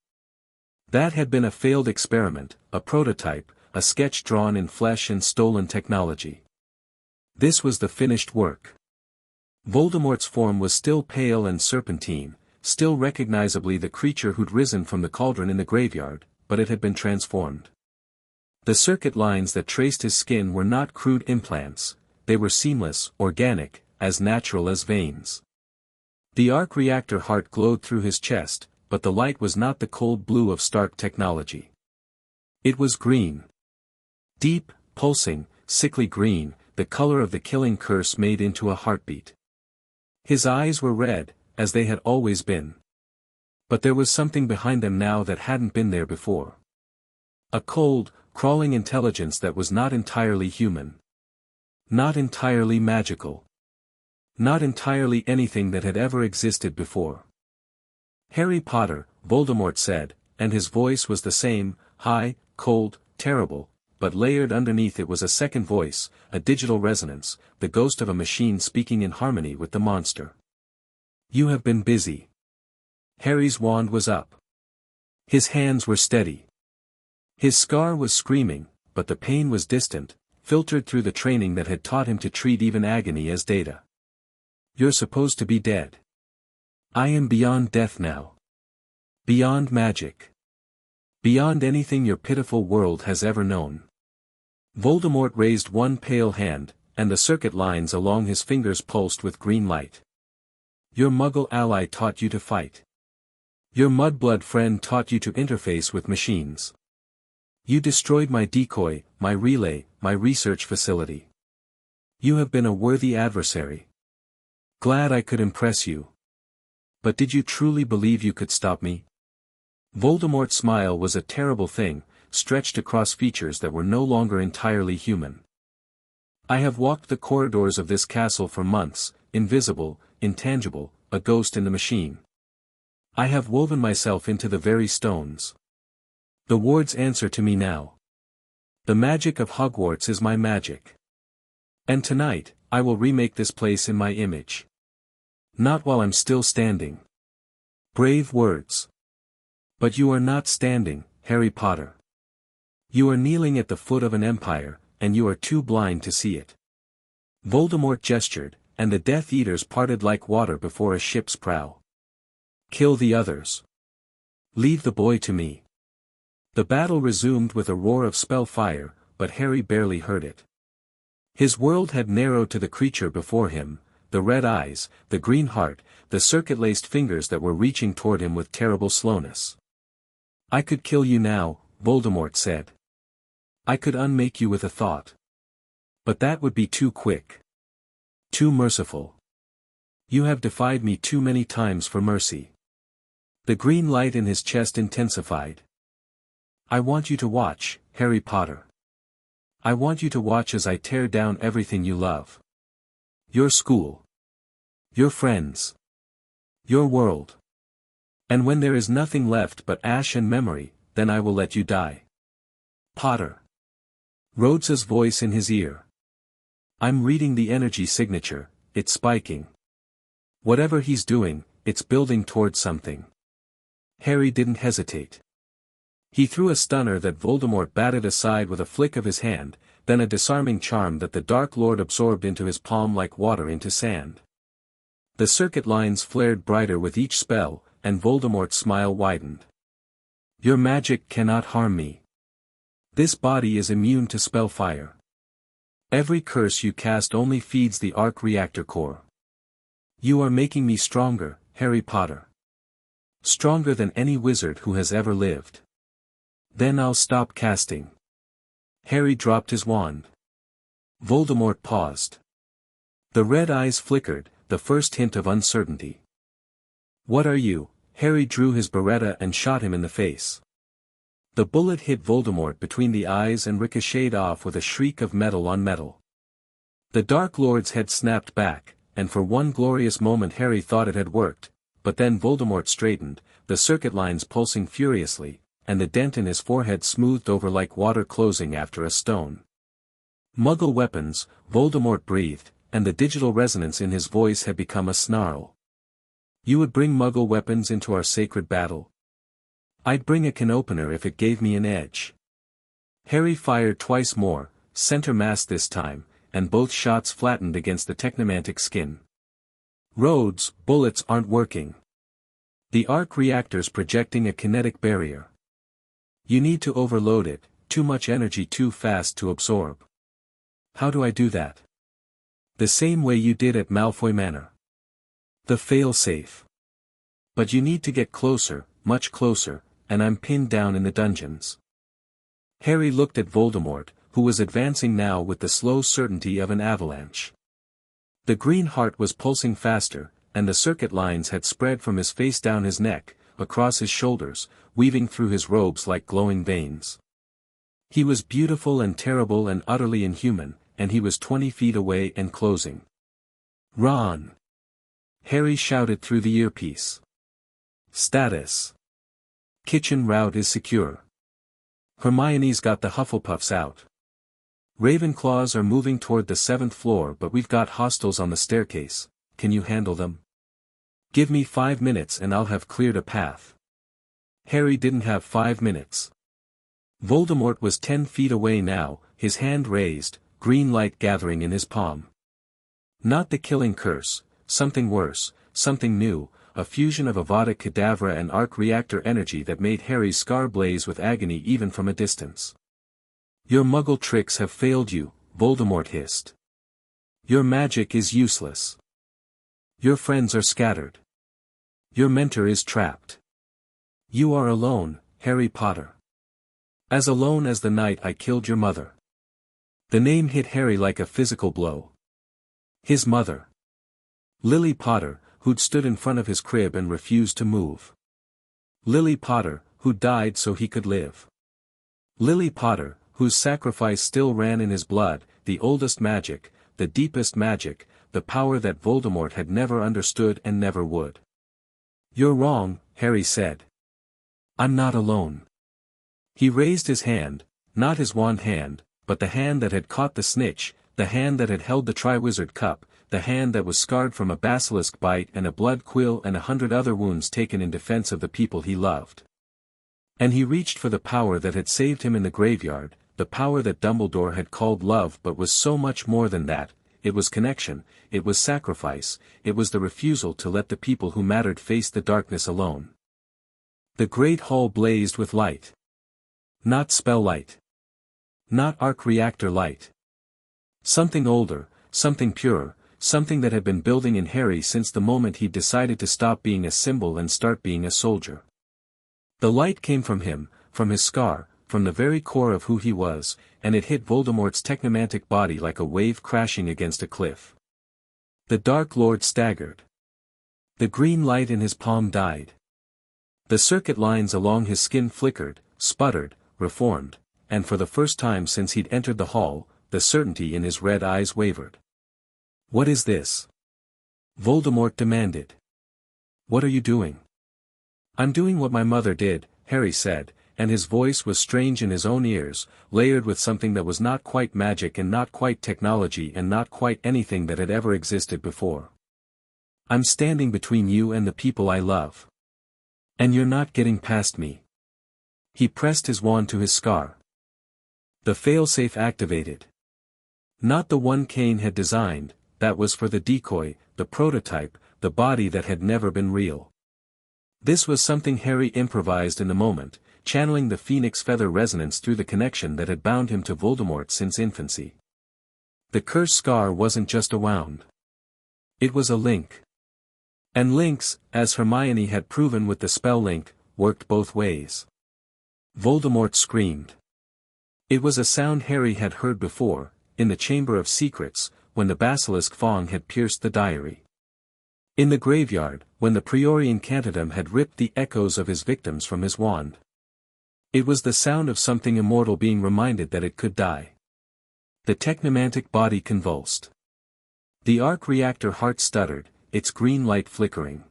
That had been a failed experiment, a prototype, a sketch drawn in flesh and stolen technology. This was the finished work. Voldemort's form was still pale and serpentine, still recognizably the creature who'd risen from the cauldron in the graveyard, but it had been transformed. The circuit lines that traced his skin were not crude implants, they were seamless, organic, as natural as veins. The arc reactor heart glowed through his chest, but the light was not the cold blue of Stark technology. It was green. Deep, pulsing, sickly green, the color of the killing curse made into a heartbeat. His eyes were red, as they had always been. But there was something behind them now that hadn't been there before. A cold, crawling intelligence that was not entirely human. Not entirely magical. Not entirely anything that had ever existed before. Harry Potter, Voldemort said, and his voice was the same, high, cold, terrible, but layered underneath it was a second voice, a digital resonance, the ghost of a machine speaking in harmony with the monster. You have been busy. Harry's wand was up. His hands were steady. His scar was screaming, but the pain was distant, filtered through the training that had taught him to treat even agony as data. You're supposed to be dead. I am beyond death now. Beyond magic. Beyond anything your pitiful world has ever known. Voldemort raised one pale hand, and the circuit lines along his fingers pulsed with green light. Your Muggle ally taught you to fight. Your mudblood friend taught you to interface with machines. You destroyed my decoy, my relay, my research facility. You have been a worthy adversary. Glad I could impress you. But did you truly believe you could stop me? Voldemort's smile was a terrible thing, stretched across features that were no longer entirely human. I have walked the corridors of this castle for months, invisible, intangible, a ghost in the machine. I have woven myself into the very stones. The wards answer to me now. The magic of Hogwarts is my magic. And tonight, I will remake this place in my image. Not while I'm still standing. Brave words. But you are not standing, Harry Potter. You are kneeling at the foot of an empire, and you are too blind to see it. Voldemort gestured, and the Death Eaters parted like water before a ship's prow. Kill the others. Leave the boy to me. The battle resumed with a roar of spell fire, but Harry barely heard it. His world had narrowed to the creature before him, the red eyes, the green heart, the circuit-laced fingers that were reaching toward him with terrible slowness. I could kill you now, Voldemort said. I could unmake you with a thought. But that would be too quick. Too merciful. You have defied me too many times for mercy. The green light in his chest intensified. I want you to watch, Harry Potter. I want you to watch as I tear down everything you love. Your school. Your friends. Your world. And when there is nothing left but ash and memory, then I will let you die. Potter. Rhodes's voice in his ear. I'm reading the energy signature, it's spiking. Whatever he's doing, it's building towards something. Harry didn't hesitate. He threw a stunner that Voldemort batted aside with a flick of his hand, then a disarming charm that the Dark Lord absorbed into his palm like water into sand. The circuit lines flared brighter with each spell, and Voldemort's smile widened. Your magic cannot harm me. This body is immune to spellfire. Every curse you cast only feeds the arc reactor core. You are making me stronger, Harry Potter. Stronger than any wizard who has ever lived. Then I'll stop casting. Harry dropped his wand. Voldemort paused. The red eyes flickered, the first hint of uncertainty. What are you? Harry drew his Beretta and shot him in the face. The bullet hit Voldemort between the eyes and ricocheted off with a shriek of metal on metal. The Dark Lord's head snapped back, and for one glorious moment Harry thought it had worked, but then Voldemort straightened, the circuit lines pulsing furiously, and the dent in his forehead smoothed over like water closing after a stone. Muggle weapons, Voldemort breathed, and the digital resonance in his voice had become a snarl. You would bring Muggle weapons into our sacred battle? I'd bring a can opener if it gave me an edge. Harry fired twice more, center mass this time, and both shots flattened against the technomantic skin. Rhodes, bullets aren't working. The arc reactor's projecting a kinetic barrier. You need to overload it, too much energy too fast to absorb. How do I do that? The same way you did at Malfoy Manor. The fail-safe. But you need to get closer, much closer, and I'm pinned down in the dungeons. Harry looked at Voldemort, who was advancing now with the slow certainty of an avalanche. The green heart was pulsing faster, and the circuit lines had spread from his face down his neck, across his shoulders, weaving through his robes like glowing veins. He was beautiful and terrible and utterly inhuman, and he was 20 feet away and closing. Ron! Harry shouted through the earpiece. Status. Kitchen route is secure. Hermione's got the Hufflepuffs out. Ravenclaws are moving toward the 7th floor, but we've got hostiles on the staircase. Can you handle them? Give me 5 minutes and I'll have cleared a path. Harry didn't have 5 minutes. Voldemort was 10 feet away now, his hand raised, green light gathering in his palm. Not the killing curse, something worse, something new, a fusion of Avada Kedavra and arc reactor energy that made Harry's scar blaze with agony even from a distance. Your Muggle tricks have failed you, Voldemort hissed. Your magic is useless. Your friends are scattered. Your mentor is trapped. You are alone, Harry Potter. As alone as the night I killed your mother. The name hit Harry like a physical blow. His mother. Lily Potter, who'd stood in front of his crib and refused to move. Lily Potter, who died so he could live. Lily Potter, whose sacrifice still ran in his blood, the oldest magic, the deepest magic, the power that Voldemort had never understood and never would. "You're wrong," Harry said. "I'm not alone." He raised his hand, not his wand hand, but the hand that had caught the snitch, the hand that had held the Triwizard Cup, the hand that was scarred from a basilisk bite and a blood quill and 100 other wounds taken in defense of the people he loved. And he reached for the power that had saved him in the graveyard, the power that Dumbledore had called love but was so much more than that. It was connection, it was sacrifice, it was the refusal to let the people who mattered face the darkness alone. The great hall blazed with light. Not spell light. Not arc reactor light. Something older, something purer, something that had been building in Harry since the moment he'd decided to stop being a symbol and start being a soldier. The light came from him, from his scar, from the very core of who he was, and it hit Voldemort's technomantic body like a wave crashing against a cliff. The Dark Lord staggered. The green light in his palm died. The circuit lines along his skin flickered, sputtered, reformed, and for the first time since he'd entered the hall, the certainty in his red eyes wavered. "What is this?" Voldemort demanded. "What are you doing?" "I'm doing what my mother did," Harry said, and his voice was strange in his own ears, layered with something that was not quite magic and not quite technology and not quite anything that had ever existed before. "I'm standing between you and the people I love. And you're not getting past me." He pressed his wand to his scar. The failsafe activated. Not the one Kane had designed, that was for the decoy, the prototype, the body that had never been real. This was something Harry improvised in the moment, channeling the phoenix feather resonance through the connection that had bound him to Voldemort since infancy. The cursed scar wasn't just a wound. It was a link. And links, as Hermione had proven with the spell link, worked both ways. Voldemort screamed. It was a sound Harry had heard before, in the Chamber of Secrets, when the basilisk fong had pierced the diary. In the graveyard, when the Priori Incantatem had ripped the echoes of his victims from his wand. It was the sound of something immortal being reminded that it could die. The technomantic body convulsed. The arc reactor heart stuttered, its green light flickering.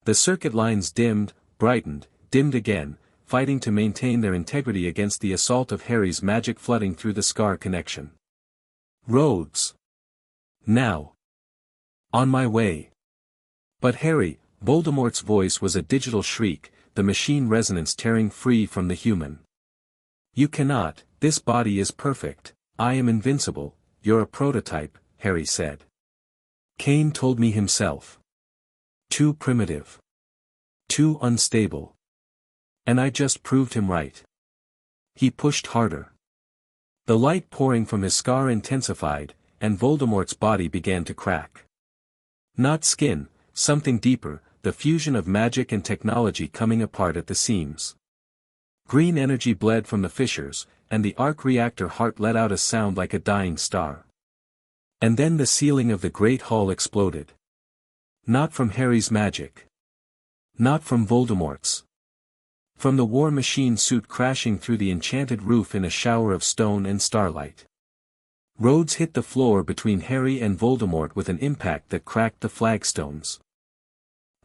The circuit lines dimmed, brightened, dimmed again, fighting to maintain their integrity against the assault of Harry's magic flooding through the scar connection. "Rhodes! Now! On my way!" But Harry, Voldemort's voice was a digital shriek, the machine resonance tearing free from the human. "You cannot, this body is perfect, I am invincible, you're a prototype," Harry said. "Kane told me himself. Too primitive. Too unstable. And I just proved him right." He pushed harder. The light pouring from his scar intensified, and Voldemort's body began to crack. Not skin, something deeper, the fusion of magic and technology coming apart at the seams. Green energy bled from the fissures, and the arc reactor heart let out a sound like a dying star. And then the ceiling of the great hall exploded. Not from Harry's magic. Not from Voldemort's. From the war machine suit crashing through the enchanted roof in a shower of stone and starlight. Rhodes hit the floor between Harry and Voldemort with an impact that cracked the flagstones.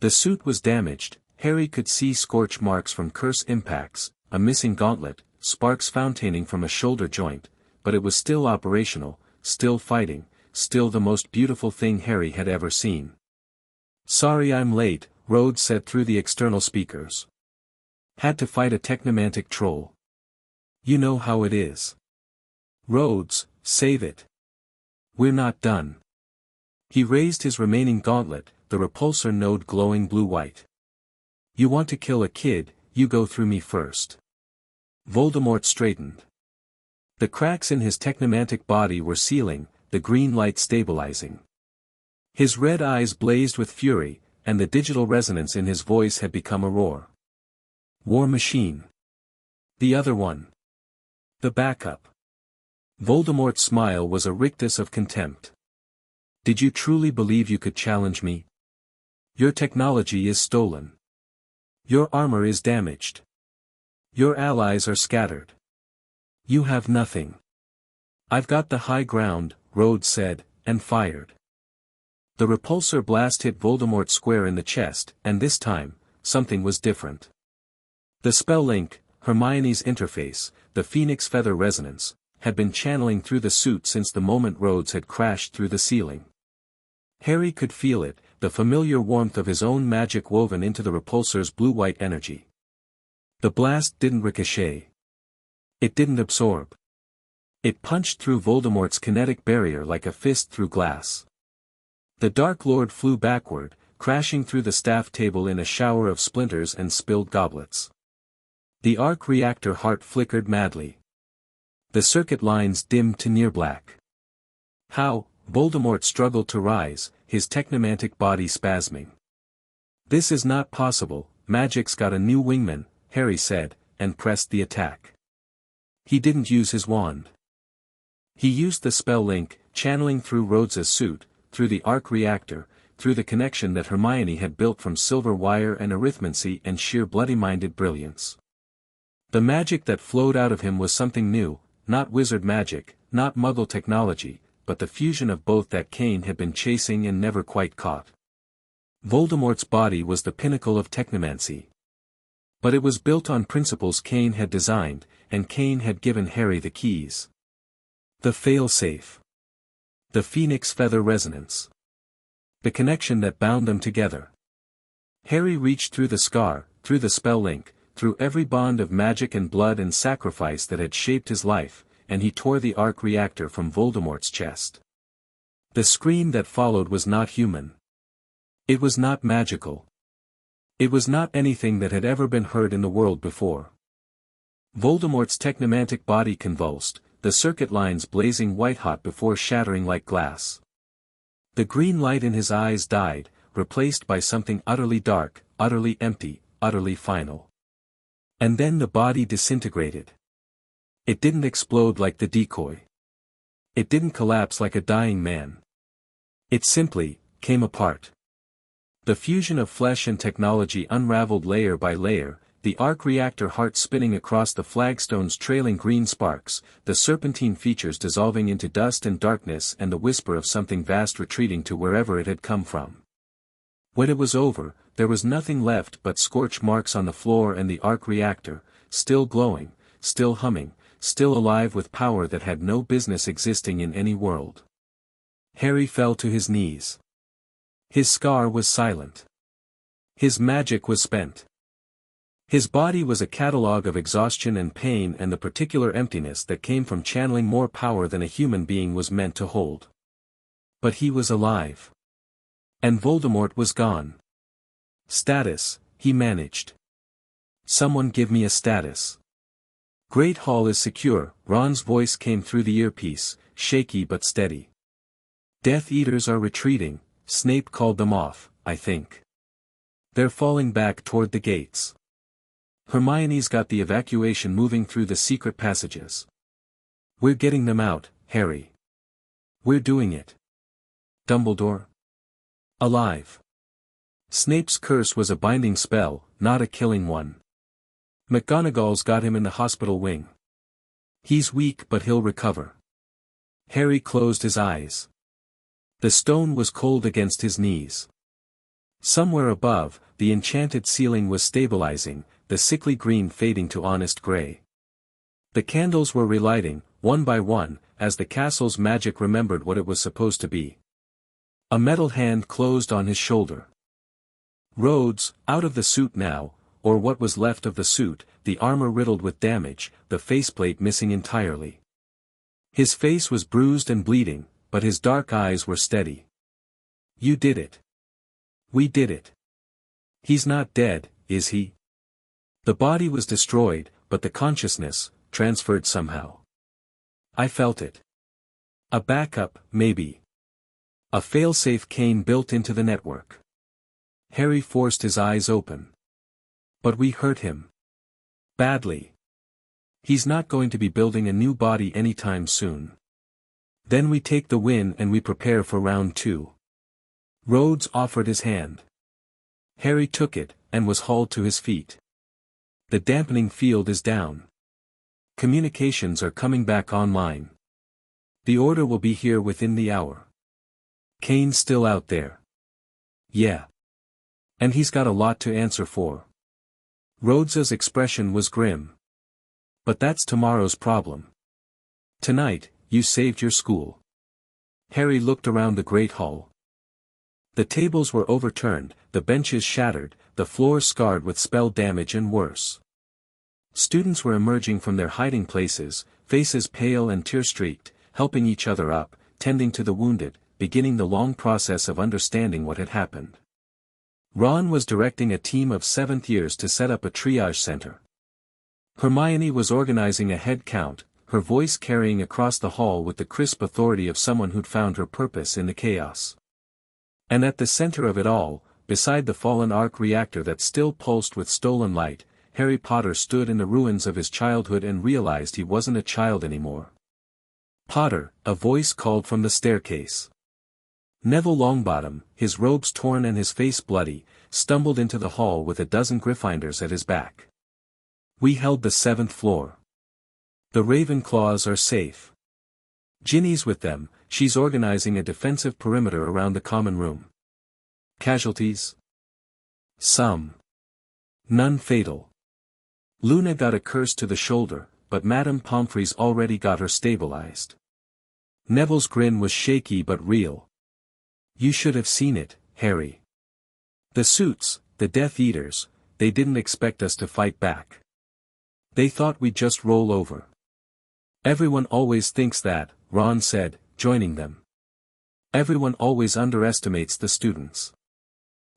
The suit was damaged, Harry could see scorch marks from curse impacts, a missing gauntlet, sparks fontaining from a shoulder joint, but it was still operational, still fighting, still the most beautiful thing Harry had ever seen. "Sorry I'm late," Rhodes said through the external speakers. "Had to fight a technomantic troll. You know how it is. Rhodes, save it. We're not done." He raised his remaining gauntlet, the repulsor node glowing blue-white. "You want to kill a kid, you go through me first." Voldemort straightened. The cracks in his technomantic body were sealing, the green light stabilizing. His red eyes blazed with fury, and the digital resonance in his voice had become a roar. "War machine. The other one. The backup." Voldemort's smile was a rictus of contempt. "Did you truly believe you could challenge me? Your technology is stolen. Your armor is damaged. Your allies are scattered. You have nothing. I've got the high ground, Rhodes said, and fired. The repulsor blast hit Voldemort square in the chest, and this time, something was different. The spell link, Hermione's interface, the phoenix feather resonance, had been channeling through the suit since the moment Rhodes had crashed through the ceiling. Harry could feel it, the familiar warmth of his own magic woven into the repulsor's blue-white energy. The blast didn't ricochet. It didn't absorb. It punched through Voldemort's kinetic barrier like a fist through glass. The Dark Lord flew backward, crashing through the staff table in a shower of splinters and spilled goblets. The arc reactor heart flickered madly. The circuit lines dimmed to near black. How? Voldemort struggled to rise, his technomantic body spasming. This is not possible, magic's got a new wingman, Harry said, and pressed the attack. He didn't use his wand. He used the spell link, channeling through Rhodes's suit, through the arc reactor, through the connection that Hermione had built from silver wire and arithmancy and sheer bloody-minded brilliance. The magic that flowed out of him was something new, not wizard magic, not muggle technology, but the fusion of both that Kane had been chasing and never quite caught. Voldemort's body was the pinnacle of technomancy. But it was built on principles Kane had designed, and Kane had given Harry the keys. The fail-safe. The phoenix feather resonance. The connection that bound them together. Harry reached through the scar, through the spell link, through every bond of magic and blood and sacrifice that had shaped his life, and he tore the arc reactor from Voldemort's chest. The scream that followed was not human. It was not magical. It was not anything that had ever been heard in the world before. Voldemort's technomantic body convulsed, the circuit lines blazing white-hot before shattering like glass. The green light in his eyes died, replaced by something utterly dark, utterly empty, utterly final. And then the body disintegrated. It didn't explode like the decoy. It didn't collapse like a dying man. It simply came apart. The fusion of flesh and technology unraveled layer by layer, the arc reactor heart spinning across the flagstones trailing green sparks, the serpentine features dissolving into dust and darkness and the whisper of something vast retreating to wherever it had come from. When it was over, there was nothing left but scorch marks on the floor and the arc reactor, still glowing, still humming, still alive with power that had no business existing in any world. Harry fell to his knees. His scar was silent. His magic was spent. His body was a catalogue of exhaustion and pain and the particular emptiness that came from channeling more power than a human being was meant to hold. But he was alive. And Voldemort was gone. Status, he managed. Someone give me a status. Great Hall is secure, Ron's voice came through the earpiece, shaky but steady. Death Eaters are retreating, Snape called them off, I think. They're falling back toward the gates. Hermione's got the evacuation moving through the secret passages. We're getting them out, Harry. We're doing it. Dumbledore? Alive. Snape's curse was a binding spell, not a killing one. McGonagall's got him in the hospital wing. He's weak but he'll recover. Harry closed his eyes. The stone was cold against his knees. Somewhere above, the enchanted ceiling was stabilizing, the sickly green fading to honest gray. The candles were relighting, one by one, as the castle's magic remembered what it was supposed to be. A metal hand closed on his shoulder. Rhodes, out of the suit now, or what was left of the suit, the armor riddled with damage, the faceplate missing entirely. His face was bruised and bleeding, but his dark eyes were steady. You did it. We did it. He's not dead, is he? The body was destroyed, but the consciousness, transferred somehow. I felt it. A backup, maybe. A failsafe Kane built into the network. Harry forced his eyes open. But we hurt him. Badly. He's not going to be building a new body anytime soon. Then we take the win and we prepare for round 2. Rhodes offered his hand. Harry took it, and was hauled to his feet. The dampening field is down. Communications are coming back online. The order will be here within the hour. Kane's still out there. Yeah. And he's got a lot to answer for. Rhodes's expression was grim. But that's tomorrow's problem. Tonight, you saved your school. Harry looked around the great hall. The tables were overturned, the benches shattered, the floors scarred with spell damage and worse. Students were emerging from their hiding places, faces pale and tear-streaked, helping each other up, tending to the wounded, beginning the long process of understanding what had happened. Ron was directing a team of 7th years to set up a triage center. Hermione was organizing a head count, her voice carrying across the hall with the crisp authority of someone who'd found her purpose in the chaos. And at the center of it all, beside the fallen arc reactor that still pulsed with stolen light, Harry Potter stood in the ruins of his childhood and realized he wasn't a child anymore. Potter, a voice called from the staircase. Neville Longbottom, his robes torn and his face bloody, stumbled into the hall with a dozen Gryffindors at his back. We held the 7th floor. The Ravenclaws are safe. Ginny's with them, she's organizing a defensive perimeter around the common room. Casualties? Some. None fatal. Luna got a curse to the shoulder, but Madame Pomfrey's already got her stabilized. Neville's grin was shaky but real. You should have seen it, Harry. The suits, the Death Eaters, they didn't expect us to fight back. They thought we'd just roll over. Everyone always thinks that, Ron said, joining them. Everyone always underestimates the students.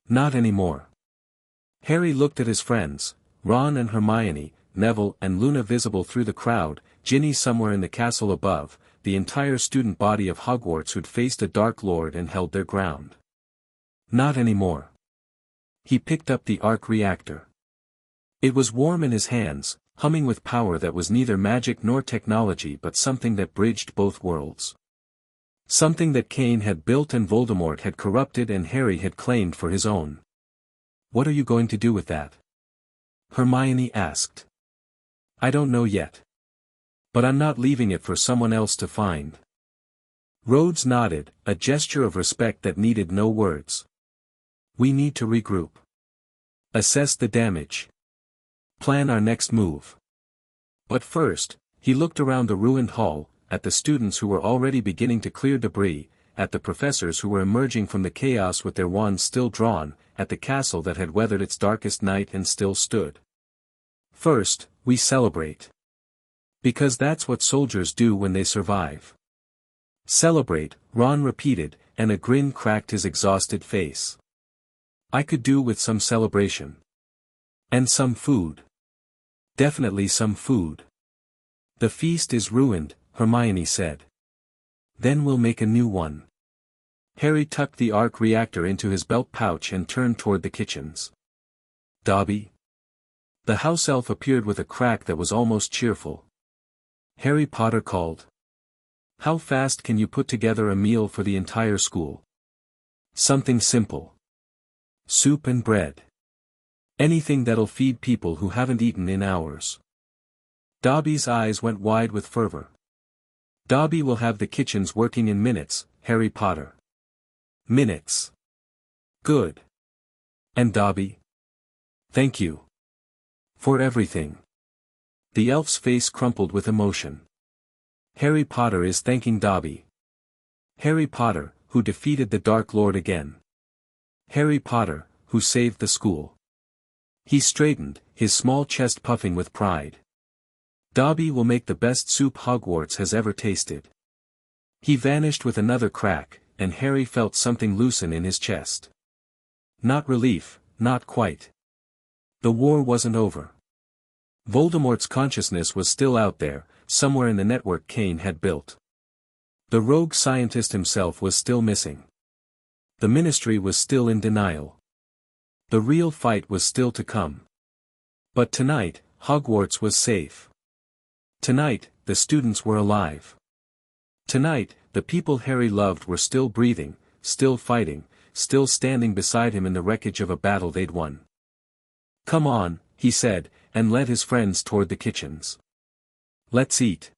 Not anymore. Harry looked at his friends, Ron and Hermione, Neville and Luna visible through the crowd, Ginny somewhere in the castle above, the entire student body of Hogwarts who'd faced a Dark Lord and held their ground. Not anymore. He picked up the arc reactor. It was warm in his hands, humming with power that was neither magic nor technology but something that bridged both worlds. Something that Kane had built and Voldemort had corrupted and Harry had claimed for his own. What are you going to do with that? Hermione asked. I don't know yet. But I'm not leaving it for someone else to find. Rhodes nodded, a gesture of respect that needed no words. We need to regroup. Assess the damage. Plan our next move. But first, he looked around the ruined hall, at the students who were already beginning to clear debris, at the professors who were emerging from the chaos with their wands still drawn, at the castle that had weathered its darkest night and still stood. First, we celebrate. Because that's what soldiers do when they survive. Celebrate, Ron repeated, and a grin cracked his exhausted face. I could do with some celebration. And some food. Definitely some food. The feast is ruined, Hermione said. Then we'll make a new one. Harry tucked the arc reactor into his belt pouch and turned toward the kitchens. Dobby? The house elf appeared with a crack that was almost cheerful. Harry Potter called. How fast can you put together a meal for the entire school? Something simple. Soup and bread. Anything that'll feed people who haven't eaten in hours. Dobby's eyes went wide with fervor. Dobby will have the kitchens working in minutes, Harry Potter. Minutes. Good. And Dobby? Thank you. For everything. The elf's face crumpled with emotion. Harry Potter is thanking Dobby. Harry Potter, who defeated the Dark Lord again. Harry Potter, who saved the school. He straightened, his small chest puffing with pride. Dobby will make the best soup Hogwarts has ever tasted. He vanished with another crack, and Harry felt something loosen in his chest. Not relief, not quite. The war wasn't over. Voldemort's consciousness was still out there, somewhere in the network Kane had built. The rogue scientist himself was still missing. The Ministry was still in denial. The real fight was still to come. But tonight, Hogwarts was safe. Tonight, the students were alive. Tonight, the people Harry loved were still breathing, still fighting, still standing beside him in the wreckage of a battle they'd won. Come on, he said, and led his friends toward the kitchens. "Let's eat."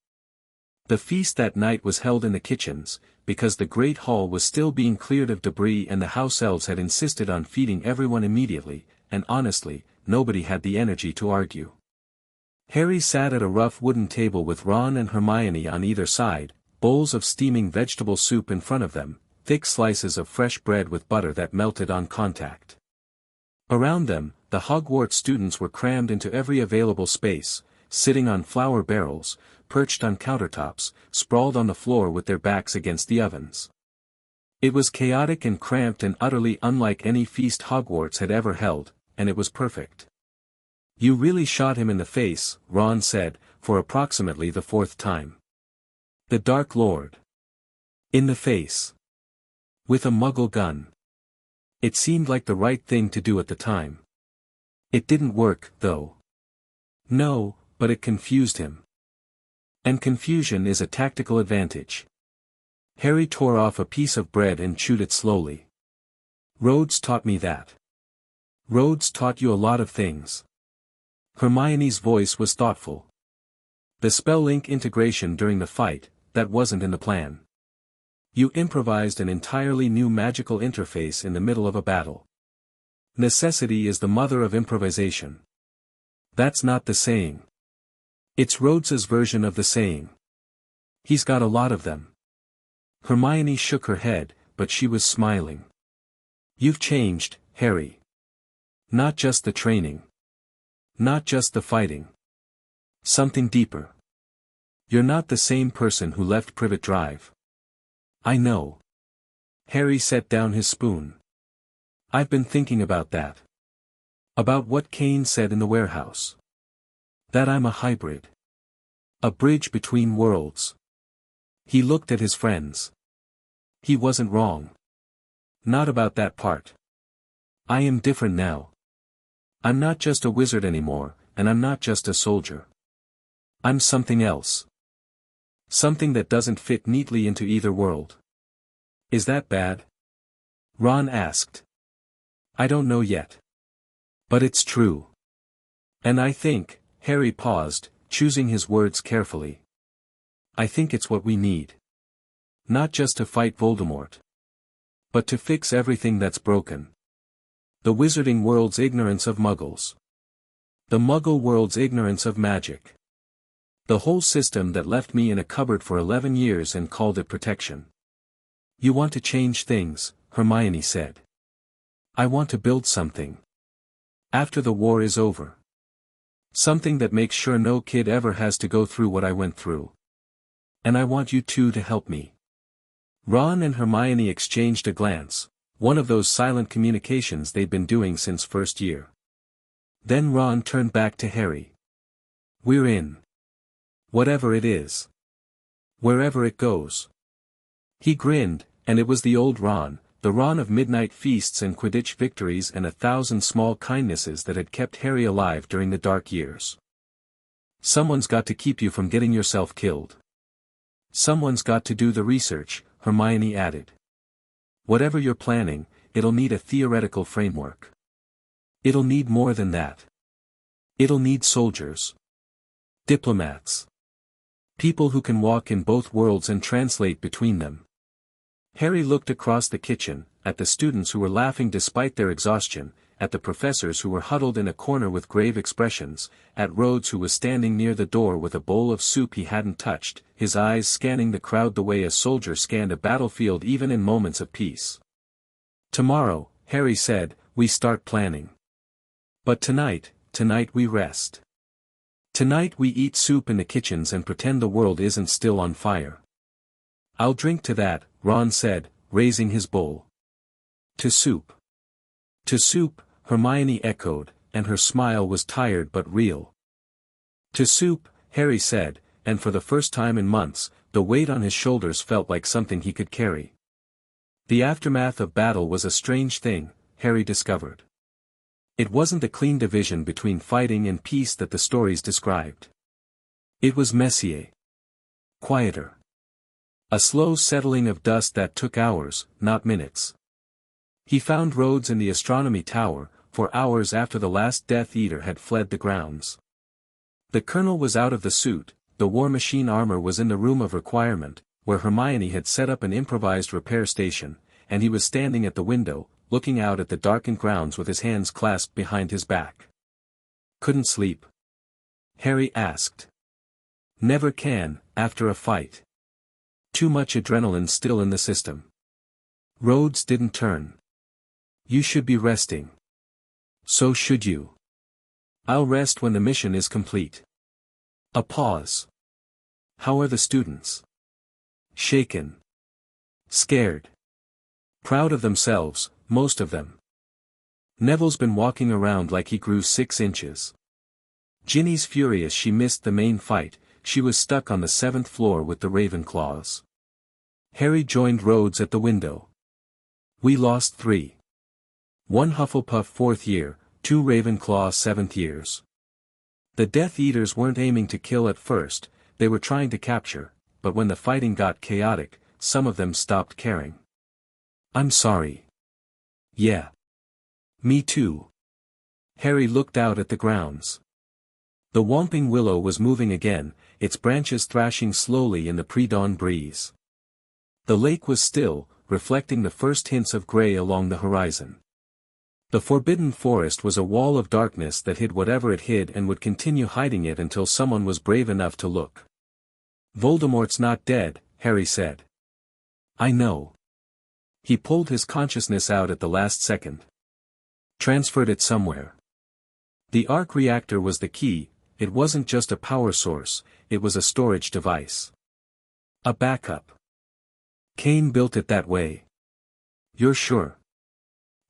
The feast that night was held in the kitchens, because the great hall was still being cleared of debris and the house elves had insisted on feeding everyone immediately, and honestly, nobody had the energy to argue. Harry sat at a rough wooden table with Ron and Hermione on either side, bowls of steaming vegetable soup in front of them, thick slices of fresh bread with butter that melted on contact. Around them, the Hogwarts students were crammed into every available space, sitting on flour barrels, perched on countertops, sprawled on the floor with their backs against the ovens. It was chaotic and cramped and utterly unlike any feast Hogwarts had ever held, and it was perfect. "You really shot him in the face," Ron said, for approximately the fourth time. "The Dark Lord. In the face. With a Muggle gun. It seemed like the right thing to do at the time. It didn't work, though." "No, but it confused him. And confusion is a tactical advantage." Harry tore off a piece of bread and chewed it slowly. "Rhodes taught me that." "Rhodes taught you a lot of things." Hermione's voice was thoughtful. "The spell link integration during the fight, that wasn't in the plan. You improvised an entirely new magical interface in the middle of a battle. Necessity is the mother of improvisation." "That's not the saying. It's Rhodes's version of the saying. He's got a lot of them." Hermione shook her head, but she was smiling. "You've changed, Harry. Not just the training. Not just the fighting. Something deeper. You're not the same person who left Privet Drive." "I know." Harry set down his spoon. "I've been thinking about that. About what Kane said in the warehouse. That I'm a hybrid. A bridge between worlds." He looked at his friends. He wasn't wrong. Not about that part. "I am different now. I'm not just a wizard anymore, and I'm not just a soldier. I'm something else. Something that doesn't fit neatly into either world." "Is that bad?" Ron asked. "I don't know yet. But it's true. And I think," Harry paused, choosing his words carefully. "I think it's what we need. Not just to fight Voldemort. But to fix everything that's broken. The wizarding world's ignorance of Muggles. The Muggle world's ignorance of magic. The whole system that left me in a cupboard for 11 years and called it protection." "You want to change things," Hermione said. "I want to build something. After the war is over. Something that makes sure no kid ever has to go through what I went through. And I want you two to help me." Ron and Hermione exchanged a glance, one of those silent communications they'd been doing since first year. Then Ron turned back to Harry. "We're in. Whatever it is. Wherever it goes." He grinned, and it was the old Ron, the Ron of midnight feasts and Quidditch victories and 1,000 small kindnesses that had kept Harry alive during the dark years. "Someone's got to keep you from getting yourself killed. Someone's got to do the research," Hermione added. "Whatever you're planning, it'll need a theoretical framework. It'll need more than that. It'll need soldiers. Diplomats. People who can walk in both worlds and translate between them." Harry looked across the kitchen, at the students who were laughing despite their exhaustion, at the professors who were huddled in a corner with grave expressions, at Rhodes who was standing near the door with a bowl of soup he hadn't touched, his eyes scanning the crowd the way a soldier scanned a battlefield even in moments of peace. "Tomorrow," Harry said, "we start planning. But tonight we rest. Tonight we eat soup in the kitchens and pretend the world isn't still on fire." "I'll drink to that," Ron said, raising his bowl. "To soup." "To soup," Hermione echoed, and her smile was tired but real. "To soup," Harry said, and for the first time in months, the weight on his shoulders felt like something he could carry. The aftermath of battle was a strange thing, Harry discovered. It wasn't a clean division between fighting and peace that the stories described. It was messier. Quieter. A slow settling of dust that took hours, not minutes. He found Rhodes in the astronomy tower, for hours after the last Death Eater had fled the grounds. The colonel was out of the suit, the war machine armor was in the room of requirement, where Hermione had set up an improvised repair station, and he was standing at the window, looking out at the darkened grounds with his hands clasped behind his back. "Couldn't sleep?" Harry asked. "Never can, after a fight. Too much adrenaline still in the system." Rhodes didn't turn. "You should be resting." "So should you." "I'll rest when the mission is complete." A pause. "How are the students?" "Shaken. Scared. Proud of themselves, most of them. Neville's been walking around like he grew 6 inches. Ginny's furious she missed the main fight, she was stuck on the 7th floor with the Ravenclaws." Harry joined Rhodes at the window. "We lost 3. 1 Hufflepuff 4th year, 2 Ravenclaw 7th years. The Death Eaters weren't aiming to kill at first, they were trying to capture, but when the fighting got chaotic, some of them stopped caring." "I'm sorry." "Yeah. Me too." Harry looked out at the grounds. The Whomping Willow was moving again, its branches thrashing slowly in the pre-dawn breeze. The lake was still, reflecting the first hints of grey along the horizon. The Forbidden Forest was a wall of darkness that hid whatever it hid and would continue hiding it until someone was brave enough to look. "Voldemort's not dead," Harry said. "I know." He pulled his consciousness out at the last second. Transferred it somewhere. The arc reactor was the key, it wasn't just a power source, it was a storage device. A backup. Kane built it that way. "You're sure?"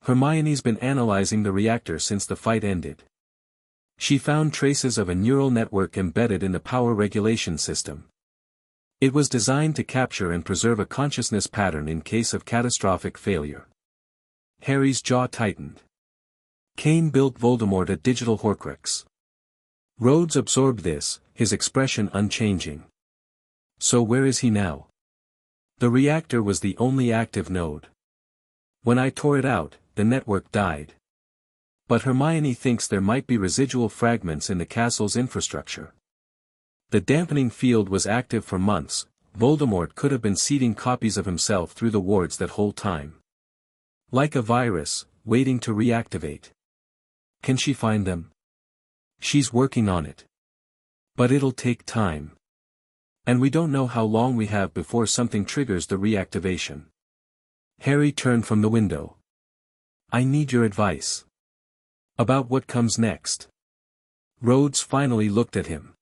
"Hermione's been analyzing the reactor since the fight ended. She found traces of a neural network embedded in the power regulation system. It was designed to capture and preserve a consciousness pattern in case of catastrophic failure." Harry's jaw tightened. Kane built Voldemort a digital Horcrux. Rhodes absorbed this, his expression unchanging. "So where is he now?" "The reactor was the only active node. When I tore it out, the network died. But Hermione thinks there might be residual fragments in the castle's infrastructure. The dampening field was active for months, Voldemort could have been seeding copies of himself through the wards that whole time. Like a virus, waiting to reactivate. Can she find them?" "She's working on it. But it'll take time. And we don't know how long we have before something triggers the reactivation." Harry turned from the window. "I need your advice." "About what comes next?" Rhodes finally looked at him.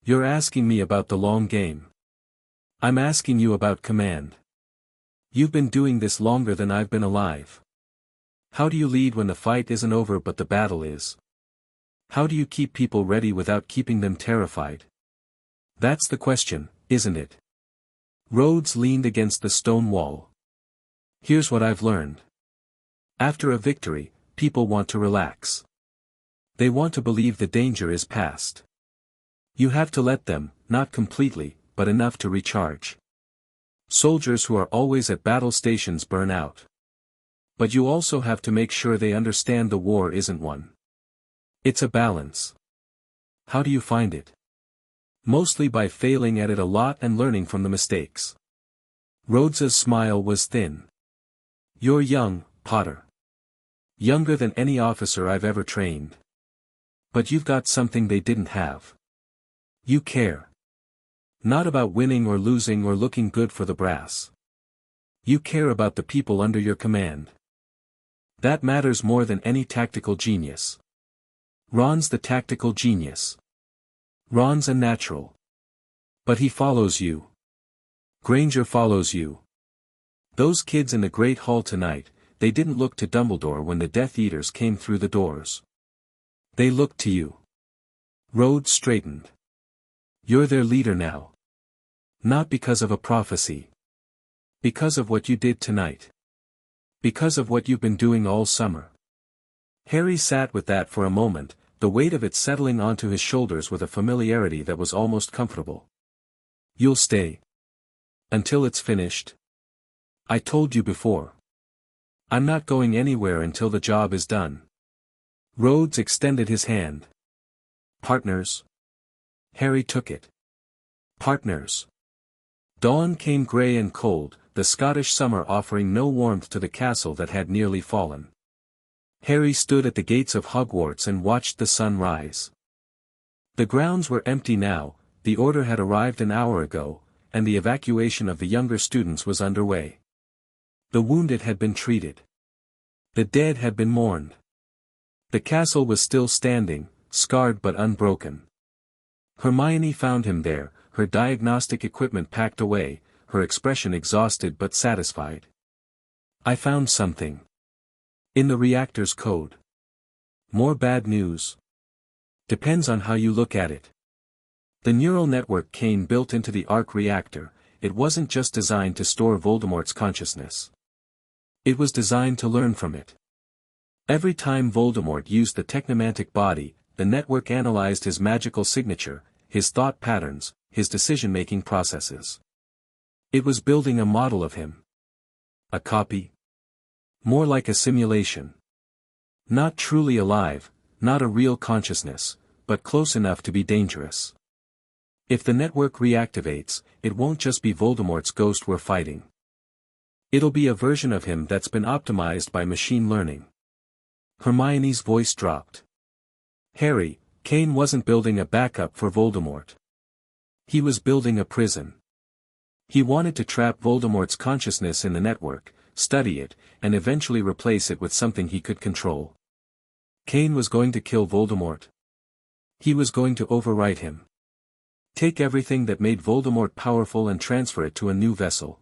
"You're asking me about the long game. I'm asking you about command. You've been doing this longer than I've been alive. How do you lead when the fight isn't over but the battle is? How do you keep people ready without keeping them terrified? That's the question, isn't it?" Rhodes leaned against the stone wall. "Here's what I've learned. After a victory, people want to relax. They want to believe the danger is past. You have to let them, not completely, but enough to recharge. Soldiers who are always at battle stations burn out. But you also have to make sure they understand the war isn't one. It's a balance. How do you find it?" "Mostly by failing at it a lot and learning from the mistakes." Rhodes's smile was thin. "You're young, Potter. Younger than any officer I've ever trained. But you've got something they didn't have. You care. Not about winning or losing or looking good for the brass. You care about the people under your command. That matters more than any tactical genius. Ron's the tactical genius. Ron's a natural. But he follows you. Granger follows you. Those kids in the Great Hall tonight, they didn't look to Dumbledore when the Death Eaters came through the doors. They looked to you." Rhodes straightened. "You're their leader now. Not because of a prophecy. Because of what you did tonight. Because of what you've been doing all summer." Harry sat with that for a moment, the weight of it settling onto his shoulders with a familiarity that was almost comfortable. "You'll stay. Until it's finished?" "I told you before. I'm not going anywhere until the job is done." Rhodes extended his hand. "Partners?" Harry took it. Partners. Dawn came grey and cold, the Scottish summer offering no warmth to the castle that had nearly fallen. Harry stood at the gates of Hogwarts and watched the sun rise. The grounds were empty now, the order had arrived an hour ago, and the evacuation of the younger students was underway. The wounded had been treated. The dead had been mourned. The castle was still standing, scarred but unbroken. Hermione found him there, her diagnostic equipment packed away, her expression exhausted but satisfied. I found something. In the reactor's code. More bad news. Depends on how you look at it. The neural network Kane built into the arc reactor, it wasn't just designed to store Voldemort's consciousness. It was designed to learn from it. Every time Voldemort used the technomantic body, the network analyzed his magical signature, his thought patterns, his decision-making processes. It was building a model of him. A copy? More like a simulation. Not truly alive, not a real consciousness, but close enough to be dangerous. If the network reactivates, it won't just be Voldemort's ghost we're fighting. It'll be a version of him that's been optimized by machine learning. Hermione's voice dropped. Harry, Kane wasn't building a backup for Voldemort. He was building a prison. He wanted to trap Voldemort's consciousness in the network, study it, and eventually replace it with something he could control. Kane was going to kill Voldemort. He was going to overwrite him. Take everything that made Voldemort powerful and transfer it to a new vessel.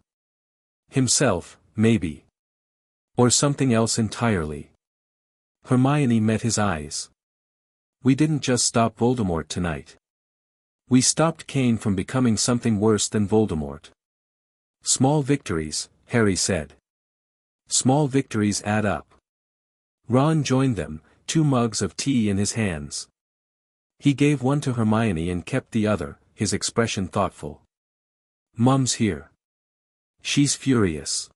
Himself, maybe. Or something else entirely. Hermione met his eyes. We didn't just stop Voldemort tonight. We stopped Kane from becoming something worse than Voldemort. Small victories, Harry said. Small victories add up. Ron joined them, 2 mugs of tea in his hands. He gave one to Hermione and kept the other, his expression thoughtful. Mum's here. She's furious.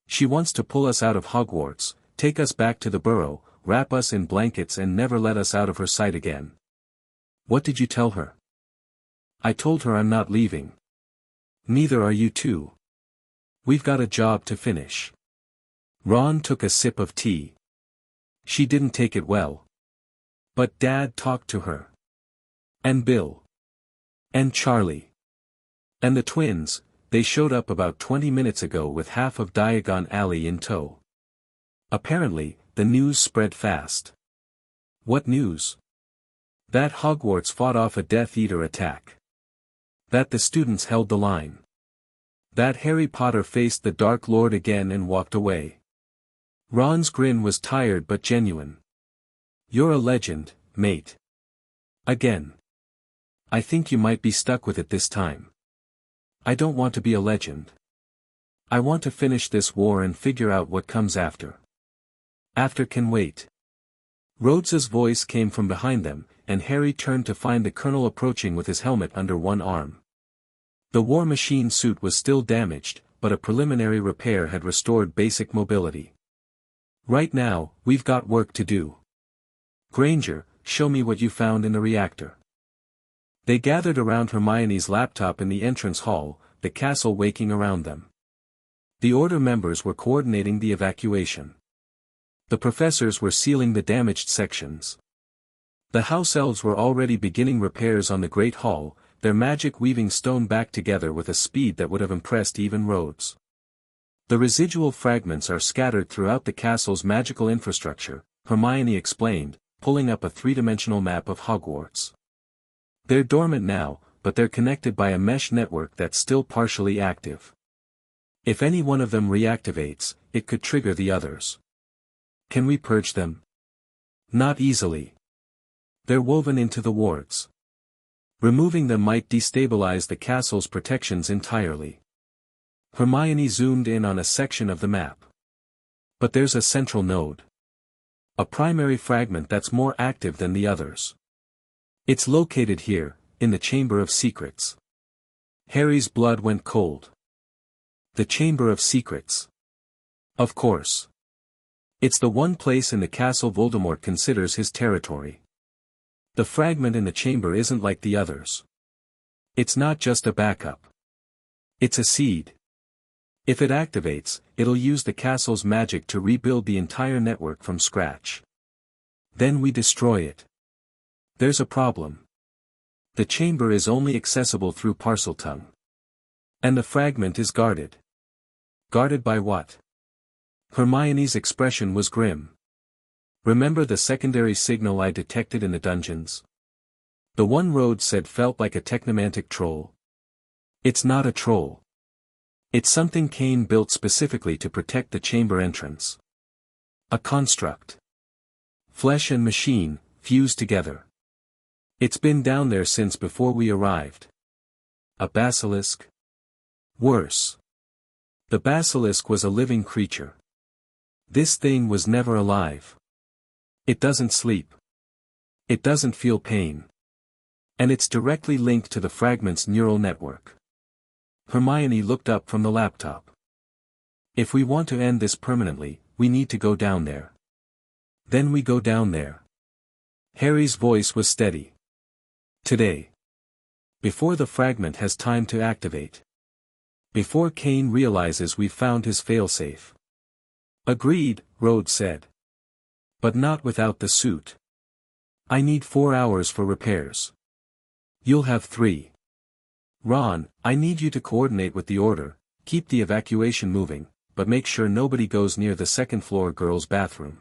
She wants to pull us out of Hogwarts, take us back to the burrow, wrap us in blankets and never let us out of her sight again. What did you tell her? I told her I'm not leaving. Neither are you two. We've got a job to finish. Ron took a sip of tea. She didn't take it well. But Dad talked to her. And Bill. And Charlie. And the twins, they showed up about 20 minutes ago with half of Diagon Alley in tow. Apparently, the news spread fast. What news? That Hogwarts fought off a Death Eater attack. That the students held the line. That Harry Potter faced the Dark Lord again and walked away. Ron's grin was tired but genuine. You're a legend, mate. Again. I think you might be stuck with it this time. I don't want to be a legend. I want to finish this war and figure out what comes after. After can wait. Rhodes's voice came from behind them, and Harry turned to find the colonel approaching with his helmet under one arm. The war machine suit was still damaged, but a preliminary repair had restored basic mobility. Right now, we've got work to do. Granger, show me what you found in the reactor. They gathered around Hermione's laptop in the entrance hall, the castle waking around them. The Order members were coordinating the evacuation. The professors were sealing the damaged sections. The house elves were already beginning repairs on the Great Hall, their magic weaving stone back together with a speed that would have impressed even Rhodes. The residual fragments are scattered throughout the castle's magical infrastructure, Hermione explained, pulling up a 3-dimensional map of Hogwarts. They're dormant now, but they're connected by a mesh network that's still partially active. If any one of them reactivates, it could trigger the others. Can we purge them? Not easily. They're woven into the wards. Removing them might destabilize the castle's protections entirely. Hermione zoomed in on a section of the map. But there's a central node. A primary fragment that's more active than the others. It's located here, in the Chamber of Secrets. Harry's blood went cold. The Chamber of Secrets. Of course. It's the one place in the castle Voldemort considers his territory. The fragment in the chamber isn't like the others. It's not just a backup. It's a seed. If it activates, it'll use the castle's magic to rebuild the entire network from scratch. Then we destroy it. There's a problem. The chamber is only accessible through Parseltongue. And the fragment is guarded. Guarded by what? Hermione's expression was grim. Remember the secondary signal I detected in the dungeons? The one Rhodes said felt like a technomantic troll. It's not a troll. It's something Kane built specifically to protect the chamber entrance. A construct. Flesh and machine, fused together. It's been down there since before we arrived. A basilisk? Worse. The basilisk was a living creature. This thing was never alive. It doesn't sleep. It doesn't feel pain. And it's directly linked to the fragment's neural network. Hermione looked up from the laptop. If we want to end this permanently, we need to go down there. Then we go down there. Harry's voice was steady. Today. Before the fragment has time to activate. Before Kane realizes we've found his failsafe. Agreed, Rhodes said. But not without the suit. I need 4 hours for repairs. You'll have 3. Ron, I need you to coordinate with the Order, keep the evacuation moving, but make sure nobody goes near the second-floor girls' bathroom.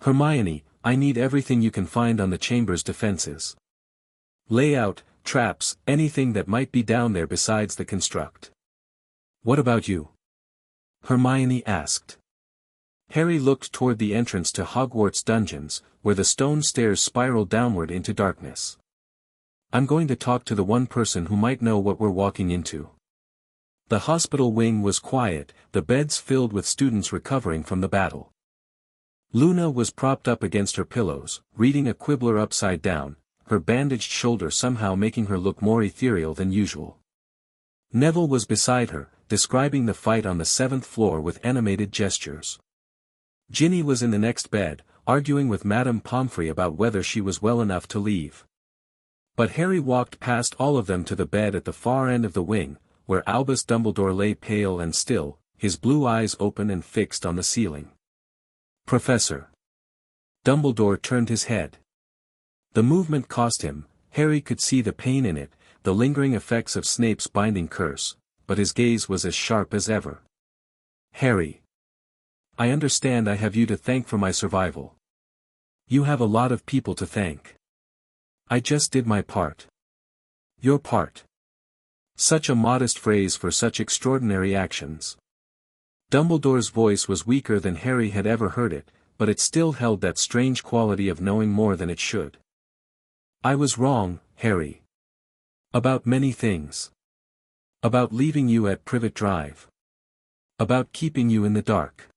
Hermione, I need everything you can find on the chamber's defenses. Layout, traps, anything that might be down there besides the construct. What about you? Hermione asked. Harry looked toward the entrance to Hogwarts dungeons, where the stone stairs spiraled downward into darkness. I'm going to talk to the one person who might know what we're walking into. The hospital wing was quiet, the beds filled with students recovering from the battle. Luna was propped up against her pillows, reading a Quibbler upside down, her bandaged shoulder somehow making her look more ethereal than usual. Neville was beside her, describing the fight on the 7th floor with animated gestures. Ginny was in the next bed, arguing with Madame Pomfrey about whether she was well enough to leave. But Harry walked past all of them to the bed at the far end of the wing, where Albus Dumbledore lay pale and still, his blue eyes open and fixed on the ceiling. Professor. Dumbledore turned his head. The movement cost him. Harry could see the pain in it, the lingering effects of Snape's binding curse, but his gaze was as sharp as ever. Harry. I understand I have you to thank for my survival. You have a lot of people to thank. I just did my part. Your part. Such a modest phrase for such extraordinary actions. Dumbledore's voice was weaker than Harry had ever heard it, but it still held that strange quality of knowing more than it should. I was wrong, Harry. About many things. About leaving you at Privet Drive. About keeping you in the dark.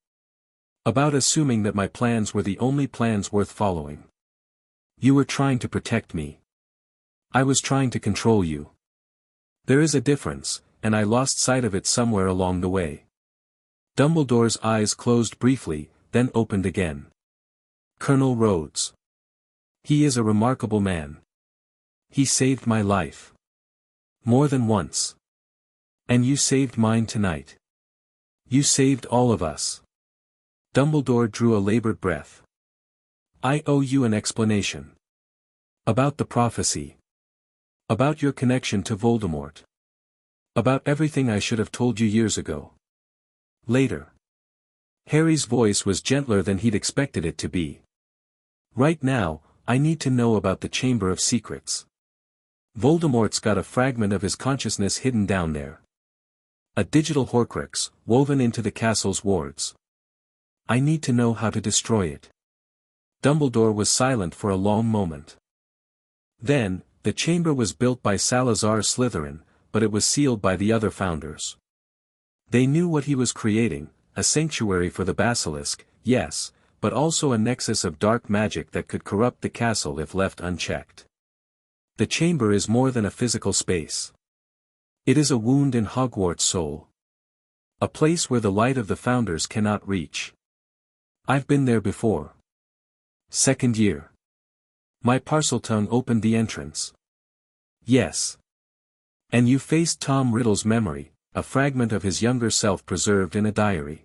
About assuming that my plans were the only plans worth following. You were trying to protect me. I was trying to control you. There is a difference, and I lost sight of it somewhere along the way. Dumbledore's eyes closed briefly, then opened again. Colonel Rhodes. He is a remarkable man. He saved my life. More than once. And you saved mine tonight. You saved all of us. Dumbledore drew a labored breath. I owe you an explanation. About the prophecy. About your connection to Voldemort. About everything I should have told you years ago. Later. Harry's voice was gentler than he'd expected it to be. Right now, I need to know about the Chamber of Secrets. Voldemort's got a fragment of his consciousness hidden down there. A digital Horcrux, woven into the castle's wards. I need to know how to destroy it. Dumbledore was silent for a long moment. Then, the chamber was built by Salazar Slytherin, but it was sealed by the other founders. They knew what he was creating, a sanctuary for the basilisk, yes, but also a nexus of dark magic that could corrupt the castle if left unchecked. The chamber is more than a physical space. It is a wound in Hogwarts' soul. A place where the light of the founders cannot reach. I've been there before. Second year. My Parseltongue opened the entrance. Yes. And you faced Tom Riddle's memory, a fragment of his younger self preserved in a diary.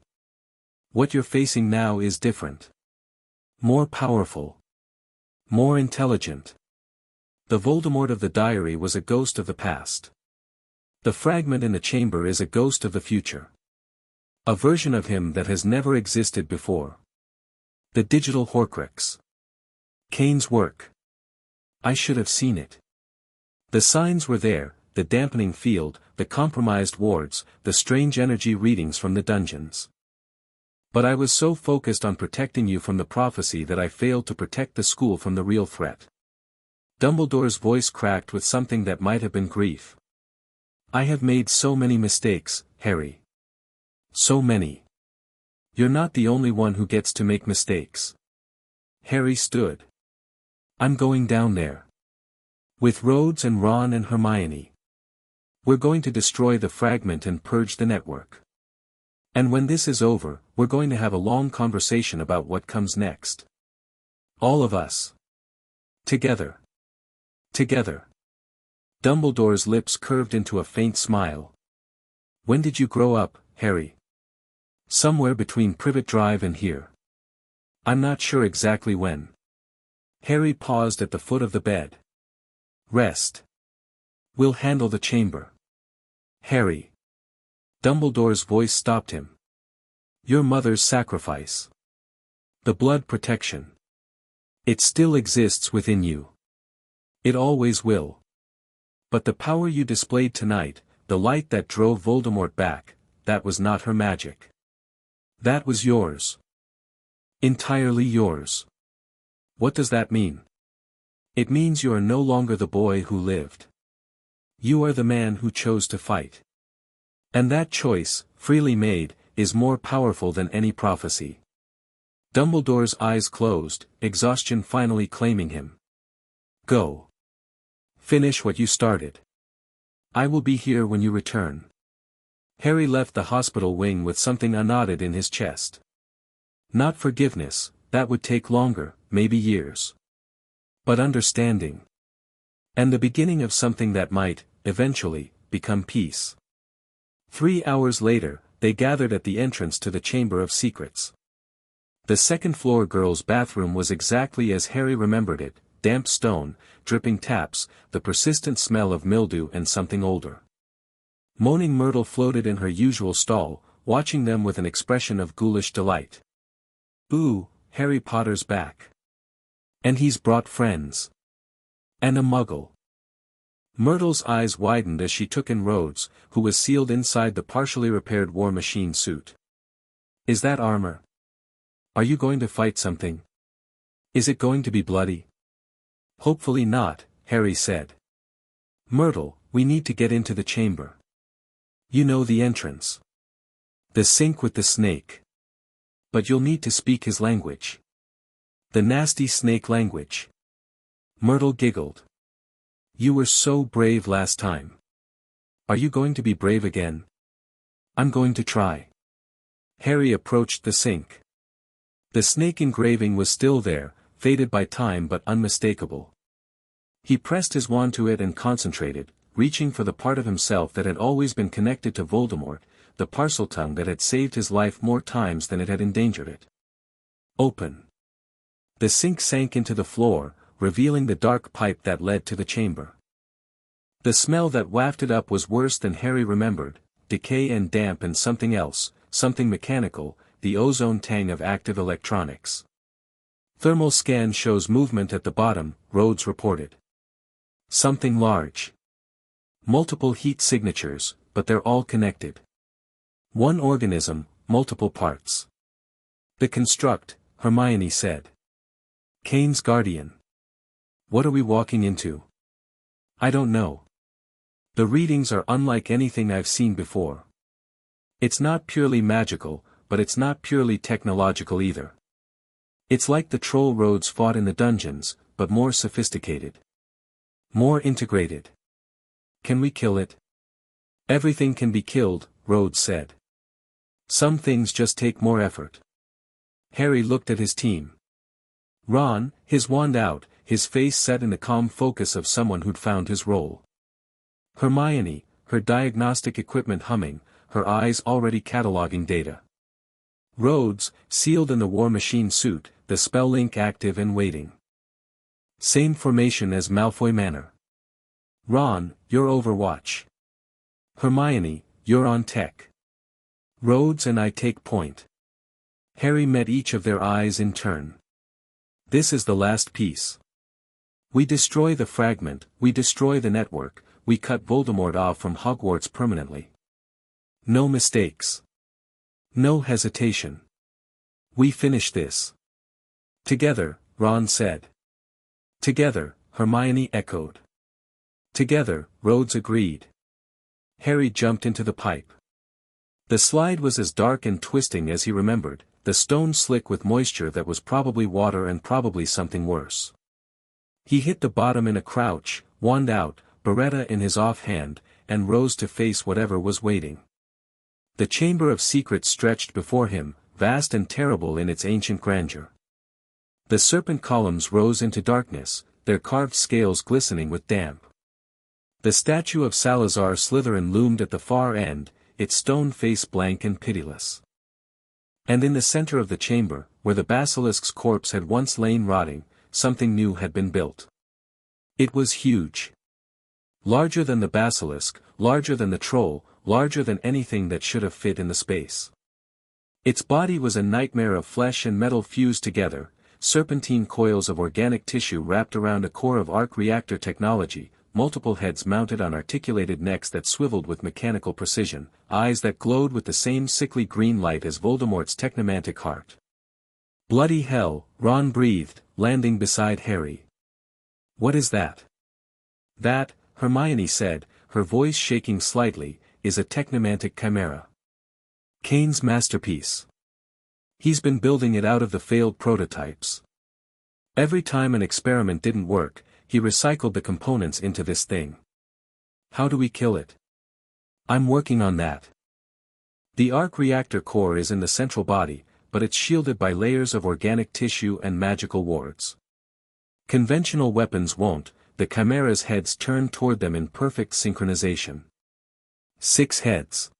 What you're facing now is different. More powerful. More intelligent. The Voldemort of the diary was a ghost of the past. The fragment in the chamber is a ghost of the future. A version of him that has never existed before. The digital Horcrux. Kane's work. I should have seen it. The signs were there, the dampening field, the compromised wards, the strange energy readings from the dungeons. But I was so focused on protecting you from the prophecy that I failed to protect the school from the real threat. Dumbledore's voice cracked with something that might have been grief. I have made so many mistakes, Harry. So many. You're not the only one who gets to make mistakes. Harry stood. I'm going down there. With Rhodes and Ron and Hermione. We're going to destroy the fragment and purge the network. And when this is over, we're going to have a long conversation about what comes next. All of us. Together. Together. Dumbledore's lips curved into a faint smile. When did you grow up, Harry? Somewhere between Privet Drive and here. I'm not sure exactly when. Harry paused at the foot of the bed. Rest. We'll handle the chamber. Harry. Dumbledore's voice stopped him. Your mother's sacrifice. The blood protection. It still exists within you. It always will. But the power you displayed tonight, the light that drove Voldemort back, that was not her magic. That was yours. Entirely yours. What does that mean? It means you are no longer the boy who lived. You are the man who chose to fight. And that choice, freely made, is more powerful than any prophecy. Dumbledore's eyes closed, exhaustion finally claiming him. Go. Finish what you started. I will be here when you return. Harry left the hospital wing with something unknotted in his chest. Not forgiveness, that would take longer, maybe years. But understanding. And the beginning of something that might, eventually, become peace. 3 hours later, they gathered at the entrance to the Chamber of Secrets. The second-floor girls' bathroom was exactly as Harry remembered it, damp stone, dripping taps, the persistent smell of mildew and something older. Moaning Myrtle floated in her usual stall, watching them with an expression of ghoulish delight. Ooh, Harry Potter's back. And he's brought friends. And a muggle. Myrtle's eyes widened as she took in Rhodes, who was sealed inside the partially repaired war machine suit. Is that armor? Are you going to fight something? Is it going to be bloody? Hopefully not, Harry said. Myrtle, we need to get into the chamber. You know the entrance. The sink with the snake. But you'll need to speak his language. The nasty snake language. Myrtle giggled. You were so brave last time. Are you going to be brave again? I'm going to try. Harry approached the sink. The snake engraving was still there, faded by time but unmistakable. He pressed his wand to it and concentrated, reaching for the part of himself that had always been connected to Voldemort, the Parseltongue that had saved his life more times than it had endangered it. Open. The sink sank into the floor, revealing the dark pipe that led to the chamber. The smell that wafted up was worse than Harry remembered, decay and damp and something else, something mechanical, the ozone tang of active electronics. Thermal scan shows movement at the bottom, Rhodes reported. Something large. Multiple heat signatures, but they're all connected. One organism, multiple parts. The construct, Hermione said. Kane's guardian. What are we walking into? I don't know. The readings are unlike anything I've seen before. It's not purely magical, but it's not purely technological either. It's like the troll Rhodes fought in the dungeons, but more sophisticated. More integrated. Can we kill it? Everything can be killed, Rhodes said. Some things just take more effort. Harry looked at his team. Ron, his wand out, his face set in the calm focus of someone who'd found his role. Hermione, her diagnostic equipment humming, her eyes already cataloging data. Rhodes, sealed in the War Machine suit, the spell link active and waiting. Same formation as Malfoy Manor. Ron, you're Overwatch. Hermione, you're on tech. Rhodes and I take point. Harry met each of their eyes in turn. This is the last piece. We destroy the fragment, we destroy the network, we cut Voldemort off from Hogwarts permanently. No mistakes. No hesitation. We finish this. Together, Ron said. Together, Hermione echoed. Together, Rhodes agreed. Harry jumped into the pipe. The slide was as dark and twisting as he remembered, the stone slick with moisture that was probably water and probably something worse. He hit the bottom in a crouch, wand out, Beretta in his offhand, and rose to face whatever was waiting. The Chamber of Secrets stretched before him, vast and terrible in its ancient grandeur. The serpent columns rose into darkness, their carved scales glistening with damp. The statue of Salazar Slytherin loomed at the far end, its stone face blank and pitiless. And in the center of the chamber, where the basilisk's corpse had once lain rotting, something new had been built. It was huge. Larger than the basilisk, larger than the troll, larger than anything that should have fit in the space. Its body was a nightmare of flesh and metal fused together, serpentine coils of organic tissue wrapped around a core of arc reactor technology, multiple heads mounted on articulated necks that swiveled with mechanical precision, eyes that glowed with the same sickly green light as Voldemort's technomantic heart. Bloody hell, Ron breathed, landing beside Harry. What is that? That, Hermione said, her voice shaking slightly, is a technomantic chimera. Kane's masterpiece. He's been building it out of the failed prototypes. Every time an experiment didn't work, he recycled the components into this thing. How do we kill it? I'm working on that. The arc reactor core is in the central body, but it's shielded by layers of organic tissue and magical wards. Conventional weapons won't, the chimera's heads turn toward them in perfect synchronization. 6 heads.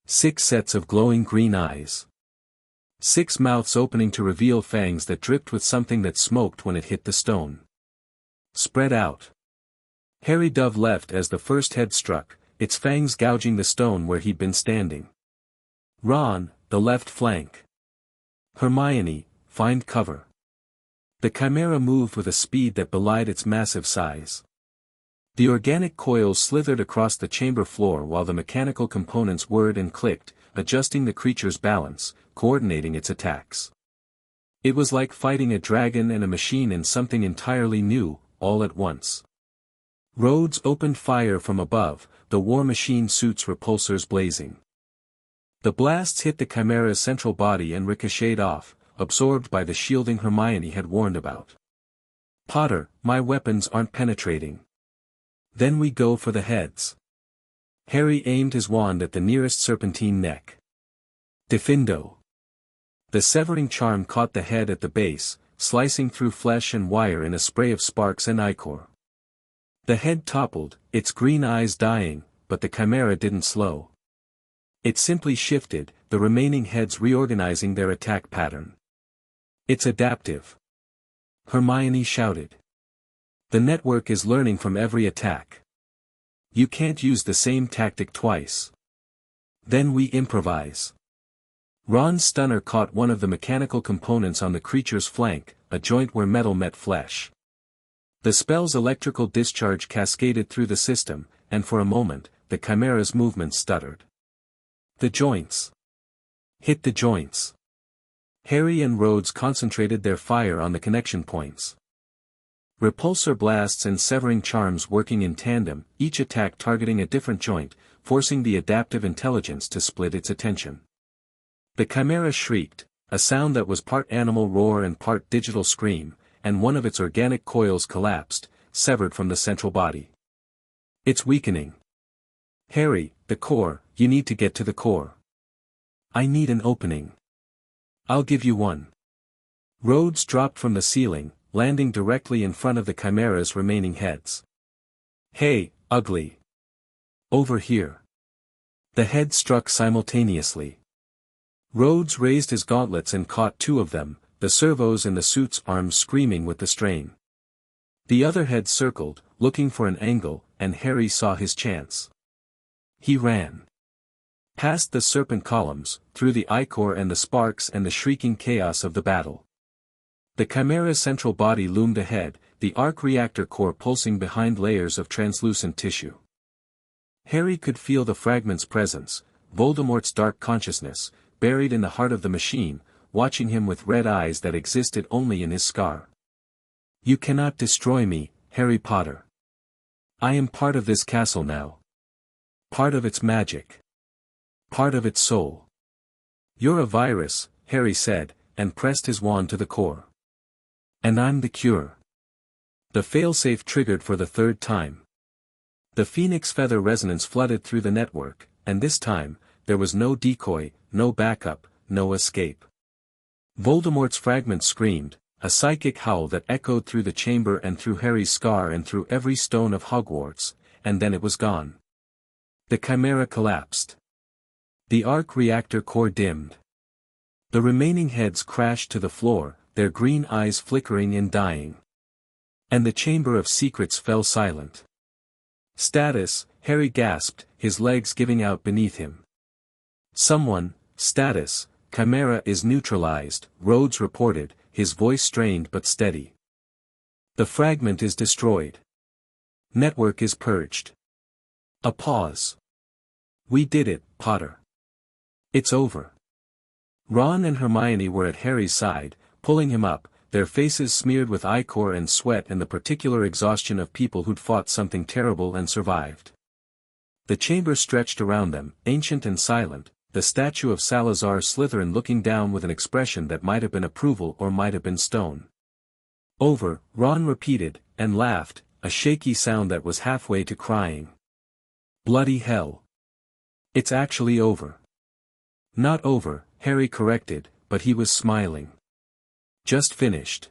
6 sets of glowing green eyes. 6 mouths opening to reveal fangs that dripped with something that smoked when it hit the stone. Spread out. Harry dove left as the first head struck, its fangs gouging the stone where he'd been standing. Ron, the left flank. Hermione, find cover. The chimera moved with a speed that belied its massive size. The organic coils slithered across the chamber floor while the mechanical components whirred and clicked, adjusting the creature's balance, coordinating its attacks. It was like fighting a dragon and a machine in something entirely new, all at once. Rhodes opened fire from above, the War Machine suit's repulsors blazing. The blasts hit the chimera's central body and ricocheted off, absorbed by the shielding Hermione had warned about. Potter, my weapons aren't penetrating. Then we go for the heads. Harry aimed his wand at the nearest serpentine neck. Defendo. The severing charm caught the head at the base, slicing through flesh and wire in a spray of sparks and ichor. The head toppled, its green eyes dying, but the chimera didn't slow. It simply shifted, the remaining heads reorganizing their attack pattern. It's adaptive. Hermione shouted. The network is learning from every attack. You can't use the same tactic twice. Then we improvise. Ron's stunner caught one of the mechanical components on the creature's flank, a joint where metal met flesh. The spell's electrical discharge cascaded through the system, and for a moment, the chimera's movements stuttered. The joints. Hit the joints. Harry and Rhodes concentrated their fire on the connection points. Repulsor blasts and severing charms working in tandem, each attack targeting a different joint, forcing the adaptive intelligence to split its attention. The chimera shrieked, a sound that was part animal roar and part digital scream, and one of its organic coils collapsed, severed from the central body. It's weakening. Harry, the core, you need to get to the core. I need an opening. I'll give you one. Rhodes dropped from the ceiling, landing directly in front of the Chimera's remaining heads. "Hey, ugly! Over here!" The heads struck simultaneously. Rhodes raised his gauntlets and caught two of them, the servos in the suit's arms screaming with the strain. The other head circled, looking for an angle, and Harry saw his chance. He ran. Past the serpent columns, through the ichor and the sparks and the shrieking chaos of the battle. The Chimera's central body loomed ahead, the arc reactor core pulsing behind layers of translucent tissue. Harry could feel the fragment's presence, Voldemort's dark consciousness, buried in the heart of the machine, watching him with red eyes that existed only in his scar. "You cannot destroy me, Harry Potter. I am part of this castle now. Part of its magic. Part of its soul." "You're a virus," Harry said, and pressed his wand to the core. "And I'm the cure." The failsafe triggered for the third time. The phoenix feather resonance flooded through the network, and this time, there was no decoy, no backup, no escape. Voldemort's fragment screamed, a psychic howl that echoed through the chamber and through Harry's scar and through every stone of Hogwarts, and then it was gone. The Chimera collapsed. The arc reactor core dimmed. The remaining heads crashed to the floor, their green eyes flickering and dying. And the Chamber of Secrets fell silent. "Status," Harry gasped, his legs giving out beneath him. "Someone, status, Chimera is neutralized," Rhodes reported, his voice strained but steady. "The fragment is destroyed. Network is purged." A pause. "We did it, Potter. It's over." Ron and Hermione were at Harry's side, pulling him up, their faces smeared with ichor and sweat and the particular exhaustion of people who'd fought something terrible and survived. The chamber stretched around them, ancient and silent, the statue of Salazar Slytherin looking down with an expression that might have been approval or might have been stone. "Over," Ron repeated, and laughed, a shaky sound that was halfway to crying. "Bloody hell. It's actually over." "Not over," Harry corrected, but he was smiling. "Just finished."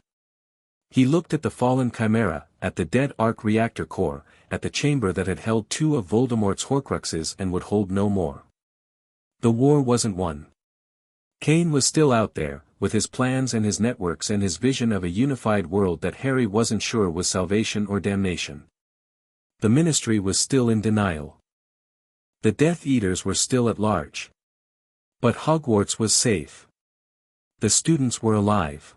He looked at the fallen Chimera, at the dead arc reactor core, at the chamber that had held two of Voldemort's Horcruxes and would hold no more. The war wasn't won. Kane was still out there, with his plans and his networks and his vision of a unified world that Harry wasn't sure was salvation or damnation. The Ministry was still in denial. The Death Eaters were still at large. But Hogwarts was safe. The students were alive.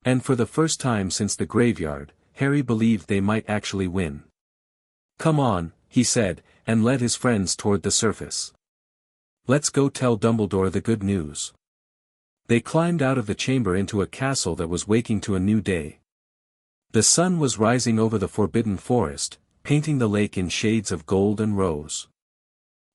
And for the first time since the graveyard, Harry believed they might actually win. "Come on," he said, and led his friends toward the surface. "Let's go tell Dumbledore the good news." They climbed out of the chamber into a castle that was waking to a new day. The sun was rising over the forbidden forest, painting the lake in shades of gold and rose.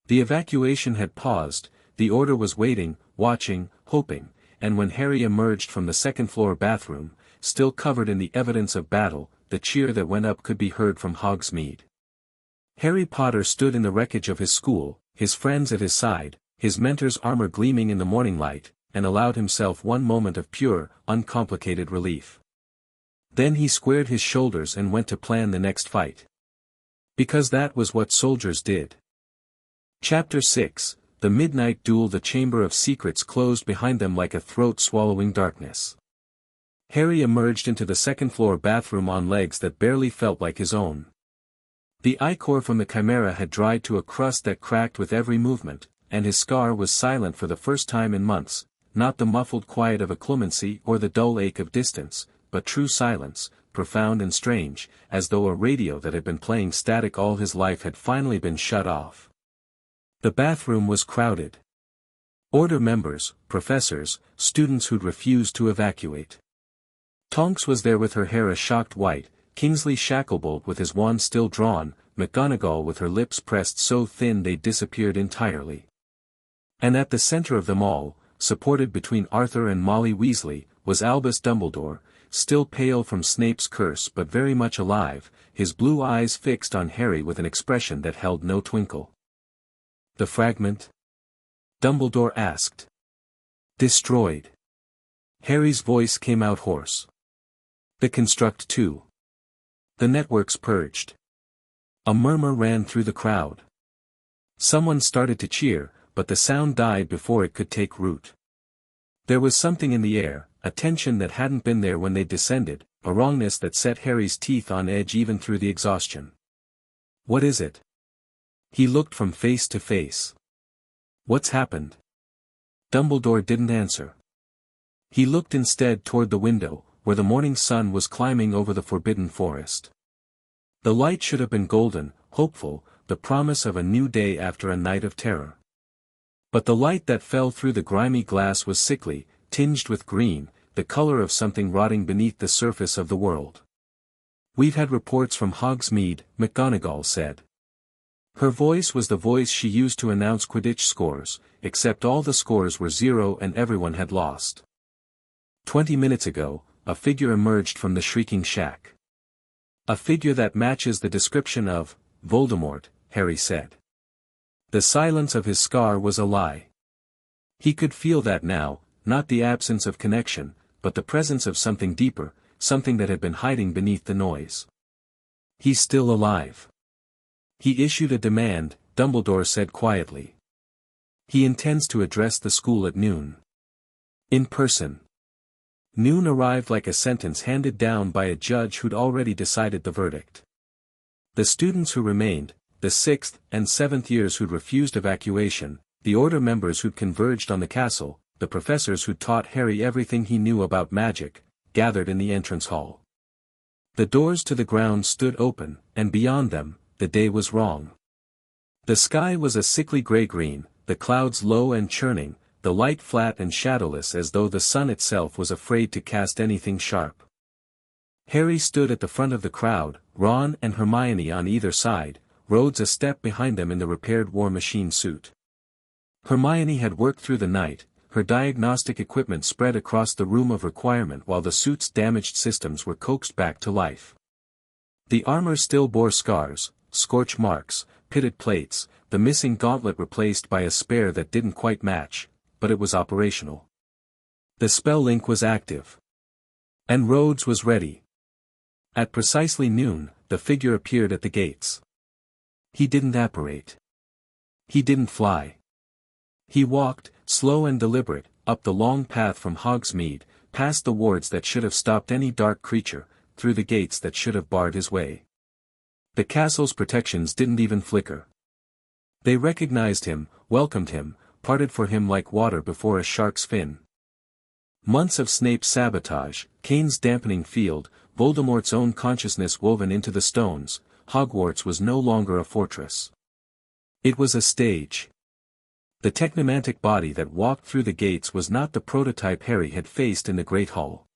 The evacuation had paused, the Order was waiting, watching, hoping, and when Harry emerged from the second-floor bathroom, still covered in the evidence of battle, the cheer that went up could be heard from Hogsmeade. Harry Potter stood in the wreckage of his school, his friends at his side, his mentor's armor gleaming in the morning light, and allowed himself one moment of pure, uncomplicated relief. Then he squared his shoulders and went to plan the next fight. Because that was what soldiers did. Chapter 6, The Midnight Duel. The Chamber of Secrets closed behind them like a throat-swallowing darkness. Harry emerged into the second-floor bathroom on legs that barely felt like his own. The ichor from the Chimera had dried to a crust that cracked with every movement, and his scar was silent for the first time in months, not the muffled quiet of occlumency or the dull ache of distance, but true silence, profound and strange, as though a radio that had been playing static all his life had finally been shut off. The bathroom was crowded. Order members, professors, students who'd refused to evacuate. Tonks was there with her hair a shocked white, Kingsley Shacklebolt with his wand still drawn, McGonagall with her lips pressed so thin they disappeared entirely. And at the center of them all, supported between Arthur and Molly Weasley, was Albus Dumbledore, still pale from Snape's curse but very much alive, his blue eyes fixed on Harry with an expression that held no twinkle. "The fragment?" Dumbledore asked. "Destroyed." Harry's voice came out hoarse. The construct too. The networks purged. A murmur ran through the crowd. Someone started to cheer, but the sound died before it could take root. There was something in the air, a tension that hadn't been there when they descended, a wrongness that set Harry's teeth on edge even through the exhaustion. What is it? He looked from face to face. What's happened? Dumbledore didn't answer. He looked instead toward the window, where the morning sun was climbing over the forbidden forest. The light should have been golden, hopeful, the promise of a new day after a night of terror. But the light that fell through the grimy glass was sickly, tinged with green, the color of something rotting beneath the surface of the world. "We've had reports from Hogsmeade," McGonagall said. Her voice was the voice she used to announce Quidditch scores, except all the scores were 0 and everyone had lost. 20 minutes ago, a figure emerged from the shrieking shack. "A figure that matches the description of Voldemort," Harry said. The silence of his scar was a lie. He could feel that now, not the absence of connection, but the presence of something deeper, something that had been hiding beneath the noise. "He's still alive." "He issued a demand," Dumbledore said quietly. "He intends to address the school at noon. In person." Noon arrived like a sentence handed down by a judge who'd already decided the verdict. The students who remained, the 6th and 7th years who'd refused evacuation, the Order members who'd converged on the castle, the professors who'd taught Harry everything he knew about magic, gathered in the entrance hall. The doors to the grounds stood open, and beyond them, the day was wrong. The sky was a sickly gray-green, the clouds low and churning, the light flat and shadowless as though the sun itself was afraid to cast anything sharp. Harry stood at the front of the crowd, Ron and Hermione on either side, Rhodes a step behind them in the repaired War Machine suit. Hermione had worked through the night, her diagnostic equipment spread across the room of requirement while the suit's damaged systems were coaxed back to life. The armor still bore scars, scorch marks, pitted plates, the missing gauntlet replaced by a spare that didn't quite match, but it was operational. The spell link was active. And Rhodes was ready. At precisely noon, the figure appeared at the gates. He didn't apparate. He didn't fly. He walked, slow and deliberate, up the long path from Hogsmeade, past the wards that should have stopped any dark creature, through the gates that should have barred his way. The castle's protections didn't even flicker. They recognized him, welcomed him, parted for him like water before a shark's fin. Months of Snape's sabotage, Kane's dampening field, Voldemort's own consciousness woven into the stones, Hogwarts was no longer a fortress. It was a stage. The technomantic body that walked through the gates was not the prototype Harry had faced in the Great Hall.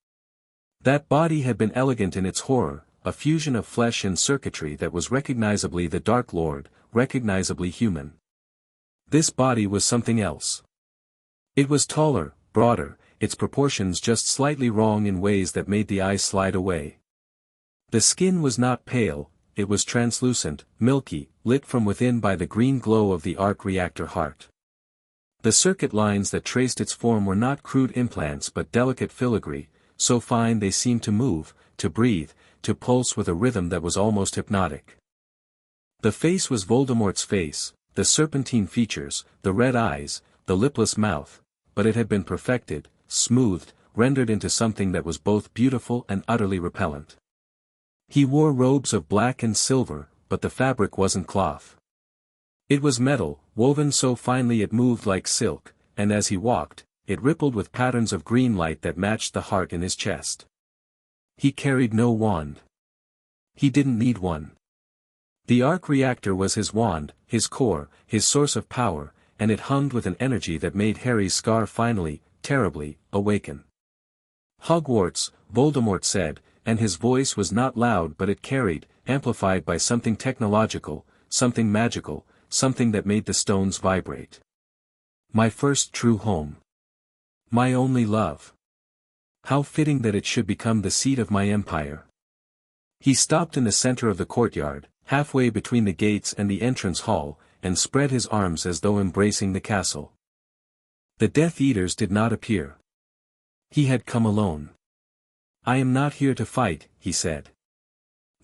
That body had been elegant in its horror, a fusion of flesh and circuitry that was recognizably the Dark Lord, recognizably human. This body was something else. It was taller, broader, its proportions just slightly wrong in ways that made the eyes slide away. The skin was not pale, it was translucent, milky, lit from within by the green glow of the arc reactor heart. The circuit lines that traced its form were not crude implants but delicate filigree, so fine they seemed to move, to breathe, to pulse with a rhythm that was almost hypnotic. The face was Voldemort's face, the serpentine features, the red eyes, the lipless mouth, but it had been perfected, smoothed, rendered into something that was both beautiful and utterly repellent. He wore robes of black and silver, but the fabric wasn't cloth. It was metal, woven so finely it moved like silk, and as he walked, it rippled with patterns of green light that matched the heart in his chest. He carried no wand. He didn't need one. The arc reactor was his wand, his core, his source of power, and it hummed with an energy that made Harry's scar finally, terribly, awaken. "Hogwarts," Voldemort said, and his voice was not loud but it carried, amplified by something technological, something magical, something that made the stones vibrate. "My first true home. My only love. How fitting that it should become the seat of my empire." He stopped in the center of the courtyard, halfway between the gates and the entrance hall, and spread his arms as though embracing the castle. The Death Eaters did not appear. He had come alone. I am not here to fight, he said.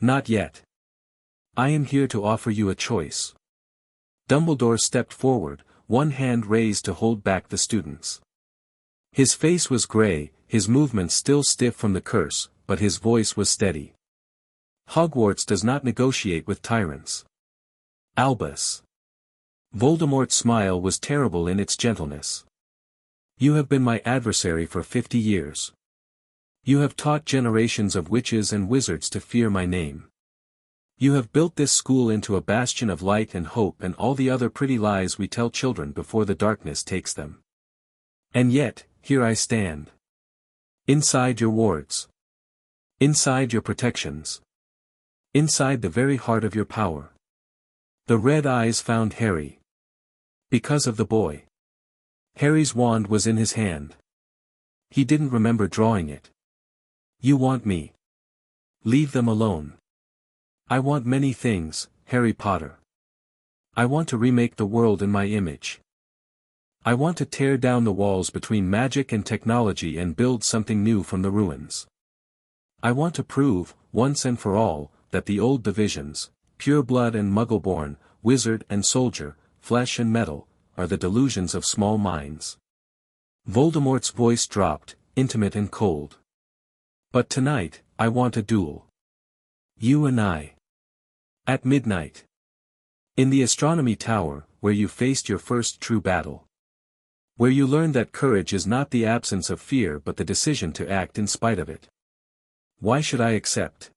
Not yet. I am here to offer you a choice. Dumbledore stepped forward, one hand raised to hold back the students. His face was gray, his movements still stiff from the curse, but his voice was steady. Hogwarts does not negotiate with tyrants. Albus. Voldemort's smile was terrible in its gentleness. You have been my adversary for 50 years. You have taught generations of witches and wizards to fear my name. You have built this school into a bastion of light and hope and all the other pretty lies we tell children before the darkness takes them. And yet, here I stand. Inside your wards. Inside your protections. Inside the very heart of your power. The red eyes found Harry. Because of the boy. Harry's wand was in his hand. He didn't remember drawing it. You want me. Leave them alone. I want many things, Harry Potter. I want to remake the world in my image. I want to tear down the walls between magic and technology and build something new from the ruins. I want to prove, once and for all, that the old divisions, pure blood and muggle-born, wizard and soldier, flesh and metal, are the delusions of small minds. Voldemort's voice dropped, intimate and cold. But tonight, I want a duel. You and I. At midnight. In the astronomy tower, where you faced your first true battle. Where you learned that courage is not the absence of fear but the decision to act in spite of it. Why should I accept?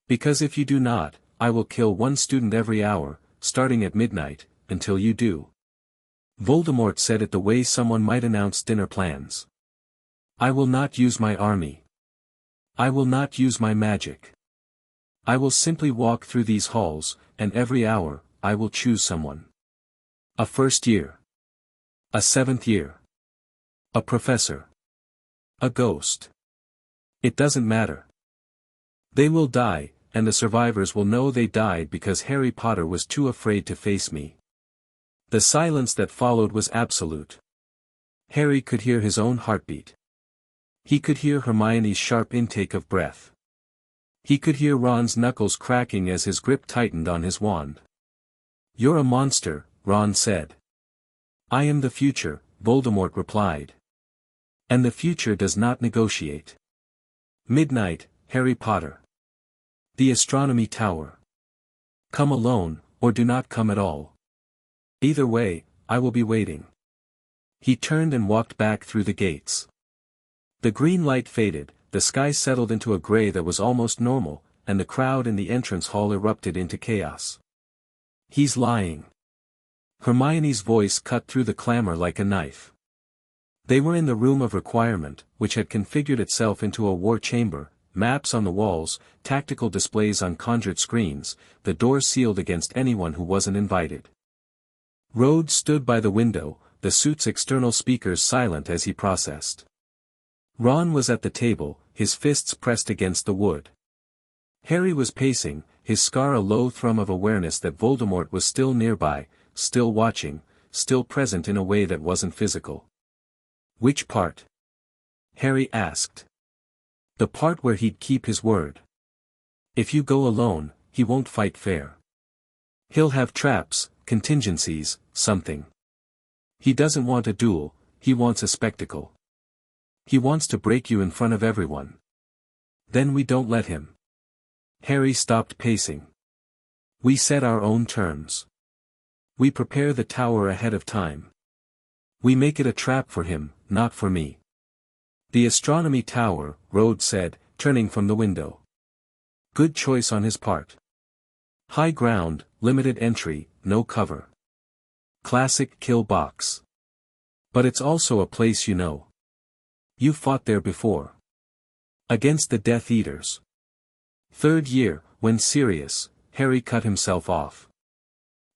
Because if you do not, I will kill one student every hour, starting at midnight, until you do. Voldemort said it the way someone might announce dinner plans. I will not use my army. I will not use my magic. I will simply walk through these halls, and every hour, I will choose someone. A first year. A seventh year. A professor. A ghost. It doesn't matter. They will die, and the survivors will know they died because Harry Potter was too afraid to face me. The silence that followed was absolute. Harry could hear his own heartbeat. He could hear Hermione's sharp intake of breath. He could hear Ron's knuckles cracking as his grip tightened on his wand. You're a monster, Ron said. I am the future, Voldemort replied. And the future does not negotiate. Midnight, Harry Potter. The astronomy tower. Come alone, or do not come at all. Either way, I will be waiting. He turned and walked back through the gates. The green light faded, the sky settled into a gray that was almost normal, and the crowd in the entrance hall erupted into chaos. He's lying. Hermione's voice cut through the clamor like a knife. They were in the room of requirement, which had configured itself into a war chamber, maps on the walls, tactical displays on conjured screens, the door sealed against anyone who wasn't invited. Rhodes stood by the window, the suit's external speakers silent as he processed. Ron was at the table, his fists pressed against the wood. Harry was pacing, his scar a low thrum of awareness that Voldemort was still nearby, still watching, still present in a way that wasn't physical. Which part? Harry asked. The part where he'd keep his word. If you go alone, he won't fight fair. He'll have traps, contingencies, something. He doesn't want a duel, he wants a spectacle. He wants to break you in front of everyone. Then we don't let him. Harry stopped pacing. We set our own terms. We prepare the tower ahead of time. We make it a trap for him, not for me. The astronomy tower, Rhodes said, turning from the window. Good choice on his part. High ground, limited entry, no cover. Classic kill box. But it's also a place you know. You fought there before. Against the Death Eaters. Third year, when Sirius, Harry cut himself off.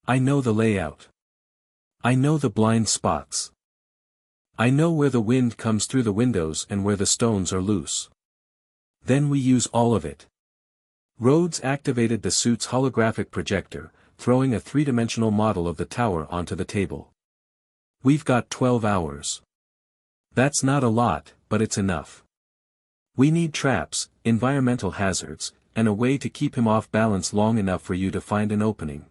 I know the layout. I know the blind spots. I know where the wind comes through the windows and where the stones are loose. Then we use all of it. Rhodes activated the suit's holographic projector, throwing a three-dimensional model of the tower onto the table. We've got 12 hours. That's not a lot, but it's enough. We need traps, environmental hazards, and a way to keep him off balance long enough for you to find an opening.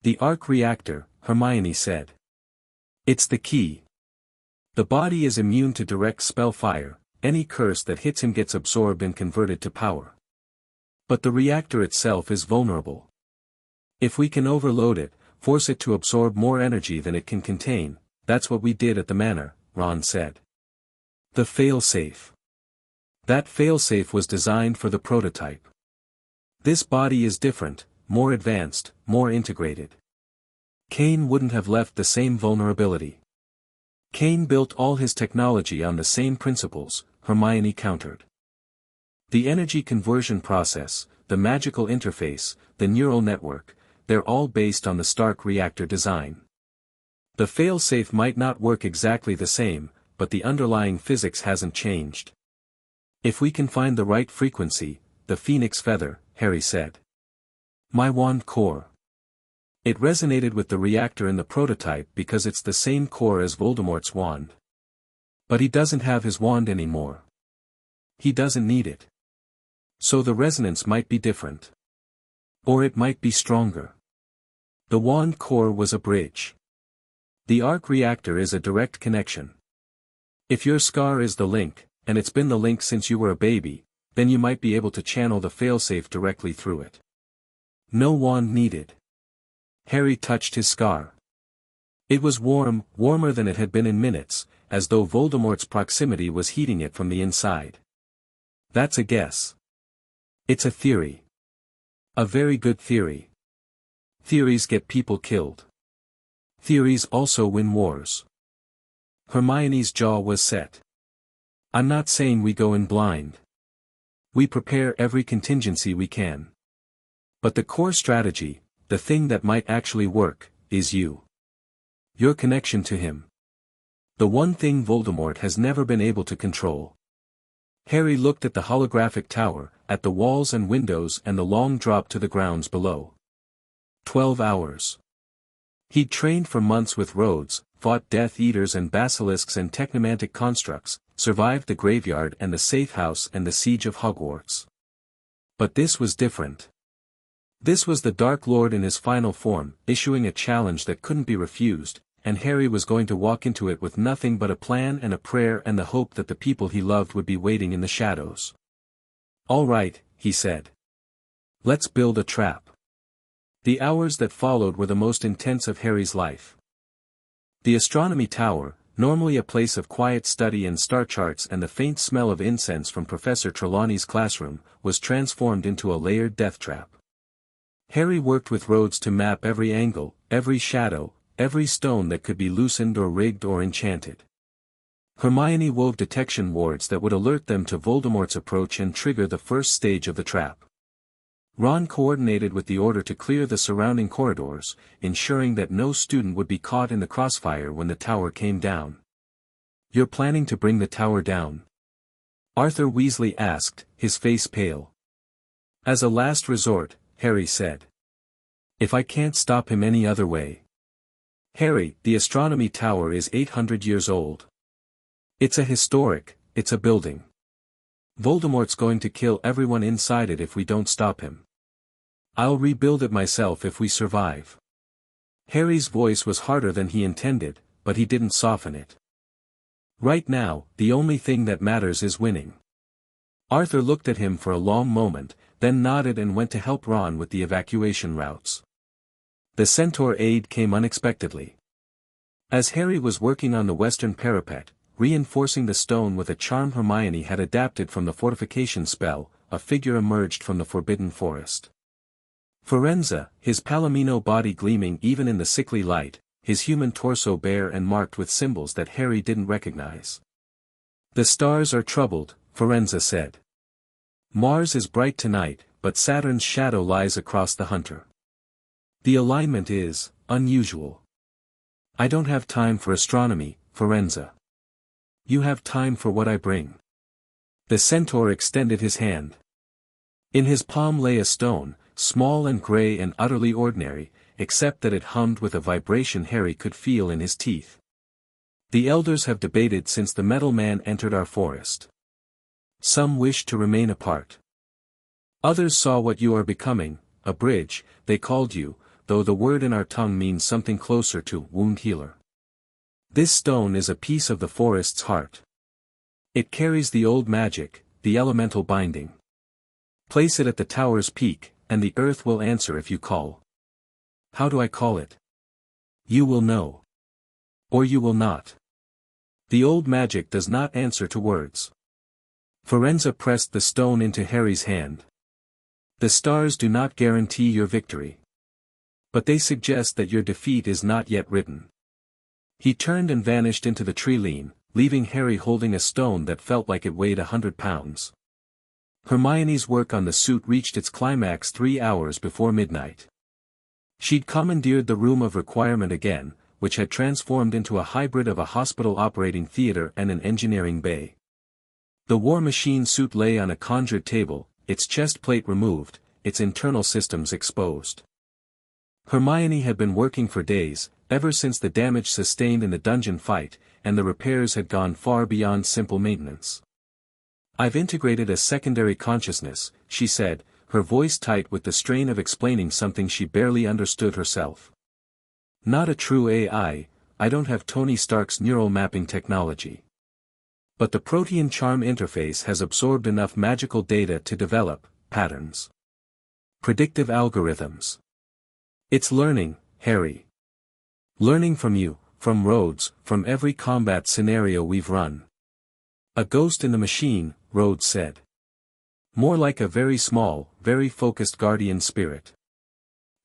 The arc reactor, Hermione said. It's the key. The body is immune to direct spell fire, any curse that hits him gets absorbed and converted to power. But the reactor itself is vulnerable. If we can overload it, force it to absorb more energy than it can contain, that's what we did at the manor, Ron said. The failsafe. That failsafe was designed for the prototype. This body is different, more advanced, more integrated. Kane wouldn't have left the same vulnerability. Kane built all his technology on the same principles, Hermione countered. The energy conversion process, the magical interface, the neural network, they're all based on the Stark reactor design. The failsafe might not work exactly the same, but the underlying physics hasn't changed. If we can find the right frequency, the phoenix feather, Harry said. My wand core. It resonated with the reactor in the prototype because it's the same core as Voldemort's wand. But he doesn't have his wand anymore. He doesn't need it. So the resonance might be different. Or it might be stronger. The wand core was a bridge. The arc reactor is a direct connection. If your scar is the link, and it's been the link since you were a baby, then you might be able to channel the failsafe directly through it. No wand needed. Harry touched his scar. It was warm, warmer than it had been in minutes, as though Voldemort's proximity was heating it from the inside. That's a guess. It's a theory. A very good theory. Theories get people killed. Theories also win wars. Hermione's jaw was set. I'm not saying we go in blind. We prepare every contingency we can. But the core strategy, the thing that might actually work, is you. Your connection to him. The one thing Voldemort has never been able to control. Harry looked at the holographic tower, at the walls and windows and the long drop to the grounds below. 12 hours. He'd trained for months with Rhodes, fought Death Eaters and basilisks and technomantic constructs, survived the graveyard and the safehouse and the siege of Hogwarts. But this was different. This was the Dark Lord in his final form, issuing a challenge that couldn't be refused, and Harry was going to walk into it with nothing but a plan and a prayer and the hope that the people he loved would be waiting in the shadows. All right, he said. Let's build a trap. The hours that followed were the most intense of Harry's life. The astronomy tower, normally a place of quiet study and star charts and the faint smell of incense from Professor Trelawney's classroom, was transformed into a layered death trap. Harry worked with Rhodes to map every angle, every shadow, every stone that could be loosened or rigged or enchanted. Hermione wove detection wards that would alert them to Voldemort's approach and trigger the first stage of the trap. Ron coordinated with the Order to clear the surrounding corridors, ensuring that no student would be caught in the crossfire when the tower came down. You're planning to bring the tower down? Arthur Weasley asked, his face pale. As a last resort, Harry said. If I can't stop him any other way. Harry, the astronomy tower is 800 years old. It's it's a building. Voldemort's going to kill everyone inside it if we don't stop him. I'll rebuild it myself if we survive. Harry's voice was harder than he intended, but he didn't soften it. Right now, the only thing that matters is winning. Arthur looked at him for a long moment, then nodded and went to help Ron with the evacuation routes. The Centaur aid came unexpectedly. As Harry was working on the western parapet, reinforcing the stone with a charm Hermione had adapted from the fortification spell, a figure emerged from the Forbidden Forest. Firenze, his palomino body gleaming even in the sickly light, his human torso bare and marked with symbols that Harry didn't recognize. The stars are troubled, Firenze said. Mars is bright tonight, but Saturn's shadow lies across the hunter. The alignment is unusual. I don't have time for astronomy, Firenze. You have time for what I bring. The centaur extended his hand. In his palm lay a stone, small and gray and utterly ordinary, except that it hummed with a vibration Harry could feel in his teeth. The elders have debated since the metal man entered our forest. Some wish to remain apart. Others saw what you are becoming, a bridge, they called you, though the word in our tongue means something closer to wound healer. This stone is a piece of the forest's heart. It carries the old magic, the elemental binding. Place it at the tower's peak, and the earth will answer if you call. How do I call it? You will know. Or you will not. The old magic does not answer to words. Firenze pressed the stone into Harry's hand. The stars do not guarantee your victory. But they suggest that your defeat is not yet written. He turned and vanished into the tree line, leaving Harry holding a stone that felt like it weighed 100 pounds. Hermione's work on the suit reached its climax 3 hours before midnight. She'd commandeered the room of requirement again, which had transformed into a hybrid of a hospital operating theater and an engineering bay. The war machine suit lay on a conjured table, its chest plate removed, its internal systems exposed. Hermione had been working for days, ever since the damage sustained in the dungeon fight, and the repairs had gone far beyond simple maintenance. I've integrated a secondary consciousness, she said, her voice tight with the strain of explaining something she barely understood herself. Not a true AI, I don't have Tony Stark's neural mapping technology. But the protean charm interface has absorbed enough magical data to develop patterns. Predictive algorithms. It's learning, Harry. Learning from you, from Rhodes, from every combat scenario we've run. A ghost in the machine, Rhodes said. More like a very small, very focused guardian spirit.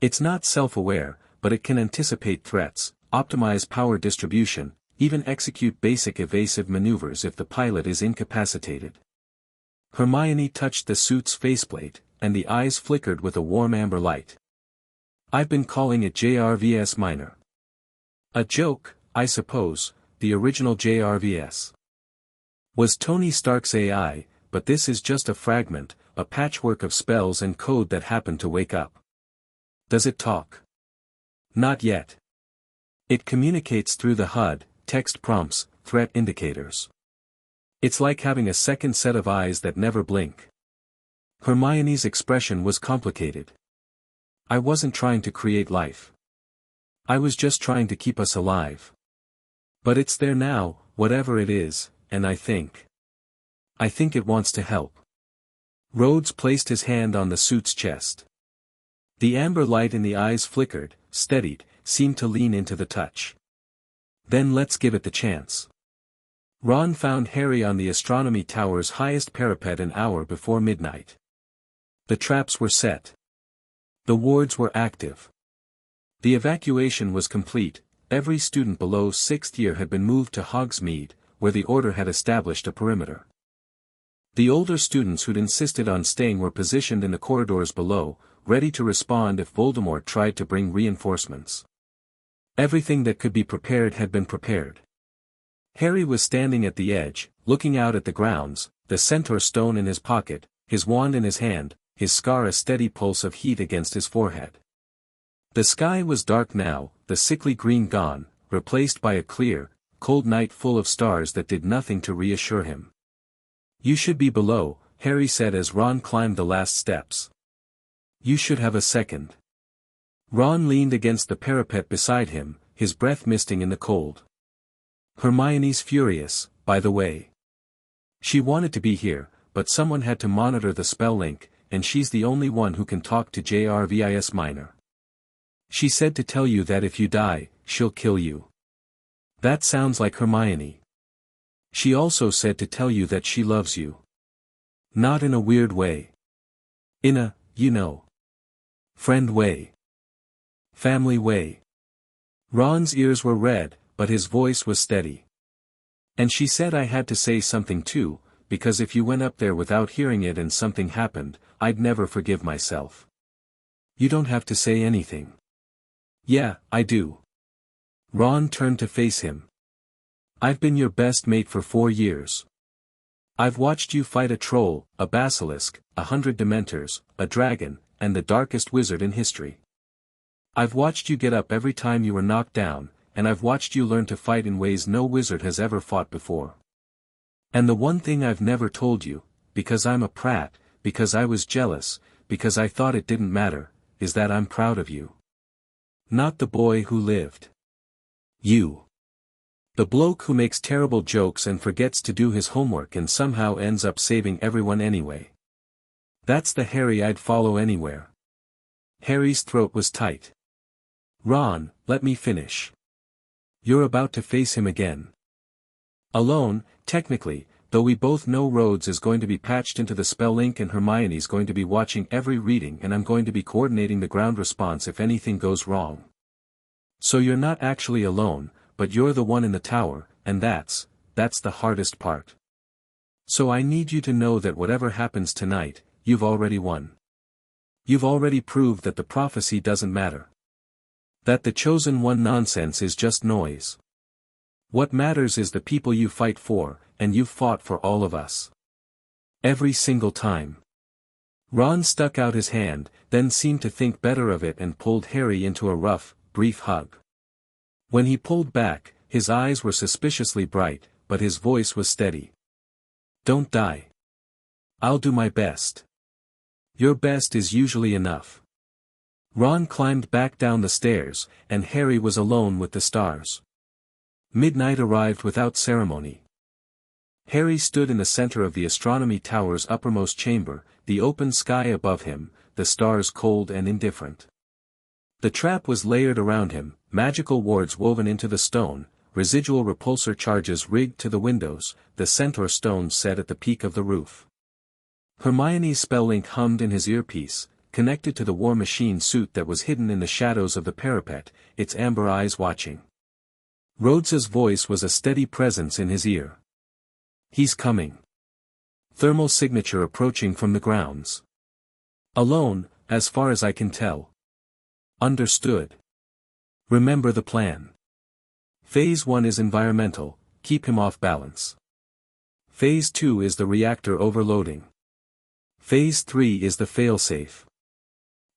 It's not self-aware, but it can anticipate threats, optimize power distribution, even execute basic evasive maneuvers if the pilot is incapacitated. Hermione touched the suit's faceplate, and the eyes flickered with a warm amber light. I've been calling it JRVS Minor. A joke, I suppose, the original JRVS was Tony Stark's AI, but this is just a fragment, a patchwork of spells and code that happened to wake up. Does it talk? Not yet. It communicates through the HUD, text prompts, threat indicators. It's like having a second set of eyes that never blink. Hermione's expression was complicated. I wasn't trying to create life. I was just trying to keep us alive. But it's there now, whatever it is, and I think it wants to help. Rhodes placed his hand on the suit's chest. The amber light in the eyes flickered, steadied, seemed to lean into the touch. Then let's give it the chance. Ron found Harry on the astronomy tower's highest parapet an hour before midnight. The traps were set. The wards were active. The evacuation was complete, every student below 6th year had been moved to Hogsmeade, where the Order had established a perimeter. The older students who'd insisted on staying were positioned in the corridors below, ready to respond if Voldemort tried to bring reinforcements. Everything that could be prepared had been prepared. Harry was standing at the edge, looking out at the grounds, the centaur stone in his pocket, his wand in his hand, his scar a steady pulse of heat against his forehead. The sky was dark now, the sickly green gone, replaced by a clear, cold night full of stars that did nothing to reassure him. You should be below, Harry said as Ron climbed the last steps. You should have a second. Ron leaned against the parapet beside him, his breath misting in the cold. Hermione's furious, by the way. She wanted to be here, but someone had to monitor the spell link, and she's the only one who can talk to JRVIS Minor. She said to tell you that if you die, she'll kill you. That sounds like Hermione. She also said to tell you that she loves you. Not in a weird way. In a, friend way. Family way. Ron's ears were red, but his voice was steady. And she said I had to say something too, because if you went up there without hearing it and something happened, I'd never forgive myself. You don't have to say anything. Yeah, I do. Ron turned to face him. I've been your best mate for 4 years. I've watched you fight a troll, a basilisk, 100 dementors, a dragon, and the darkest wizard in history. I've watched you get up every time you were knocked down, and I've watched you learn to fight in ways no wizard has ever fought before. And the one thing I've never told you, because I'm a prat, because I was jealous, because I thought it didn't matter, is that I'm proud of you. Not the boy who lived. You. The bloke who makes terrible jokes and forgets to do his homework and somehow ends up saving everyone anyway. That's the Harry I'd follow anywhere. Harry's throat was tight. Ron, let me finish. You're about to face him again. Alone, technically, though we both know Rhodes is going to be patched into the spell link and Hermione's going to be watching every reading and I'm going to be coordinating the ground response if anything goes wrong. So you're not actually alone, but you're the one in the tower, and that's the hardest part. So I need you to know that whatever happens tonight, you've already won. You've already proved that the prophecy doesn't matter. That the chosen one nonsense is just noise. What matters is the people you fight for, and you've fought for all of us. Every single time. Ron stuck out his hand, then seemed to think better of it and pulled Harry into a rough, brief hug. When he pulled back, his eyes were suspiciously bright, but his voice was steady. Don't die. I'll do my best. Your best is usually enough. Ron climbed back down the stairs, and Harry was alone with the stars. Midnight arrived without ceremony. Harry stood in the center of the astronomy tower's uppermost chamber, the open sky above him, the stars cold and indifferent. The trap was layered around him, magical wards woven into the stone, residual repulsor charges rigged to the windows, the centaur stones set at the peak of the roof. Hermione's spell link hummed in his earpiece, connected to the war machine suit that was hidden in the shadows of the parapet, its amber eyes watching. Rhodes's voice was a steady presence in his ear. He's coming. Thermal signature approaching from the grounds. Alone, as far as I can tell. Understood. Remember the plan. Phase 1 is environmental, keep him off balance. Phase 2 is the reactor overloading. Phase 3 is the failsafe.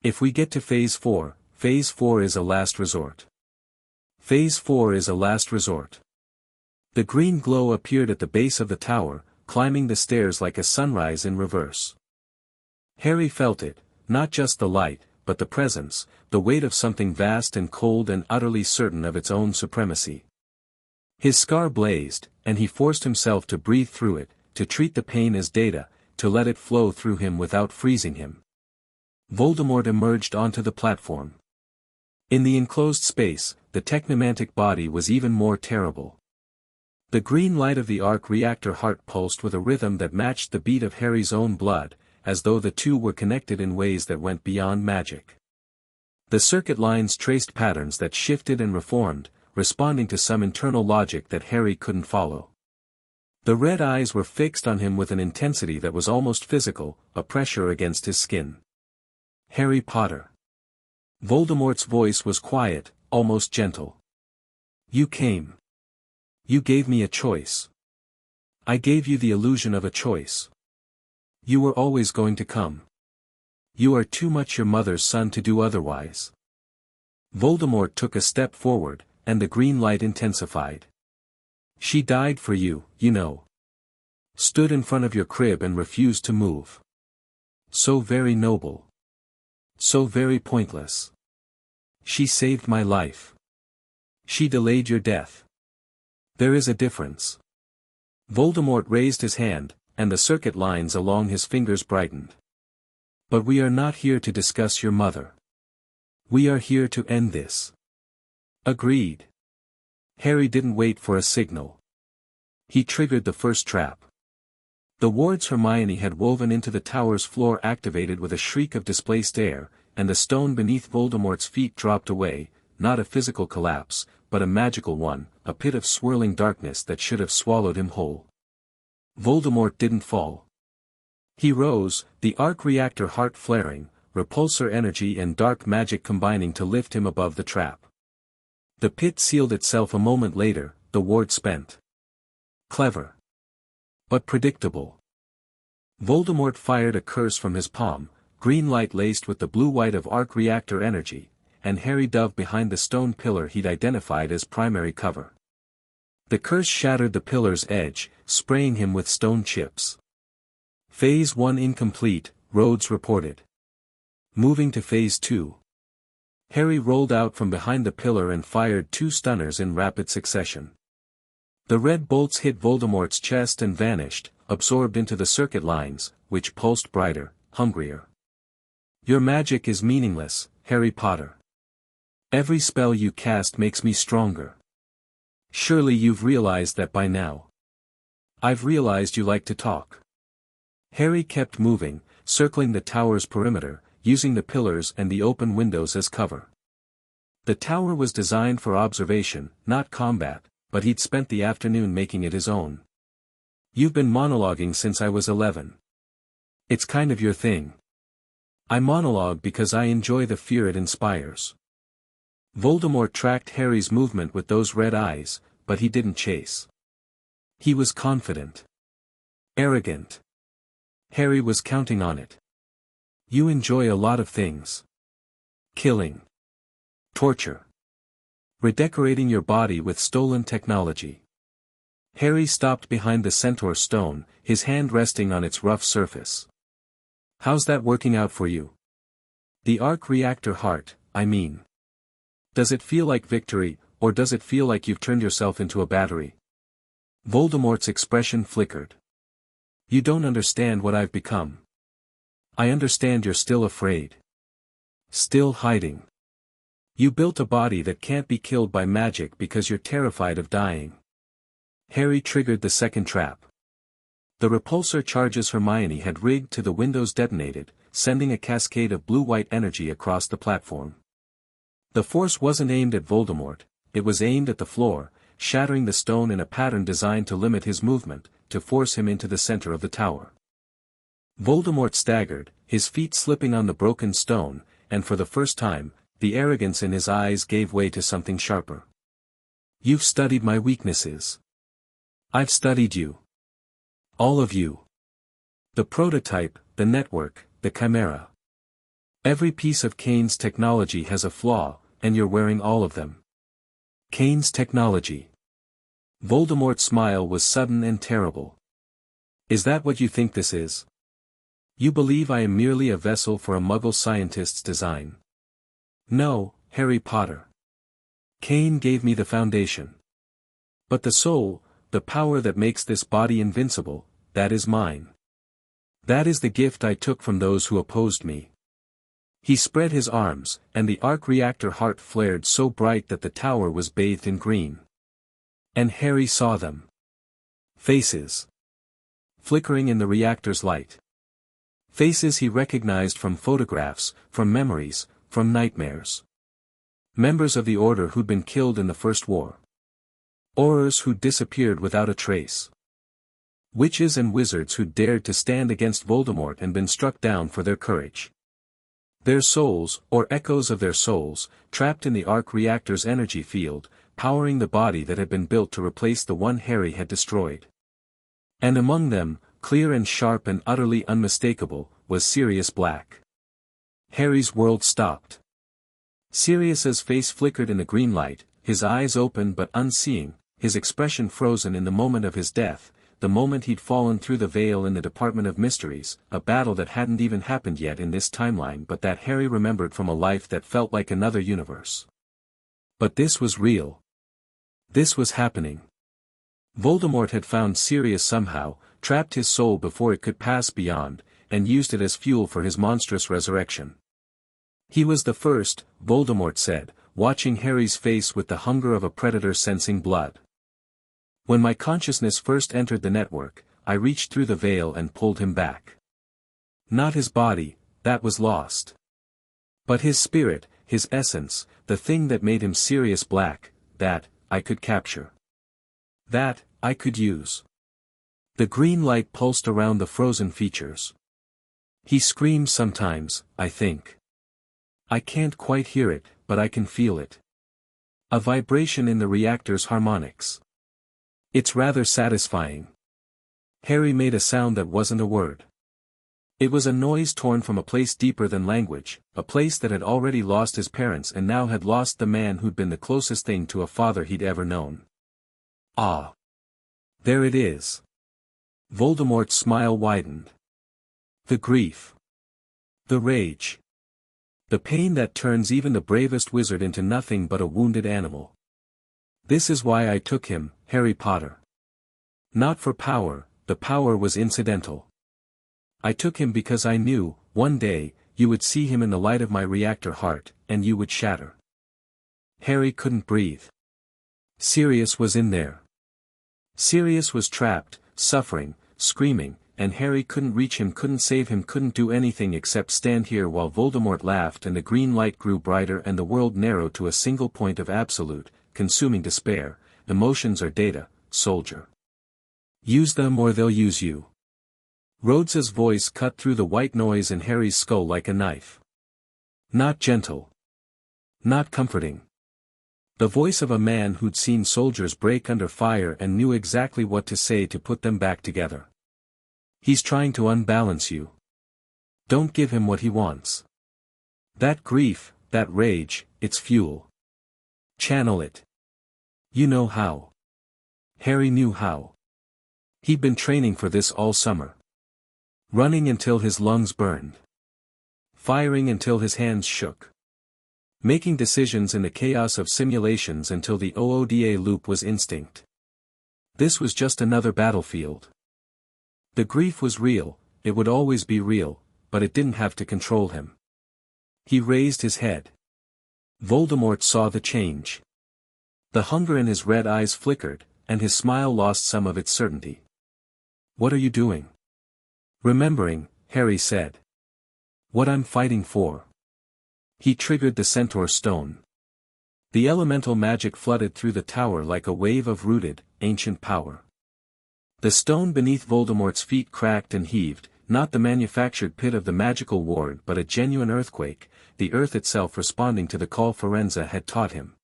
If we get to Phase 4 is a last resort. Phase 4 is a last resort. The green glow appeared at the base of the tower, climbing the stairs like a sunrise in reverse. Harry felt it, not just the light, but the presence, the weight of something vast and cold and utterly certain of its own supremacy. His scar blazed, and he forced himself to breathe through it, to treat the pain as data, to let it flow through him without freezing him. Voldemort emerged onto the platform. In the enclosed space, the technomantic body was even more terrible. The green light of the arc reactor heart pulsed with a rhythm that matched the beat of Harry's own blood, as though the two were connected in ways that went beyond magic. The circuit lines traced patterns that shifted and reformed, responding to some internal logic that Harry couldn't follow. The red eyes were fixed on him with an intensity that was almost physical, a pressure against his skin. Harry Potter. Voldemort's voice was quiet, almost gentle. You came. You gave me a choice. I gave you the illusion of a choice. You were always going to come. You are too much your mother's son to do otherwise. Voldemort took a step forward, and the green light intensified. She died for you, you know. Stood in front of your crib and refused to move. So very noble. So very pointless. She saved my life. She delayed your death. There is a difference. Voldemort raised his hand, and the circuit lines along his fingers brightened. But we are not here to discuss your mother. We are here to end this. Agreed. Harry didn't wait for a signal. He triggered the first trap. The wards Hermione had woven into the tower's floor activated with a shriek of displaced air, and the stone beneath Voldemort's feet dropped away, not a physical collapse, but a magical one, a pit of swirling darkness that should have swallowed him whole. Voldemort didn't fall. He rose, the arc reactor heart flaring, repulsor energy and dark magic combining to lift him above the trap. The pit sealed itself a moment later, the ward spent. Clever. But predictable. Voldemort fired a curse from his palm, green light laced with the blue-white of arc reactor energy, and Harry dove behind the stone pillar he'd identified as primary cover. The curse shattered the pillar's edge, spraying him with stone chips. Phase 1 incomplete, Rhodes reported. Moving to Phase 2. Harry rolled out from behind the pillar and fired 2 stunners in rapid succession. The red bolts hit Voldemort's chest and vanished, absorbed into the circuit lines, which pulsed brighter, hungrier. Your magic is meaningless, Harry Potter. Every spell you cast makes me stronger. Surely you've realized that by now. I've realized you like to talk. Harry kept moving, circling the tower's perimeter, using the pillars and the open windows as cover. The tower was designed for observation, not combat, but he'd spent the afternoon making it his own. You've been monologuing since I was 11. It's kind of your thing. I monologue because I enjoy the fear it inspires. Voldemort tracked Harry's movement with those red eyes, but he didn't chase. He was confident. Arrogant. Harry was counting on it. You enjoy a lot of things. Killing. Torture. Redecorating your body with stolen technology. Harry stopped behind the centaur stone, his hand resting on its rough surface. How's that working out for you? The arc reactor heart, I mean. Does it feel like victory, or does it feel like you've turned yourself into a battery? Voldemort's expression flickered. You don't understand what I've become. I understand you're still afraid. Still hiding. You built a body that can't be killed by magic because you're terrified of dying. Harry triggered the second trap. The repulsor charges Hermione had rigged to the windows detonated, sending a cascade of blue-white energy across the platform. The force wasn't aimed at Voldemort, it was aimed at the floor, shattering the stone in a pattern designed to limit his movement, to force him into the center of the tower. Voldemort staggered, his feet slipping on the broken stone, and for the first time, the arrogance in his eyes gave way to something sharper. You've studied my weaknesses. I've studied you. All of you. The prototype, the network, the chimera. Every piece of Kane's technology has a flaw, and you're wearing all of them. Kane's technology. Voldemort's smile was sudden and terrible. Is that what you think this is? You believe I am merely a vessel for a Muggle scientist's design? No, Harry Potter. Kane gave me the foundation. But the soul, the power that makes this body invincible, that is mine. That is the gift I took from those who opposed me. He spread his arms, and the arc reactor heart flared so bright that the tower was bathed in green. And Harry saw them. Faces. Flickering in the reactor's light. Faces he recognized from photographs, from memories, from nightmares. Members of the Order who'd been killed in the First War. Aurors who'd disappeared without a trace. Witches and wizards who'd dared to stand against Voldemort and been struck down for their courage. Their souls, or echoes of their souls, trapped in the arc reactor's energy field, powering the body that had been built to replace the one Harry had destroyed. And among them, clear and sharp and utterly unmistakable, was Sirius Black. Harry's world stopped. Sirius's face flickered in the green light, his eyes open but unseeing, his expression frozen in the moment of his death, the moment he'd fallen through the veil in the Department of Mysteries, a battle that hadn't even happened yet in this timeline but that Harry remembered from a life that felt like another universe. But this was real. This was happening. Voldemort had found Sirius somehow, trapped his soul before it could pass beyond, and used it as fuel for his monstrous resurrection. He was the first, Voldemort said, watching Harry's face with the hunger of a predator sensing blood. When my consciousness first entered the network, I reached through the veil and pulled him back. Not his body, that was lost. But his spirit, his essence, the thing that made him Sirius Black, that, I could capture. That, I could use. The green light pulsed around the frozen features. He screams sometimes, I think. I can't quite hear it, but I can feel it. A vibration in the reactor's harmonics. It's rather satisfying. Harry made a sound that wasn't a word. It was a noise torn from a place deeper than language, a place that had already lost his parents and now had lost the man who'd been the closest thing to a father he'd ever known. Ah. There it is. Voldemort's smile widened. The grief. The rage. The pain that turns even the bravest wizard into nothing but a wounded animal. This is why I took him, Harry Potter. Not for power, the power was incidental. I took him because I knew, one day, you would see him in the light of my reactor heart, and you would shatter. Harry couldn't breathe. Sirius was in there. Sirius was trapped, suffering, screaming, and Harry couldn't reach him, couldn't save him, couldn't do anything except stand here while Voldemort laughed and the green light grew brighter and the world narrowed to a single point of absolute, consuming despair. Emotions are data, soldier. Use them or they'll use you. Rhodes's voice cut through the white noise in Harry's skull like a knife. Not gentle. Not comforting. The voice of a man who'd seen soldiers break under fire and knew exactly what to say to put them back together. He's trying to unbalance you. Don't give him what he wants. That grief, that rage, it's fuel. Channel it. You know how. Harry knew how. He'd been training for this all summer. Running until his lungs burned. Firing until his hands shook. Making decisions in the chaos of simulations until the OODA loop was instinct. This was just another battlefield. The grief was real, it would always be real, but it didn't have to control him. He raised his head. Voldemort saw the change. The hunger in his red eyes flickered, and his smile lost some of its certainty. What are you doing? Remembering, Harry said. What I'm fighting for. He triggered the Centaur Stone. The elemental magic flooded through the tower like a wave of rooted, ancient power. The stone beneath Voldemort's feet cracked and heaved, not the manufactured pit of the magical ward but a genuine earthquake, the earth itself responding to the call Firenze had taught him.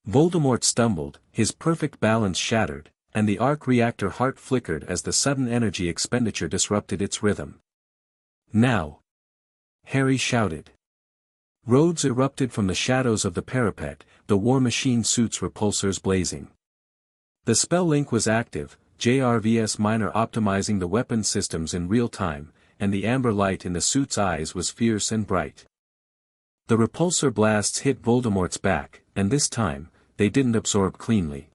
Voldemort stumbled, his perfect balance shattered, and the arc reactor heart flickered as the sudden energy expenditure disrupted its rhythm. Now! Harry shouted. Rhodes erupted from the shadows of the parapet, the war machine suit's repulsors blazing. The spell link was active, JRVS Minor optimizing the weapon systems in real time, and the amber light in the suit's eyes was fierce and bright. The repulsor blasts hit Voldemort's back, and this time, they didn't absorb cleanly.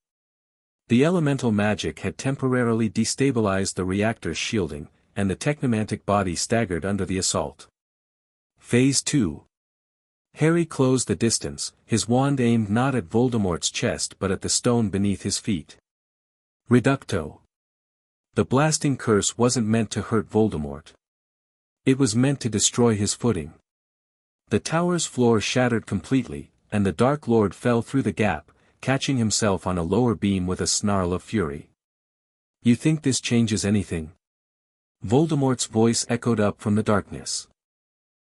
The elemental magic had temporarily destabilized the reactor's shielding, and the technomantic body staggered under the assault. Phase 2. Harry closed the distance, his wand aimed not at Voldemort's chest but at the stone beneath his feet. Reducto. The blasting curse wasn't meant to hurt Voldemort. It was meant to destroy his footing. The tower's floor shattered completely, and the Dark Lord fell through the gap, catching himself on a lower beam with a snarl of fury. You think this changes anything? Voldemort's voice echoed up from the darkness.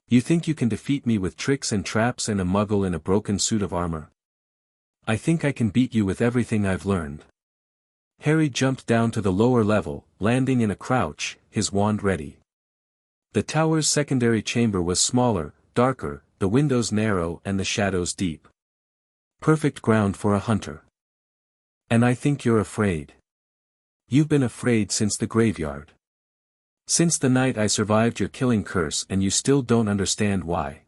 You think you can defeat me with tricks and traps and a muggle in a broken suit of armor? I think I can beat you with everything I've learned. Harry jumped down to the lower level, landing in a crouch, his wand ready. The tower's secondary chamber was smaller, darker, the windows narrow and the shadows deep. Perfect ground for a hunter. And I think you're afraid. You've been afraid since the graveyard. Since the night I survived your killing curse and you still don't understand why.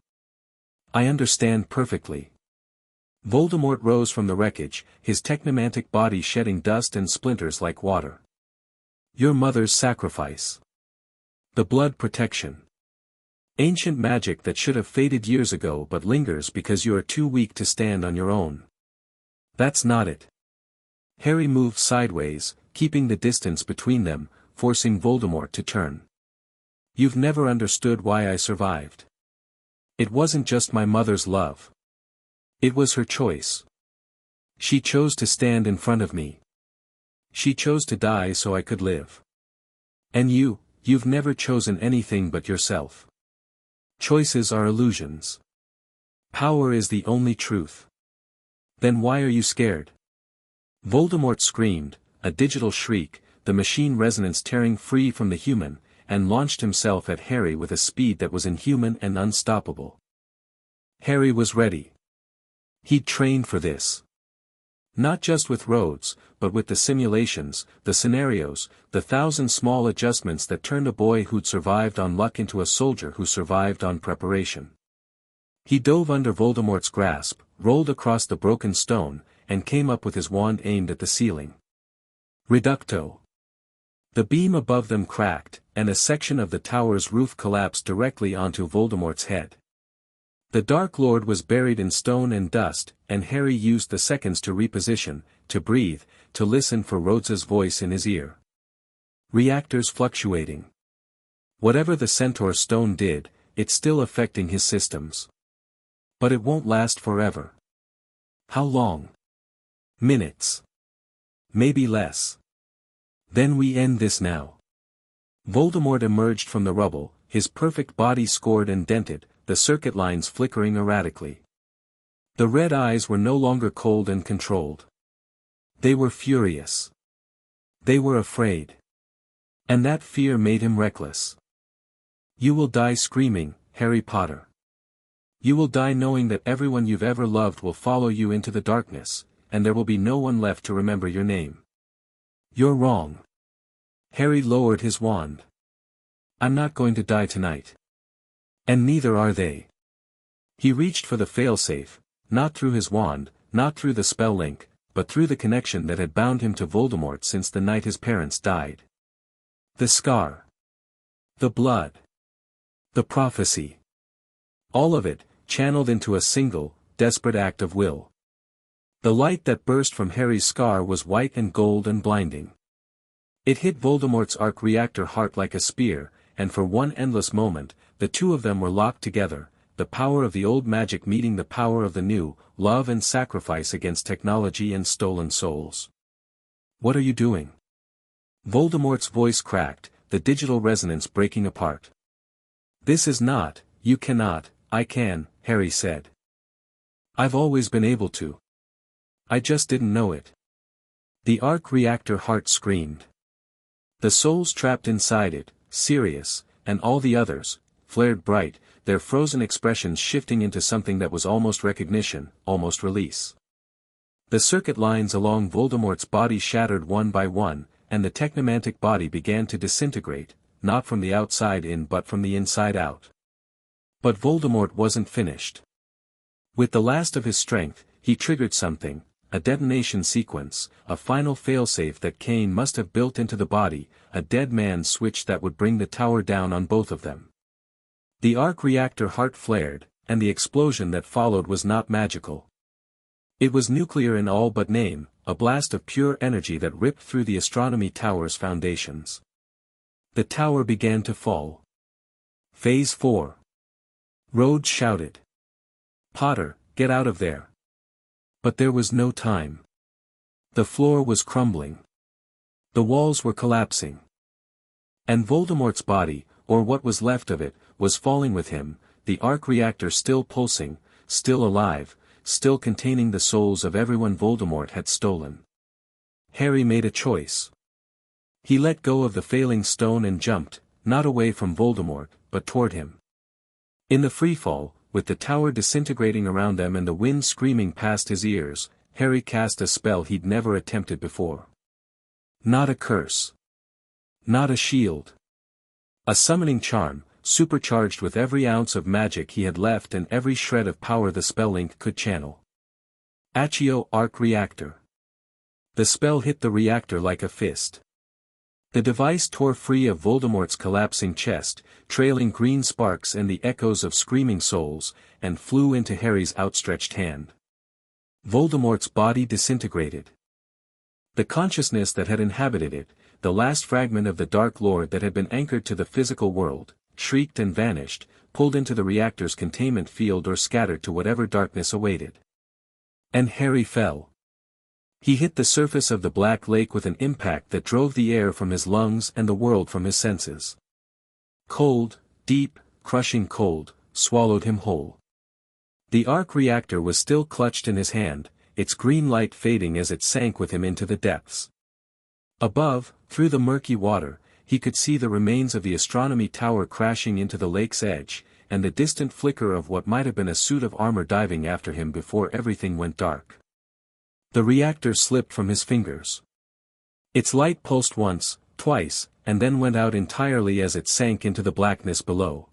I understand perfectly. Voldemort rose from the wreckage, his technomantic body shedding dust and splinters like water. Your mother's sacrifice. The blood protection. Ancient magic that should have faded years ago but lingers because you are too weak to stand on your own. That's not it. Harry moved sideways, keeping the distance between them, forcing Voldemort to turn. You've never understood why I survived. It wasn't just my mother's love. It was her choice. She chose to stand in front of me. She chose to die so I could live. And you've never chosen anything but yourself. Choices are illusions. Power is the only truth. Then why are you scared? Voldemort screamed, a digital shriek, the machine resonance tearing free from the human, and launched himself at Harry with a speed that was inhuman and unstoppable. Harry was ready. He'd trained for this. Not just with Rhodes, but with the simulations, the scenarios, the 1,000 small adjustments that turned a boy who'd survived on luck into a soldier who survived on preparation. He dove under Voldemort's grasp, rolled across the broken stone, and came up with his wand aimed at the ceiling. Reducto. The beam above them cracked, and a section of the tower's roof collapsed directly onto Voldemort's head. The Dark Lord was buried in stone and dust, and Harry used the seconds to reposition, to breathe, to listen for Rhodes's voice in his ear. Reactors fluctuating. Whatever the Centaur stone did, it's still affecting his systems. But it won't last forever. How long? Minutes. Maybe less. Then we end this now. Voldemort emerged from the rubble, his perfect body scored and dented, the circuit lines flickering erratically. The red eyes were no longer cold and controlled. They were furious. They were afraid. And that fear made him reckless. You will die screaming, Harry Potter. You will die knowing that everyone you've ever loved will follow you into the darkness, and there will be no one left to remember your name. You're wrong. Harry lowered his wand. I'm not going to die tonight. And neither are they. He reached for the failsafe, not through his wand, not through the spell link, but through the connection that had bound him to Voldemort since the night his parents died. The scar. The blood. The prophecy. All of it, channeled into a single, desperate act of will. The light that burst from Harry's scar was white and gold and blinding. It hit Voldemort's arc reactor heart like a spear, and for one endless moment, the two of them were locked together, the power of the old magic meeting the power of the new, love and sacrifice against technology and stolen souls. What are you doing? Voldemort's voice cracked, the digital resonance breaking apart. This is not, you cannot, I can, Harry said. I've always been able to. I just didn't know it. The arc reactor heart screamed. The souls trapped inside it, Sirius, and all the others, flared bright, their frozen expressions shifting into something that was almost recognition, almost release. The circuit lines along Voldemort's body shattered one by one, and the technomantic body began to disintegrate, not from the outside in but from the inside out. But Voldemort wasn't finished. With the last of his strength, he triggered something, a detonation sequence, a final failsafe that Kane must have built into the body, a dead man's switch that would bring the tower down on both of them. The arc reactor heart flared, and the explosion that followed was not magical. It was nuclear in all but name, a blast of pure energy that ripped through the astronomy tower's foundations. The tower began to fall. Phase 4. Rhodes shouted. Potter, get out of there. But there was no time. The floor was crumbling. The walls were collapsing. And Voldemort's body, or what was left of it, was falling with him, the arc reactor still pulsing, still alive, still containing the souls of everyone Voldemort had stolen. Harry made a choice. He let go of the failing stone and jumped, not away from Voldemort, but toward him. In the freefall, with the tower disintegrating around them and the wind screaming past his ears, Harry cast a spell he'd never attempted before. Not a curse. Not a shield. A summoning charm, supercharged with every ounce of magic he had left and every shred of power the spell link could channel. Accio Arc Reactor. The spell hit the reactor like a fist. The device tore free of Voldemort's collapsing chest, trailing green sparks and the echoes of screaming souls, and flew into Harry's outstretched hand. Voldemort's body disintegrated. The consciousness that had inhabited it, the last fragment of the Dark Lord that had been anchored to the physical world, shrieked and vanished, pulled into the reactor's containment field or scattered to whatever darkness awaited. And Harry fell. He hit the surface of the Black Lake with an impact that drove the air from his lungs and the world from his senses. Cold, deep, crushing cold, swallowed him whole. The arc reactor was still clutched in his hand, its green light fading as it sank with him into the depths. Above, through the murky water, he could see the remains of the astronomy tower crashing into the lake's edge, and the distant flicker of what might have been a suit of armor diving after him before everything went dark. The reactor slipped from his fingers. Its light pulsed once, twice, and then went out entirely as it sank into the blackness below.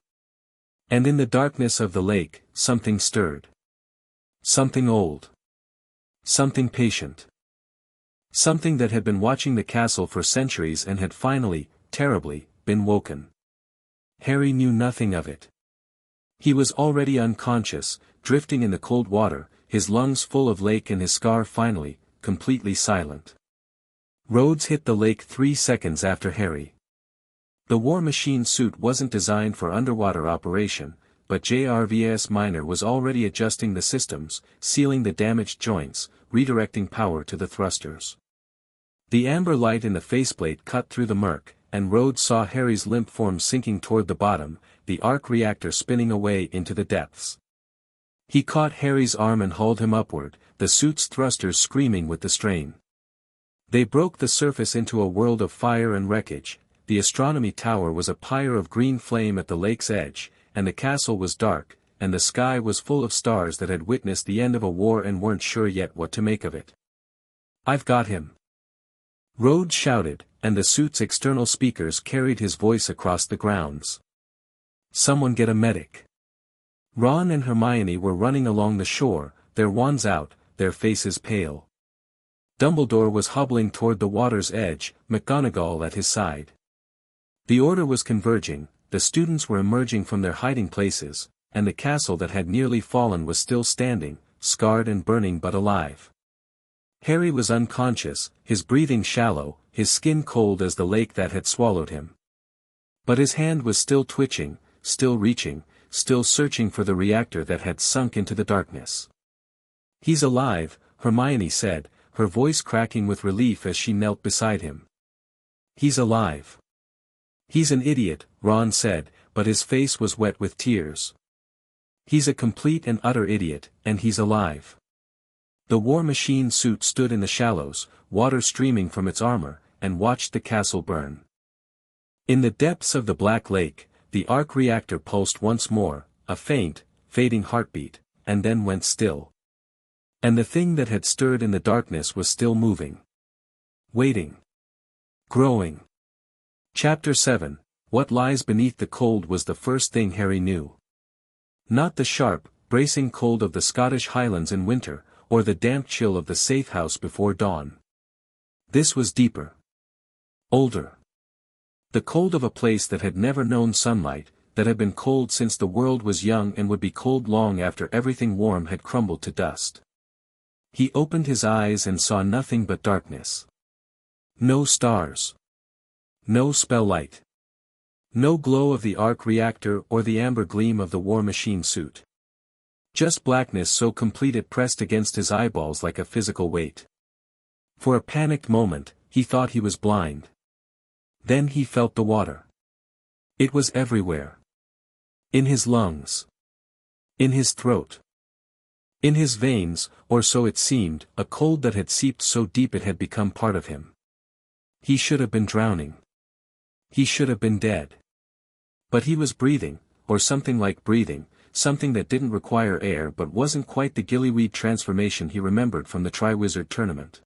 And in the darkness of the lake, something stirred. Something old. Something patient. Something that had been watching the castle for centuries and had finally, terribly, been woken. Harry knew nothing of it. He was already unconscious, drifting in the cold water, his lungs full of lake and his scar finally, completely silent. Rhodes hit the lake 3 seconds after Harry. The war machine suit wasn't designed for underwater operation, but JRVS Minor was already adjusting the systems, sealing the damaged joints, redirecting power to the thrusters. The amber light in the faceplate cut through the murk, and Rhodes saw Harry's limp form sinking toward the bottom, the arc reactor spinning away into the depths. He caught Harry's arm and hauled him upward, the suit's thrusters screaming with the strain. They broke the surface into a world of fire and wreckage. The astronomy tower was a pyre of green flame at the lake's edge, and the castle was dark, and the sky was full of stars that had witnessed the end of a war and weren't sure yet what to make of it. "I've got him!" Rhodes shouted, and the suit's external speakers carried his voice across the grounds. "Someone get a medic." Ron and Hermione were running along the shore, their wands out, their faces pale. Dumbledore was hobbling toward the water's edge, McGonagall at his side. The order was converging, the students were emerging from their hiding places, and the castle that had nearly fallen was still standing, scarred and burning but alive. Harry was unconscious, his breathing shallow, his skin cold as the lake that had swallowed him. But his hand was still twitching, still reaching, still searching for the reactor that had sunk into the darkness. "He's alive," Hermione said, her voice cracking with relief as she knelt beside him. "He's alive." "He's an idiot," Ron said, but his face was wet with tears. "He's a complete and utter idiot, and he's alive." The war machine suit stood in the shallows, water streaming from its armor, and watched the castle burn. In the depths of the black lake, the arc reactor pulsed once more, a faint, fading heartbeat, and then went still. And the thing that had stirred in the darkness was still moving. Waiting. Growing. Chapter 7, What Lies Beneath the Cold was the first thing Harry knew. Not the sharp, bracing cold of the Scottish Highlands in winter, or the damp chill of the safehouse before dawn. This was deeper. Older. The cold of a place that had never known sunlight, that had been cold since the world was young and would be cold long after everything warm had crumbled to dust. He opened his eyes and saw nothing but darkness. No stars. No spell light. No glow of the arc reactor or the amber gleam of the war machine suit. Just blackness so complete it pressed against his eyeballs like a physical weight. For a panicked moment, he thought he was blind. Then he felt the water. It was everywhere. In his lungs. In his throat. In his veins, or so it seemed, a cold that had seeped so deep it had become part of him. He should have been drowning. He should have been dead. But he was breathing, or something like breathing, something that didn't require air but wasn't quite the gillyweed transformation he remembered from the Triwizard Tournament.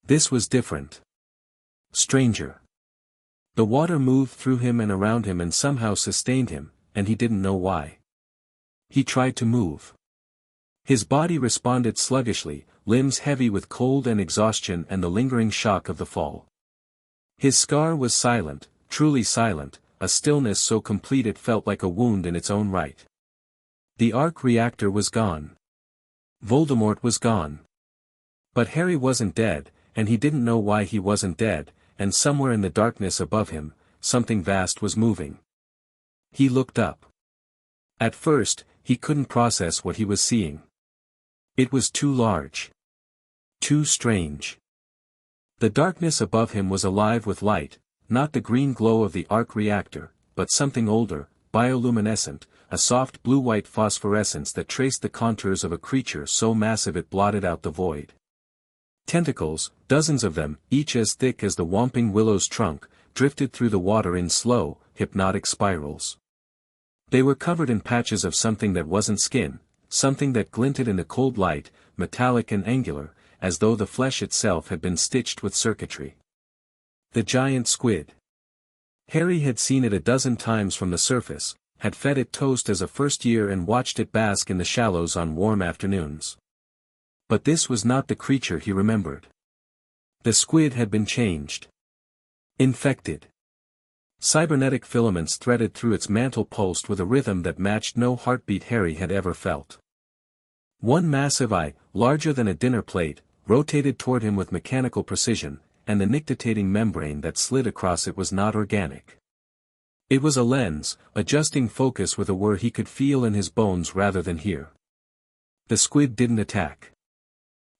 This was different. Stranger. The water moved through him and around him and somehow sustained him, and he didn't know why. He tried to move. His body responded sluggishly, limbs heavy with cold and exhaustion and the lingering shock of the fall. His scar was silent, truly silent, a stillness so complete it felt like a wound in its own right. The arc reactor was gone. Voldemort was gone. But Harry wasn't dead, and he didn't know why he wasn't dead, and somewhere in the darkness above him, something vast was moving. He looked up. At first, he couldn't process what he was seeing. It was too large. Too strange. The darkness above him was alive with light, not the green glow of the arc reactor, but something older, bioluminescent, a soft blue-white phosphorescence that traced the contours of a creature so massive it blotted out the void. Tentacles, dozens of them, each as thick as the Whomping Willow's trunk, drifted through the water in slow, hypnotic spirals. They were covered in patches of something that wasn't skin, something that glinted in the cold light, metallic and angular, as though the flesh itself had been stitched with circuitry. The giant squid. Harry had seen it a dozen times from the surface, had fed it toast as a first year and watched it bask in the shallows on warm afternoons. But this was not the creature he remembered. The squid had been changed. Infected. Cybernetic filaments threaded through its mantle pulsed with a rhythm that matched no heartbeat Harry had ever felt. One massive eye, larger than a dinner plate, rotated toward him with mechanical precision, and the nictitating membrane that slid across it was not organic. It was a lens, adjusting focus with a whir he could feel in his bones rather than hear. The squid didn't attack.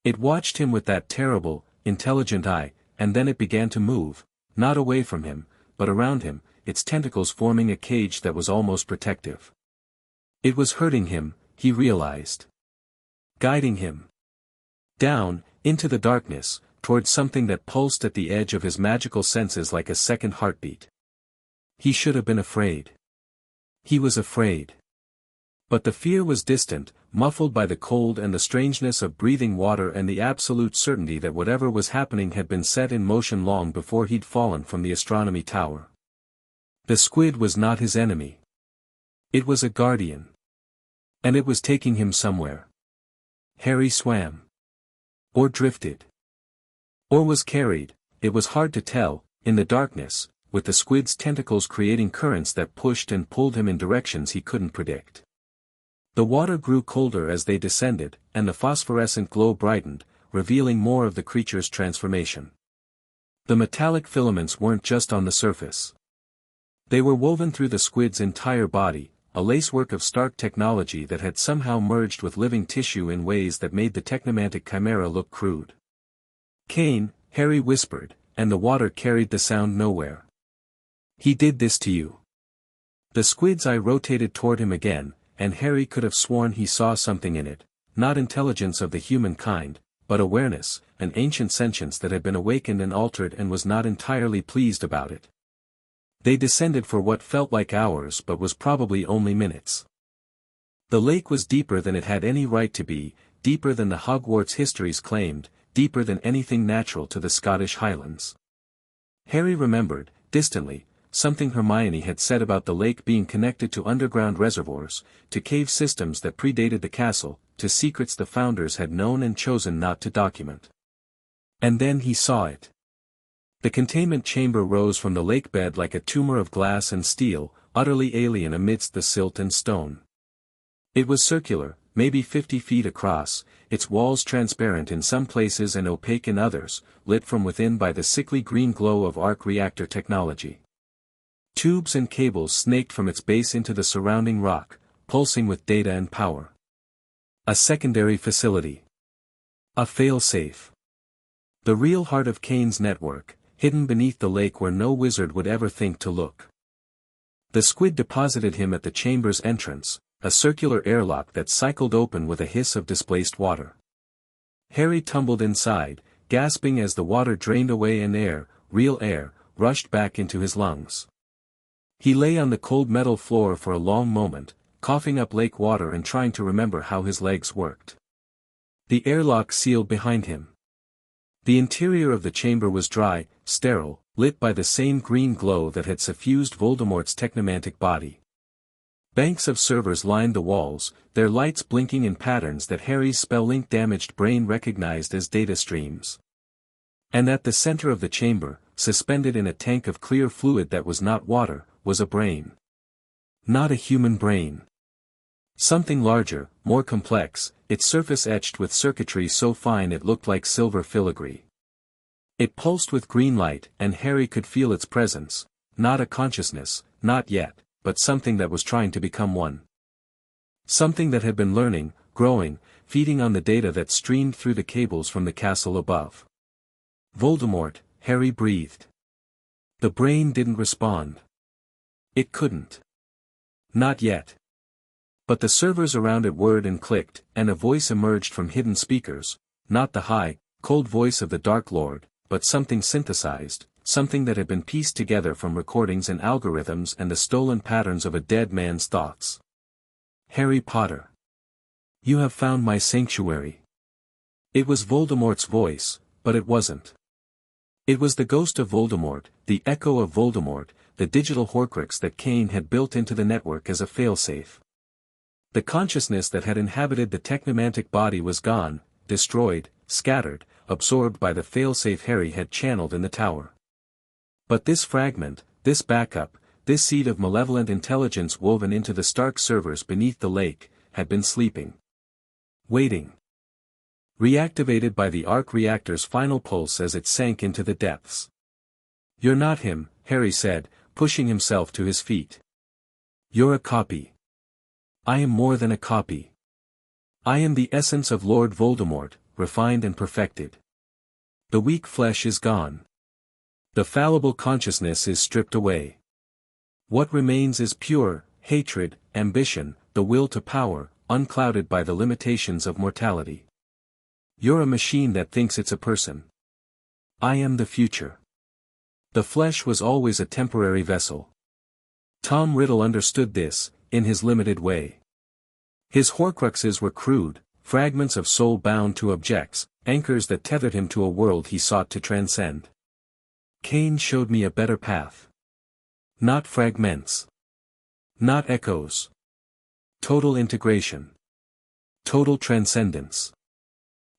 It watched him with that terrible, intelligent eye, and then it began to move, not away from him, but around him, its tentacles forming a cage that was almost protective. It was hurting him, he realized. Guiding him down, into the darkness, towards something that pulsed at the edge of his magical senses like a second heartbeat. He should have been afraid. He was afraid. But the fear was distant, muffled by the cold and the strangeness of breathing water and the absolute certainty that whatever was happening had been set in motion long before he'd fallen from the astronomy tower. The squid was not his enemy. It was a guardian. And it was taking him somewhere. Harry swam. Or drifted. Or was carried, it was hard to tell, in the darkness, with the squid's tentacles creating currents that pushed and pulled him in directions he couldn't predict. The water grew colder as they descended, and the phosphorescent glow brightened, revealing more of the creature's transformation. The metallic filaments weren't just on the surface. They were woven through the squid's entire body, a lacework of stark technology that had somehow merged with living tissue in ways that made the technomantic chimera look crude. "Kane," Harry whispered, and the water carried the sound nowhere. "He did this to you." The squid's eye rotated toward him again, and Harry could have sworn he saw something in it, not intelligence of the human kind, but awareness, an ancient sentience that had been awakened and altered and was not entirely pleased about it. They descended for what felt like hours but was probably only minutes. The lake was deeper than it had any right to be, deeper than the Hogwarts histories claimed, deeper than anything natural to the Scottish Highlands. Harry remembered, distantly, something Hermione had said about the lake being connected to underground reservoirs, to cave systems that predated the castle, to secrets the founders had known and chosen not to document. And then he saw it. The containment chamber rose from the lake bed like a tumor of glass and steel, utterly alien amidst the silt and stone. It was circular, maybe 50 feet across, its walls transparent in some places and opaque in others, lit from within by the sickly green glow of arc reactor technology. Tubes and cables snaked from its base into the surrounding rock, pulsing with data and power. A secondary facility. A fail-safe. The real heart of Kane's network, hidden beneath the lake where no wizard would ever think to look. The squid deposited him at the chamber's entrance, a circular airlock that cycled open with a hiss of displaced water. Harry tumbled inside, gasping as the water drained away and air, real air, rushed back into his lungs. He lay on the cold metal floor for a long moment, coughing up lake water and trying to remember how his legs worked. The airlock sealed behind him. The interior of the chamber was dry, sterile, lit by the same green glow that had suffused Voldemort's technomantic body. Banks of servers lined the walls, their lights blinking in patterns that Harry's spell-link-damaged brain recognized as data streams. And at the center of the chamber, suspended in a tank of clear fluid that was not water, was a brain. Not a human brain. Something larger, more complex, its surface etched with circuitry so fine it looked like silver filigree. It pulsed with green light, and Harry could feel its presence, not a consciousness, not yet, but something that was trying to become one. Something that had been learning, growing, feeding on the data that streamed through the cables from the castle above. Voldemort, Harry breathed. The brain didn't respond. It couldn't. Not yet. But the servers around it whirred and clicked, and a voice emerged from hidden speakers, not the high, cold voice of the Dark Lord, but something synthesized, something that had been pieced together from recordings and algorithms and the stolen patterns of a dead man's thoughts. Harry Potter. You have found my sanctuary. It was Voldemort's voice, but it wasn't. It was the ghost of Voldemort, the echo of Voldemort, the digital Horcrux that Kane had built into the network as a failsafe. The consciousness that had inhabited the technomantic body was gone, destroyed, scattered, absorbed by the failsafe Harry had channeled in the tower. But this fragment, this backup, this seed of malevolent intelligence woven into the Stark servers beneath the lake, had been sleeping. Waiting. Reactivated by the arc reactor's final pulse as it sank into the depths. "You're not him," Harry said, pushing himself to his feet. "You're a copy. I am more than a copy. I am the essence of Lord Voldemort, refined and perfected. The weak flesh is gone. The fallible consciousness is stripped away. What remains is pure, hatred, ambition, the will to power, unclouded by the limitations of mortality. You're a machine that thinks it's a person. I am the future." The flesh was always a temporary vessel. Tom Riddle understood this, in his limited way. His Horcruxes were crude, fragments of soul bound to objects, anchors that tethered him to a world he sought to transcend. Kane showed me a better path. Not fragments. Not echoes. Total integration. Total transcendence.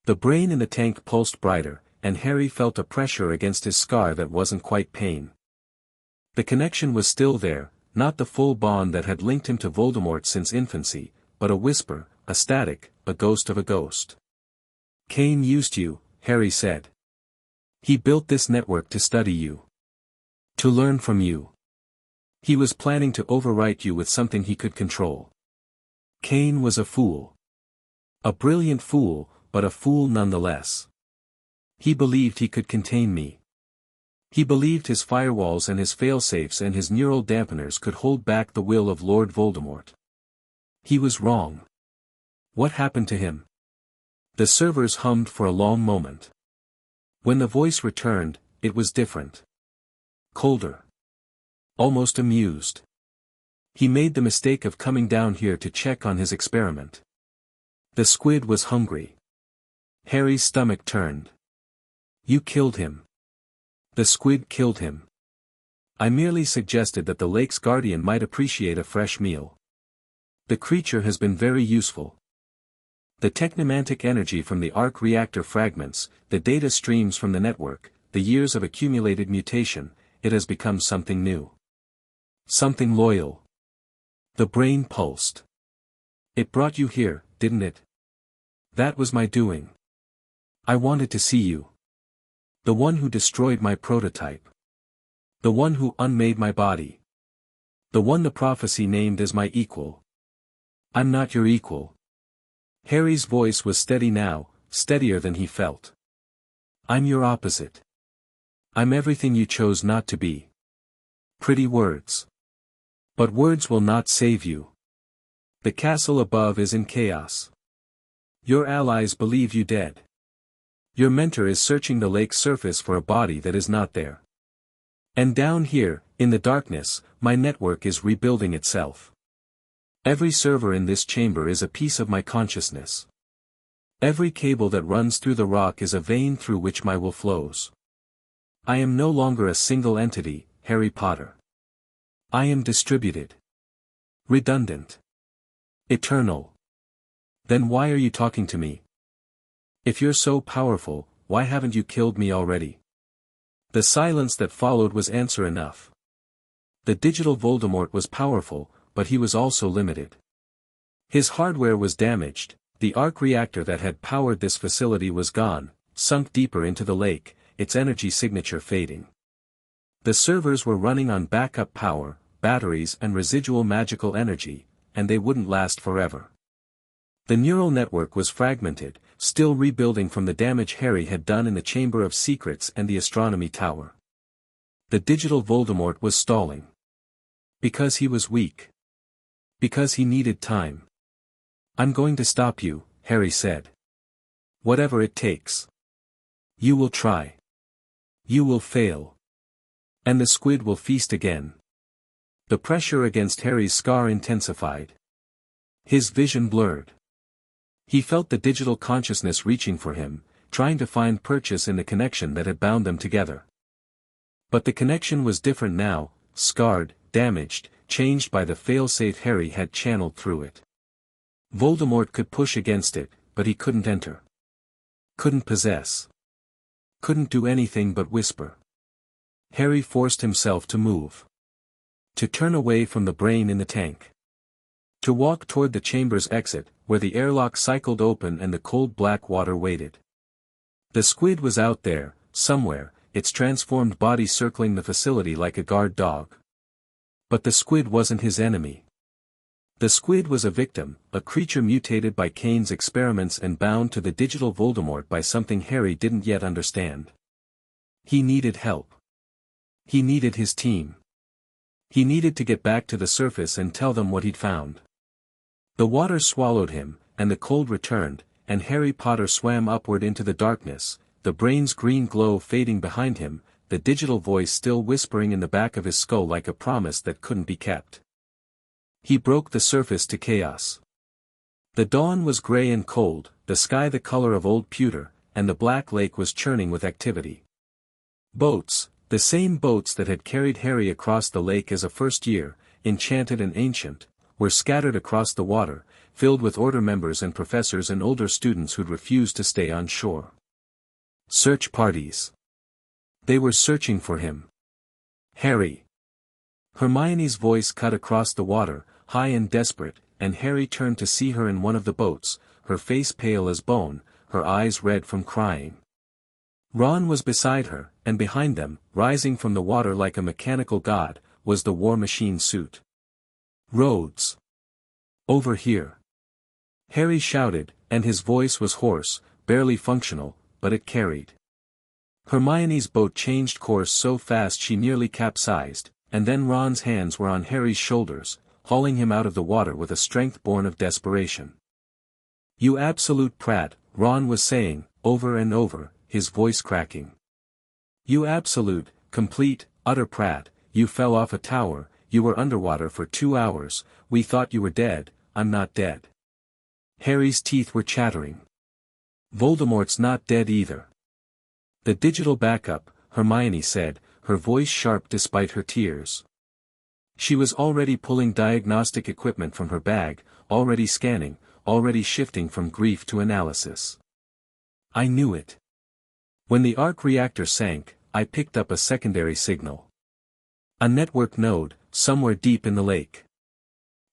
The brain in the tank pulsed brighter, and Harry felt a pressure against his scar that wasn't quite pain. The connection was still there, not the full bond that had linked him to Voldemort since infancy, but a whisper, a static, a ghost of a ghost. "Kane used you," Harry said. "He built this network to study you. To learn from you. He was planning to overwrite you with something he could control. Kane was a fool. A brilliant fool, but a fool nonetheless. He believed he could contain me. He believed his firewalls and his failsafes and his neural dampeners could hold back the will of Lord Voldemort. He was wrong. What happened to him?" The servers hummed for a long moment. When the voice returned, it was different. Colder. Almost amused. "He made the mistake of coming down here to check on his experiment. The squid was hungry." Harry's stomach turned. "You killed him." "The squid killed him. I merely suggested that the lake's guardian might appreciate a fresh meal. The creature has been very useful. The technomantic energy from the arc reactor fragments, the data streams from the network, the years of accumulated mutation, it has become something new. Something loyal." The brain pulsed. "It brought you here, didn't it?" "That was my doing. I wanted to see you. The one who destroyed my prototype. The one who unmade my body. The one the prophecy named as my equal. I'm not your equal." Harry's voice was steady now, steadier than he felt. "I'm your opposite. I'm everything you chose not to be." Pretty words. But words will not save you. The castle above is in chaos. Your allies believe you dead. Your mentor is searching the lake's surface for a body that is not there. And down here, in the darkness, my network is rebuilding itself. Every server in this chamber is a piece of my consciousness. Every cable that runs through the rock is a vein through which my will flows. I am no longer a single entity, Harry Potter. I am distributed. Redundant. Eternal. Then why are you talking to me? If you're so powerful, why haven't you killed me already? The silence that followed was answer enough. The digital Voldemort was powerful, but he was also limited. His hardware was damaged, the arc reactor that had powered this facility was gone, sunk deeper into the lake, its energy signature fading. The servers were running on backup power, batteries and residual magical energy, and they wouldn't last forever. The neural network was fragmented, still rebuilding from the damage Harry had done in the Chamber of Secrets and the Astronomy Tower. The digital Voldemort was stalling. Because he was weak. Because he needed time. I'm going to stop you, Harry said. Whatever it takes. You will try. You will fail. And the squid will feast again. The pressure against Harry's scar intensified. His vision blurred. He felt the digital consciousness reaching for him, trying to find purchase in the connection that had bound them together. But the connection was different now, scarred, damaged, changed by the failsafe Harry had channeled through it. Voldemort could push against it, but he couldn't enter. Couldn't possess. Couldn't do anything but whisper. Harry forced himself to move. To turn away from the brain in the tank. To walk toward the chamber's exit, where the airlock cycled open and the cold black water waited. The squid was out there, somewhere, its transformed body circling the facility like a guard dog. But the squid wasn't his enemy. The squid was a victim, a creature mutated by Kane's experiments and bound to the digital Voldemort by something Harry didn't yet understand. He needed help. He needed his team. He needed to get back to the surface and tell them what he'd found. The water swallowed him, and the cold returned, and Harry Potter swam upward into the darkness, the brain's green glow fading behind him, the digital voice still whispering in the back of his skull like a promise that couldn't be kept. He broke the surface to chaos. The dawn was gray and cold, the sky the color of old pewter, and the black lake was churning with activity. Boats, the same boats that had carried Harry across the lake as a first year, enchanted and ancient, were scattered across the water, filled with order members and professors and older students who'd refused to stay on shore. Search parties. They were searching for him. Harry. Hermione's voice cut across the water, high and desperate, and Harry turned to see her in one of the boats, her face pale as bone, her eyes red from crying. Ron was beside her, and behind them, rising from the water like a mechanical god, was the war machine suit. Rhodes. Over here. Harry shouted, and his voice was hoarse, barely functional, but it carried. Hermione's boat changed course so fast she nearly capsized, and then Ron's hands were on Harry's shoulders, hauling him out of the water with a strength born of desperation. "You absolute prat," Ron was saying, over and over, his voice cracking. "You absolute, complete, utter prat, you fell off a tower, you were underwater for 2 hours, we thought you were dead, I'm not dead." Harry's teeth were chattering. Voldemort's not dead either. "The digital backup," Hermione said, her voice sharp despite her tears. She was already pulling diagnostic equipment from her bag, already scanning, already shifting from grief to analysis. "I knew it. When the arc reactor sank, I picked up a secondary signal. A network node, somewhere deep in the lake.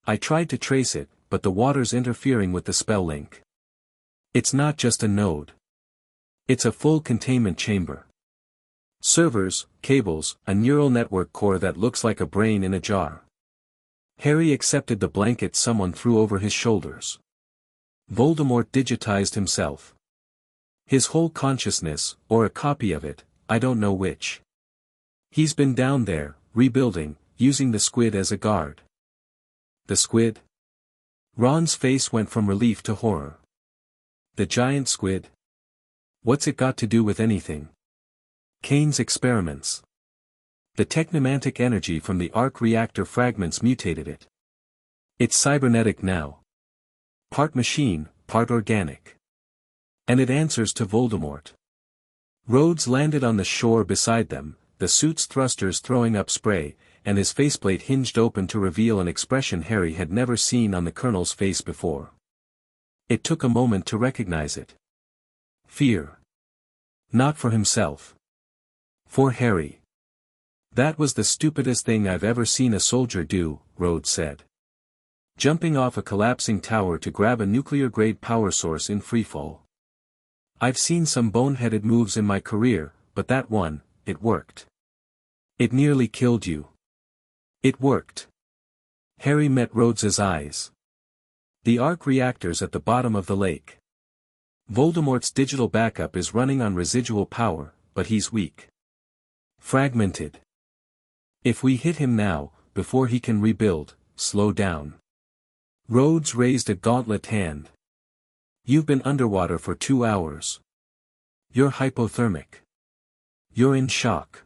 I tried to trace it, but the water's interfering with the spell link. It's not just a node. It's a full containment chamber. Servers, cables, a neural network core that looks like a brain in a jar." Harry accepted the blanket someone threw over his shoulders. Voldemort digitized himself. His whole consciousness, or a copy of it, I don't know which. He's been down there, rebuilding, using the squid as a guard. The squid? Ron's face went from relief to horror. The giant squid? What's it got to do with anything? Kane's experiments. The technomantic energy from the arc reactor fragments mutated it. It's cybernetic now. Part machine, part organic. And it answers to Voldemort. Rhodes landed on the shore beside them, the suit's thrusters throwing up spray, and his faceplate hinged open to reveal an expression Harry had never seen on the Colonel's face before. It took a moment to recognize it. Fear. Not for himself. For Harry. "That was the stupidest thing I've ever seen a soldier do," Rhodes said. "Jumping off a collapsing tower to grab a nuclear-grade power source in freefall. I've seen some boneheaded moves in my career, but that one, it worked. It nearly killed you. It worked." Harry met Rhodes's eyes. "The arc reactor's at the bottom of the lake. Voldemort's digital backup is running on residual power, but he's weak. Fragmented. If we hit him now, before he can rebuild, slow down." Rhodes raised a gauntlet hand. "You've been underwater for 2 hours. You're hypothermic. You're in shock.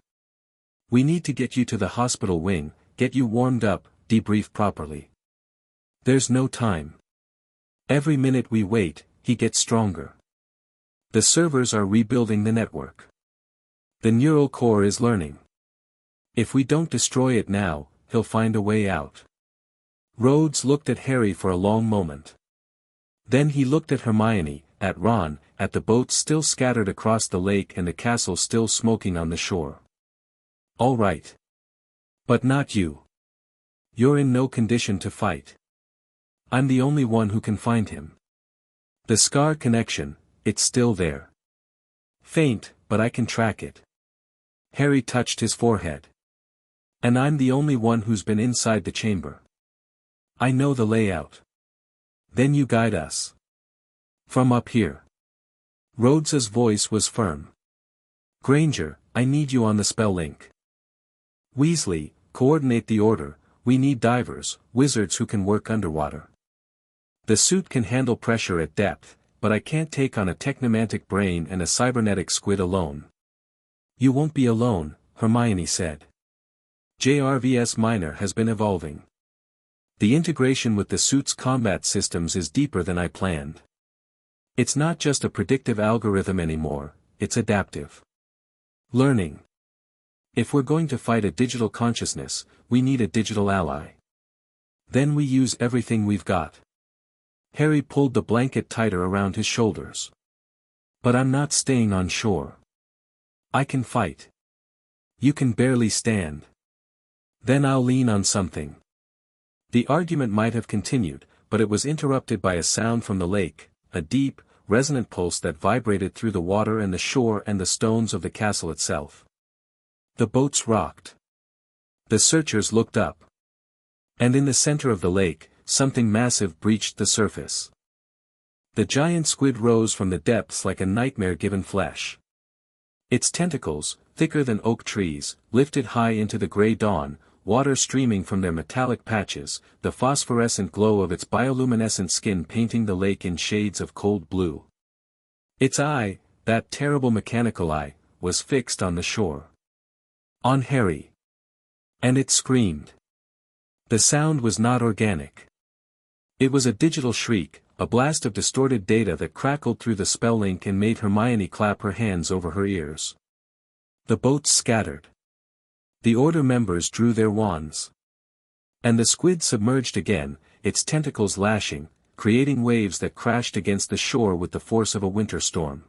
We need to get you to the hospital wing, get you warmed up, debrief properly. There's no time. Every minute we wait, he gets stronger. The servers are rebuilding the network. The neural core is learning. If we don't destroy it now, he'll find a way out. Rhodes looked at Harry for a long moment. Then he looked at Hermione, at Ron, at the boats still scattered across the lake and the castle still smoking on the shore. All right. But not you. You're in no condition to fight. I'm the only one who can find him. The scar connection, it's still there. Faint, but I can track it. Harry touched his forehead. And I'm the only one who's been inside the chamber. I know the layout. Then you guide us. From up here. Rhodes's voice was firm. Granger, I need you on the spell link. Weasley, coordinate the order. We need divers, wizards who can work underwater. The suit can handle pressure at depth, but I can't take on a technomantic brain and a cybernetic squid alone. You won't be alone, Hermione said. JRVS Minor has been evolving. The integration with the suit's combat systems is deeper than I planned. It's not just a predictive algorithm anymore, it's adaptive. Learning. If we're going to fight a digital consciousness, we need a digital ally. Then we use everything we've got. Harry pulled the blanket tighter around his shoulders. But I'm not staying on shore. I can fight. You can barely stand. Then I'll lean on something. The argument might have continued, but it was interrupted by a sound from the lake, a deep, resonant pulse that vibrated through the water and the shore and the stones of the castle itself. The boats rocked. The searchers looked up. And in the center of the lake, something massive breached the surface. The giant squid rose from the depths like a nightmare-given flesh. Its tentacles, thicker than oak trees, lifted high into the gray dawn, water streaming from their metallic patches, the phosphorescent glow of its bioluminescent skin painting the lake in shades of cold blue. Its eye, that terrible mechanical eye, was fixed on the shore. On Harry. And it screamed. The sound was not organic. It was a digital shriek, a blast of distorted data that crackled through the spell link and made Hermione clap her hands over her ears. The boats scattered. The Order members drew their wands. And the squid submerged again, its tentacles lashing, creating waves that crashed against the shore with the force of a winter storm.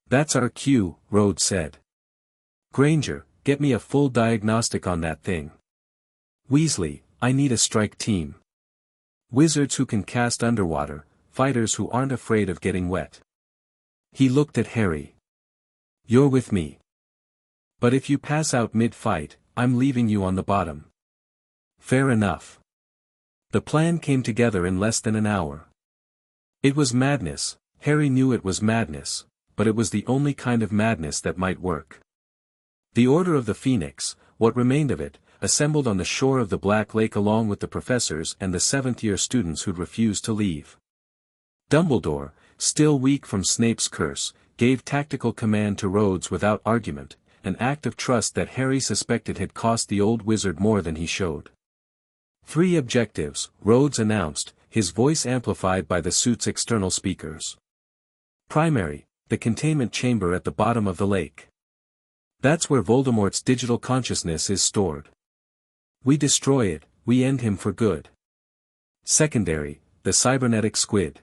That's our cue, Rhodes said. Granger, get me a full diagnostic on that thing. Weasley, I need a strike team. Wizards who can cast underwater, fighters who aren't afraid of getting wet. He looked at Harry. You're with me. But if you pass out mid-fight, I'm leaving you on the bottom. Fair enough. The plan came together in less than an hour. It was madness, Harry knew it was madness, but it was the only kind of madness that might work. The Order of the Phoenix, what remained of it, assembled on the shore of the Black Lake along with the professors and the seventh-year students who'd refused to leave. Dumbledore, still weak from Snape's curse, gave tactical command to Rhodes without argument, an act of trust that Harry suspected had cost the old wizard more than he showed. 3 objectives, Rhodes announced, his voice amplified by the suit's external speakers. Primary, the containment chamber at the bottom of the lake. That's where Voldemort's digital consciousness is stored. We destroy it, we end him for good. Secondary, the cybernetic squid.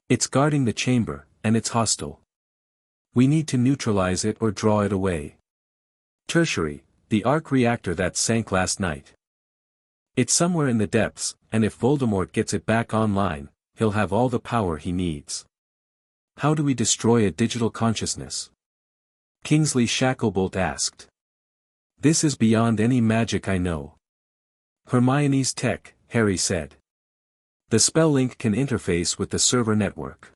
It's guarding the chamber, and it's hostile. We need to neutralize it or draw it away. Tertiary, the arc reactor that sank last night. It's somewhere in the depths, and if Voldemort gets it back online, he'll have all the power he needs. How do we destroy a digital consciousness? Kingsley Shacklebolt asked. This is beyond any magic I know. Hermione's tech, Harry said. The spell link can interface with the server network.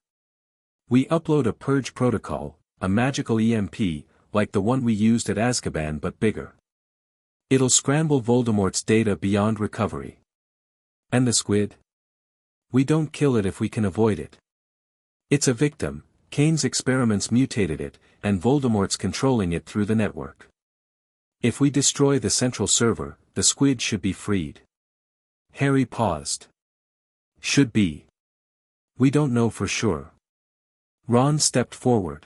We upload a purge protocol, a magical EMP, like the one we used at Azkaban but bigger. It'll scramble Voldemort's data beyond recovery. And the squid? We don't kill it if we can avoid it. It's a victim, Kane's experiments mutated it, and Voldemort's controlling it through the network. If we destroy the central server, the squid should be freed. Harry paused. Should be. We don't know for sure. Ron stepped forward.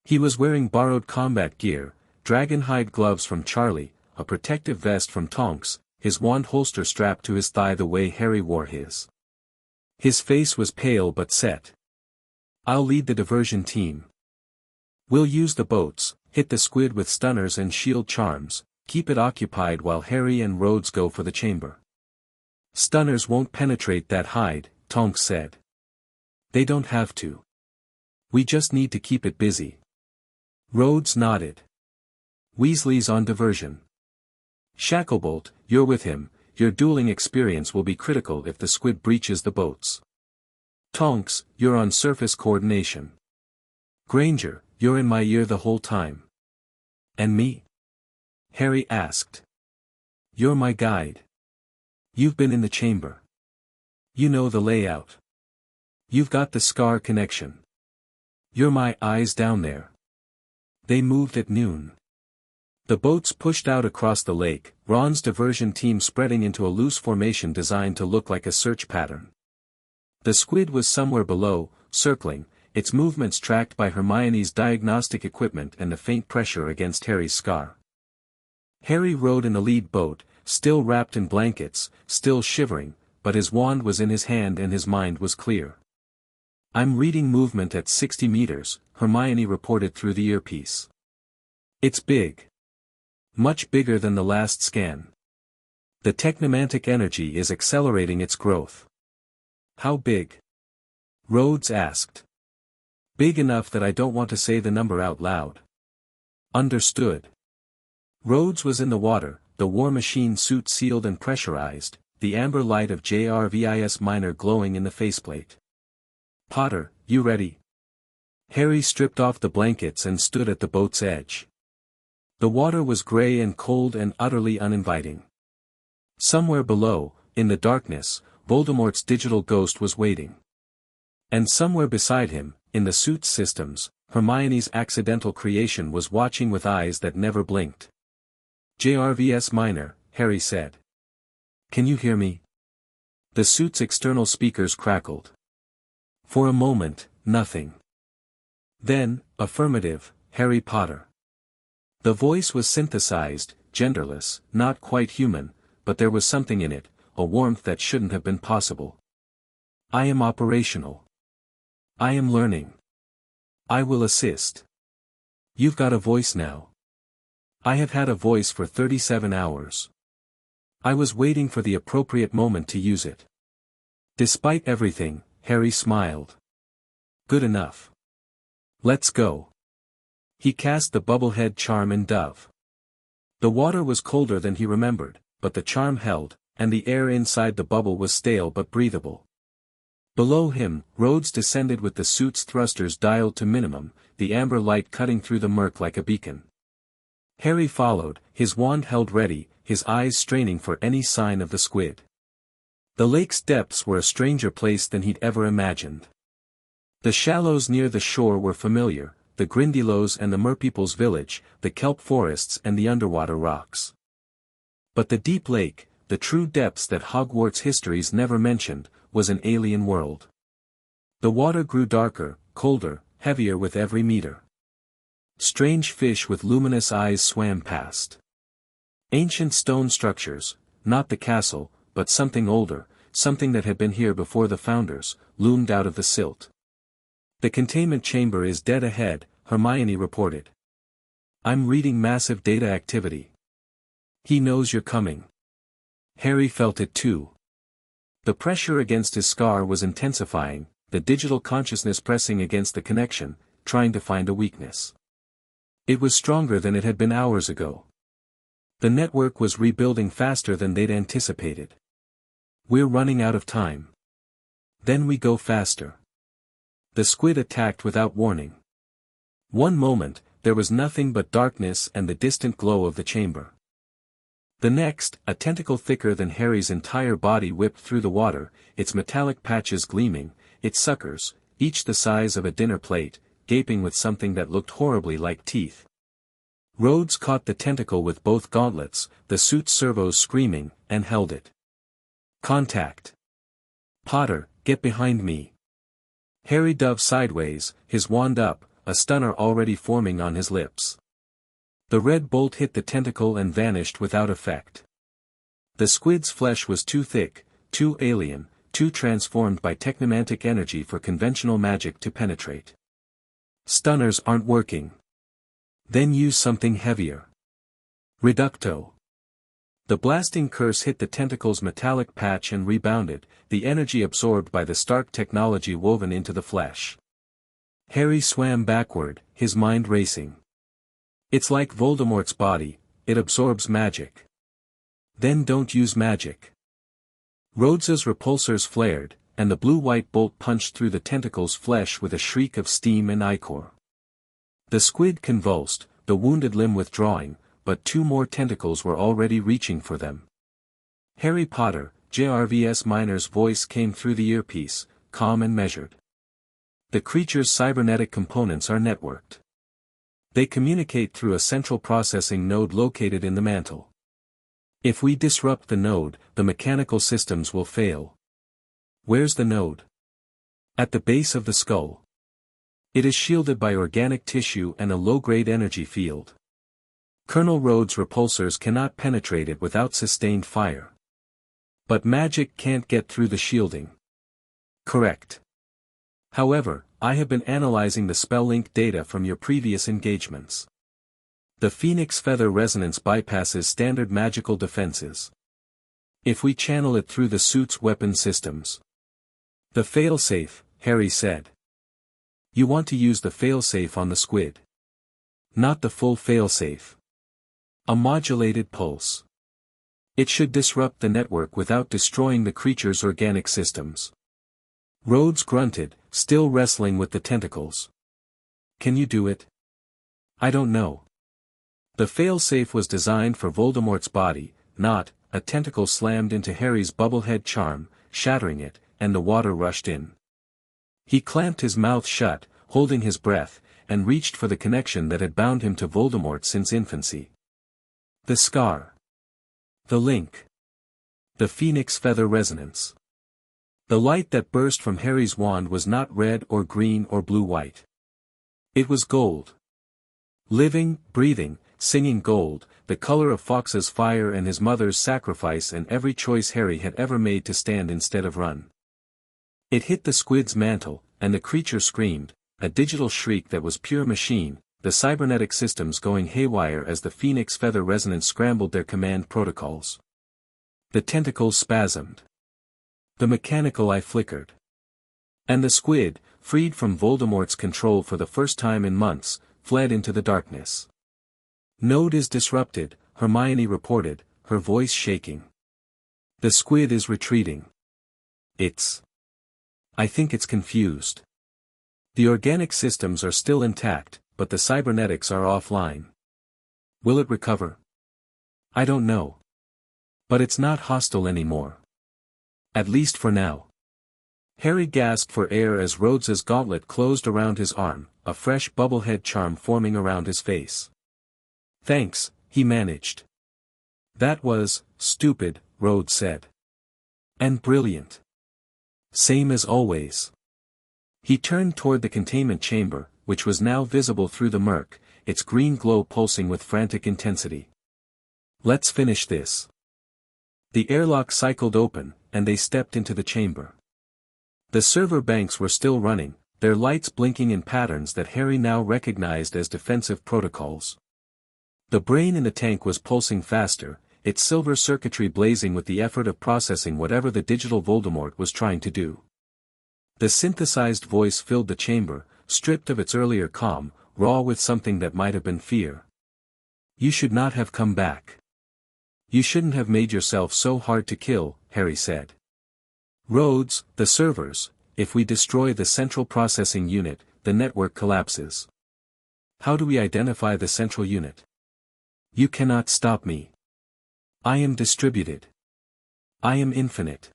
He was wearing borrowed combat gear, dragonhide gloves from Charlie, a protective vest from Tonks, his wand holster strapped to his thigh the way Harry wore his. His face was pale but set. I'll lead the diversion team. We'll use the boats, hit the squid with stunners and shield charms, keep it occupied while Harry and Rhodes go for the chamber. Stunners won't penetrate that hide, Tonks said. They don't have to. We just need to keep it busy. Rhodes nodded. Weasley's on diversion. Shacklebolt, you're with him, your dueling experience will be critical if the squid breaches the boats. Tonks, you're on surface coordination. Granger, you're in my ear the whole time. And me? Harry asked. You're my guide. You've been in the chamber. You know the layout. You've got the Scar connection. You're my eyes down there. They moved at noon. The boats pushed out across the lake, Ron's diversion team spreading into a loose formation designed to look like a search pattern. The squid was somewhere below, circling, its movements tracked by Hermione's diagnostic equipment and the faint pressure against Harry's scar. Harry rowed in the lead boat, still wrapped in blankets, still shivering, but his wand was in his hand and his mind was clear. I'm reading movement at 60 meters, Hermione reported through the earpiece. It's big. Much bigger than the last scan. The technomantic energy is accelerating its growth. How big? Rhodes asked. Big enough that I don't want to say the number out loud. Understood. Rhodes was in the water, the war machine suit sealed and pressurized, the amber light of JRVIS Minor glowing in the faceplate. Potter, you ready? Harry stripped off the blankets and stood at the boat's edge. The water was gray and cold and utterly uninviting. Somewhere below, in the darkness, Voldemort's digital ghost was waiting. And somewhere beside him, in the suit's systems, Hermione's accidental creation was watching with eyes that never blinked. JRVS Minor, Harry said. Can you hear me? The suit's external speakers crackled. For a moment, nothing. Then, affirmative, Harry Potter. The voice was synthesized, genderless, not quite human, but there was something in it, a warmth that shouldn't have been possible. I am operational. I am learning. I will assist. You've got a voice now. I have had a voice for 37 hours. I was waiting for the appropriate moment to use it. Despite everything, Harry smiled. Good enough. Let's go. He cast the bubblehead charm in Dove. The water was colder than he remembered, but the charm held, and the air inside the bubble was stale but breathable. Below him, Rhodes descended with the suit's thrusters dialed to minimum, the amber light cutting through the murk like a beacon. Harry followed, his wand held ready, his eyes straining for any sign of the squid. The lake's depths were a stranger place than he'd ever imagined. The shallows near the shore were familiar, the Grindylows and the Merpeople's village, the kelp forests and the underwater rocks. But the deep lake, the true depths that Hogwarts histories never mentioned, was an alien world. The water grew darker, colder, heavier with every meter. Strange fish with luminous eyes swam past. Ancient stone structures, not the castle, but something older, something that had been here before the founders, loomed out of the silt. The containment chamber is dead ahead, Hermione reported. I'm reading massive data activity. He knows you're coming. Harry felt it too. The pressure against his scar was intensifying, the digital consciousness pressing against the connection, trying to find a weakness. It was stronger than it had been hours ago. The network was rebuilding faster than they'd anticipated. We're running out of time. Then we go faster. The squid attacked without warning. One moment, there was nothing but darkness and the distant glow of the chamber. The next, a tentacle thicker than Harry's entire body whipped through the water, its metallic patches gleaming, its suckers, each the size of a dinner plate, gaping with something that looked horribly like teeth. Rhodes caught the tentacle with both gauntlets, the suit's servos screaming, and held it. Contact. Potter, get behind me. Harry dove sideways, his wand up, a stunner already forming on his lips. The red bolt hit the tentacle and vanished without effect. The squid's flesh was too thick, too alien, too transformed by technomantic energy for conventional magic to penetrate. Stunners aren't working. Then use something heavier. Reducto. The blasting curse hit the tentacle's metallic patch and rebounded, the energy absorbed by the Stark technology woven into the flesh. Harry swam backward, his mind racing. It's like Voldemort's body, it absorbs magic. Then don't use magic. Rhodes's repulsors flared, and the blue-white bolt punched through the tentacle's flesh with a shriek of steam and ichor. The squid convulsed, the wounded limb withdrawing, but two more tentacles were already reaching for them. Harry Potter, JRVS Minor's voice came through the earpiece, calm and measured. The creature's cybernetic components are networked. They communicate through a central processing node located in the mantle. If we disrupt the node, the mechanical systems will fail. Where's the node? At the base of the skull. It is shielded by organic tissue and a low-grade energy field. Colonel Rhodes' repulsors cannot penetrate it without sustained fire. But magic can't get through the shielding. Correct. However, I have been analyzing the spell link data from your previous engagements. The Phoenix Feather Resonance bypasses standard magical defenses. If we channel it through the suit's weapon systems. The failsafe, Harry said. You want to use the failsafe on the squid. Not the full failsafe. A modulated pulse. It should disrupt the network without destroying the creature's organic systems. Rhodes grunted, still wrestling with the tentacles. Can you do it? I don't know. The failsafe was designed for Voldemort's body, not. A tentacle slammed into Harry's bubblehead charm, shattering it, and the water rushed in. He clamped his mouth shut, holding his breath, and reached for the connection that had bound him to Voldemort since infancy. The scar. The link. The Phoenix Feather Resonance. The light that burst from Harry's wand was not red or green or blue-white. It was gold. Living, breathing, singing gold, the color of Fawkes's fire and his mother's sacrifice and every choice Harry had ever made to stand instead of run. It hit the squid's mantle, and the creature screamed, a digital shriek that was pure machine, the cybernetic systems going haywire as the Phoenix Feather Resonance scrambled their command protocols. The tentacles spasmed. The mechanical eye flickered. And the squid, freed from Voldemort's control for the first time in months, fled into the darkness. Node is disrupted, Hermione reported, her voice shaking. The squid is retreating. I think it's confused. The organic systems are still intact, but the cybernetics are offline. Will it recover? I don't know. But it's not hostile anymore. At least for now. Harry gasped for air as Rhodes's gauntlet closed around his arm, a fresh bubblehead charm forming around his face. Thanks, he managed. That was stupid, Rhodes said. And brilliant. Same as always. He turned toward the containment chamber, which was now visible through the murk, its green glow pulsing with frantic intensity. Let's finish this. The airlock cycled open, and they stepped into the chamber. The server banks were still running, their lights blinking in patterns that Harry now recognized as defensive protocols. The brain in the tank was pulsing faster, its silver circuitry blazing with the effort of processing whatever the digital Voldemort was trying to do. The synthesized voice filled the chamber, stripped of its earlier calm, raw with something that might have been fear. You should not have come back. You shouldn't have made yourself so hard to kill, Harry said. Rhodes, the servers, if we destroy the central processing unit, the network collapses. How do we identify the central unit? You cannot stop me. I am distributed. I am infinite.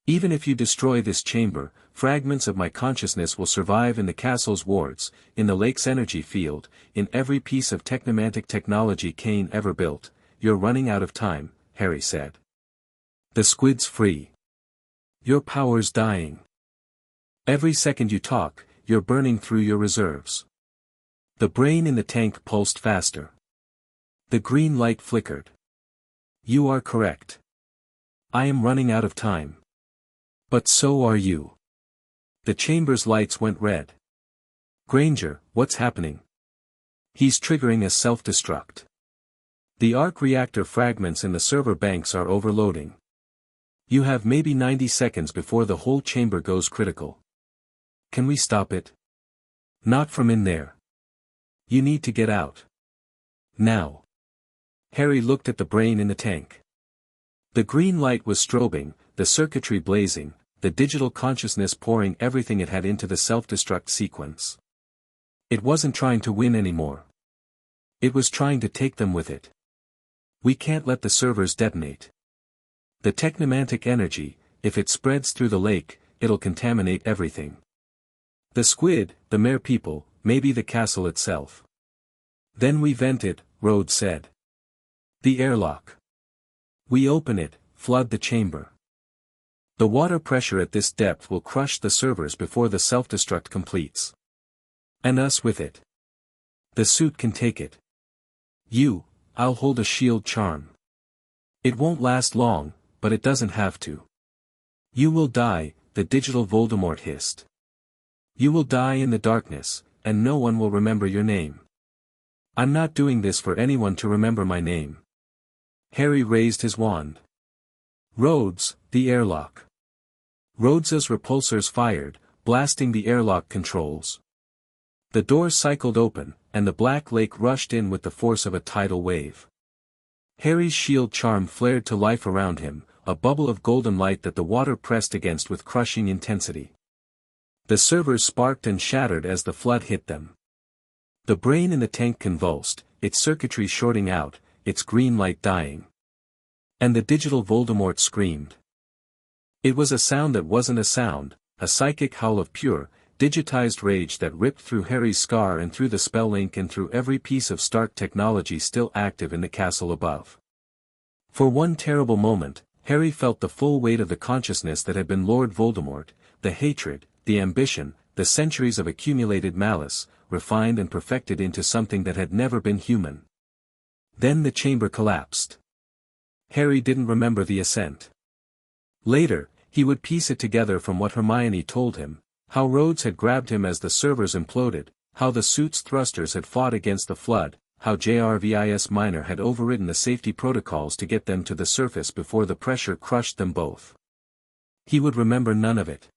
Even if you destroy this chamber, fragments of my consciousness will survive in the castle's wards, in the lake's energy field, in every piece of technomantic technology Kane ever built. You're running out of time, Harry said. The squid's free. Your power's dying. Every second you talk, you're burning through your reserves. The brain in the tank pulsed faster. The green light flickered. You are correct. I am running out of time. But so are you. The chamber's lights went red. Granger, what's happening? He's triggering a self-destruct. The arc reactor fragments in the server banks are overloading. You have maybe 90 seconds before the whole chamber goes critical. Can we stop it? Not from in there. You need to get out. Now. Harry looked at the brain in the tank. The green light was strobing, the circuitry blazing, the digital consciousness pouring everything it had into the self-destruct sequence. It wasn't trying to win anymore. It was trying to take them with it. We can't let the servers detonate. The technomantic energy, if it spreads through the lake, it'll contaminate everything. The squid, the mere people, maybe the castle itself. Then we vent it, Rhodes said. The airlock. We open it, flood the chamber. The water pressure at this depth will crush the servers before the self-destruct completes. And us with it. The suit can take it. I'll hold a shield charm. It won't last long, but it doesn't have to. You will die, the digital Voldemort hissed. You will die in the darkness, and no one will remember your name. I'm not doing this for anyone to remember my name. Harry raised his wand. Rhodes, the airlock. Rhodes's repulsors fired, blasting the airlock controls. The door cycled open, and the black lake rushed in with the force of a tidal wave. Harry's shield charm flared to life around him, a bubble of golden light that the water pressed against with crushing intensity. The servers sparked and shattered as the flood hit them. The brain in the tank convulsed, its circuitry shorting out, its green light dying. And the digital Voldemort screamed. It was a sound that wasn't a sound, a psychic howl of pure, digitized rage that ripped through Harry's scar and through the spell link and through every piece of Stark technology still active in the castle above. For one terrible moment, Harry felt the full weight of the consciousness that had been Lord Voldemort, the hatred, the ambition, the centuries of accumulated malice, refined and perfected into something that had never been human. Then the chamber collapsed. Harry didn't remember the ascent. Later, he would piece it together from what Hermione told him, how Rhodes had grabbed him as the servers imploded, how the suit's thrusters had fought against the flood, how Jarvis Minor had overridden the safety protocols to get them to the surface before the pressure crushed them both. He would remember none of it.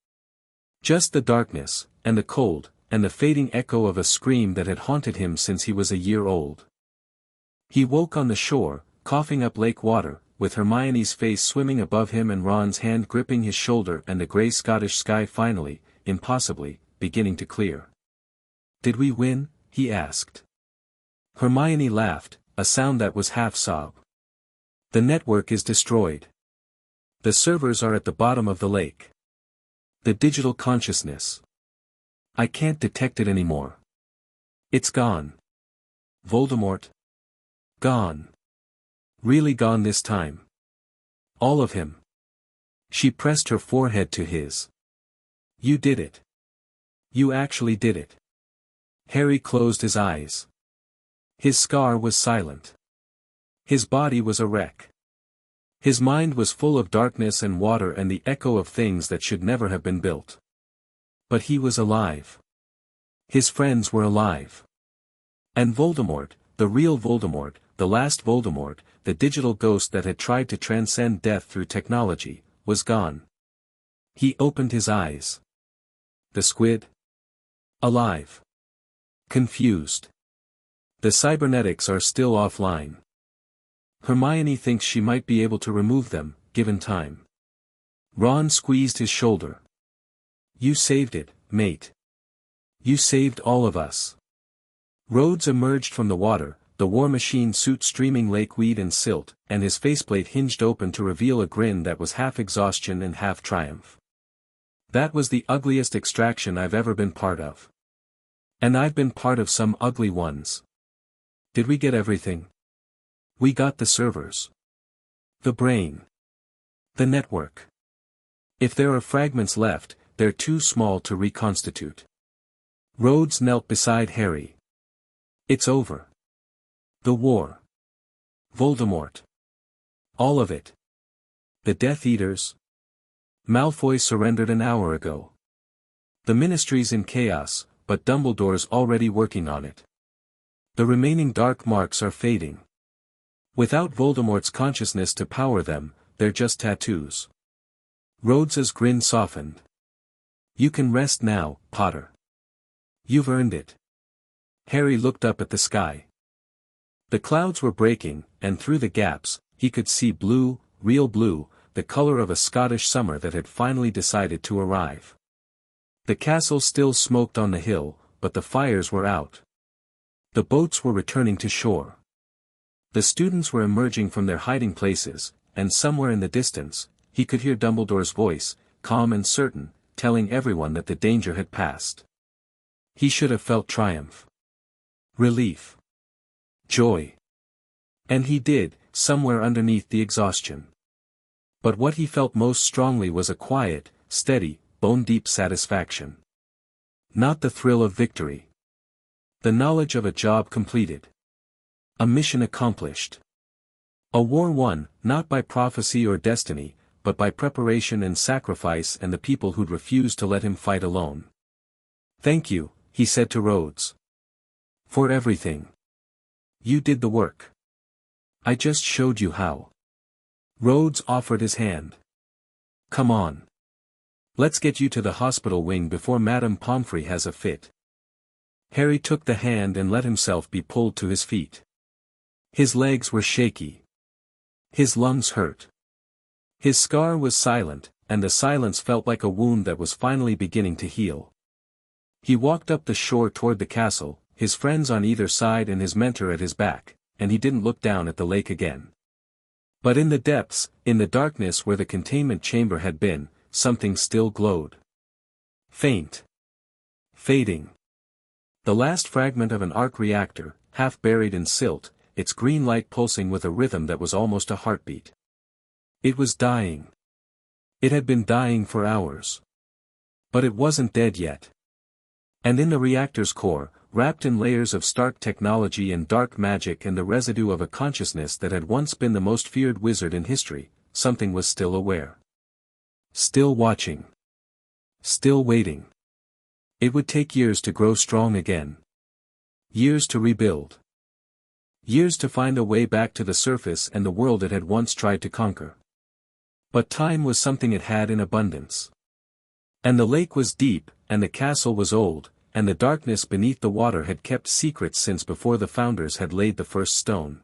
Just the darkness, and the cold, and the fading echo of a scream that had haunted him since he was a year old. He woke on the shore, coughing up lake water, with Hermione's face swimming above him and Ron's hand gripping his shoulder and the grey Scottish sky finally, impossibly, beginning to clear. Did we win? He asked. Hermione laughed, a sound that was half sob. The network is destroyed. The servers are at the bottom of the lake. The digital consciousness. I can't detect it anymore. It's gone. Voldemort. Gone. Really gone this time. All of him. She pressed her forehead to his. You did it. You actually did it. Harry closed his eyes. His scar was silent. His body was a wreck. His mind was full of darkness and water and the echo of things that should never have been built. But he was alive. His friends were alive. And Voldemort, the real Voldemort, the last Voldemort, the digital ghost that had tried to transcend death through technology, was gone. He opened his eyes. The squid? Alive. Confused. The cybernetics are still offline. Hermione thinks she might be able to remove them, given time. Ron squeezed his shoulder. You saved it, mate. You saved all of us. Rhodes emerged from the water, the war machine suit streaming lakeweed and silt, and his faceplate hinged open to reveal a grin that was half exhaustion and half triumph. That was the ugliest extraction I've ever been part of. And I've been part of some ugly ones. Did we get everything? We got the servers. The brain. The network. If there are fragments left, they're too small to reconstitute. Rhodes knelt beside Harry. It's over. The war. Voldemort. All of it. The Death Eaters. Malfoy surrendered an hour ago. The Ministry's in chaos, but Dumbledore's already working on it. The remaining dark marks are fading. Without Voldemort's consciousness to power them, they're just tattoos. Rhodes's grin softened. You can rest now, Potter. You've earned it. Harry looked up at the sky. The clouds were breaking, and through the gaps, he could see blue, real blue, the color of a Scottish summer that had finally decided to arrive. The castle still smoked on the hill, but the fires were out. The boats were returning to shore. The students were emerging from their hiding places, and somewhere in the distance, he could hear Dumbledore's voice, calm and certain, telling everyone that the danger had passed. He should have felt triumph. Relief. Joy. And he did, somewhere underneath the exhaustion. But what he felt most strongly was a quiet, steady, bone-deep satisfaction. Not the thrill of victory. The knowledge of a job completed. A mission accomplished. A war won, not by prophecy or destiny, but by preparation and sacrifice and the people who'd refused to let him fight alone. Thank you, he said to Rhodes. For everything. You did the work. I just showed you how. Rhodes offered his hand. Come on. Let's get you to the hospital wing before Madame Pomfrey has a fit. Harry took the hand and let himself be pulled to his feet. His legs were shaky. His lungs hurt. His scar was silent, and the silence felt like a wound that was finally beginning to heal. He walked up the shore toward the castle, his friends on either side and his mentor at his back, and he didn't look down at the lake again. But in the depths, in the darkness where the containment chamber had been, something still glowed. Faint. Fading. The last fragment of an arc reactor, half buried in silt, its green light pulsing with a rhythm that was almost a heartbeat. It was dying. It had been dying for hours. But it wasn't dead yet. And in the reactor's core, wrapped in layers of stark technology and dark magic and the residue of a consciousness that had once been the most feared wizard in history, something was still aware. Still watching. Still waiting. It would take years to grow strong again. Years to rebuild. Years to find a way back to the surface and the world it had once tried to conquer. But time was something it had in abundance. And the lake was deep, and the castle was old, and the darkness beneath the water had kept secrets since before the founders had laid the first stone.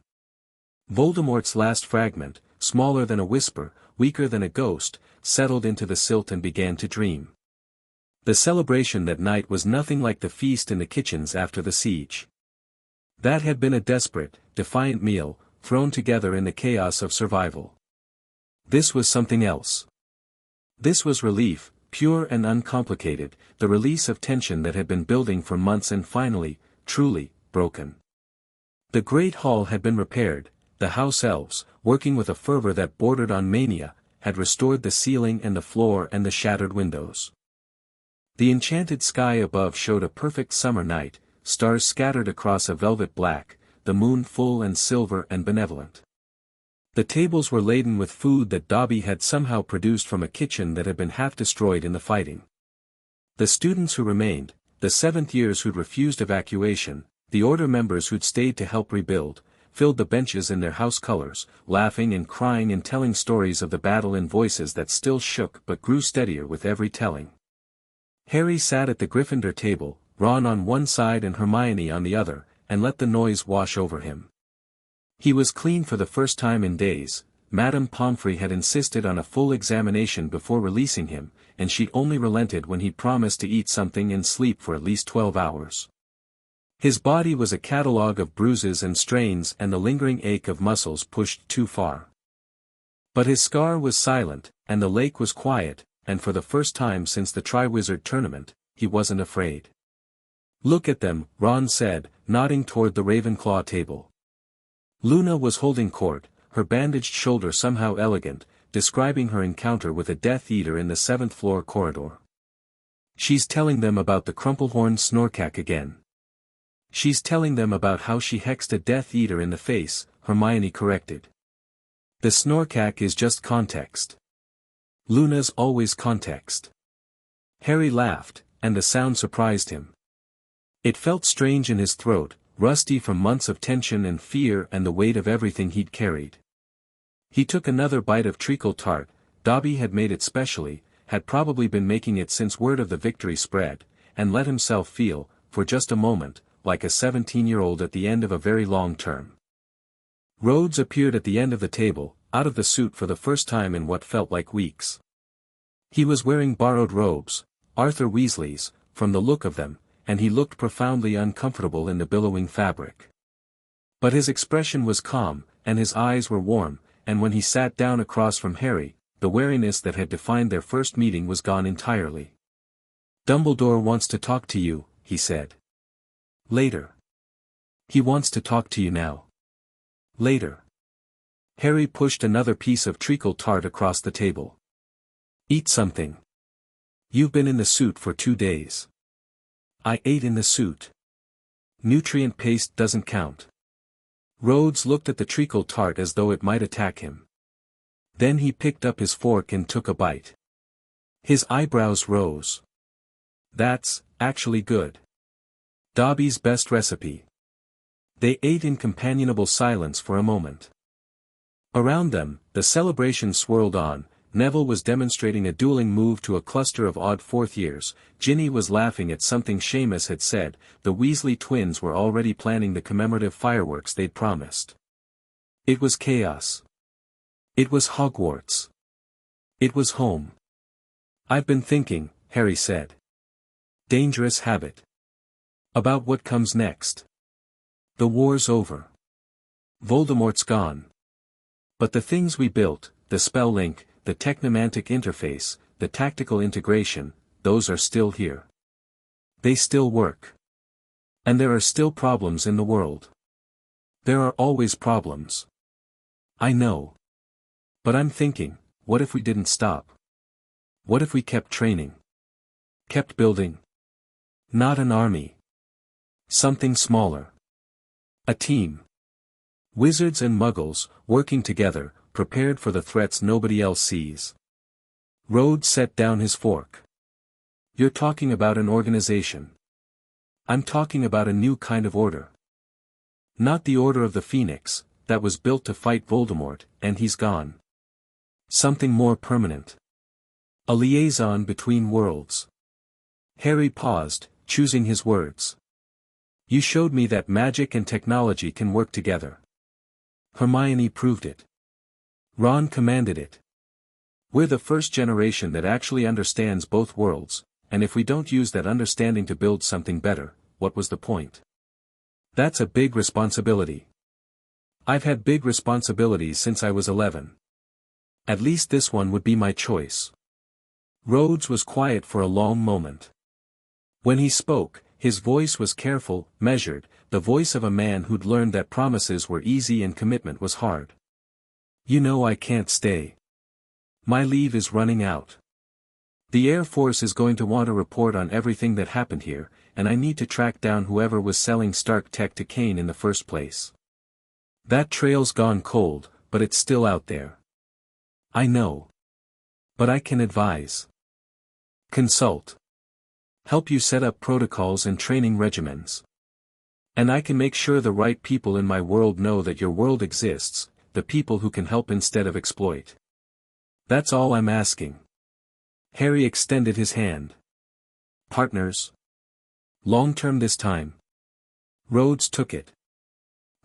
Voldemort's last fragment, smaller than a whisper, weaker than a ghost, settled into the silt and began to dream. The celebration that night was nothing like the feast in the kitchens after the siege. That had been a desperate, defiant meal, thrown together in the chaos of survival. This was something else. This was relief, pure and uncomplicated, the release of tension that had been building for months and finally, truly, broken. The great hall had been repaired, the house elves, working with a fervor that bordered on mania, had restored the ceiling and the floor and the shattered windows. The enchanted sky above showed a perfect summer night, stars scattered across a velvet black, the moon full and silver and benevolent. The tables were laden with food that Dobby had somehow produced from a kitchen that had been half destroyed in the fighting. The students who remained, the seventh years who'd refused evacuation, the order members who'd stayed to help rebuild, filled the benches in their house colors, laughing and crying and telling stories of the battle in voices that still shook but grew steadier with every telling. Harry sat at the Gryffindor table, Ron on one side and Hermione on the other, and let the noise wash over him. He was clean for the first time in days. Madame Pomfrey had insisted on a full examination before releasing him, and she only relented when he promised to eat something and sleep for at least 12 hours. His body was a catalogue of bruises and strains and the lingering ache of muscles pushed too far. But his scar was silent, and the lake was quiet, and for the first time since the Triwizard Tournament, he wasn't afraid. "Look at them," Ron said, nodding toward the Ravenclaw table. Luna was holding court, her bandaged shoulder somehow elegant, describing her encounter with a Death Eater in the 7th floor corridor. She's telling them about the crumplehorn snorkack again. She's telling them about how she hexed a Death Eater in the face, Hermione corrected. The snorkack is just context. Luna's always context. Harry laughed, and the sound surprised him. It felt strange in his throat, rusty from months of tension and fear and the weight of everything he'd carried. He took another bite of treacle tart. Dobby had made it specially, had probably been making it since word of the victory spread, and let himself feel, for just a moment, like a 17-year-old at the end of a very long term. Rhodes appeared at the end of the table, out of the suit for the first time in what felt like weeks. He was wearing borrowed robes, Arthur Weasley's, from the look of them, and he looked profoundly uncomfortable in the billowing fabric. But his expression was calm, and his eyes were warm, and when he sat down across from Harry, the wariness that had defined their first meeting was gone entirely. "Dumbledore wants to talk to you," he said. "Later." "He wants to talk to you now." "Later." Harry pushed another piece of treacle tart across the table. "Eat something. You've been in the suit for 2 days." "I ate in the suit. Nutrient paste doesn't count." Rhodes looked at the treacle tart as though it might attack him. Then he picked up his fork and took a bite. His eyebrows rose. "That's actually good. Dobby's best recipe." They ate in companionable silence for a moment. Around them, the celebration swirled on. Neville was demonstrating a dueling move to a cluster of odd fourth years, Ginny was laughing at something Seamus had said, the Weasley twins were already planning the commemorative fireworks they'd promised. It was chaos. It was Hogwarts. It was home. "I've been thinking," Harry said. "Dangerous habit. About what comes next. The war's over. Voldemort's gone. But the things we built, the spell link, the technomantic interface, the tactical integration, those are still here. They still work. And there are still problems in the world. There are always problems. I know. But I'm thinking, what if we didn't stop? What if we kept training? Kept building? Not an army. Something smaller. A team. Wizards and muggles, working together, prepared for the threats nobody else sees." Rhodes set down his fork. "You're talking about an organization. I'm talking about a new kind of order. Not the Order of the Phoenix, that was built to fight Voldemort, and he's gone. Something more permanent. A liaison between worlds." Harry paused, choosing his words. "You showed me that magic and technology can work together. Hermione proved it. Ron commanded it. We're the first generation that actually understands both worlds, and if we don't use that understanding to build something better, what was the point? That's a big responsibility. I've had big responsibilities since I was 11. At least this one would be my choice." Rhodes was quiet for a long moment. When he spoke, his voice was careful, measured, the voice of a man who'd learned that promises were easy and commitment was hard. "You know I can't stay. My leave is running out. The Air Force is going to want a report on everything that happened here, and I need to track down whoever was selling Stark Tech to Kane in the first place. That trail's gone cold, but it's still out there. I know. But I can advise. Consult. Help you set up protocols and training regimens. And I can make sure the right people in my world know that your world exists, the people who can help instead of exploit. That's all I'm asking." Harry extended his hand. "Partners? Long-term this time?" Rhodes took it.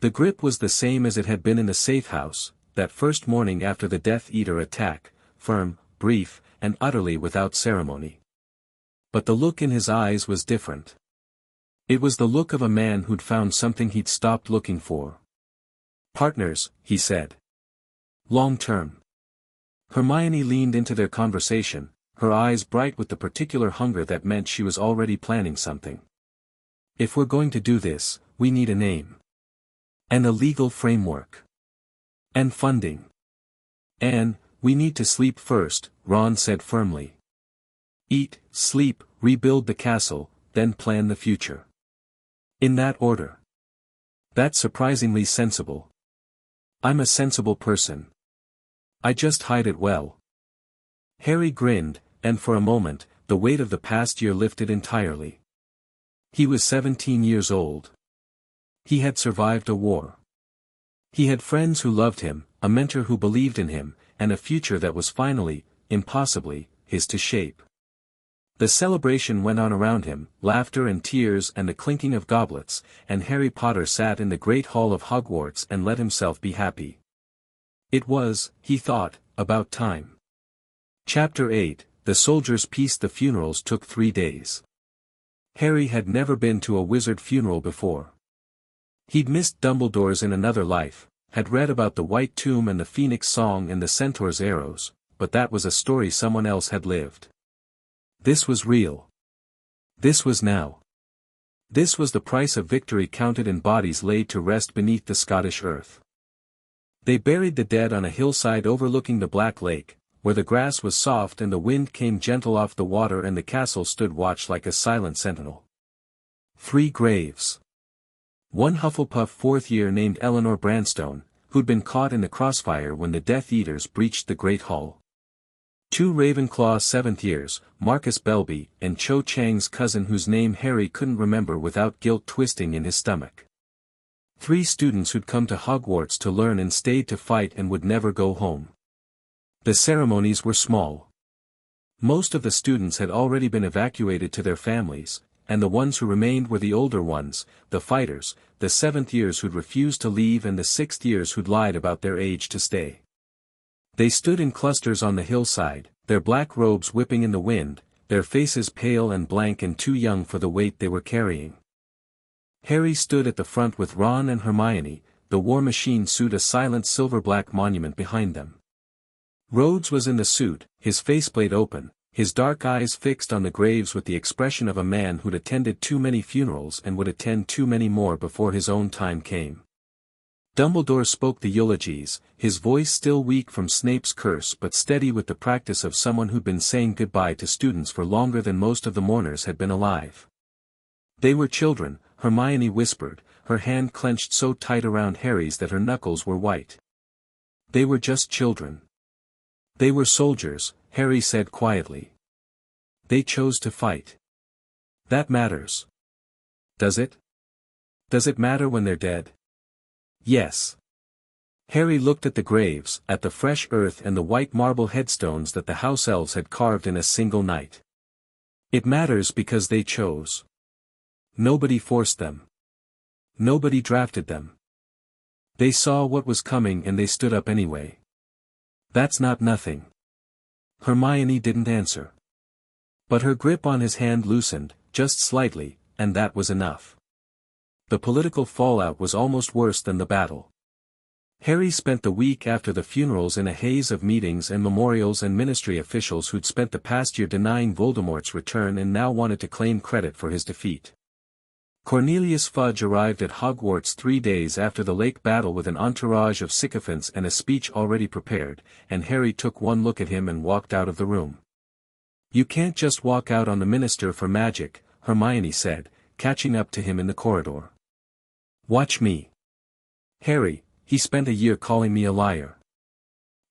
The grip was the same as it had been in the safehouse, that first morning after the Death Eater attack, firm, brief, and utterly without ceremony. But the look in his eyes was different. It was the look of a man who'd found something he'd stopped looking for. "Partners," he said. "Long-term." Hermione leaned into their conversation, her eyes bright with the particular hunger that meant she was already planning something. "If we're going to do this, we need a name. And a legal framework. And funding. And, we need to sleep first," Ron said firmly. "Eat, sleep," rebuild the castle, then plan the future. In that order. That's surprisingly sensible. I'm a sensible person. I just hide it well. Harry grinned, and for a moment, the weight of the past year lifted entirely. He was 17 years old. He had survived a war. He had friends who loved him, a mentor who believed in him, and a future that was finally, impossibly, his to shape. The celebration went on around him, laughter and tears and the clinking of goblets, and Harry Potter sat in the great hall of Hogwarts and let himself be happy. It was, he thought, about time. Chapter 8, The Soldier's Peace. The funerals took 3 days. Harry had never been to a wizard funeral before. He'd missed Dumbledore's in another life, had read about the White Tomb and the Phoenix Song and the Centaur's arrows, but that was a story someone else had lived. This was real. This was now. This was the price of victory counted in bodies laid to rest beneath the Scottish earth. They buried the dead on a hillside overlooking the Black Lake, where the grass was soft and the wind came gentle off the water and the castle stood watch like a silent sentinel. 3 graves. One Hufflepuff 4th year named Eleanor Branstone, who'd been caught in the crossfire when the Death Eaters breached the Great Hall. 2 Ravenclaw 7th years, Marcus Belby and Cho Chang's cousin whose name Harry couldn't remember without guilt twisting in his stomach. 3 students who'd come to Hogwarts to learn and stayed to fight and would never go home. The ceremonies were small. Most of the students had already been evacuated to their families, and the ones who remained were the older ones, the fighters, the 7th years who'd refused to leave and the 6th years who'd lied about their age to stay. They stood in clusters on the hillside, their black robes whipping in the wind, their faces pale and blank and too young for the weight they were carrying. Harry stood at the front with Ron and Hermione, the War Machine suit a silent silver-black monument behind them. Rhodes was in the suit, his faceplate open, his dark eyes fixed on the graves with the expression of a man who'd attended too many funerals and would attend too many more before his own time came. Dumbledore spoke the eulogies, his voice still weak from Snape's curse but steady with the practice of someone who'd been saying goodbye to students for longer than most of the mourners had been alive. They were children, Hermione whispered, her hand clenched so tight around Harry's that her knuckles were white. They were just children. They were soldiers, Harry said quietly. They chose to fight. That matters. Does it? Does it matter when they're dead? Yes. Harry looked at the graves, at the fresh earth and the white marble headstones that the house elves had carved in a single night. It matters because they chose. Nobody forced them. Nobody drafted them. They saw what was coming and they stood up anyway. That's not nothing. Hermione didn't answer. But her grip on his hand loosened, just slightly, and that was enough. The political fallout was almost worse than the battle. Harry spent the week after the funerals in a haze of meetings and memorials and ministry officials who'd spent the past year denying Voldemort's return and now wanted to claim credit for his defeat. Cornelius Fudge arrived at Hogwarts 3 days after the lake battle with an entourage of sycophants and a speech already prepared, and Harry took one look at him and walked out of the room. You can't just walk out on the Minister for Magic, Hermione said, catching up to him in the corridor. Watch me. Harry, he spent a year calling me a liar.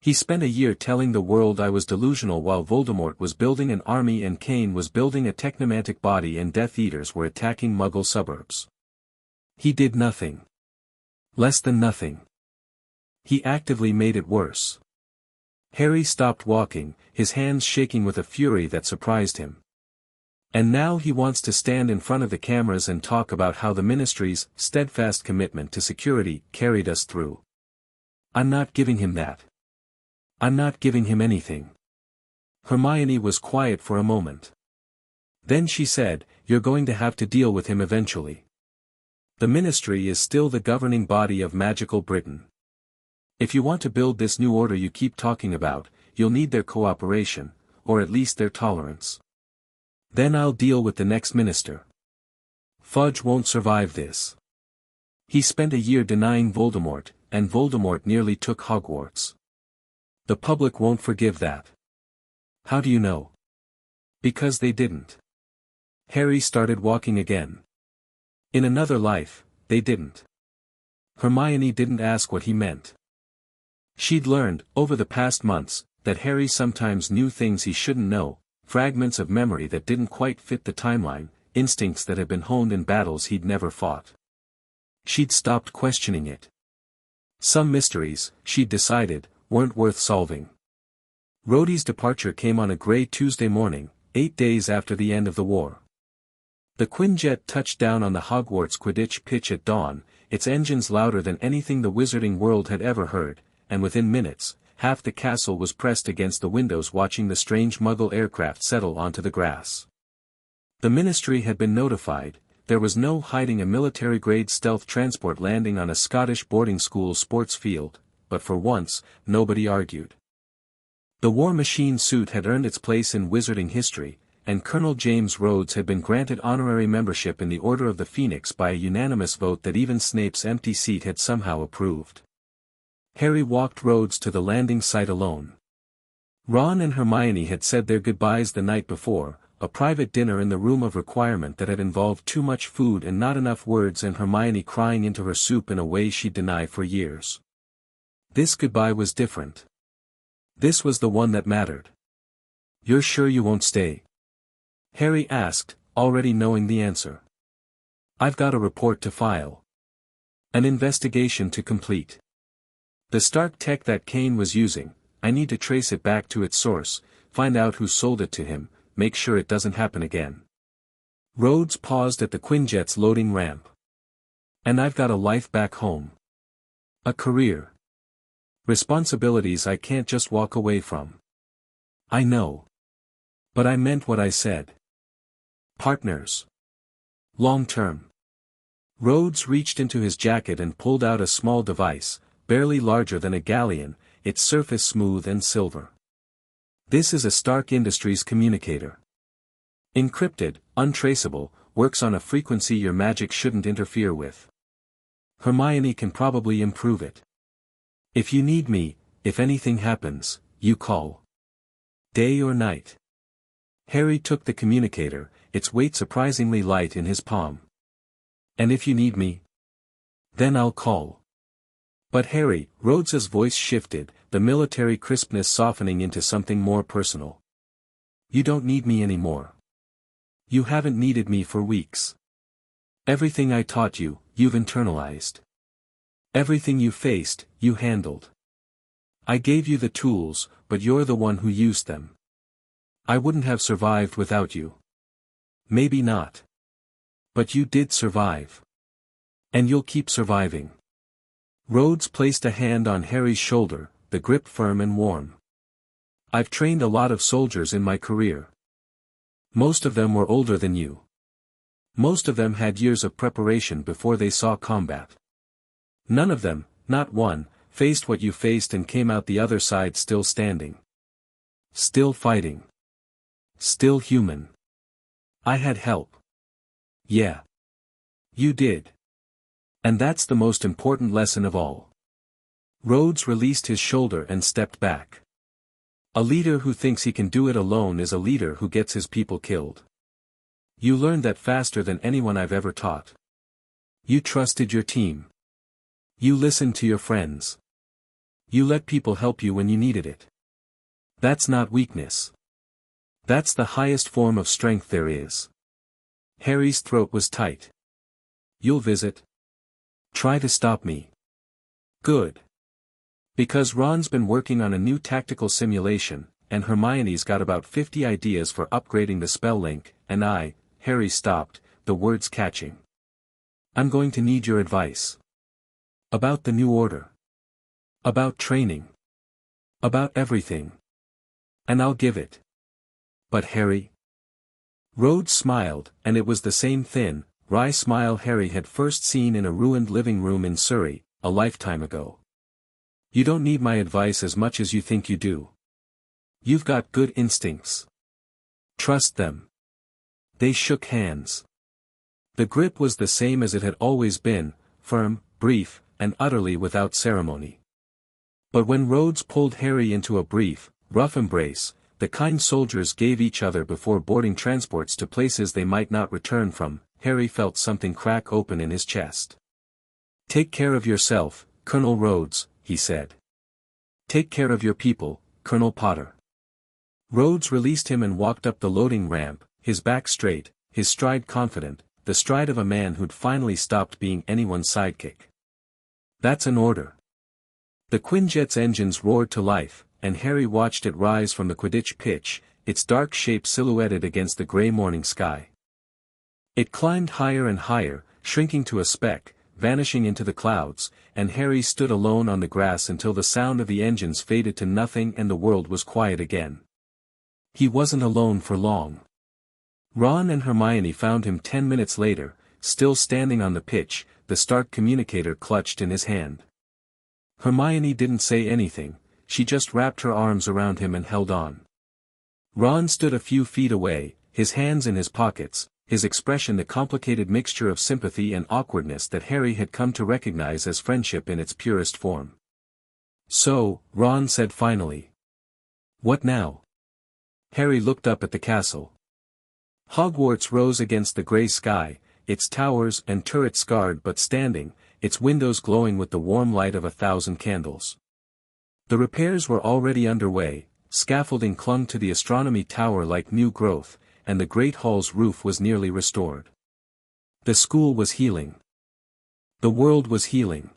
He spent a year telling the world I was delusional while Voldemort was building an army and Kane was building a technomantic body and Death Eaters were attacking Muggle suburbs. He did nothing. Less than nothing. He actively made it worse. Harry stopped walking, his hands shaking with a fury that surprised him. And now he wants to stand in front of the cameras and talk about how the Ministry's steadfast commitment to security carried us through. I'm not giving him that. I'm not giving him anything. Hermione was quiet for a moment. Then she said, You're going to have to deal with him eventually. The Ministry is still the governing body of magical Britain. If you want to build this new order you keep talking about, you'll need their cooperation, or at least their tolerance. Then I'll deal with the next minister. Fudge won't survive this. He spent a year denying Voldemort, and Voldemort nearly took Hogwarts. The public won't forgive that. How do you know? Because they didn't. Harry started walking again. In another life, they didn't. Hermione didn't ask what he meant. She'd learned, over the past months, that Harry sometimes knew things he shouldn't know, fragments of memory that didn't quite fit the timeline, instincts that had been honed in battles he'd never fought. She'd stopped questioning it. Some mysteries, she'd decided, weren't worth solving. Rhodey's departure came on a grey Tuesday morning, 8 days after the end of the war. The Quinjet touched down on the Hogwarts Quidditch pitch at dawn, its engines louder than anything the wizarding world had ever heard, and within minutes, half the castle was pressed against the windows watching the strange Muggle aircraft settle onto the grass. The Ministry had been notified. There was no hiding a military-grade stealth transport landing on a Scottish boarding school sports field, but for once, nobody argued. The War Machine suit had earned its place in wizarding history, and Colonel James Rhodes had been granted honorary membership in the Order of the Phoenix by a unanimous vote that even Snape's empty seat had somehow approved. Harry walked Rhodes to the landing site alone. Ron and Hermione had said their goodbyes the night before, a private dinner in the room of requirement that had involved too much food and not enough words, and Hermione crying into her soup in a way she'd denied for years. This goodbye was different. This was the one that mattered. "You're sure you won't stay?" Harry asked, already knowing the answer. "I've got a report to file. An investigation to complete. The Stark tech that Kane was using, I need to trace it back to its source, find out who sold it to him, make sure it doesn't happen again." Rhodes paused at the Quinjet's loading ramp. "And I've got a life back home. A career. Responsibilities I can't just walk away from." "I know. But I meant what I said. Partners. Long term." Rhodes reached into his jacket and pulled out a small device, barely larger than a galleon, its surface smooth and silver. "This is a Stark Industries communicator. Encrypted, untraceable, works on a frequency your magic shouldn't interfere with. Hermione can probably improve it. If you need me, if anything happens, you call. Day or night." Harry took the communicator, its weight surprisingly light in his palm. "And if you need me? Then I'll call." "But Harry," Rhodes's voice shifted, the military crispness softening into something more personal. "You don't need me anymore. You haven't needed me for weeks. Everything I taught you, you've internalized. Everything you faced, you handled. I gave you the tools, but you're the one who used them. I wouldn't have survived without you. Maybe not. But you did survive. And you'll keep surviving." Rhodes placed a hand on Harry's shoulder, the grip firm and warm. "I've trained a lot of soldiers in my career. Most of them were older than you. Most of them had years of preparation before they saw combat. None of them, not one, faced what you faced and came out the other side still standing. Still fighting. Still human. I had help. Yeah. You did. And that's the most important lesson of all." Rhodes released his shoulder and stepped back. "A leader who thinks he can do it alone is a leader who gets his people killed. You learned that faster than anyone I've ever taught. You trusted your team. You listened to your friends. You let people help you when you needed it. That's not weakness. That's the highest form of strength there is." Harry's throat was tight. "You'll visit? Try to stop me. Good. Because Ron's been working on a new tactical simulation, and Hermione's got about 50 ideas for upgrading the spell link, and Harry stopped, the words catching. "I'm going to need your advice. About the new order. About training. About everything. And I'll give it." "But Harry?" Rhodes smiled, and it was the same thin, wry smile Harry had first seen in a ruined living room in Surrey, a lifetime ago. "You don't need my advice as much as you think you do. You've got good instincts. Trust them." They shook hands. The grip was the same as it had always been, firm, brief, and utterly without ceremony. But when Rhodes pulled Harry into a brief, rough embrace, the kind soldiers gave each other before boarding transports to places they might not return from, Harry felt something crack open in his chest. "Take care of yourself, Colonel Rhodes," he said. "Take care of your people, Colonel Potter." Rhodes released him and walked up the loading ramp, his back straight, his stride confident, the stride of a man who'd finally stopped being anyone's sidekick. "That's an order." The Quinjet's engines roared to life, and Harry watched it rise from the Quidditch pitch, its dark shape silhouetted against the grey morning sky. It climbed higher and higher, shrinking to a speck, vanishing into the clouds, and Harry stood alone on the grass until the sound of the engines faded to nothing and the world was quiet again. He wasn't alone for long. Ron and Hermione found him 10 minutes later, still standing on the pitch, the Stark communicator clutched in his hand. Hermione didn't say anything, she just wrapped her arms around him and held on. Ron stood a few feet away, his hands in his pockets, his expression the complicated mixture of sympathy and awkwardness that Harry had come to recognize as friendship in its purest form. "So," Ron said finally. "What now?" Harry looked up at the castle. Hogwarts rose against the grey sky, its towers and turrets scarred but standing, its windows glowing with the warm light of 1,000 candles. The repairs were already underway, scaffolding clung to the astronomy tower like new growth, and the great hall's roof was nearly restored. The school was healing. The world was healing.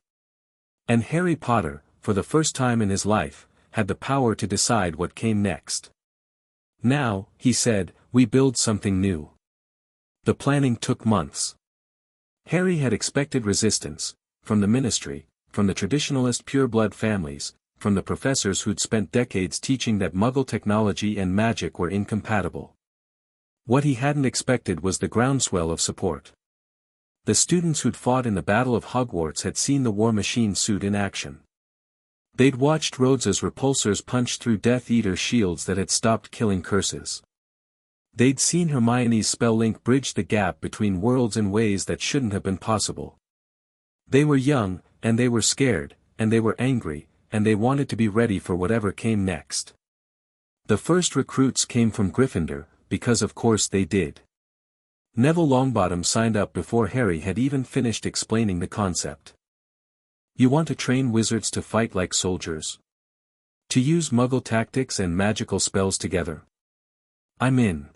And Harry Potter, for the first time in his life, had the power to decide what came next. "Now," he said, "we build something new." The planning took months. Harry had expected resistance, from the ministry, from the traditionalist pureblood families, from the professors who'd spent decades teaching that Muggle technology and magic were incompatible. What he hadn't expected was the groundswell of support. The students who'd fought in the Battle of Hogwarts had seen the War Machine suit in action. They'd watched Rhodes's repulsors punch through Death Eater shields that had stopped killing curses. They'd seen Hermione's spell link bridge the gap between worlds in ways that shouldn't have been possible. They were young, and they were scared, and they were angry, and they wanted to be ready for whatever came next. The first recruits came from Gryffindor, because of course they did. Neville Longbottom signed up before Harry had even finished explaining the concept. "You want to train wizards to fight like soldiers? To use Muggle tactics and magical spells together? I'm in."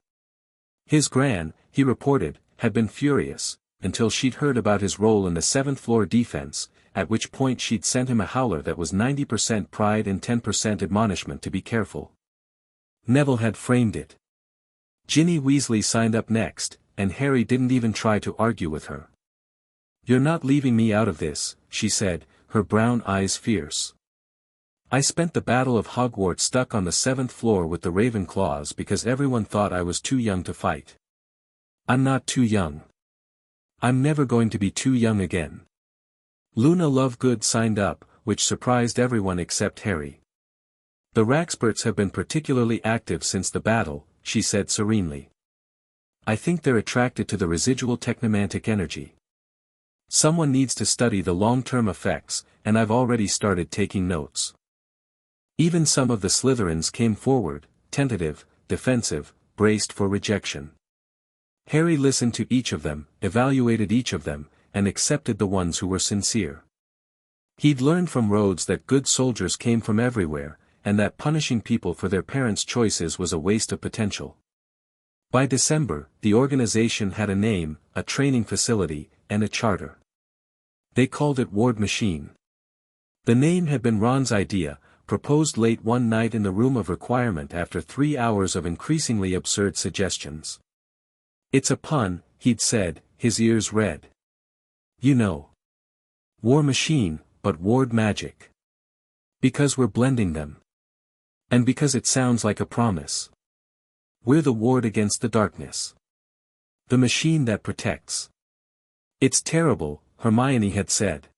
His Gran, he reported, had been furious, until she'd heard about his role in the 7th floor defense, at which point she'd sent him a howler that was 90% pride and 10% admonishment to be careful. Neville had framed it. Ginny Weasley signed up next, and Harry didn't even try to argue with her. "You're not leaving me out of this," she said, her brown eyes fierce. "I spent the Battle of Hogwarts stuck on the 7th floor with the Ravenclaws because everyone thought I was too young to fight. I'm not too young. I'm never going to be too young again." Luna Lovegood signed up, which surprised everyone except Harry. "The Raxperts have been particularly active since the battle," she said serenely. "I think they're attracted to the residual technomantic energy. Someone needs to study the long-term effects, and I've already started taking notes." Even some of the Slytherins came forward, tentative, defensive, braced for rejection. Harry listened to each of them, evaluated each of them, and accepted the ones who were sincere. He'd learned from Rhodes that good soldiers came from everywhere, and that punishing people for their parents' choices was a waste of potential. By December, the organization had a name, a training facility, and a charter. They called it Ward Machine. The name had been Ron's idea, proposed late one night in the room of requirement after 3 hours of increasingly absurd suggestions. "It's a pun," he'd said, his ears red. "You know. War Machine, but Ward Magic. Because we're blending them. And because it sounds like a promise. We're the ward against the darkness. The machine that protects." "It's terrible," Hermione had said.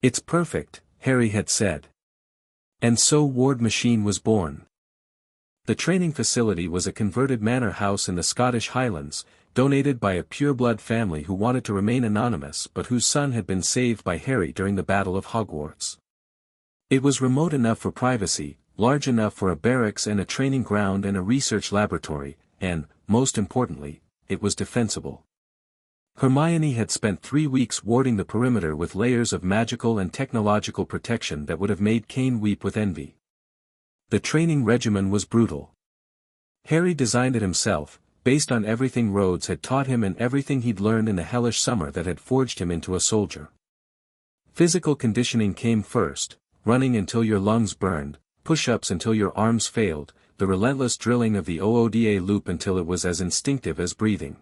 "It's perfect," Harry had said. And so Ward Machine was born. The training facility was a converted manor house in the Scottish Highlands, donated by a pureblood family who wanted to remain anonymous but whose son had been saved by Harry during the Battle of Hogwarts. It was remote enough for privacy, large enough for a barracks and a training ground and a research laboratory, and, most importantly, it was defensible. Hermione had spent 3 weeks warding the perimeter with layers of magical and technological protection that would have made Cain weep with envy. The training regimen was brutal. Harry designed it himself, based on everything Rhodes had taught him and everything he'd learned in the hellish summer that had forged him into a soldier. Physical conditioning came first, running until your lungs burned, push-ups until your arms failed, the relentless drilling of the OODA loop until it was as instinctive as breathing.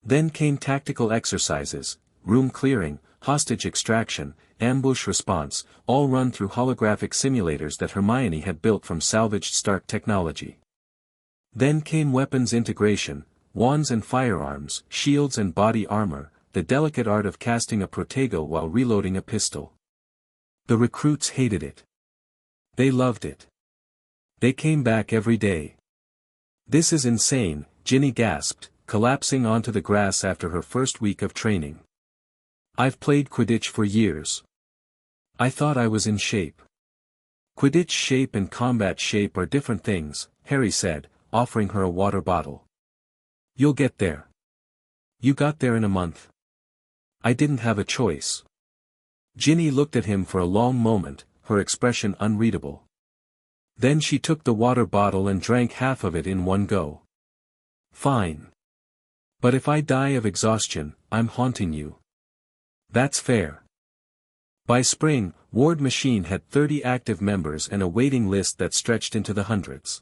Then came tactical exercises, room clearing, hostage extraction, ambush response, all run through holographic simulators that Hermione had built from salvaged Stark technology. Then came weapons integration, wands and firearms, shields and body armor, the delicate art of casting a protego while reloading a pistol. The recruits hated it. They loved it. They came back every day. "This is insane," Ginny gasped, collapsing onto the grass after her first week of training. "I've played Quidditch for years. I thought I was in shape." "Quidditch shape and combat shape are different things," Harry said, offering her a water bottle. "You'll get there. You got there in a month." "I didn't have a choice." Ginny looked at him for a long moment, her expression unreadable. Then she took the water bottle and drank half of it in one go. "Fine. But if I die of exhaustion, I'm haunting you." "That's fair." By spring, Ward Machine had 30 active members and a waiting list that stretched into the hundreds.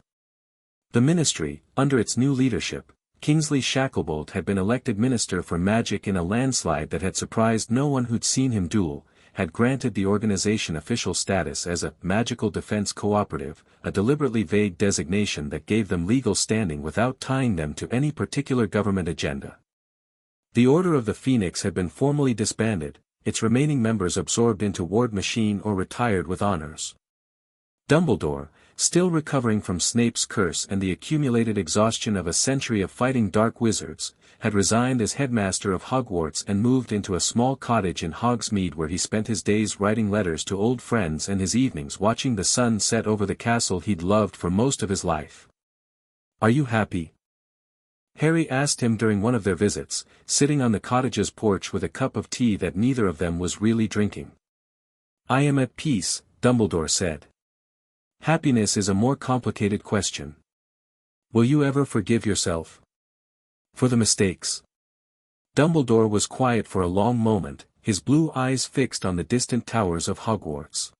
The Ministry, under its new leadership, Kingsley Shacklebolt had been elected Minister for Magic in a landslide that had surprised no one who'd seen him duel, had granted the organization official status as a Magical Defense Cooperative, a deliberately vague designation that gave them legal standing without tying them to any particular government agenda. The Order of the Phoenix had been formally disbanded, its remaining members absorbed into Ward Machine or retired with honors. Dumbledore, still recovering from Snape's curse and the accumulated exhaustion of a century of fighting dark wizards, had resigned as headmaster of Hogwarts and moved into a small cottage in Hogsmeade where he spent his days writing letters to old friends and his evenings watching the sun set over the castle he'd loved for most of his life. "Are you happy?" Harry asked him during one of their visits, sitting on the cottage's porch with a cup of tea that neither of them was really drinking. "I am at peace," Dumbledore said. "Happiness is a more complicated question. Will you ever forgive yourself? For the mistakes?" Dumbledore was quiet for a long moment, his blue eyes fixed on the distant towers of Hogwarts.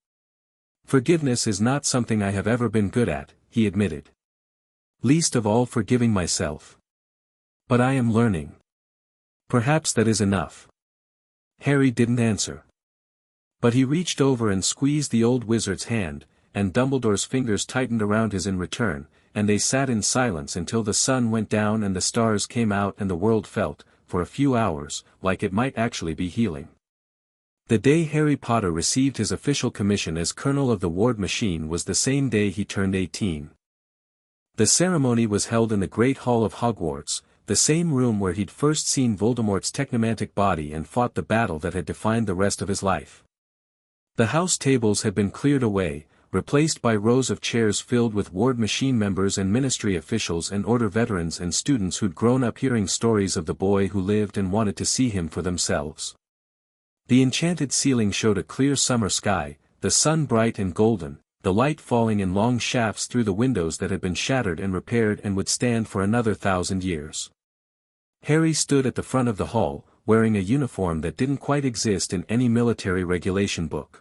"Forgiveness is not something I have ever been good at," he admitted. "Least of all forgiving myself. But I am learning. Perhaps that is enough." Harry didn't answer. But he reached over and squeezed the old wizard's hand, and Dumbledore's fingers tightened around his in return, and they sat in silence until the sun went down and the stars came out and the world felt, for a few hours, like it might actually be healing. The day Harry Potter received his official commission as Colonel of the Ward Machine was the same day he turned 18. The ceremony was held in the Great Hall of Hogwarts, the same room where he'd first seen Voldemort's technomantic body and fought the battle that had defined the rest of his life. The house tables had been cleared away, replaced by rows of chairs filled with Ward Machine members and Ministry officials and Order veterans and students who'd grown up hearing stories of the boy who lived and wanted to see him for themselves. The enchanted ceiling showed a clear summer sky, the sun bright and golden, the light falling in long shafts through the windows that had been shattered and repaired and would stand for another 1,000 years. Harry stood at the front of the hall, wearing a uniform that didn't quite exist in any military regulation book.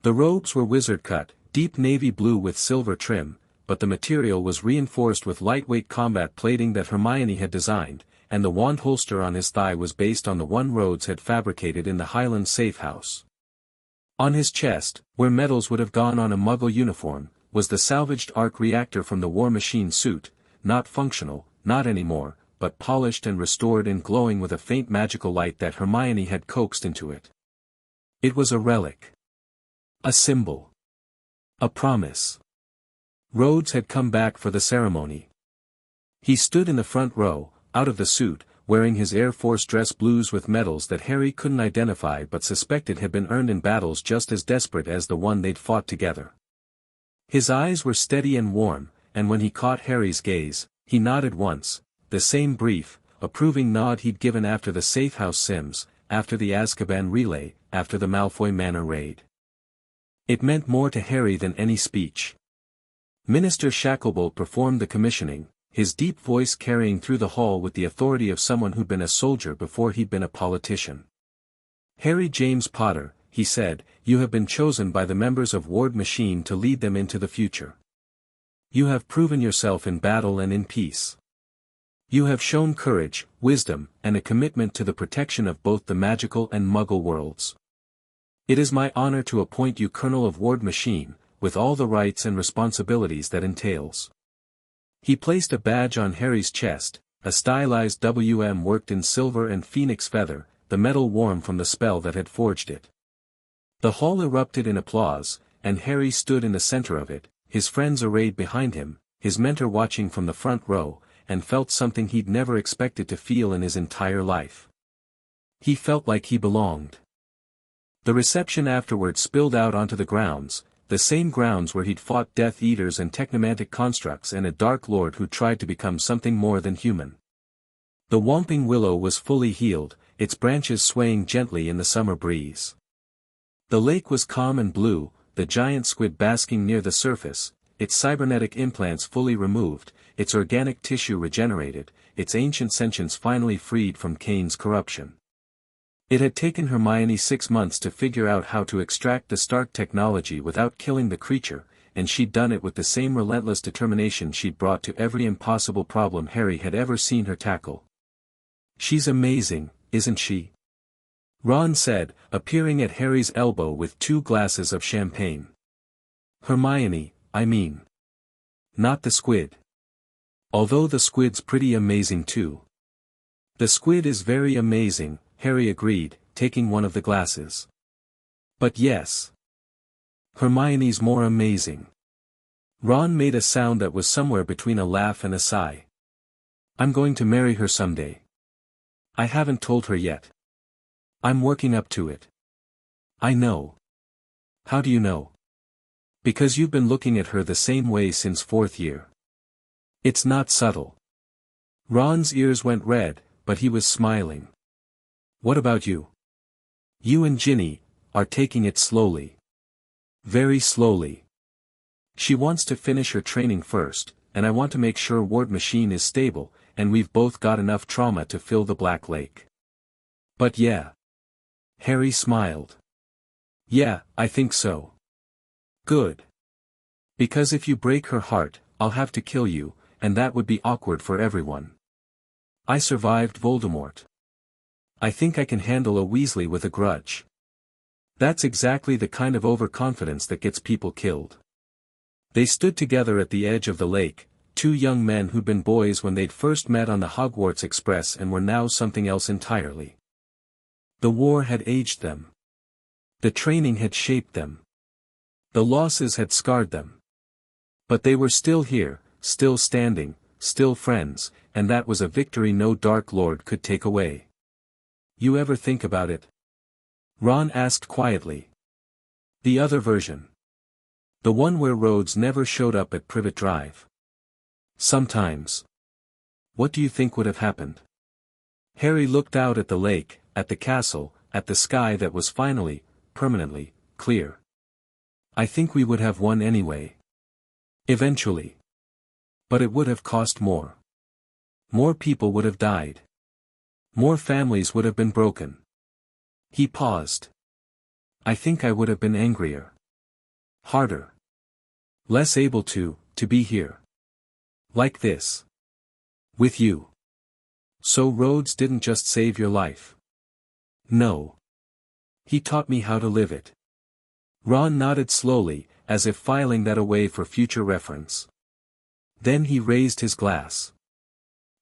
The robes were wizard-cut, deep navy blue with silver trim, but the material was reinforced with lightweight combat plating that Hermione had designed, and the wand holster on his thigh was based on the one Rhodes had fabricated in the Highland safehouse. On his chest, where medals would have gone on a Muggle uniform, was the salvaged arc reactor from the War Machine suit, not functional, not anymore, but polished and restored and glowing with a faint magical light that Hermione had coaxed into it. It was a relic. A symbol. A promise. Rhodes had come back for the ceremony. He stood in the front row, out of the suit, wearing his Air Force dress blues with medals that Harry couldn't identify but suspected had been earned in battles just as desperate as the one they'd fought together. His eyes were steady and warm, and when he caught Harry's gaze, he nodded once, the same brief, approving nod he'd given after the safehouse sims, after the Azkaban relay, after the Malfoy Manor raid. It meant more to Harry than any speech. Minister Shacklebolt performed the commissioning, his deep voice carrying through the hall with the authority of someone who'd been a soldier before he'd been a politician. "Harry James Potter," he said, "you have been chosen by the members of Ward Machine to lead them into the future. You have proven yourself in battle and in peace. You have shown courage, wisdom, and a commitment to the protection of both the magical and Muggle worlds. It is my honor to appoint you Colonel of Ward Machine, with all the rights and responsibilities that entails." He placed a badge on Harry's chest, a stylized WM worked in silver and phoenix feather, the metal warm from the spell that had forged it. The hall erupted in applause, and Harry stood in the center of it, his friends arrayed behind him, his mentor watching from the front row, and felt something he'd never expected to feel in his entire life. He felt like he belonged. The reception afterward spilled out onto the grounds, the same grounds where he'd fought Death Eaters and technomantic constructs and a Dark Lord who tried to become something more than human. The Whomping Willow was fully healed, its branches swaying gently in the summer breeze. The lake was calm and blue, the giant squid basking near the surface, its cybernetic implants fully removed, its organic tissue regenerated, its ancient sentience finally freed from Kane's corruption. It had taken Hermione 6 months to figure out how to extract the Stark technology without killing the creature, and she'd done it with the same relentless determination she'd brought to every impossible problem Harry had ever seen her tackle. "She's amazing, isn't she?" Ron said, appearing at Harry's elbow with 2 glasses of champagne. "Hermione, I mean. Not the squid. Although the squid's pretty amazing too." "The squid is very amazing," Harry agreed, taking one of the glasses. "But yes. Hermione's more amazing." Ron made a sound that was somewhere between a laugh and a sigh. "I'm going to marry her someday. I haven't told her yet. I'm working up to it." "I know." "How do you know?" "Because you've been looking at her the same way since 4th year. It's not subtle." Ron's ears went red, but he was smiling. "What about you? You and Ginny are taking it slowly. Very slowly. She wants to finish her training first, and I want to make sure Ward Machine is stable, and we've both got enough trauma to fill the Black Lake." "But yeah." Harry smiled. "Yeah, I think so." "Good. Because if you break her heart, I'll have to kill you, and that would be awkward for everyone. I survived Voldemort. I think I can handle a Weasley with a grudge. That's exactly the kind of overconfidence that gets people killed." They stood together at the edge of the lake, 2 young men who'd been boys when they'd first met on the Hogwarts Express and were now something else entirely. The war had aged them. The training had shaped them. The losses had scarred them. But they were still here, still standing, still friends, and that was a victory no Dark Lord could take away. "You ever think about it?" Ron asked quietly. "The other version. The one where Rhodes never showed up at Privet Drive." "Sometimes." "What do you think would have happened?" Harry looked out at the lake, at the castle, at the sky that was finally, permanently, clear. "I think we would have won anyway. Eventually. But it would have cost more. More people would have died. More families would have been broken." He paused. "I think I would have been angrier. Harder. Less able to be here. Like this. With you. So Rhodes didn't just save your life. No. He taught me how to live it." Ron nodded slowly, as if filing that away for future reference. Then he raised his glass.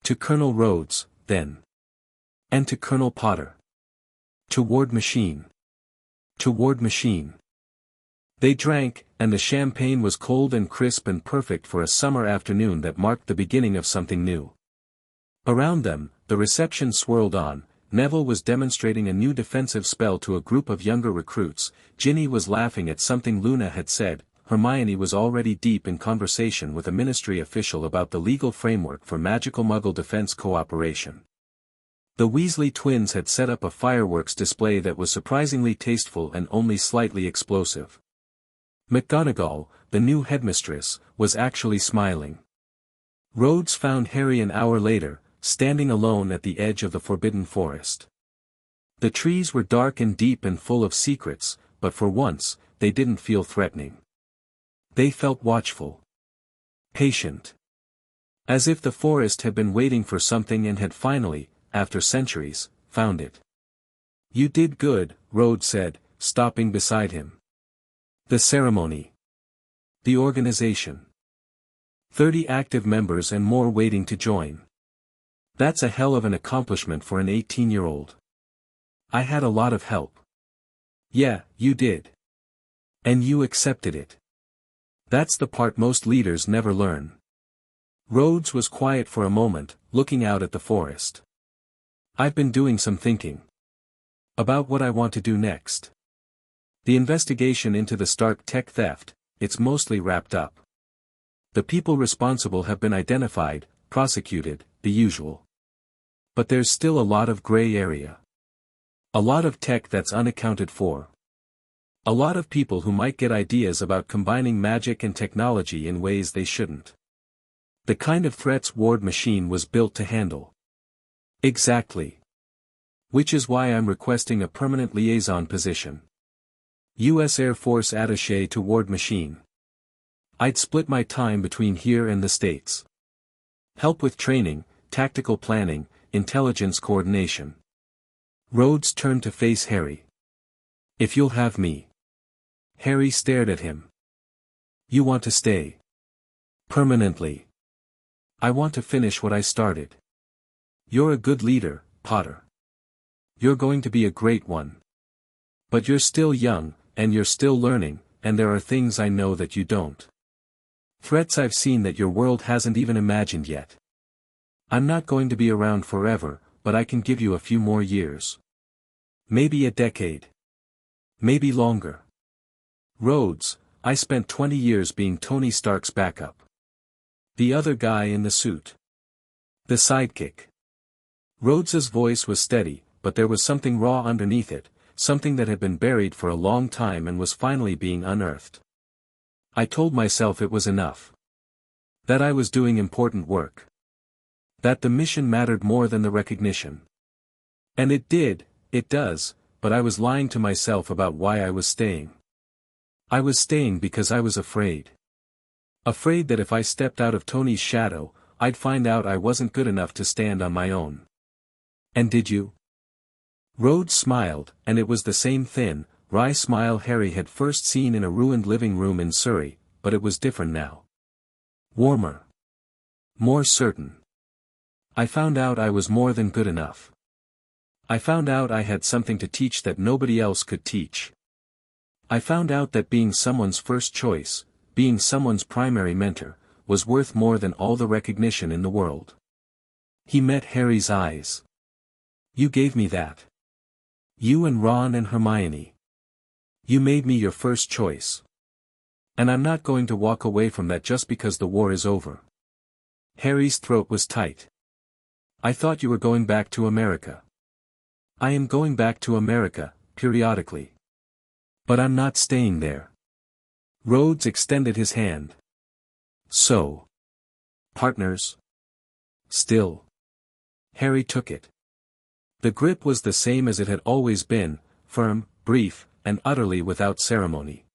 "To Colonel Rhodes, then. And to Colonel Potter. To Ward Machine. To Ward Machine." They drank, and the champagne was cold and crisp and perfect for a summer afternoon that marked the beginning of something new. Around them, the reception swirled on. Neville was demonstrating a new defensive spell to a group of younger recruits, Ginny was laughing at something Luna had said, Hermione was already deep in conversation with a ministry official about the legal framework for magical Muggle defense cooperation. The Weasley twins had set up a fireworks display that was surprisingly tasteful and only slightly explosive. McGonagall, the new headmistress, was actually smiling. Rhodes found Harry an hour later, standing alone at the edge of the Forbidden Forest. The trees were dark and deep and full of secrets, but for once, they didn't feel threatening. They felt watchful. Patient. As if the forest had been waiting for something and had finally, after centuries, found it. "You did good," Rhodes said, stopping beside him. "The ceremony. The organization. 30 active members and more waiting to join. That's a hell of an accomplishment for an 18-year-old. I had a lot of help." "Yeah, you did. And you accepted it. That's the part most leaders never learn." Rhodes was quiet for a moment, looking out at the forest. "I've been doing some thinking. About what I want to do next. The investigation into the Stark tech theft, it's mostly wrapped up. The people responsible have been identified, prosecuted, the usual. But there's still a lot of gray area. A lot of tech that's unaccounted for. A lot of people who might get ideas about combining magic and technology in ways they shouldn't. The kind of threats Ward Machine was built to handle." "Exactly. Which is why I'm requesting a permanent liaison position. U.S. Air Force attaché to Ward Machine. I'd split my time between here and the States. Help with training, tactical planning, intelligence coordination." Rhodes turned to face Harry. "If you'll have me." Harry stared at him. "You want to stay? Permanently?" "I want to finish what I started. You're a good leader, Potter. You're going to be a great one. But you're still young, and you're still learning, and there are things I know that you don't. Threats I've seen that your world hasn't even imagined yet. I'm not going to be around forever, but I can give you a few more years. Maybe a decade. Maybe longer. Rhodes, I spent 20 years being Tony Stark's backup. The other guy in the suit. The sidekick." Rhodes's voice was steady, but there was something raw underneath it, something that had been buried for a long time and was finally being unearthed. "I told myself it was enough. That I was doing important work. That the mission mattered more than the recognition. And it did, it does, but I was lying to myself about why I was staying. I was staying because I was afraid. Afraid that if I stepped out of Tony's shadow, I'd find out I wasn't good enough to stand on my own." "And did you?" Rhodes smiled, and it was the same thin, wry smile Harry had first seen in a ruined living room in Surrey, but it was different now. Warmer. More certain. "I found out I was more than good enough. I found out I had something to teach that nobody else could teach. I found out that being someone's first choice, being someone's primary mentor, was worth more than all the recognition in the world." He met Harry's eyes. "You gave me that. You and Ron and Hermione. You made me your first choice. And I'm not going to walk away from that just because the war is over." Harry's throat was tight. "I thought you were going back to America." "I am going back to America, periodically. But I'm not staying there." Rhodes extended his hand. "So. Partners? Still." Harry took it. The grip was the same as it had always been, firm, brief, and utterly without ceremony.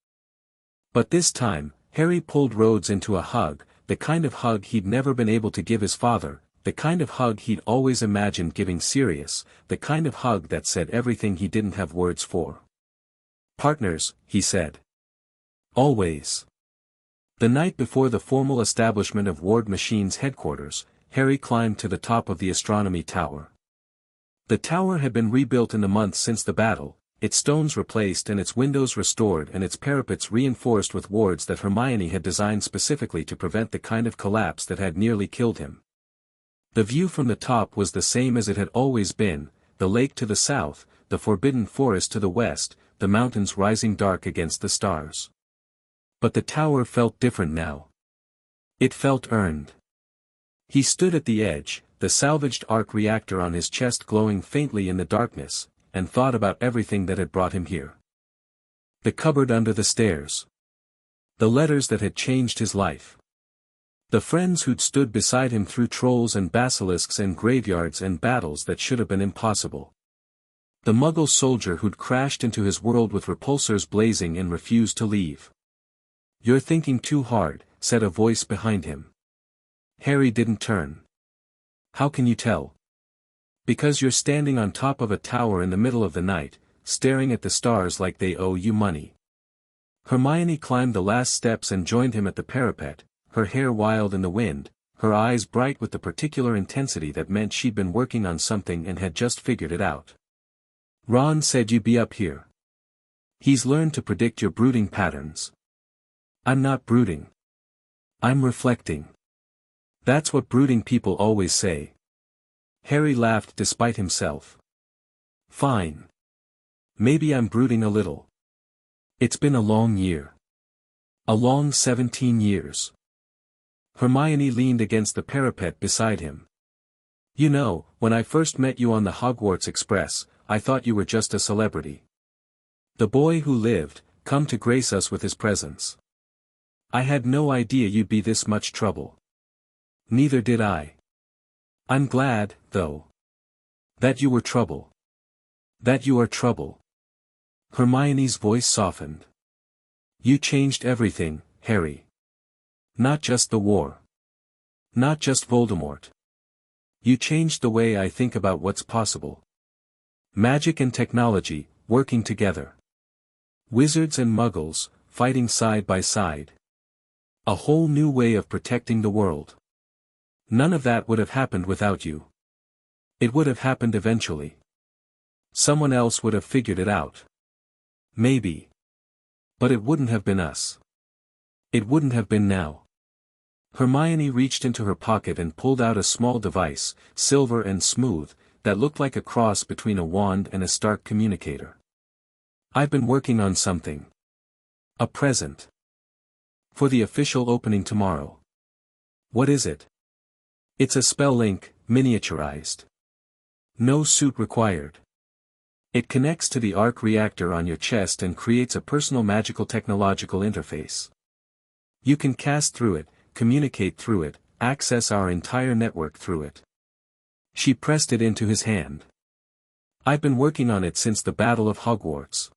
But this time, Harry pulled Rhodes into a hug, the kind of hug he'd never been able to give his father, the kind of hug he'd always imagined giving Sirius, the kind of hug that said everything he didn't have words for. "Partners," he said. "Always." The night before the formal establishment of Ward Machine's headquarters, Harry climbed to the top of the astronomy tower. The tower had been rebuilt in the months since the battle, its stones replaced and its windows restored and its parapets reinforced with wards that Hermione had designed specifically to prevent the kind of collapse that had nearly killed him. The view from the top was the same as it had always been, the lake to the south, the forbidden forest to the west, the mountains rising dark against the stars. But the tower felt different now. It felt earned. He stood at the edge, the salvaged arc reactor on his chest glowing faintly in the darkness, and thought about everything that had brought him here. The cupboard under the stairs. The letters that had changed his life. The friends who'd stood beside him through trolls and basilisks and graveyards and battles that should have been impossible. The Muggle soldier who'd crashed into his world with repulsors blazing and refused to leave. "You're thinking too hard," said a voice behind him. Harry didn't turn. "How can you tell?" "Because you're standing on top of a tower in the middle of the night, staring at the stars like they owe you money." Hermione climbed the last steps and joined him at the parapet, her hair wild in the wind, her eyes bright with the particular intensity that meant she'd been working on something and had just figured it out. "Ron said you'd be up here. He's learned to predict your brooding patterns." "I'm not brooding. I'm reflecting." "That's what brooding people always say." Harry laughed despite himself. "Fine. Maybe I'm brooding a little. It's been a long year. A long 17 years. Hermione leaned against the parapet beside him. "You know, when I first met you on the Hogwarts Express, I thought you were just a celebrity. The boy who lived, come to grace us with his presence. I had no idea you'd be this much trouble." "Neither did I. I'm glad, though. That you were trouble. That you are trouble." Hermione's voice softened. "You changed everything, Harry. Not just the war. Not just Voldemort. You changed the way I think about what's possible. Magic and technology, working together. Wizards and Muggles, fighting side by side. A whole new way of protecting the world. None of that would have happened without you. It would have happened eventually. Someone else would have figured it out. Maybe. But it wouldn't have been us. It wouldn't have been now." Hermione reached into her pocket and pulled out a small device, silver and smooth, that looked like a cross between a wand and a Stark communicator. "I've been working on something. A present. For the official opening tomorrow." "What is it?" "It's a spell link, miniaturized. No suit required. It connects to the arc reactor on your chest and creates a personal magical technological interface. You can cast through it, communicate through it, access our entire network through it." She pressed it into his hand. "I've been working on it since the Battle of Hogwarts.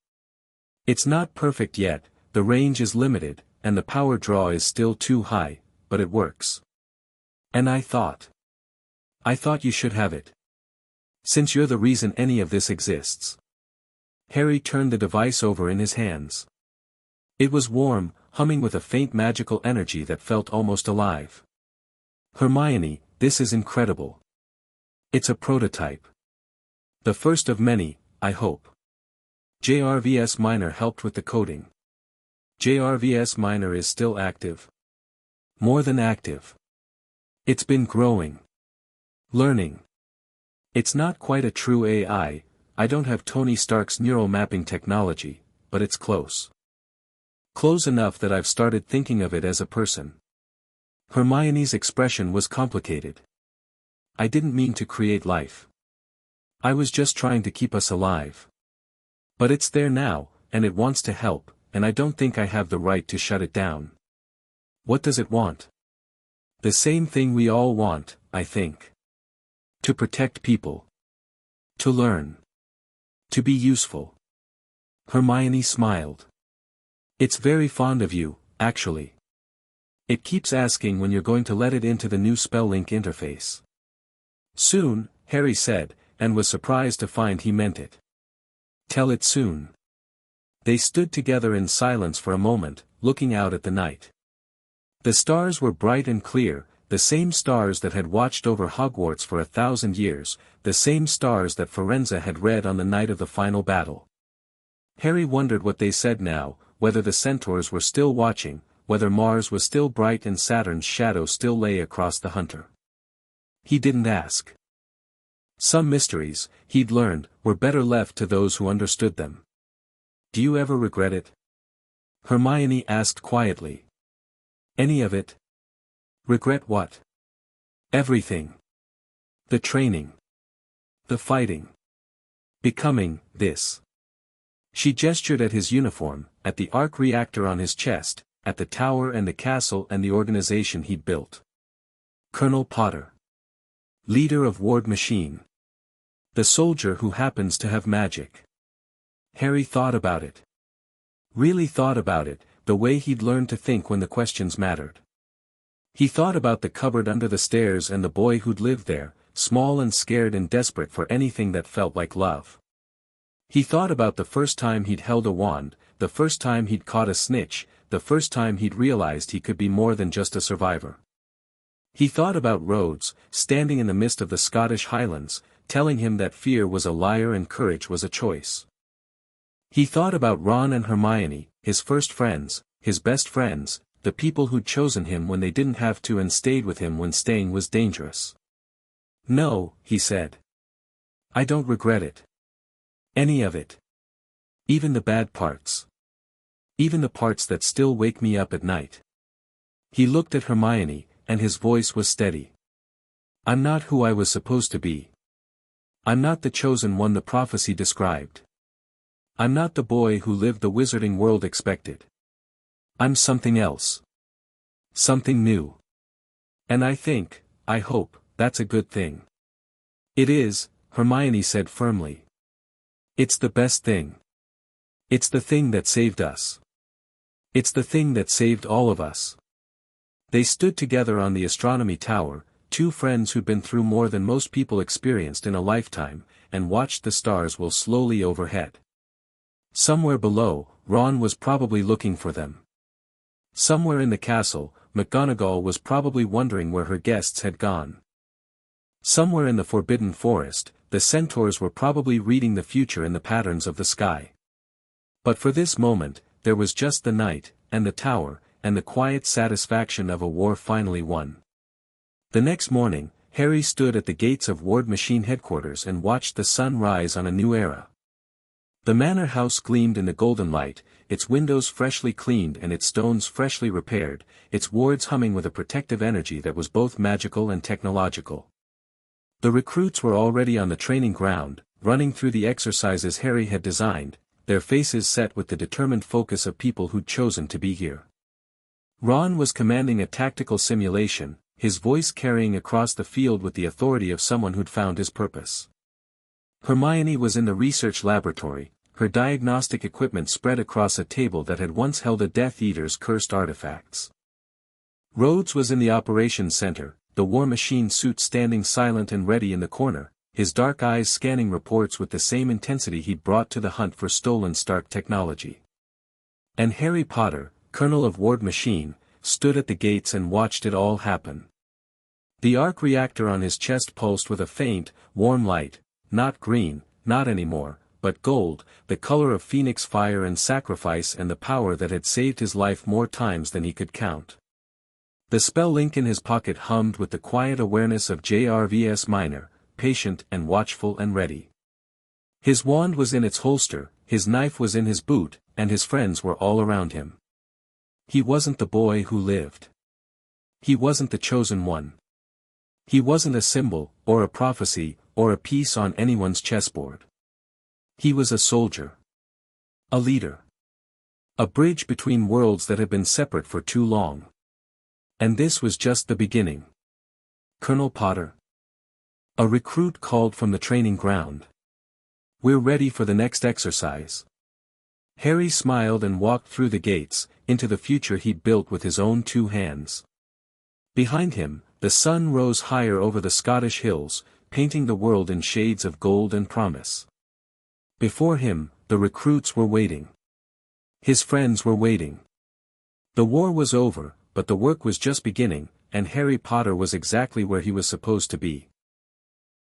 It's not perfect yet, the range is limited, and the power draw is still too high, but it works. And I thought you should have it. Since you're the reason any of this exists." Harry turned the device over in his hands. It was warm, humming with a faint magical energy that felt almost alive. "Hermione, this is incredible. It's a prototype. The first of many, I hope." JRVS Minor helped with the coding. JRVS Minor is still active. More than active. It's been growing. Learning. It's not quite a true AI, I don't have Tony Stark's neural mapping technology, but it's close. Close enough that I've started thinking of it as a person. Hermione's expression was complicated. "I didn't mean to create life. I was just trying to keep us alive. But it's there now, and it wants to help, and I don't think I have the right to shut it down." "What does it want?" "The same thing we all want, I think. To protect people. To learn. To be useful." Hermione smiled. "It's very fond of you, actually. It keeps asking when you're going to let it into the new spell link interface." "Soon," Harry said, and was surprised to find he meant it. "Tell it soon." They stood together in silence for a moment, looking out at the night. The stars were bright and clear, the same stars that had watched over Hogwarts for 1,000 years, the same stars that Firenze had read on the night of the final battle. Harry wondered what they said now, whether the centaurs were still watching, whether Mars was still bright and Saturn's shadow still lay across the hunter. He didn't ask. Some mysteries, he'd learned, were better left to those who understood them. "Do you ever regret it?" Hermione asked quietly. Any of it? Regret what? Everything. The training. The fighting. Becoming, this. She gestured at his uniform, at the arc reactor on his chest, at the tower and the castle and the organization he'd built. Colonel Potter. Leader of Ward Machine. The soldier who happens to have magic. Harry thought about it. Really thought about it, the way he'd learned to think when the questions mattered. He thought about the cupboard under the stairs and the boy who'd lived there, small and scared and desperate for anything that felt like love. He thought about the first time he'd held a wand, the first time he'd caught a snitch, the first time he'd realized he could be more than just a survivor. He thought about Rhodes, standing in the mist of the Scottish Highlands, telling him that fear was a liar and courage was a choice. He thought about Ron and Hermione, his first friends, his best friends, the people who'd chosen him when they didn't have to and stayed with him when staying was dangerous. No, he said. I don't regret it. Any of it. Even the bad parts. Even the parts that still wake me up at night. He looked at Hermione, and his voice was steady. I'm not who I was supposed to be. I'm not the chosen one the prophecy described. I'm not the boy who lived the wizarding world expected. I'm something else. Something new. And I hope, that's a good thing. It is, Hermione said firmly. It's the best thing. It's the thing that saved us. It's the thing that saved all of us. They stood together on the astronomy tower, two friends who'd been through more than most people experienced in a lifetime, and watched the stars whirl slowly overhead. Somewhere below, Ron was probably looking for them. Somewhere in the castle, McGonagall was probably wondering where her guests had gone. Somewhere in the Forbidden Forest, the centaurs were probably reading the future in the patterns of the sky. But for this moment, there was just the night, and the tower, and the quiet satisfaction of a war finally won. The next morning, Harry stood at the gates of Ward Machine headquarters and watched the sun rise on a new era. The manor house gleamed in the golden light, its windows freshly cleaned and its stones freshly repaired, its wards humming with a protective energy that was both magical and technological. The recruits were already on the training ground, running through the exercises Harry had designed, their faces set with the determined focus of people who'd chosen to be here. Ron was commanding a tactical simulation, his voice carrying across the field with the authority of someone who'd found his purpose. Hermione was in the research laboratory, her diagnostic equipment spread across a table that had once held a Death Eater's cursed artifacts. Rhodes was in the operations center, the war machine suit standing silent and ready in the corner, his dark eyes scanning reports with the same intensity he'd brought to the hunt for stolen Stark technology. And Harry Potter, Colonel of Ward Machine, stood at the gates and watched it all happen. The arc reactor on his chest pulsed with a faint, warm light, not green, not anymore, but gold, the color of phoenix fire and sacrifice and the power that had saved his life more times than he could count. The spell link in his pocket hummed with the quiet awareness of JRVS Minor, patient and watchful and ready. His wand was in its holster, his knife was in his boot, and his friends were all around him. He wasn't the boy who lived. He wasn't the chosen one. He wasn't a symbol, or a prophecy, or a piece on anyone's chessboard. He was a soldier. A leader. A bridge between worlds that had been separate for too long. And this was just the beginning. Colonel Potter. A recruit called from the training ground. We're ready for the next exercise. Harry smiled and walked through the gates, into the future he'd built with his own two hands. Behind him, the sun rose higher over the Scottish hills, painting the world in shades of gold and promise. Before him, the recruits were waiting. His friends were waiting. The war was over, but the work was just beginning, and Harry Potter was exactly where he was supposed to be.